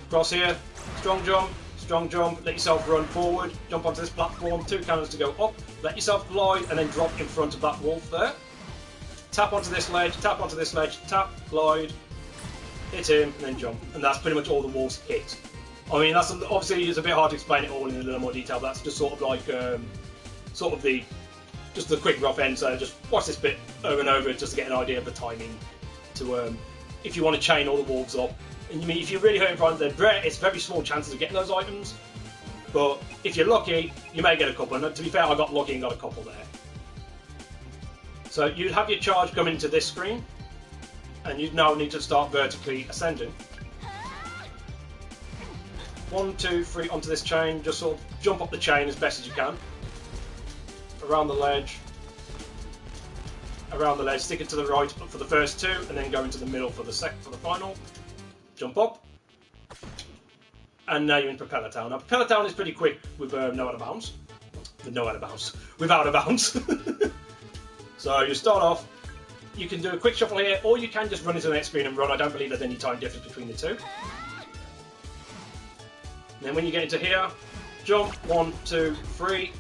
Cross here, strong jump, let yourself run forward, jump onto this platform, 2 cannons to go up, let yourself glide, and then drop in front of that wolf there. Tap onto this ledge, tap, glide, hit him, and then jump. And that's pretty much all the wolves hit. I mean, that's obviously it's a bit hard to explain it all in a little more detail, but that's just sort of like, just the quick rough end, so just watch this bit over and over just to get an idea of the timing to, if you want to chain all the wolves up. And you mean, if you're really hurting for items, then it's very small chances of getting those items, but if you're lucky, you may get a couple, and to be fair, I got lucky and got a couple there. So you have your charge come into this screen, and you now need to start vertically ascending. 1, 2, 3 onto this chain, just sort of jump up the chain as best as you can. Around the ledge, stick it to the right for the first 2, and then go into the middle for the final. Jump up, and now you're in Propeller Town. Now Propeller Town is pretty quick with no out of bounds. Without a bounds. So you start off, you can do a quick shuffle here, or you can just run into the next screen and run. I don't believe there's any time difference between the 2. And then when you get into here, jump, 1, 2, 3.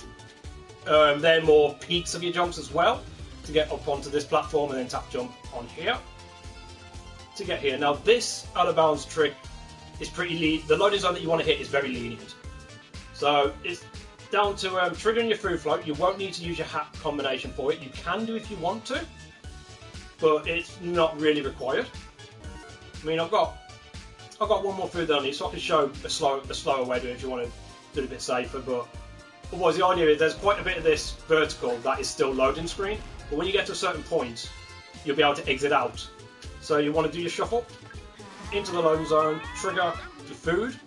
They're more peaks of your jumps as well, to get up onto this platform, and then tap jump on here to get here. Now this out of bounds trick is pretty lean. The loading zone that you want to hit is very lenient. So it's down to triggering your food float. You won't need to use your hat combination for it. You can do if you want to, but it's not really required. I mean, I've got one more food than I need, so I can show a slower way to do it if you want to do it a bit safer. But otherwise, the idea is there's quite a bit of this vertical that is still loading screen, but when you get to a certain point, you'll be able to exit out. So you want to do your shuffle into the loading zone, trigger your food,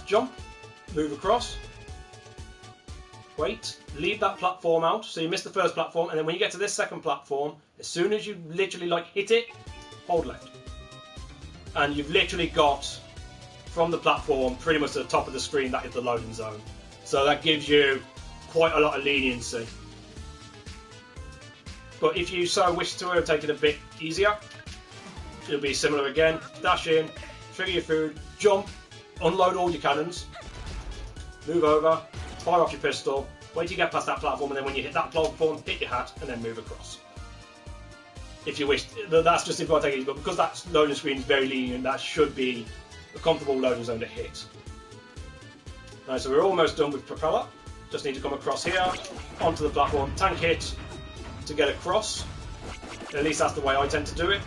jump, move across, wait, leave that platform out, so you miss the first platform, and then when you get to this second platform, as soon as you literally like hit it, hold left. And you've literally got from the platform pretty much to the top of the screen, that is the loading zone. So that gives you quite a lot of leniency. But if you so wish to take it a bit easier, it'll be similar again. Dash in, trigger your food, jump, unload all your cannons, move over, fire off your pistol, wait till you get past that platform, and then when you hit that platform, hit your hat, and then move across. If you wish, that's just if I take it easy, but because that loading screen is very lenient, that should be a comfortable loading zone to hit. Right, so we're almost done with Propeller. Just need to come across here, onto the platform, tank hit to get across. At least that's the way I tend to do it.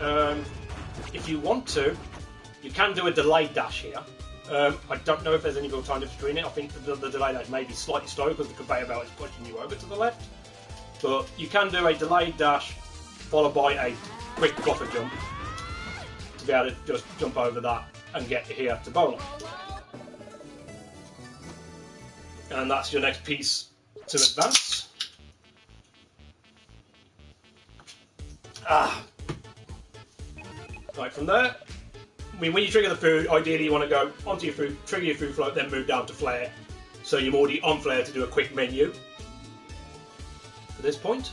If you want to, you can do a delayed dash here. I don't know if there's any real time difference between it. I think the delay dash may be slightly slow because the conveyor belt is pushing you over to the left. But you can do a delayed dash followed by a quick buffer jump to be able to just jump over that and get here to Bowler. And that's your next piece to advance. Right, from there, I mean, when you trigger the food, ideally you want to go onto your food, trigger your food float, then move down to flare. So you're already on flare to do a quick menu at this point.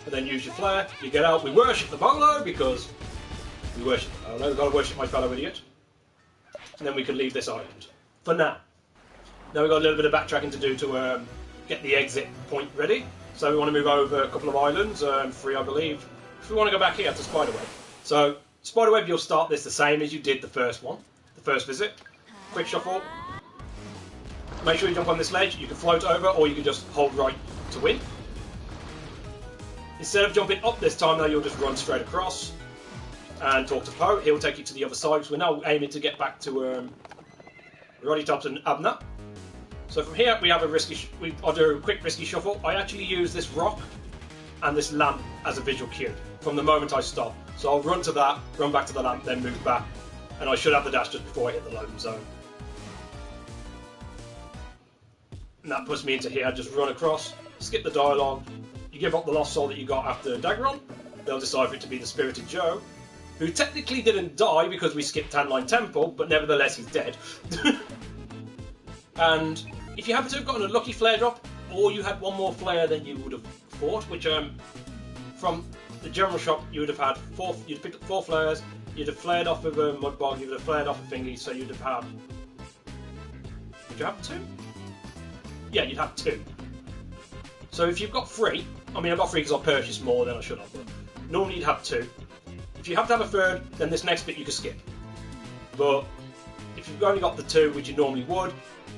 And then use your flare, you get out. We worship the Bolo because we worship the Bolo. We've got to worship my fellow idiot. And then we can leave this island for now. Now we've got a little bit of backtracking to do to get the exit point ready. So we want to move over a couple of islands, 3 I believe. If we want to go back here to Spiderweb. So Spiderweb, you'll start this the same as you did the first one, the first visit. Quick shuffle. Make sure you jump on this ledge. You can float over or you can just hold right to win. Instead of jumping up this time though, you'll just run straight across and talk to Poe. He'll take you to the other side because we're now aiming to get back to Roddy-Tops and Abner. So from here we have a I'll do a quick risky shuffle. I actually use this rock and this lamp as a visual cue from the moment I stop. So I'll run to that, run back to the lamp, then move back, and I should have the dash just before I hit the loading zone. And that puts me into here. Just run across, skip the dialogue. You give up the lost soul that you got after Daggeron. They'll decide for it to be the Spirited Joe, who technically didn't die because we skipped Tanline Temple, but nevertheless he's dead. And if you happen to have gotten a lucky flare drop, or you had one more flare than you would have thought, which from the general shop you would have had you'd have picked up 4 flares, you'd have flared off of a Mudbog, you'd have flared off a Thingy, so you'd have had... Would you have 2? Yeah, you'd have 2. So if you've got 3, I mean I got 3 because I purchased more than I should have, but normally you'd have 2. If you have to have a third, then this next bit you can skip. But if you've only got the 2, which you normally would,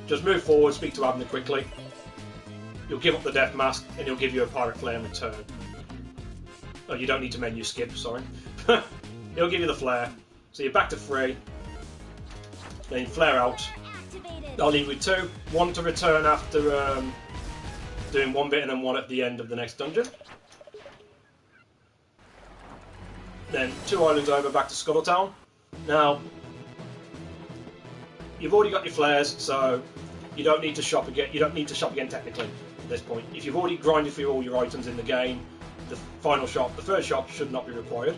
just move forward, speak to Abner quickly. You'll give up the Death Mask, and he'll give you a Pirate Flare in return. Oh, you don't need to menu skip, sorry. He'll give you the flare. So you're back to 3. Then you flare out. I'll leave you with 2. 1 to return after doing 1 bit, and then 1 at the end of the next dungeon. Then 2 islands over, back to Scuttletown. Now, you've already got your flares, so you don't need to shop again. You don't need to shop again technically at this point. If you've already grinded through all your items in the game, the final shop, the third shop, should not be required.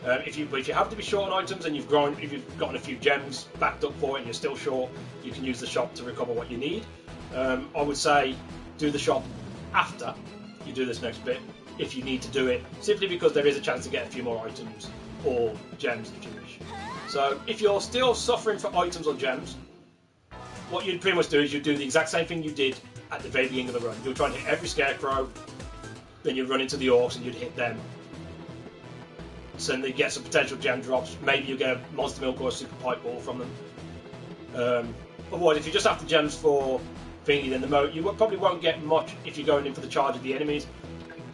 If you have to be short on items and if you've gotten a few gems backed up for it and you're still short, you can use the shop to recover what you need. I would say do the shop after you do this next bit if you need to do it, simply because there is a chance to get a few more items or gems if you wish. So if you're still suffering for items or gems, what you'd pretty much do is you'd do the exact same thing you did at the very beginning of the run. You'll try and hit every Scarecrow, then you'd run into the Orcs and you'd hit them. So then you get some potential gem drops. Maybe you get a Monster Milk or a Super Pipe Ball from them. Otherwise, if you just have the gems for Thingy, then you probably won't get much if you're going in for the charge of the enemies.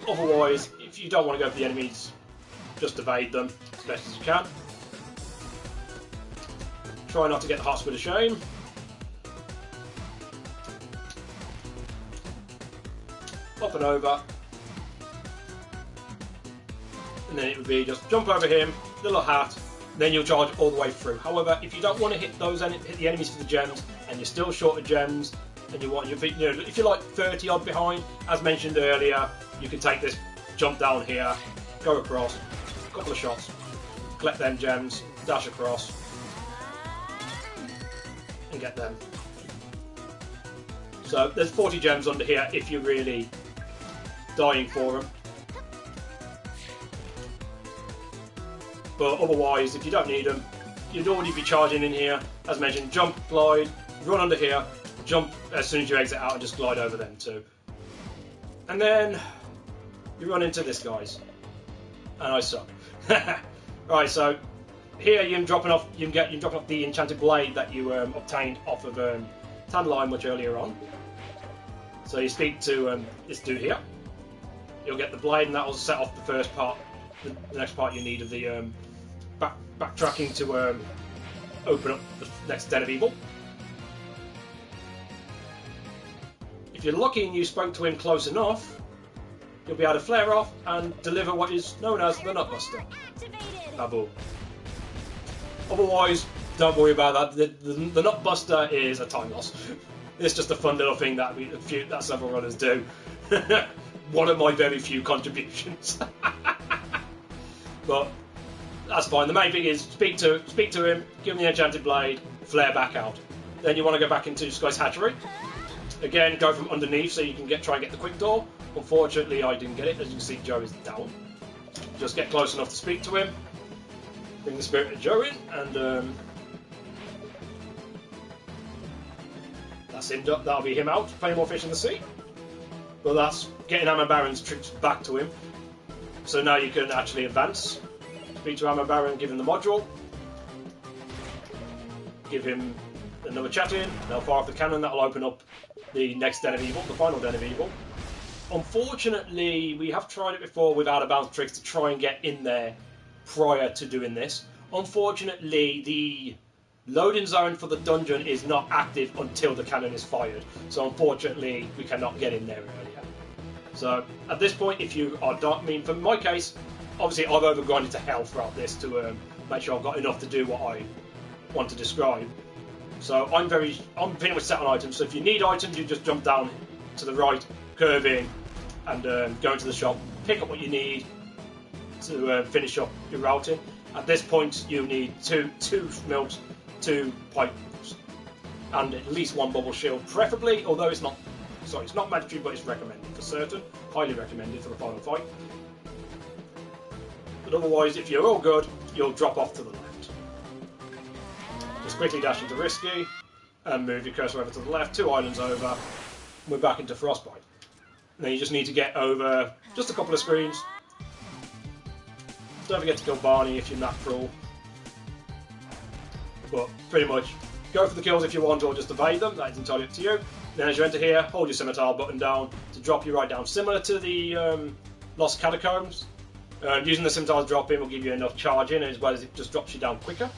Otherwise, if you don't want to go for the enemies, just evade them as best as you can. Try not to get the Heart Squid of Shame. Up and over. And then it would be just jump over him, little hat, then you'll charge all the way through. However, if you don't want to hit the enemies for the gems, and you're still short of gems, and if you're like 30 odd behind, as mentioned earlier, you can take this jump down here, go across, a couple of shots, collect them gems, dash across, and get them. So there's 40 gems under here if you're really dying for them. But otherwise, if you don't need them, you'd already be charging in here. As mentioned, jump, glide, run under here, jump as soon as you exit out and just glide over them too. And then you run into this guys. And I suck. Right, so here you're dropping off the enchanted blade that you obtained off of Tanline much earlier on. So you speak to this dude here. You'll get the blade, and that will set off the first part. The next part you need of the backtracking to open up the next Den of Evil. If you're lucky and you spoke to him close enough, you'll be able to flare off and deliver what is known as the Nutbuster. Babu. Otherwise, don't worry about that. The Nutbuster is a time loss. It's just a fun little thing that several runners do. One of my very few contributions. But that's fine. The main thing is speak to him, give him the enchanted blade, flare back out. Then you want to go back into Sky's Hatchery. Again, go from underneath so you can try and get the quick door. Unfortunately, I didn't get it. As you can see, Joe is down. Just get close enough to speak to him. Bring the Spirited Joe in, and that's him. That'll be him out. Plenty more fish in the sea. But that's getting Hammer Baron's tricks back to him. So now you can actually advance. Speak to Hammer Baron, give him the module. Give him another chat in. They'll fire off the cannon. That'll open up the next Den of Evil, the final Den of Evil. Unfortunately, we have tried it before with out of bounds tricks to try and get in there prior to doing this. Unfortunately, the Loading zone for the dungeon is not active until the cannon is fired, so unfortunately we cannot get in there earlier. So at this point, if you are I mean, for my case, obviously I've overgrinded to hell throughout this to make sure I've got enough to do what I want to describe. So I'm pretty much set on items. So if you need items, you just jump down to the right, curve in, and go into the shop, pick up what you need to finish up your routing. At this point, you need two milks, 2 pipes, and at least 1 bubble shield, preferably. Although it's not mandatory, but it's recommended for certain. Highly recommended for the final fight. But otherwise, if you're all good, you'll drop off to the left. Just quickly dash into Risky, and move your cursor over to the left. 2 islands over, we're back into Frostbite. And then you just need to get over just a couple of screens. Don't forget to kill Barney if you're that cruel. But pretty much, go for the kills if you want, or just evade them. That is entirely up to you. Then as you enter here, hold your scimitar button down to drop you right down, similar to the Lost Catacombs. Using the scimitar to drop in will give you enough charge in, as well as it just drops you down quicker.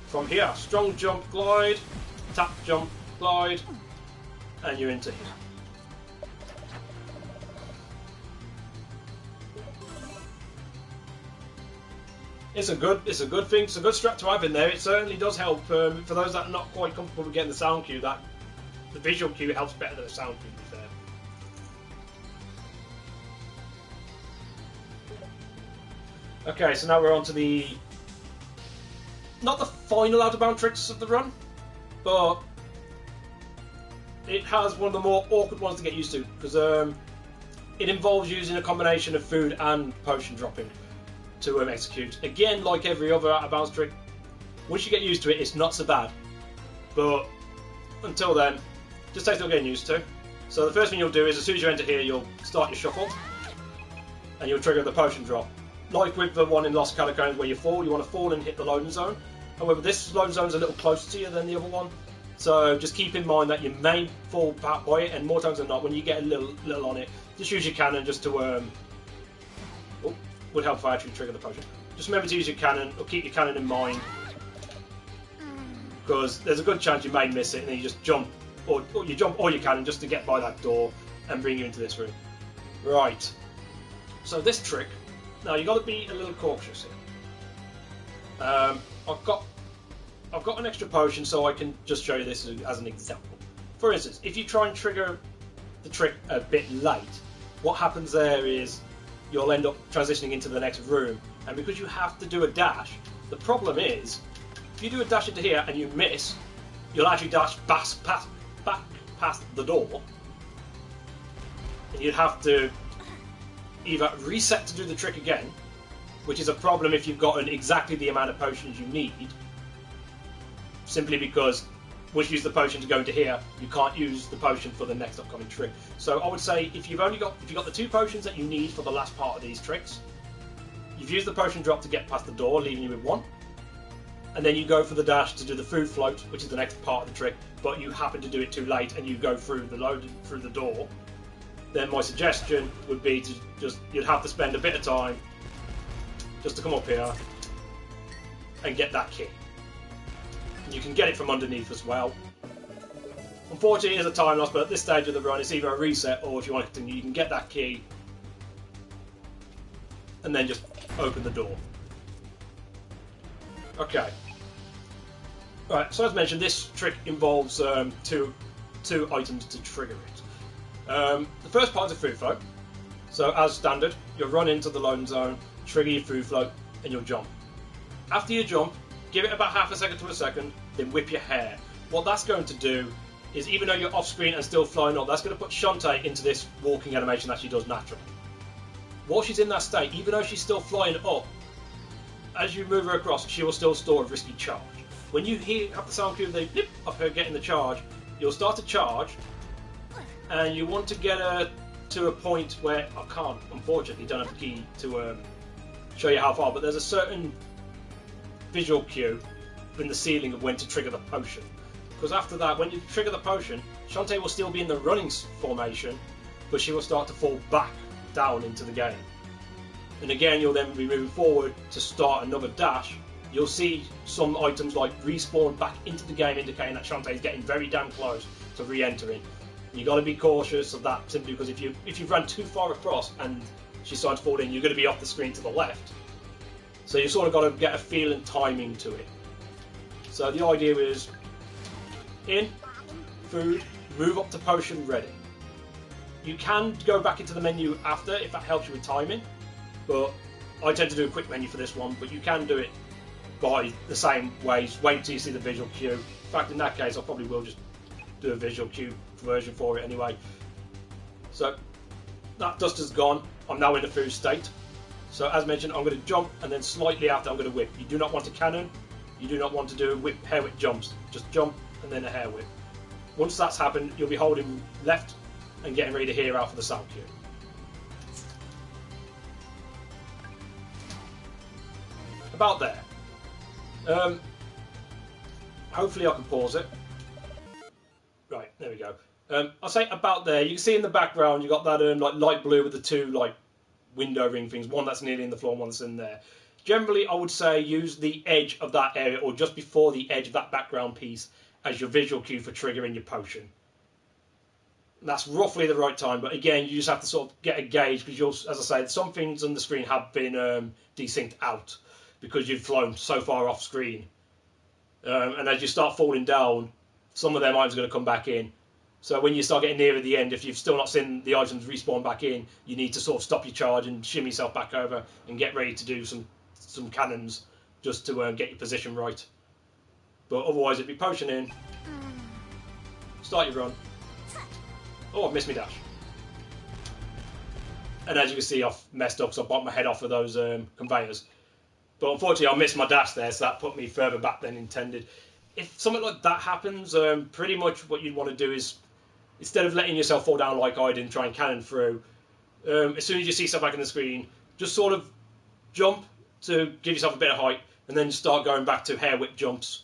From here, strong jump, glide, tap, jump, glide, and you're into here. It's a good thing. It's a good strat to have in there. It certainly does help for those that are not quite comfortable with getting the sound cue. That the visual cue helps better than the sound cue, to be fair. Okay, so now we're on to not the final out of bound tricks of the run, but it has one of the more awkward ones to get used to, because it involves using a combination of food and potion dropping to execute. Again, like every other out of bounds trick, once you get used to it, it's not so bad. But until then, just takes a little getting used to. So the first thing you'll do is, as soon as you enter here, you'll start your shuffle, and you'll trigger the potion drop. Like with the one in Lost Catacombs where you want to fall and hit the loading zone. However, this loading zone is a little closer to you than the other one. So just keep in mind that you may fall back by it, and more times than not, when you get a little on it, just use your cannon just to would help if I actually trigger the potion. Just remember to use your cannon, or keep your cannon in mind, because there's a good chance you may miss it, and then you just jump, or you jump or your cannon just to get by that door and bring you into this room. Right. So this trick, now you've got to be a little cautious here. I've got an extra potion, so I can just show you this as an example. For instance, if you try and trigger the trick a bit late, what happens there is you'll end up transitioning into the next room, and because you have to do a dash, the problem is, if you do a dash into here and you miss, you'll actually dash back past the door, and you'd have to either reset to do the trick again, which is a problem if you've gotten exactly the amount of potions you need, simply because once you use the potion to go into here, you can't use the potion for the next upcoming trick. So I would say if you've got the 2 potions that you need for the last part of these tricks, you've used the potion drop to get past the door, leaving you with 1, and then you go for the dash to do the food float, which is the next part of the trick, but you happen to do it too late and you go through the door. Then my suggestion would be to you'd have to spend a bit of time just to come up here and get that key. You can get it from underneath as well. Unfortunately, it is a time loss, but at this stage of the run, it's either a reset, or if you want to continue, you can get that key and then just open the door. Okay. Right. So as mentioned, this trick involves two items to trigger it. The first part is a food float. So as standard, you'll run into the loading zone, trigger your food float, and you'll jump. After you jump, give it about half a second to a second, then whip your hair. What that's going to do is, even though you're off screen and still flying up, that's going to put Shantae into this walking animation that she does naturally. While she's in that state, even though she's still flying up, as you move her across, she will still store a risky charge. When you have the sound cue of the blip of her getting the charge, you'll start to charge, and you want to get her to a point where, I can't, unfortunately, don't have the key to show you how far, but there's a certain visual cue in the ceiling of when to trigger the potion. Because after that, when you trigger the potion, Shantae will still be in the running formation, but she will start to fall back down into the game. And again, you'll then be moving forward to start another dash, you'll see some items like respawn back into the game, indicating that Shantae is getting very damn close to re-entering. You got to be cautious of that, simply because if you've run too far across and she starts to fall in, you're going to be off the screen to the left. So you sort of got to get a feel and timing to it. So the idea is in, food, move up to potion ready. You can go back into the menu after if that helps you with timing, but I tend to do a quick menu for this one, but you can do it by the same ways. Wait until you see the visual cue. In fact, in that case, I probably will just do a visual cue version for it anyway. So that dust has gone. I'm now in the food state. So as mentioned, I'm going to jump, and then slightly after I'm going to whip. You do not want to cannon. You do not want to do hair whip jumps. Just jump and then a hair whip. Once that's happened, you'll be holding left and getting ready to hear out for the sound cue. About there. Hopefully I can pause it. Right, there we go. I'll say about there. You can see in the background you got that like light blue with the two like window ring things. One that's nearly in the floor, and one that's in there. Generally, I would say use the edge of that area, or just before the edge of that background piece, as your visual cue for triggering your potion. That's roughly the right time, but again, you just have to sort of get a gauge, because you'll, as I say, some things on the screen have been desynced out because you've flown so far off screen. And as you start falling down, some of them items are going to come back in. So when you start getting nearer the end, if you've still not seen the items respawn back in, you need to sort of stop your charge and shimmy yourself back over and get ready to do some cannons just to get your position right. But otherwise, it'd be potion in, start your run. Oh, I've missed my dash. And as you can see, I've messed up, so I bumped my head off of those conveyors. But unfortunately, I missed my dash there, so that put me further back than intended. If something like that happens, pretty much what you'd want to do is, instead of letting yourself fall down like I did and try and cannon through, as soon as you see stuff back on the screen, just sort of jump to give yourself a bit of height, and then start going back to hair whip jumps.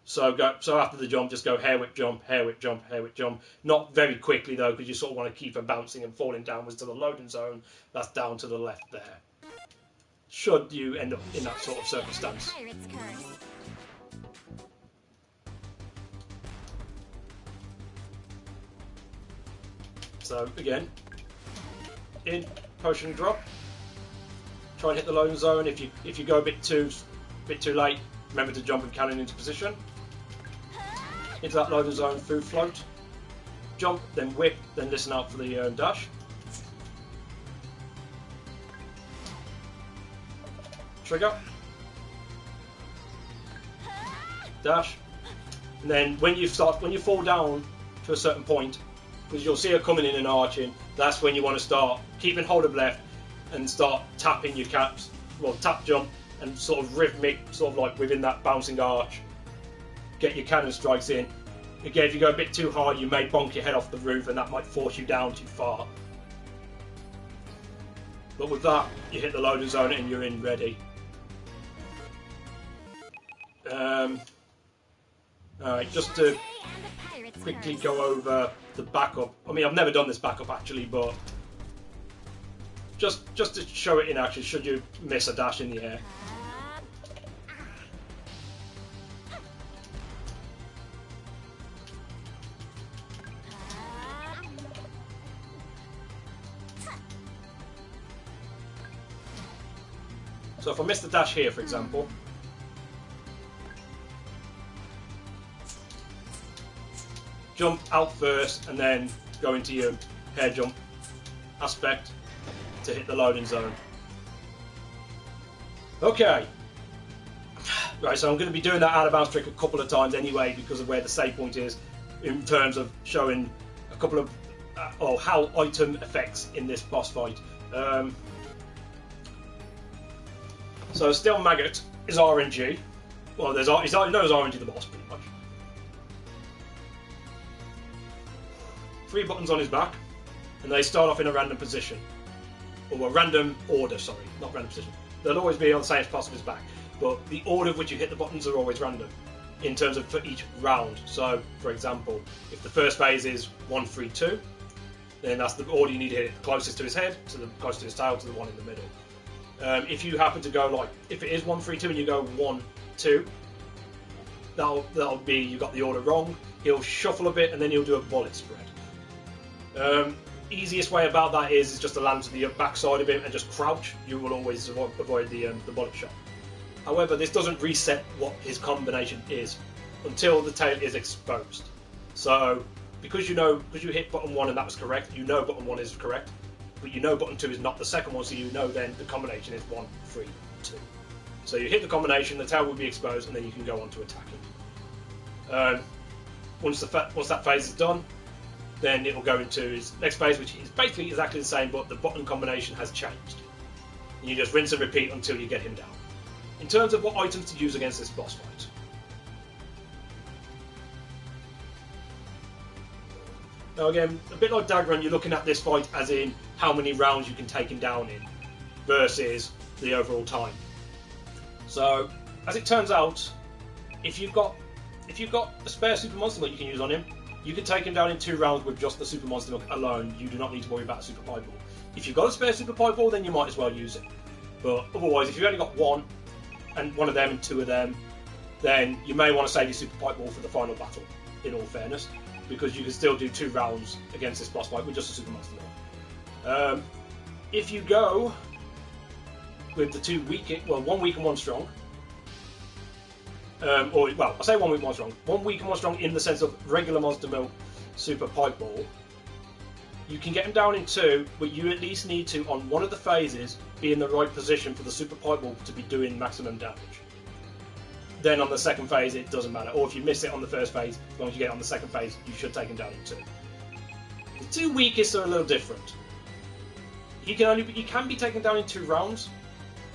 So after the jump, just go hair whip jump, hair whip jump, hair whip jump. Not very quickly though, because you sort of want to keep them bouncing and falling downwards to the loading zone. That's down to the left there. Should you end up in that sort of circumstance. Pirate's curse. So again, in potion drop. Try and hit the loading zone. If you go a bit too late, remember to jump and cannon into position. Into that loading zone, food float. Jump, then whip, then listen out for the dash. Trigger. Dash. And then when you fall down to a certain point, because you'll see her coming in and arching, that's when you want to start keeping hold of left and start tapping your caps. Well, tap jump and sort of rhythmic, sort of like within that bouncing arch. Get your cannon strikes in. Again, if you go a bit too hard, you may bonk your head off the roof, and that might force you down too far. But with that, you hit the loading zone and you're in ready. Alright, just to quickly go over the backup. I mean, I've never done this backup actually, but just to show it in action, should you miss a dash in the air. So if I miss the dash here, for example, jump out first and then go into your hair jump aspect to hit the loading zone. Okay. Right, so I'm going to be doing that out of bounds trick a couple of times anyway because of where the save point is in terms of showing a couple of how item effects in this boss fight. So Still Maggot is RNG. Well, he's known as RNG the boss pretty much. 3 buttons on his back, and they start off in a random position. Or a random order, sorry, not random position. They'll always be on the same spot of his back, but the order of which you hit the buttons are always random in terms of for each round. So, for example, if the first phase is 1, 3, 2, then that's the order you need to hit it closest to his head, to the closest to his tail, to the one in the middle. If you happen to go like, if it is 1-3-2 and you go 1-2, that'll be you got the order wrong. He'll shuffle a bit and then he'll do a bullet spread. Easiest way about that is just to land to the backside of him and just crouch. You will always avoid the bullet shot. However, this doesn't reset what his combination is until the tail is exposed. So, because you hit button 1 and that was correct, you know button 1 is correct, but you know button 2 is not the second one, so you know then the combination is 1-3-2. So you hit the combination, the tail will be exposed, and then you can go on to attacking. Once that phase is done, then it will go into his next phase, which is basically exactly the same, but the button combination has changed. And you just rinse and repeat until you get him down. In terms of what items to use against this boss fight, now again, a bit like Dagran, you're looking at this fight as in how many rounds you can take him down in versus the overall time. So, as it turns out, if you've got a spare Super Monster Milk you can use on him, you can take him down in 2 rounds with just the Super Monster Milk alone. You do not need to worry about a Super Pipe Ball. If you've got a spare Super Pipe Ball, then you might as well use it. But otherwise, if you've only got one of them and 2 of them, then you may want to save your Super Pipe Ball for the final battle, in all fairness, because you can still do 2 rounds against this boss fight with just a Super Monster Milk. If you go with the 2 weak, well, 1 weak and 1 strong, I say 1 weak, 1 strong. 1 weak and 1 strong in the sense of regular Monster Milk Super Pipe Ball. You can get him down in 2, but you at least need to, on one of the phases, be in the right position for the Super Pipe Ball to be doing maximum damage. Then on the second phase, it doesn't matter. Or if you miss it on the first phase, as long as you get it on the second phase, you should take him down in 2. The 2 weakest are a little different. He can be taken down in 2 rounds,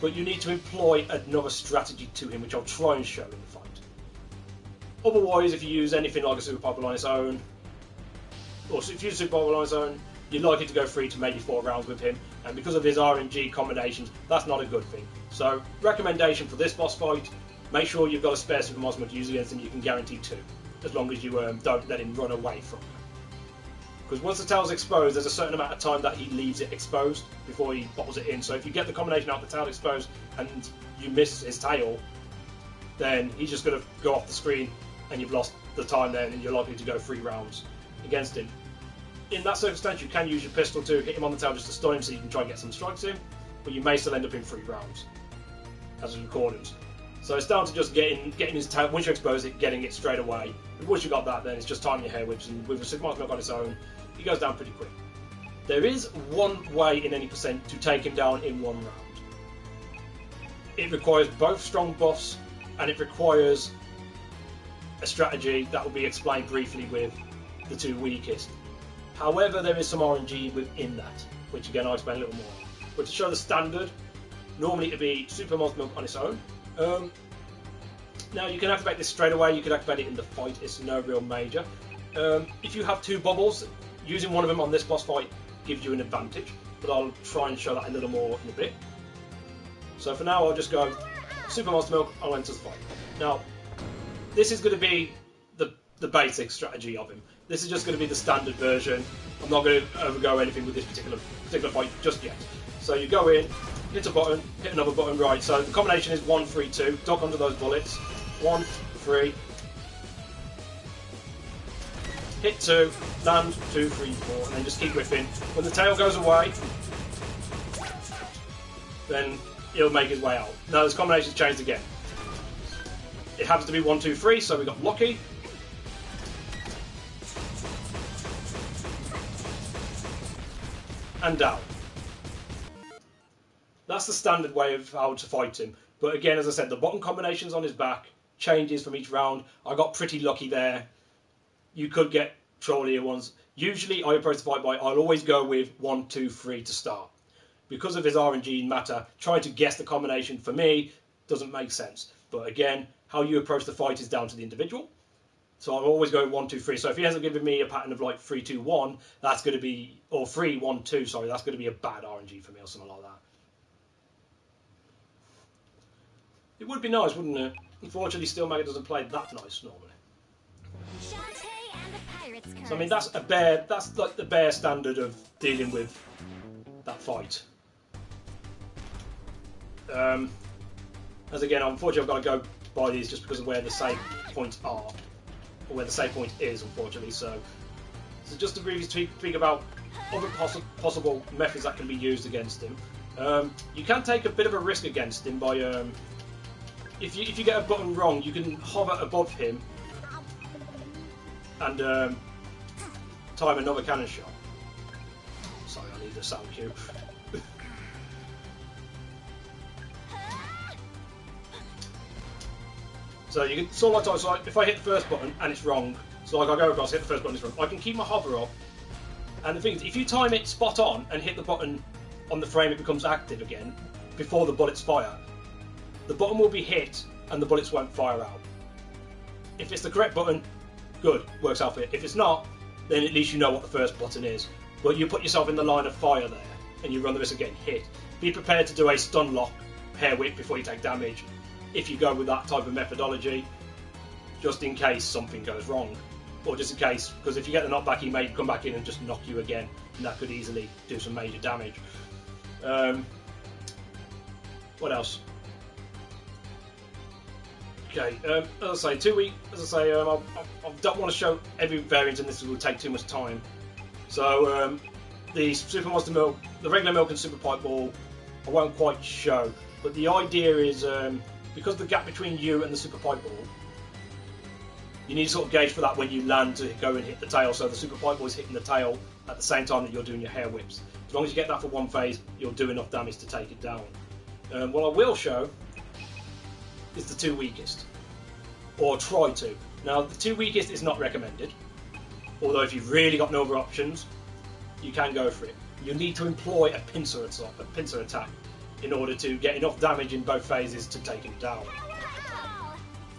but you need to employ another strategy to him, which I'll try and show in the fight. Otherwise, if you use anything like a Super Pipe Ball on its own, or if you use Super Pipe Ball on its own, you're likely to go 3 to maybe 4 rounds with him, and because of his RNG combinations, that's not a good thing. So, recommendation for this boss fight, make sure you've got a spare Super Monster to use against him. You can guarantee 2, as long as you don't let him run away from you. Because once the tail's exposed, there's a certain amount of time that he leaves it exposed before he bottles it in. So if you get the combination out the tail exposed and you miss his tail, then he's just going to go off the screen and you've lost the time then, and you're likely to go 3 rounds against him. In that circumstance, you can use your pistol to hit him on the tail just to stun him so you can try and get some strikes in, but you may still end up in 3 rounds as recordings. So it's down to just getting his tail, once you expose it, getting it straight away. And once you've got that, then it's just timing your hair whips, and with a Super Monster Milk on its own, he goes down pretty quick. There is one way in any percent to take him down in 1 round. It requires both strong buffs, and it requires a strategy that will be explained briefly with the 2 weakest. However, there is some RNG within that, which again I'll explain a little more. But to show the standard, normally it would be Super Monster Milk on its own. Now you can activate this straight away, you can activate it in the fight, it's no real major. If you have 2 bubbles, using one of them on this boss fight gives you an advantage, but I'll try and show that a little more in a bit. So for now I'll just go Super Monster Milk, I'll enter the fight. Now, this is going to be the basic strategy of him. This is just going to be the standard version. I'm not going to overgo anything with this particular fight just yet. So you go in, hit a button, hit another button, right. So the combination is 1-3-2, duck under those bullets, 1, 3, hit 2, land 2, 3, 4, and then just keep whipping. When the tail goes away, then he'll make his way out. Now this combination's changed again. It happens to be 1, 2, 3, so we got lucky. And down. That's the standard way of how to fight him. But again, as I said, the button combinations on his back changes from each round. I got pretty lucky there. You could get trollier ones. Usually I approach the fight by, I'll always go with 1, 2, 3 to start. Because of his RNG matter, trying to guess the combination for me doesn't make sense. But again, how you approach the fight is down to the individual. So I'll always go 1, 2, 3. So if he hasn't given me a pattern of like 3, 2, 1, that's going to be, or 3, 1, 2, sorry, that's going to be a bad RNG for me or something like that. It would be nice, wouldn't it? Unfortunately, Steel Maggot doesn't play that nice normally. So I mean, that's like the bare standard of dealing with that fight. As again, unfortunately, I've got to go by these just because of where the save points are, or where the save point is, unfortunately. So just to briefly speak about other possible methods that can be used against him. You can take a bit of a risk against him by if you get a button wrong, you can hover above him and time another cannon shot. Sorry, I need the sound cue. So you can sort of like, so if I hit the first button and it's wrong, so like I go across, hit the first button, it's wrong, I can keep my hover up. And the thing is, if you time it spot on and hit the button on the frame it becomes active again, before the bullets fire, the button will be hit and the bullets won't fire out. If it's the correct button, good, works out for it. If it's not, then at least you know what the first button is. But you put yourself in the line of fire there, and you run the risk of getting hit. Be prepared to do a stun lock hair whip before you take damage, if you go with that type of methodology, just in case something goes wrong. Or just in case, because if you get the knockback, he may come back in and just knock you again, and that could easily do some major damage. What else? Okay, as I say, 2 weeks. As I say, I don't want to show every variant, and this will take too much time. So the Super Monster Milk, the regular milk and Super Pipe Ball, I won't quite show. But the idea is, because of the gap between you and the Super Pipe Ball, you need to sort of gauge for that when you land to go and hit the tail. So the Super Pipe Ball is hitting the tail at the same time that you're doing your hair whips. As long as you get that for one phase, you'll do enough damage to take it down. What I will show is the 2 weakest, or try to. Now, the 2 weakest is not recommended, although if you've really got no other options, you can go for it. You need to employ a pincer attack in order to get enough damage in both phases to take him down.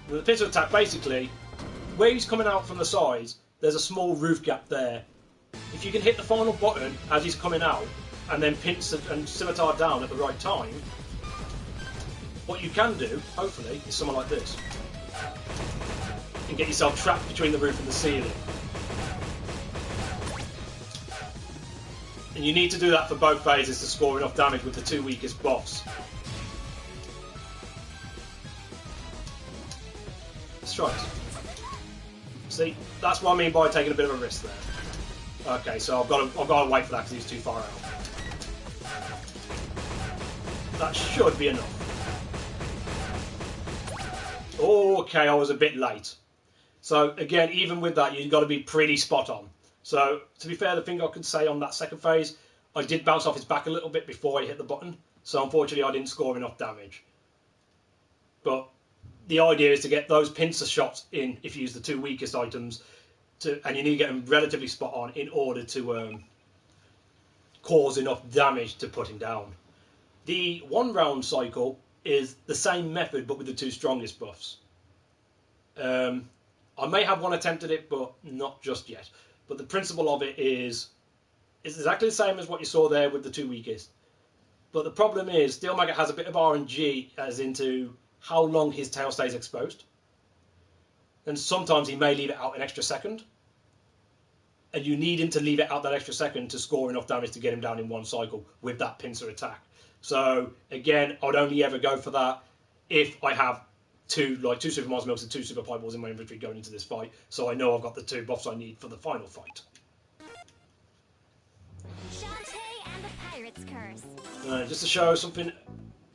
Now, the pincer attack, basically, where he's coming out from the sides, there's a small roof gap there. If you can hit the final button as he's coming out, and then pinch and scimitar down at the right time, what you can do, hopefully, is something like this. And get yourself trapped between the roof and the ceiling. And you need to do that for both phases to score enough damage with the 2 weakest boss. Let's try it. See, that's what I mean by taking a bit of a risk there. Okay, so I've got to wait for that because he's too far out. That should be enough. Okay, I was a bit late. So again, even with that, you've got to be pretty spot on. So to be fair, the thing I could say on that second phase, I did bounce off his back a little bit before I hit the button. So unfortunately, I didn't score enough damage. But the idea is to get those pincer shots in if you use the 2 weakest items, and you need to get them relatively spot on in order to cause enough damage to put him down. The 1 round cycle is the same method but with the 2 strongest buffs. I may have one attempt at it, but not just yet. But the principle of it is exactly the same as what you saw there with the 2 weakest. But the problem is, Steel Maggot has a bit of RNG as into how long his tail stays exposed. And sometimes he may leave it out an extra second. And you need him to leave it out that extra second to score enough damage to get him down in 1 cycle with that pincer attack. So again, I'd only ever go for that if I have two Super Mars Milks and 2 Super Pipe Balls in my inventory going into this fight, so I know I've got the 2 buffs I need for the final fight. Shantae and the Pirate's Curse. Just to show something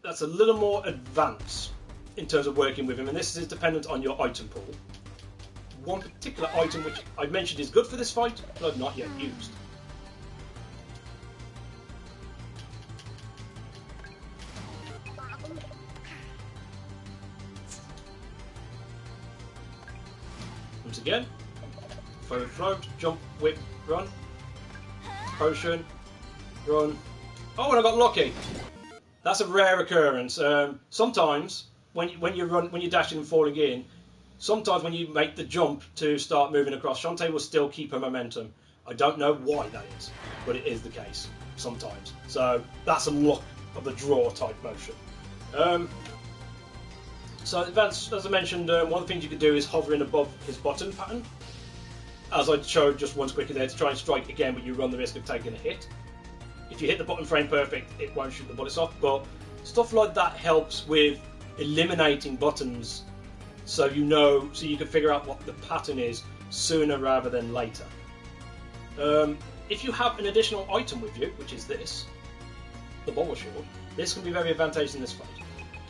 that's a little more advanced in terms of working with him, and this is dependent on your item pool. One particular item which I mentioned is good for this fight, but I've not yet used. Once again, forward float, jump, whip, run, potion, run. Oh, and I got lucky. That's a rare occurrence. Sometimes when you're dashing and falling in, sometimes when you make the jump to start moving across, Shantae will still keep her momentum. I don't know why that is, but it is the case sometimes. So that's a luck of the draw type motion. So advanced, as I mentioned, one of the things you could do is hovering above his button pattern. As I showed just once quickly there, to try and strike again, but you run the risk of taking a hit. If you hit the button frame perfect, it won't shoot the bullets off, but Stuff like that helps with eliminating buttons, so you know, so you can figure out what the pattern is sooner rather than later. If you have an additional item with you, which is this, the bubble shield, this can be very advantageous in this fight.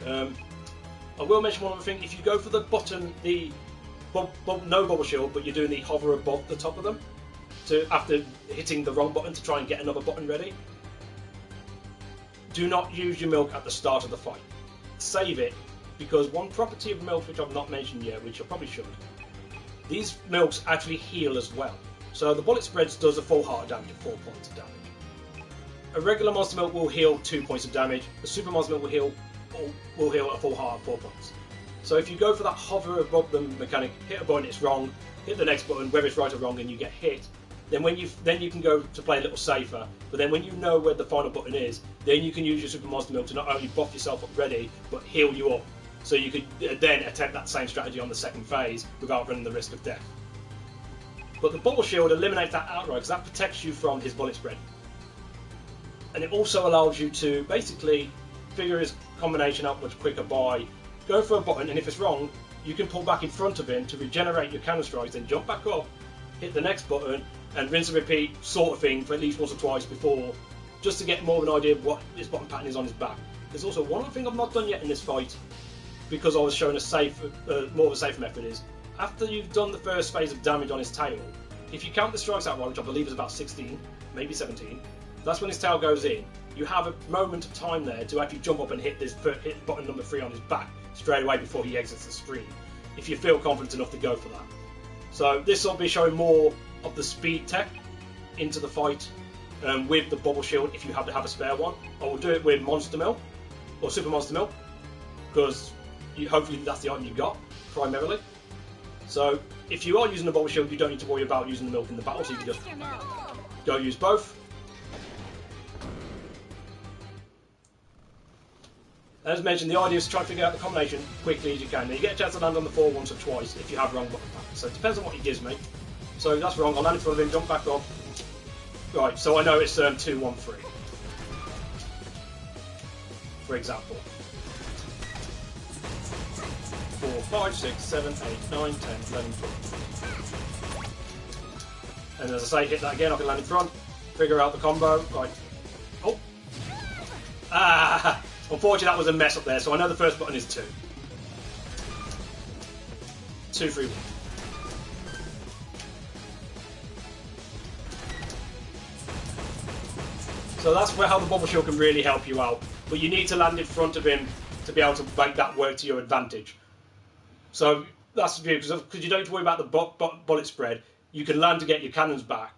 I will mention one other thing. If you go for the button, no bubble shield, but you're doing the hover above the top of them, after hitting the wrong button to try and get another button ready, do not use your milk at the start of the fight. Save it, because one property of milk which I've not mentioned yet, which I probably should, these milks actually heal as well. So the bullet spreads does a full heart of damage at 4 points of damage. A regular monster milk will heal 2 points of damage. A super monster milk will heal a full heart of 4 points. So if you go for that hover above the mechanic, hit a button, it's wrong, hit the next button, whether it's right or wrong, and you get hit, then you can go to play a little safer. But then when you know where the final button is, then you can use your super monster milk to not only buff yourself up ready, but heal you up. So you could then attempt that same strategy on the second phase without running the risk of death. But the bubble shield eliminates that outright, because that protects you from his bullet spread. And it also allows you to basically figure his combination out much quicker by going for a button, and if it's wrong, you can pull back in front of him to regenerate your cannon strikes, then jump back up, hit the next button, and rinse and repeat sort of thing for at least once or twice before, just to get more of an idea of what his button pattern is on his back. There's also one other thing I've not done yet in this fight, because I was shown more of a safe method, is after you've done the first phase of damage on his tail, if you count the strikes out right, which I believe is about 16, maybe 17, that's when his tail goes in. You have a moment of time there to actually jump up and hit button number 3 on his back straight away before he exits the screen, if you feel confident enough to go for that. So this will be showing more of the speed tech into the fight with the bubble shield if you happen to have a spare one. I will do it with Monster Milk, or Super Monster Milk, because hopefully that's the item you got, primarily. So if you are using the bubble shield, you don't need to worry about using the milk in the battle, so you can just go use both. As mentioned, the idea is to try to figure out the combination quickly as you can. Now you get a chance to land on the 4 once or twice if you have wrong button pattern. So it depends on what he gives me. So that's wrong. I'll land in front of him, jump back up. Right, so I know it's 2, 1, 3. For example. 4, 5, 6, 7, 8, 9, 10, 11, 12. And as I say, hit that again, I can land in front, figure out the combo. Right. Oh! Ah! Unfortunately, that was a mess up there, so I know the first button is 2. 2, 3, 1. So that's how the bubble shield can really help you out. But you need to land in front of him to be able to make that work to your advantage. So that's the view, because you don't need to worry about the bullet spread. You can land to get your cannons back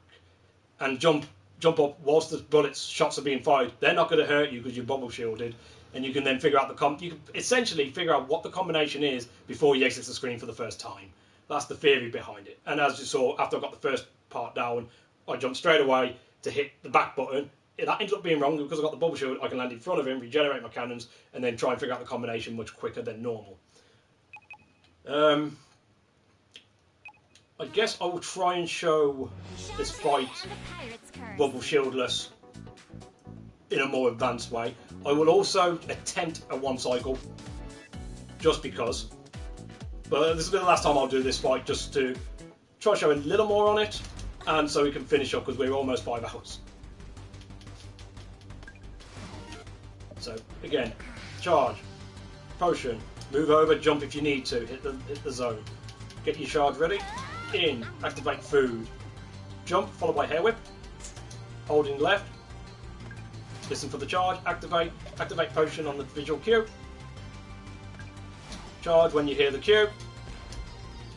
and jump up whilst the shots are being fired. They're not going to hurt you because you're bubble shielded. And you can then figure out you can essentially figure out what the combination is before he exits the screen for the first time. That's the theory behind it. And as you saw, after I got the first part down, I jumped straight away to hit the back button. That ended up being wrong because I got the bubble shield. I can land in front of him, regenerate my cannons, and then try and figure out the combination much quicker than normal. I guess I will try and show this fight bubble shieldless in a more advanced way. I will also attempt a 1 cycle, just because. But this will be the last time I'll do this fight, just to try to show a little more on it, and so we can finish up, because we're almost 5 hours. So, again, charge, potion, move over, jump if you need to, hit the zone. Get your charge ready, in, activate food, jump, followed by hair whip, holding left, listen for the charge, activate potion on the visual cue, charge when you hear the cue,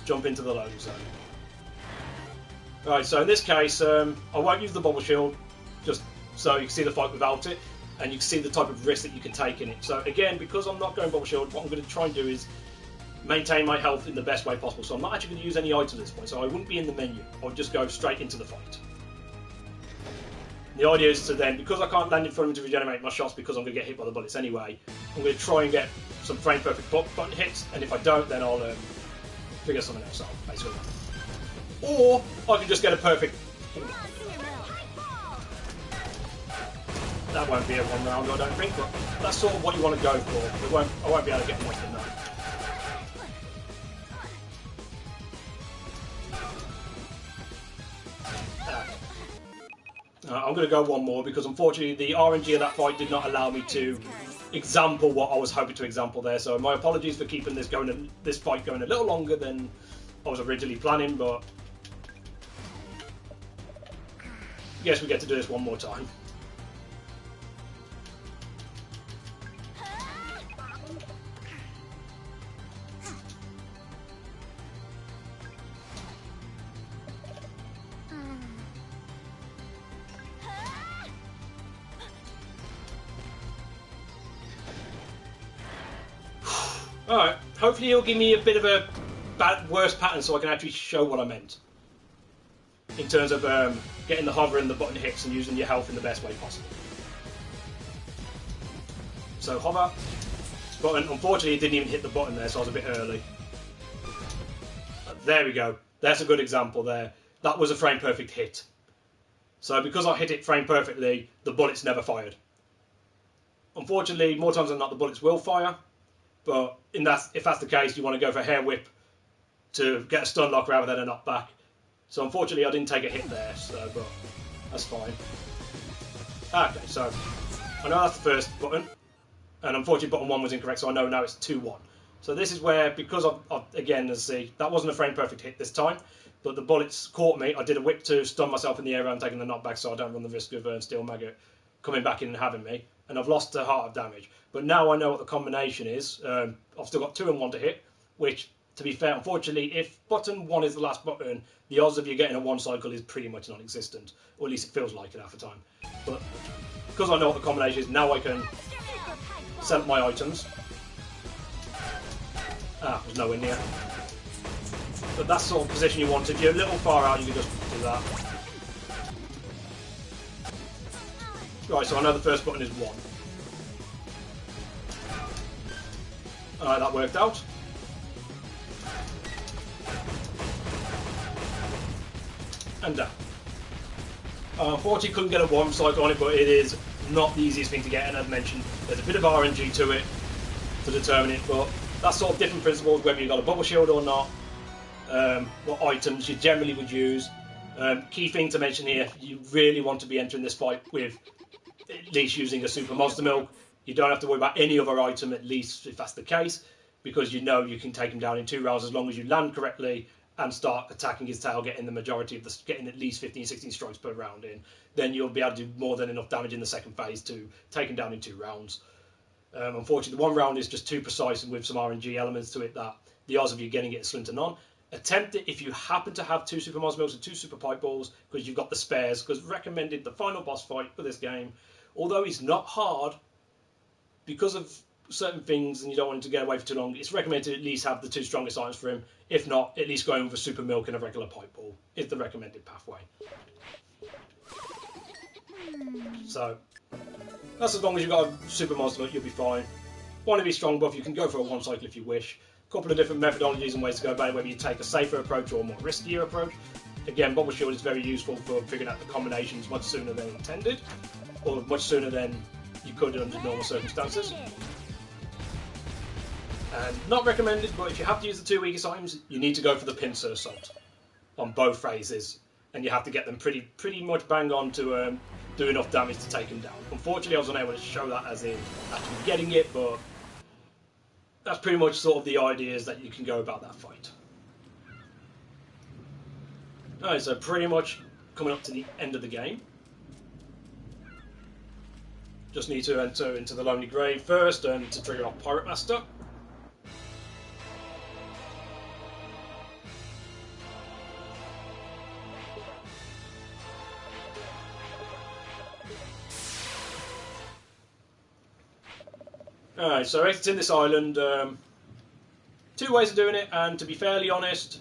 jump into the loading zone. Right, so in this case, I won't use the bubble shield, just so you can see the fight without it, and you can see the type of risk that you can take in it. So again, because I'm not going bubble shield, what I'm going to try and do is maintain my health in the best way possible. So I'm not actually going to use any items at this point, so I wouldn't be in the menu. I would just go straight into the fight. The idea is to then, because I can't land in front of him to regenerate my shots because I'm going to get hit by the bullets anyway, I'm going to try and get some frame perfect button hits, and if I don't, then I'll figure something else out, basically. Or I can just get a perfect... That won't be a one round, I don't think, but that's sort of what you want to go for. I won't be able to get more than that. I'm going to go one more because unfortunately the RNG of that fight did not allow me to example what I was hoping to example there. So my apologies for keeping this fight going a little longer than I was originally planning, but yes, we get to do this one more time. Alright, hopefully he'll give me a bit of a worse pattern so I can actually show what I meant. In terms of getting the hover and the button hits and using your health in the best way possible. So hover, button, unfortunately it didn't even hit the button there, so I was a bit early. There we go, that's a good example there. That was a frame perfect hit. So because I hit it frame perfectly, the bullets never fired. Unfortunately, more times than not the bullets will fire. But if that's the case, you want to go for hair whip to get a stun lock rather than a knockback. So unfortunately, I didn't take a hit there, but that's fine. Okay, so I know that's the first button, and unfortunately, button 1 was incorrect, so I know now it's 2-1. So this is where, because again, as see, that wasn't a frame perfect hit this time, but the bullets caught me. I did a whip to stun myself in the air and taking the knockback, so I don't run the risk of Steel Maggot coming back in and having me. And I've lost a heart of damage. But now I know what the combination is. I've still got 2 and 1 to hit, which, to be fair, unfortunately, if button 1 is the last button, the odds of you getting a 1 cycle is pretty much non-existent. Or at least it feels like it half the time. But because I know what the combination is, now I can set up my items. Ah, was nowhere near. But that's sort of position you want. If you're a little far out, you can just do that. Right, so I know the first button is 1. That worked out. And down. Unfortunately, couldn't get a 1 cycle on it, but it is not the easiest thing to get. And as mentioned, there's a bit of RNG to it to determine it, but that's sort of different principles, whether you've got a bubble shield or not, what items you generally would use. Key thing to mention here, you really want to be entering this fight with at least using a Super Monster Milk. You don't have to worry about any other item, at least if that's the case, because you know you can take him down in 2 rounds as long as you land correctly and start attacking his tail, getting the majority of getting at least 15-16 strikes per round in. Then you'll be able to do more than enough damage in the second phase to take him down in 2 rounds. Unfortunately, the 1 round is just too precise and with some RNG elements to it that the odds of you getting it is slim to none. Attempt it if you happen to have 2 Super Monster Milks and 2 Super Pipe Balls, because you've got the spares, because recommended the final boss fight for this game, although he's not hard, because of certain things and you don't want him to get away for too long, it's recommended to at least have the 2 strongest items for him. If not, at least going with a Super Milk and a regular Pipe Ball is the recommended pathway. So, that's as long as you've got a Super Monster Milk, you'll be fine. Want to be strong buff, you can go for a 1 cycle if you wish. A couple of different methodologies and ways to go about it, whether you take a safer approach or a more riskier approach. Again, Bubble Shield is very useful for figuring out the combinations much sooner than intended, or much sooner than you could under normal circumstances. And not recommended, but if you have to use the 2 weakest items, you need to go for the Pincer Assault on both phases, and you have to get them pretty much bang on to do enough damage to take him down. Unfortunately, I was unable to show that as in actually getting it, but that's pretty much sort of the ideas that you can go about that fight. Alright, so pretty much coming up to the end of the game. Just need to enter into the Lonely Grave first and to trigger off Pirate Master. Alright, so exiting this island, 2 ways of doing it, and to be fairly honest,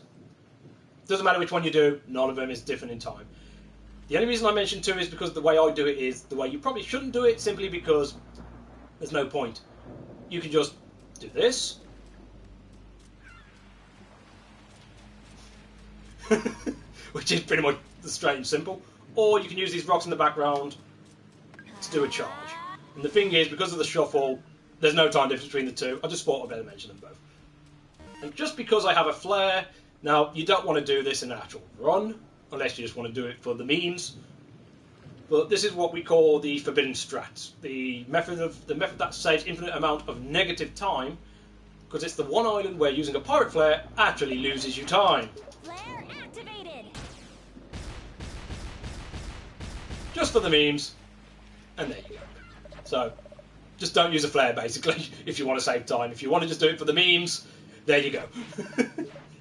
doesn't matter which one you do, none of them is different in time. The only reason I mention 2 is because the way I do it is the way you probably shouldn't do it, simply because there's no point. You can just do this. Which is pretty much straight and simple. Or you can use these rocks in the background to do a charge. And the thing is, because of the shuffle, there's no time difference between the two. I just thought I'd better mention them both. And just because I have a flare, now you don't want to do this in an actual run, unless you just want to do it for the memes. But this is what we call the forbidden strat, the method that saves infinite amount of negative time, because it's the one island where using a pirate flare actually loses you time. Flare activated. Just for the memes, and there you go. So, just don't use a flare basically if you want to save time. If you want to just do it for the memes, there you go.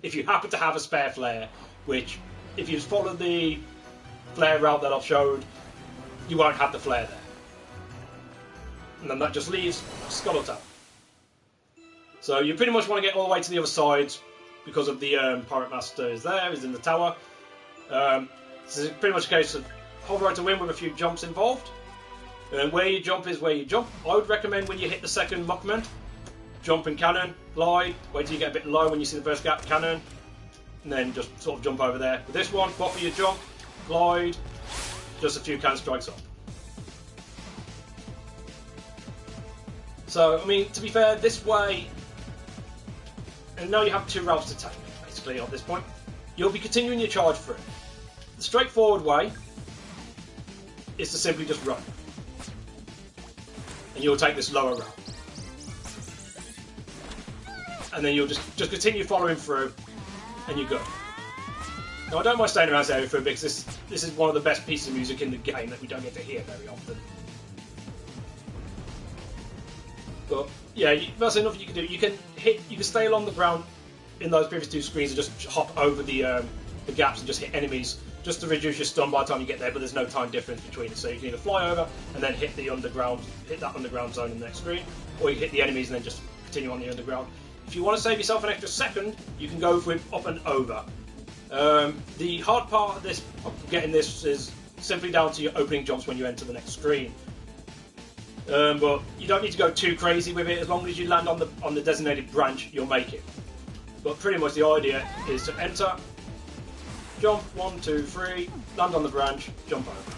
If you happen to have a spare flare, which if you follow the flare route that I've showed, you won't have the flare there. And then that just leaves Scuttle Tower. So you pretty much want to get all the way to the other side because of the Pirate Master is in the tower. This is pretty much a case of hold right to win with a few jumps involved. And where you jump is where you jump. I would recommend when you hit the second Muckman, jump and cannon, glide, wait till you get a bit low when you see the first gap, cannon, and then just sort of jump over there. With this one, buffer your jump, glide, just a few cannon strikes up. So, I mean, to be fair, this way, and now you have two routes to take, basically, at this point. You'll be continuing your charge through. The straightforward way is to simply just run. And you'll take this lower route. And then you'll just continue following through, and you're good. Now, I don't mind staying around this area for a bit, because this is one of the best pieces of music in the game that we don't get to hear very often. But yeah, that's enough you can do. You can stay along the ground in those previous two screens and just hop over the gaps and just hit enemies, just to reduce your stun by the time you get there. But there's no time difference between it, so you can either fly over and then hit that underground zone in the next screen, or you hit the enemies and then just continue on the underground. If you want to save yourself an extra second, you can go with up and over. The hard part of getting this is simply down to your opening jumps when you enter the next screen. But you don't need to go too crazy with it. As long as you land on the designated branch, you'll make it. But pretty much the idea is to enter, jump 1, 2, 3, land on the branch, jump over,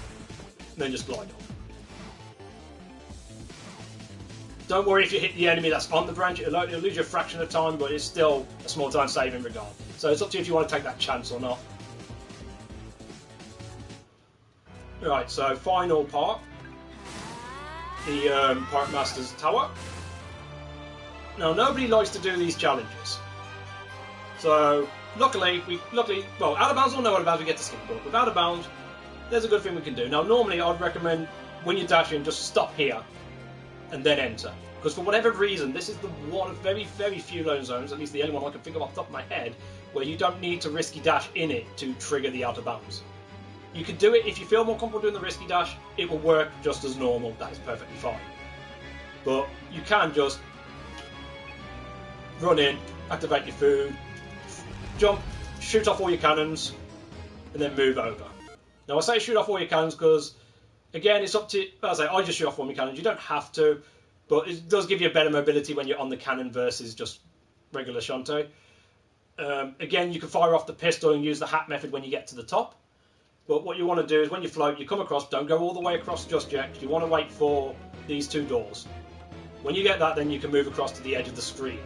and then just glide off. Don't worry if you hit the enemy that's on the branch, it'll lose you a fraction of time, but it's still a small time saving regard. So it's up to you if you want to take that chance or not. Right, so final part. The Pirate Master's Tower. Now, nobody likes to do these challenges. So, luckily, well, out of bounds or no out of bounds, we get to skip, but with out of bounds, there's a good thing we can do. Now, normally, I'd recommend when you're dashing, just stop here and then enter. Because for whatever reason, this is the one of very, very few loading zones, at least the only one I can think of off the top of my head, where you don't need to risky dash in it to trigger the out of bounds. You can do it if you feel more comfortable doing the risky dash. It will work just as normal. That is perfectly fine. But you can just run in, activate your food, jump, shoot off all your cannons, and then move over. Now I say shoot off all your cannons because, again, it's up to, as I just shoot off all my cannons. You don't have to, but it does give you a better mobility when you're on the cannon versus just regular Shantae. Again, you can fire off the pistol and use the hat method when you get to the top. But what you want to do is when you float, you come across, don't go all the way across just yet. You want to wait for these two doors. When you get that, then you can move across to the edge of the screen.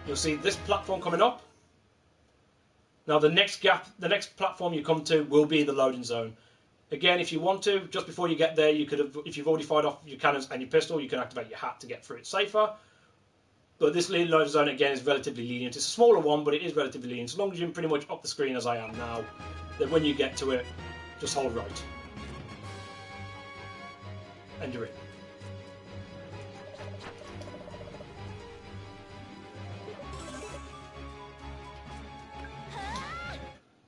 You'll see this platform coming up. Now the next platform you come to will be the loading zone. Again, if you want to, just before you get there, you could have, if you've already fired off your cannons and your pistol, you can activate your hat to get through it safer. But this loading zone, again, is relatively lenient. It's a smaller one, but it is relatively lenient. As long as you're pretty much up the screen as I am now, then when you get to it, just hold right. And you're in.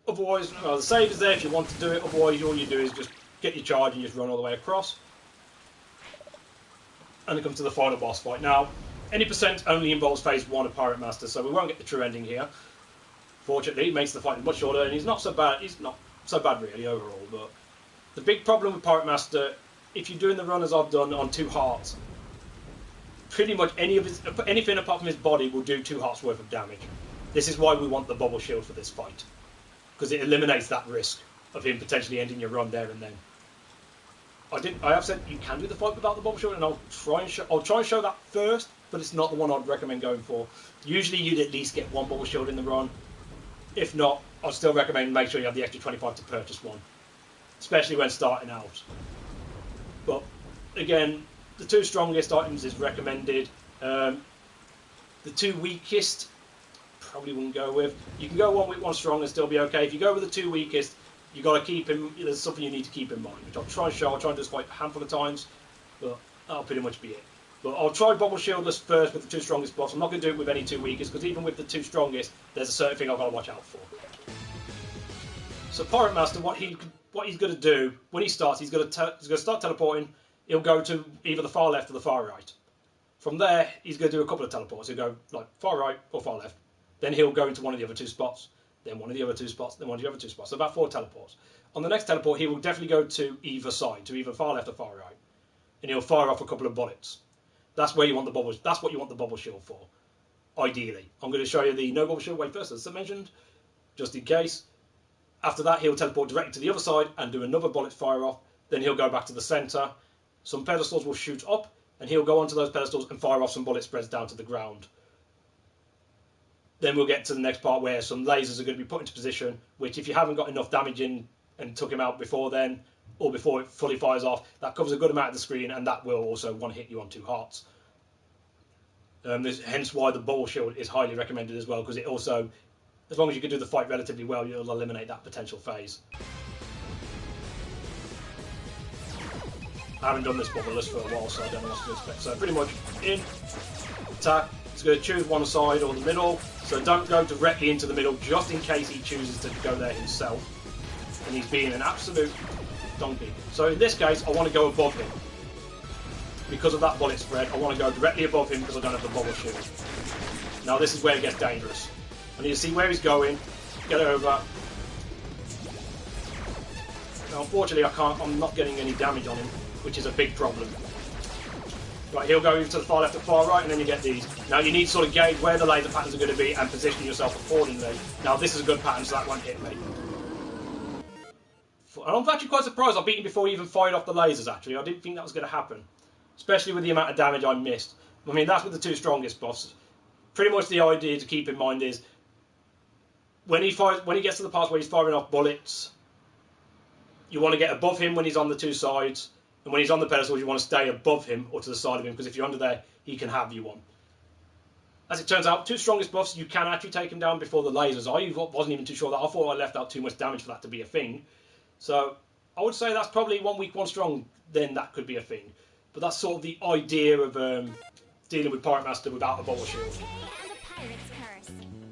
Otherwise, the save is there if you want to do it. Otherwise, all you do is just get your charge and just run all the way across. And it comes to the final boss fight. Now, any percent only involves phase 1 of Pirate Master, so we won't get the true ending here. Fortunately, it makes the fight much shorter, and he's not so bad. He's not so bad really overall. But the big problem with Pirate Master, if you're doing the run as I've done on 2 hearts, pretty much anything apart from his body will do 2 hearts worth of damage. This is why we want the bubble shield for this fight, because it eliminates that risk of him potentially ending your run there and then. I have said you can do the fight without the bubble shield, and I'll try and show that first, but it's not the one I'd recommend going for. Usually you'd at least get one bubble shield in the run. If not, I'd still recommend make sure you have the extra 25 to purchase one, especially when starting out. But again, the 2 strongest items is recommended. The 2 weakest probably wouldn't go with. You can go 1 weak, 1 strong and still be okay. If you go with the 2 weakest, you got to keep in. There's something you need to keep in mind, which I'll try and show. I'll try and do this fight a handful of times, but that'll pretty much be it. But I'll try bubble shieldless first with the 2 strongest boss. I'm not going to do it with any 2 weakest, because even with the 2 strongest, there's a certain thing I've got to watch out for. So Pirate Master, what he's going to do when he starts, he's going to start teleporting. He'll go to either the far left or the far right. From there, he's going to do a couple of teleports. He'll go like far right or far left. Then he'll go into one of the other 2 spots. Then one of the other 2 spots. Then one of the other 2 spots. So about 4 teleports. On the next teleport, he will definitely go to either side, to either far left or far right, and he'll fire off a couple of bullets. That's where you want the bubbles. That's what you want the bubble shield for, ideally. I'm going to show you the no bubble shield way first, as I mentioned, just in case. After that, he'll teleport directly to the other side and do another bullet fire off. Then he'll go back to the centre. Some pedestals will shoot up, and he'll go onto those pedestals and fire off some bullet spreads down to the ground. Then we'll get to the next part where some lasers are going to be put into position, which if you haven't got enough damage in and took him out before then, or before it fully fires off, that covers a good amount of the screen, and that will also one-hit you on 2 hearts. Hence why the bubble shield is highly recommended as well, because it also, as long as you can do the fight relatively well, you'll eliminate that potential phase. I haven't done this bubble list for a while, so I don't know what to expect. So pretty much in, attack, it's going to choose one side or the middle, so don't go directly into the middle, just in case he chooses to go there himself, and he's being an absolute donkey. So in this case, I want to go above him. Because of that bullet spread, I want to go directly above him because I don't have the bubble shield. Now this is where it gets dangerous. I need to see where he's going, get over. Now unfortunately I'm not getting any damage on him, which is a big problem. Right, he'll go to the far left and far right, and then you get these. Now you need to sort of gauge where the laser patterns are going to be and position yourself accordingly. Now this is a good pattern, so that won't hit me. And I'm actually quite surprised I beat him before he even fired off the lasers, actually. I didn't think that was going to happen. Especially with the amount of damage I missed. I mean, that's with the 2 strongest bosses. Pretty much the idea to keep in mind is when he gets to the parts where he's firing off bullets, you want to get above him when he's on the 2 sides, and when he's on the pedestals you want to stay above him or to the side of him, because if you're under there he can have you on. As it turns out, 2 strongest buffs, you can actually take him down before the lasers. I wasn't even too sure that. I thought I left out too much damage for that to be a thing. So I would say that's probably 1 weak, 1 strong, then that could be a thing. But that's sort of the idea of dealing with Pirate Master without a bubble shield.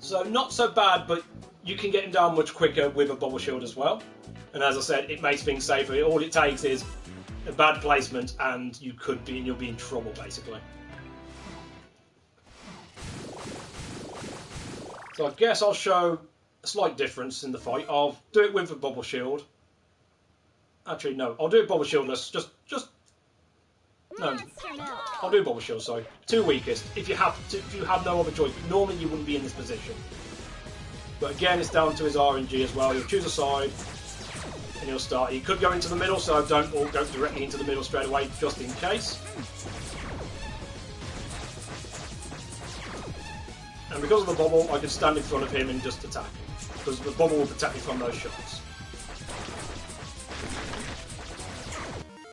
So not so bad, but you can get him down much quicker with a bubble shield as well. And as I said, it makes things safer. All it takes is a bad placement and you'll be in trouble basically. So I guess I'll show a slight difference in the fight. I'll do it with a bubble shield. Actually, no, I'll do it bubble shieldless. No, I'll do bubble shield. Sorry, 2 weakest. If you have no other choice, normally you wouldn't be in this position. But again, it's down to his RNG as well. He'll choose a side, and he'll start. He could go into the middle, so don't all go directly into the middle straight away, just in case. And because of the bubble, I can stand in front of him and just attack, because the bubble will protect me from those shots.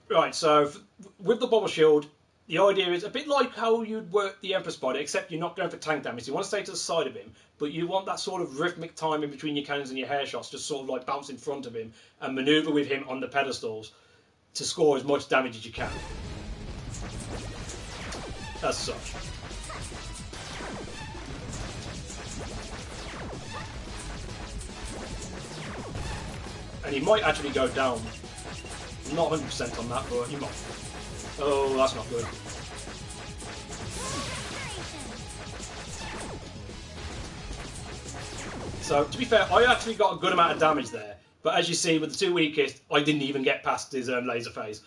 Right, so with the bubble shield, the idea is a bit like how you'd work the Emperor Spider, except you're not going for tank damage. You want to stay to the side of him, but you want that sort of rhythmic time in between your cannons and your hair shots, just sort of like bounce in front of him and manoeuvre with him on the pedestals to score as much damage as you can. As such. And he might actually go down. I'm not 100% on that, but he might. Oh, that's not good. So, to be fair, I actually got a good amount of damage there. But as you see, with the 2 weakest, I didn't even get past his laser phase.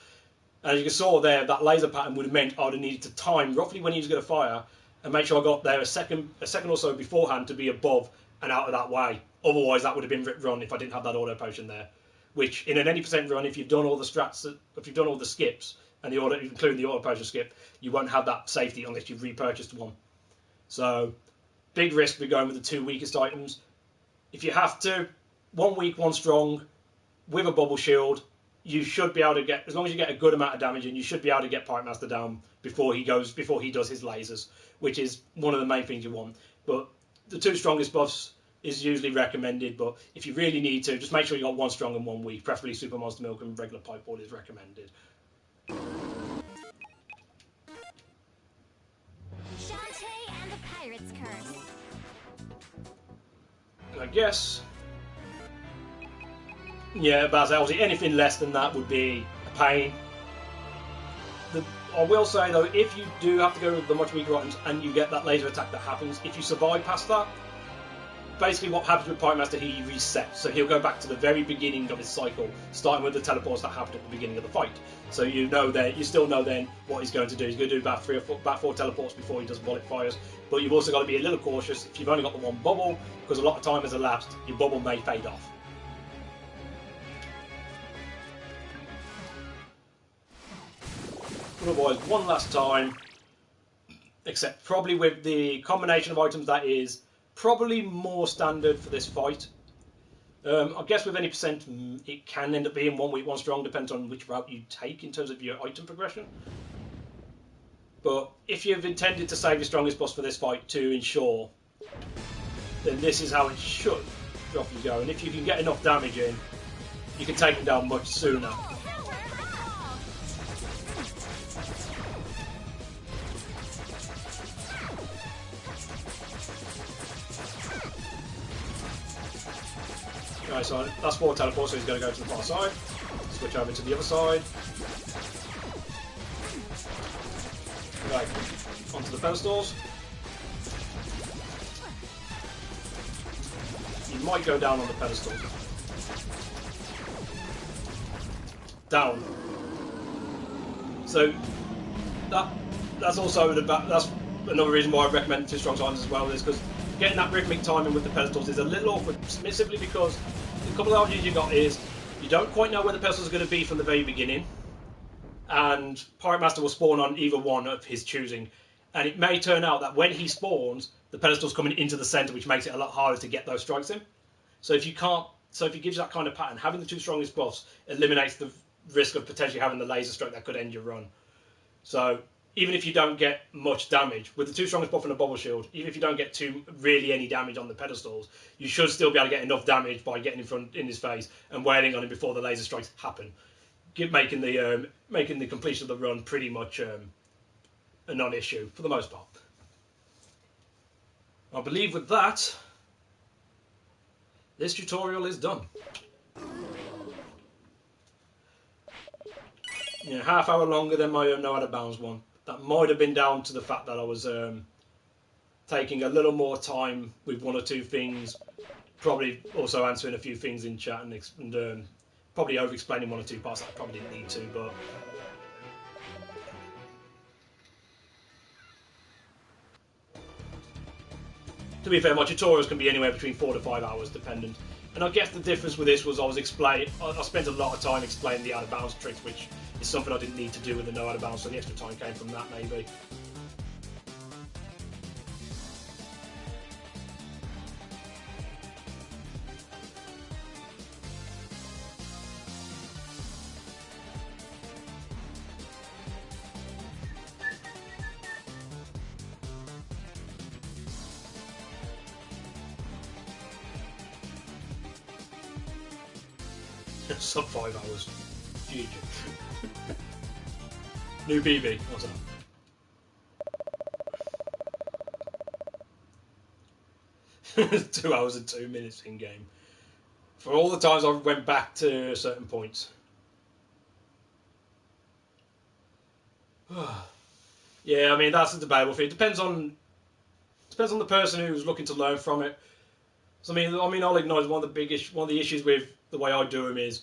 And as you saw there, that laser pattern would have meant I would have needed to time roughly when he was going to fire and make sure I got there a second or so beforehand to be above and out of that way. Otherwise, that would have been rip run if I didn't have that auto potion there. which in an 80% run, if you've done all the strats, if you've done all the skips, and the order, including the auto potion skip, you won't have that safety unless you've repurchased one. So, big risk with going with the 2 weakest items. If you have to, 1 weak, 1 strong, with a bubble shield, you should be able to get, as long as you get a good amount of damage in, you should be able to get Pirate Master down before he does his lasers, which is one of the main things you want. But the 2 strongest buffs is usually recommended, but if you really need to, just make sure you got 1 strong and 1 weak, preferably Super Monster Milk and regular Pipe Ball is recommended. Shantae and the Pirate's Curse. I guess, yeah, but obviously anything less than that would be a pain. I will say though, if you do have to go with the much weaker items and you get that laser attack that happens, if you survive past that, basically what happens with Pirate Master, he resets. So he'll go back to the very beginning of his cycle, starting with the teleports that happened at the beginning of the fight. So you still know then what he's going to do. He's going to do about 4 teleports before he does bullet fires. But you've also got to be a little cautious if you've only got the 1 bubble, because a lot of time has elapsed, your bubble may fade off. Otherwise, one last time, except probably with the combination of items that is probably more standard for this fight. I guess with any percent, it can end up being 1 weak, 1 strong, depends on which route you take in terms of your item progression. But if you've intended to save your strongest boss for this fight to ensure, then this is how it should drop you go. And if you can get enough damage in, you can take him down much sooner. Right, so that's 4 teleports, so he's going to go to the far side. Switch over to the other side. Right, onto the pedestals. You might go down on the pedestal. Down. So that's also that's another reason why I recommend 2 strong items as well, is because getting that rhythmic timing with the pedestals is a little awkward, simply because a couple of arguments you got is you don't quite know where the pedestals are going to be from the very beginning, and Pirate Master will spawn on either one of his choosing, and it may turn out that when he spawns, the pedestal's coming into the centre, which makes it a lot harder to get those strikes in. So if it gives you that kind of pattern, having the 2 strongest buffs eliminates the risk of potentially having the laser stroke that could end your run. So even if you don't get much damage, with the 2 strongest buff and a bubble shield, even if you don't get really any damage on the pedestals, you should still be able to get enough damage by getting in his face and wailing on him before the laser strikes happen, making the completion of the run pretty much a non-issue for the most part. I believe with that, this tutorial is done. Yeah, half hour longer than my No Out of Bounds one. That might have been down to the fact that I was taking a little more time with 1 or 2 things, probably also answering a few things in chat and probably over-explaining 1 or 2 parts that I probably didn't need to, but to be fair, my tutorials can be anywhere between 4 to 5 hours, dependent. And I guess the difference with this was I spent a lot of time explaining the out of bounds tricks, which is something I didn't need to do with the no out of bounds, so the extra time came from that maybe. Sub 5 hours. GG. New BB, what's that? 2 hours and 2 minutes in game. For all the times I went back to certain points. Yeah, I mean that's a debatable thing. It depends on the person who's looking to learn from it. So I mean I'll acknowledge one of the issues with the way I do them is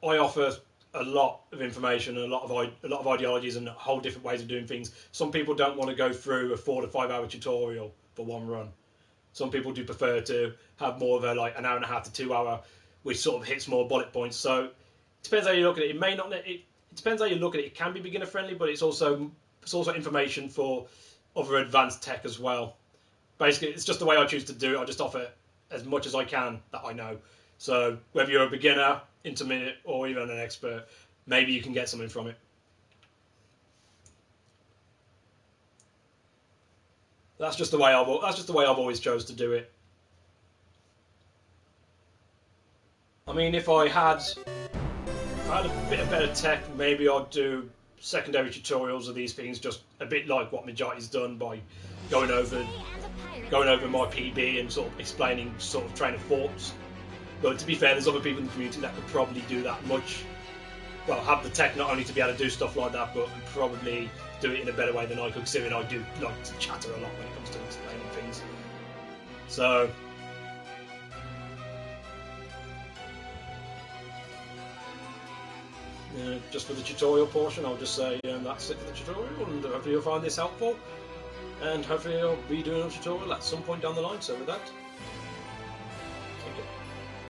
I offer a lot of information and a lot of ideologies and whole different ways of doing things. Some people don't want to go through a 4 to 5 hour tutorial for one run. Some people do prefer to have more of a an hour and a half to 2 hour which sort of hits more bullet points. So it depends how you look at it. It may not. It depends how you look at it. It can be beginner friendly, but it's also information for other advanced tech as well. Basically, it's just the way I choose to do it. I just offer as much as I can that I know. So whether you're a beginner, intermediate, or even an expert, maybe you can get something from it. That's just the way I've always chose to do it. I mean, if I had a bit of better tech, maybe I'd do secondary tutorials of these things, just a bit like what Majati's done by going over my PB and sort of explaining sort of train of thoughts. But to be fair, there's other people in the community that could probably do that much. Well, have the tech not only to be able to do stuff like that, but probably do it in a better way than I could, considering I do like to chatter a lot when it comes to explaining things. So, just for the tutorial portion, I'll just say that's it for the tutorial, and hopefully you'll find this helpful, and hopefully I'll be doing a tutorial at some point down the line. So with that,